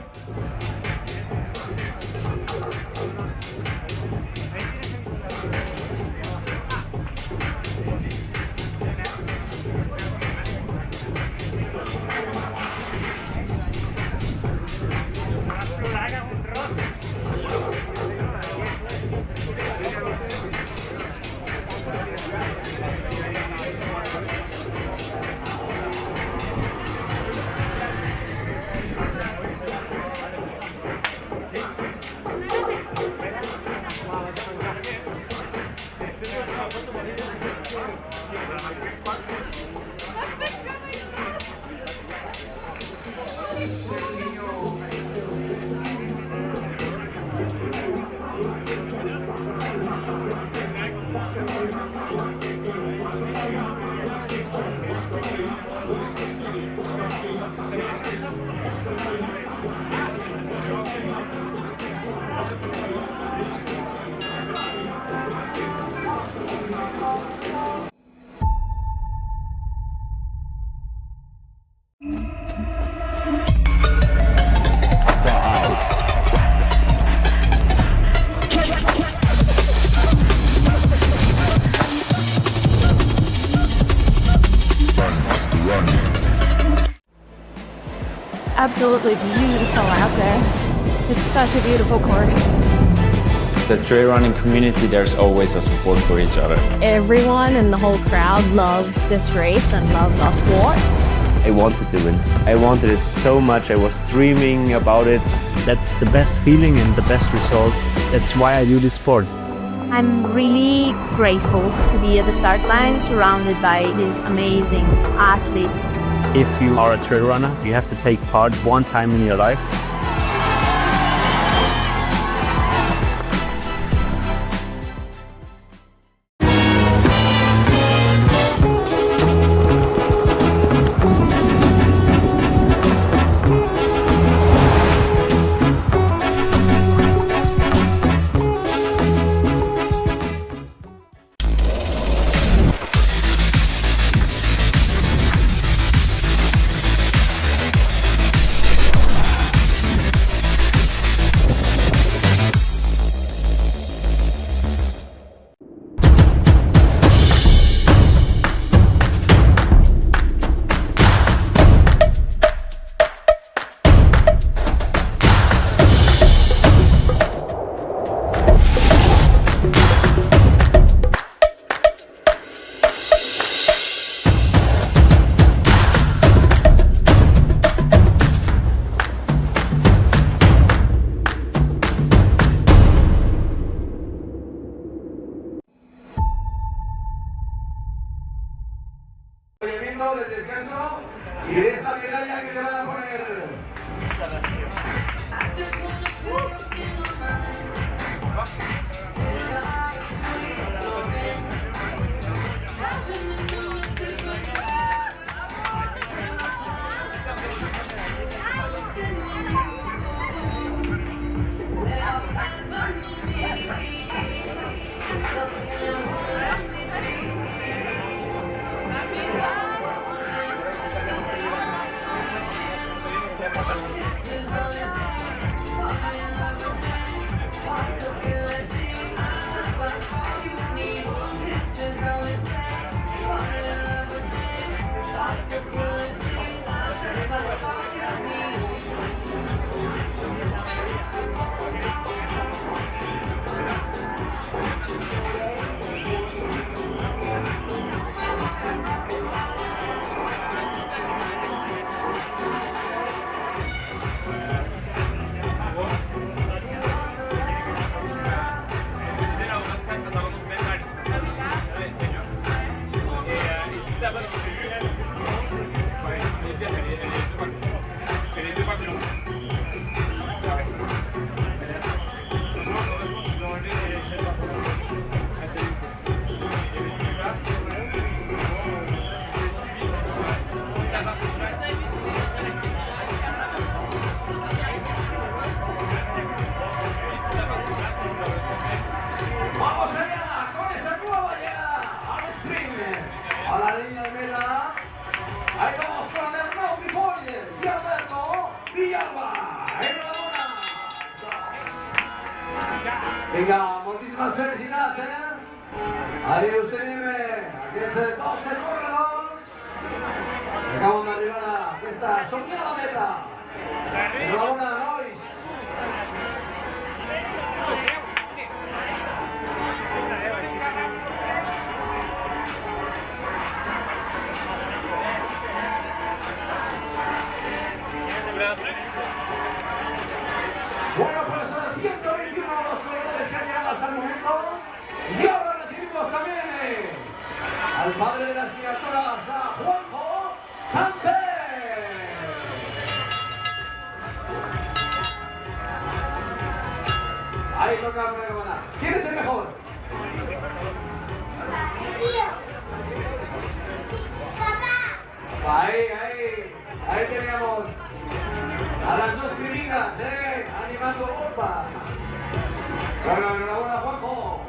Absolutely beautiful out there. It's such a beautiful course. The trail running community, there's always a support for each other. Everyone in the whole crowd loves this race and loves our sport. I wanted to win. I wanted it so much. I was dreaming about it. That's the best feeling and the best result. That's why I do this sport. I'm really grateful to be at the start line surrounded by these amazing athletes. If you are a trail runner, you have to take part one time in your life. Del descanso y de esta medalla que te van a poner. Vamos allá con esa nueva llegada al sprint, a la línea de meta. Ahí vamos con el Nadir Maguet y Alberto Villalba. ¡Enhorabuena! Venga, moltíssimas felicidades, Ahí UTMB, aquests 12 corredors que acaben d'arribar a aquesta somiada meta. Enhorabuena, nois! Bueno, pues 121 los corredores que han llegado hasta el momento. Y ahora recibimos también al padre de las criaturas, a Juanjo Sánchez. Ahí toca una cámara. ¿Quién es el mejor? Ahí teníamos a las dos primitas, animando opa. Bueno, enhorabuena, Juanjo.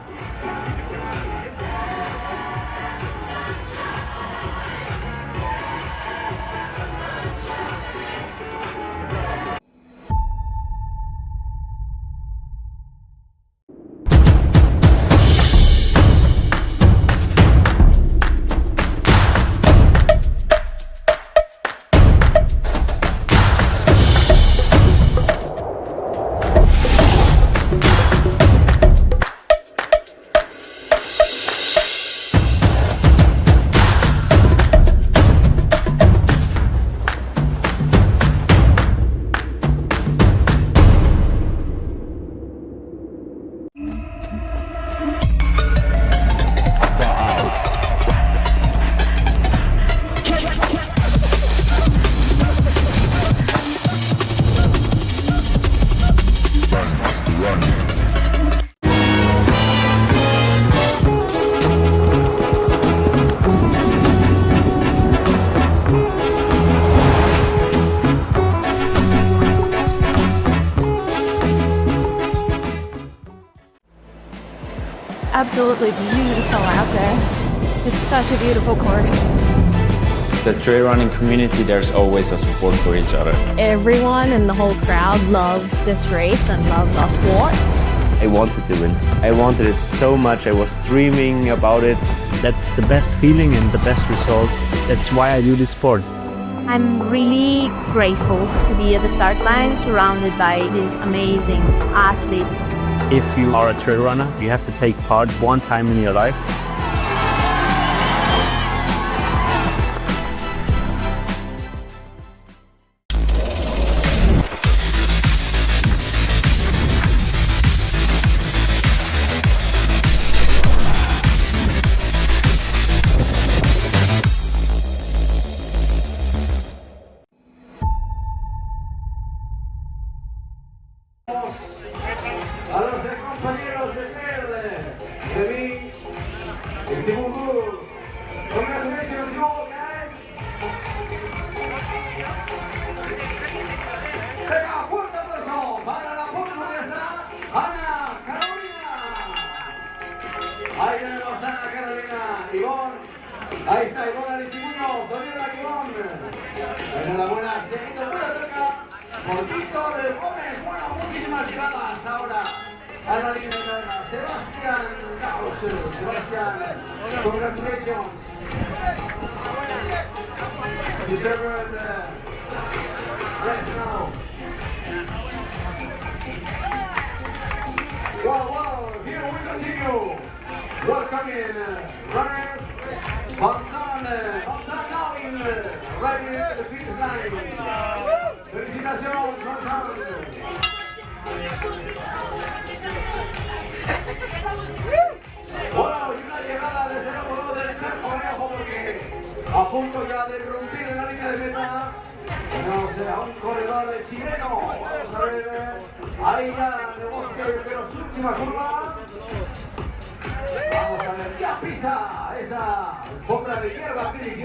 Absolutely beautiful out there. It's such a beautiful course. The trail running community, there's always a support for each other. Everyone in the whole crowd loves this race and loves our sport. I wanted to win. I wanted it so much. I was dreaming about it. That's the best feeling and the best result. That's why I do this sport. I'm really grateful to be at the start line surrounded by these amazing athletes. If you are a trail runner, you have to take part one time in your life. A los compañeros de verde, de mí, el segundo, congratulations you all guys. Venga, fuerte aplauso para la portuguesa Ana Carolina. Ahí tenemos a Ana Carolina, Ivonne. Ahí está Ivonne Aristimuño, Doriela Ivonne. Enhorabuena, seguido muy cerca por Víctor Gómez. Bueno, muchísimas llegadas ahora a la línea de Sebastián Caos. Sebastián, congratulations. You served rest now. Wow, here we continue. Welcoming runners. Gonzalo now in riding to the finish line. Felicitaciones, Gonzalo. Wow, y una llegada desde el otro lado del charco, ojo, porque A punto ya de irrumpir en la línea de meta. No sé, a un corredor chileno. Vamos a ver. Ahí ya negocia pero su última curva. Vamos a ver, ya pisa esa alfombra de hierba.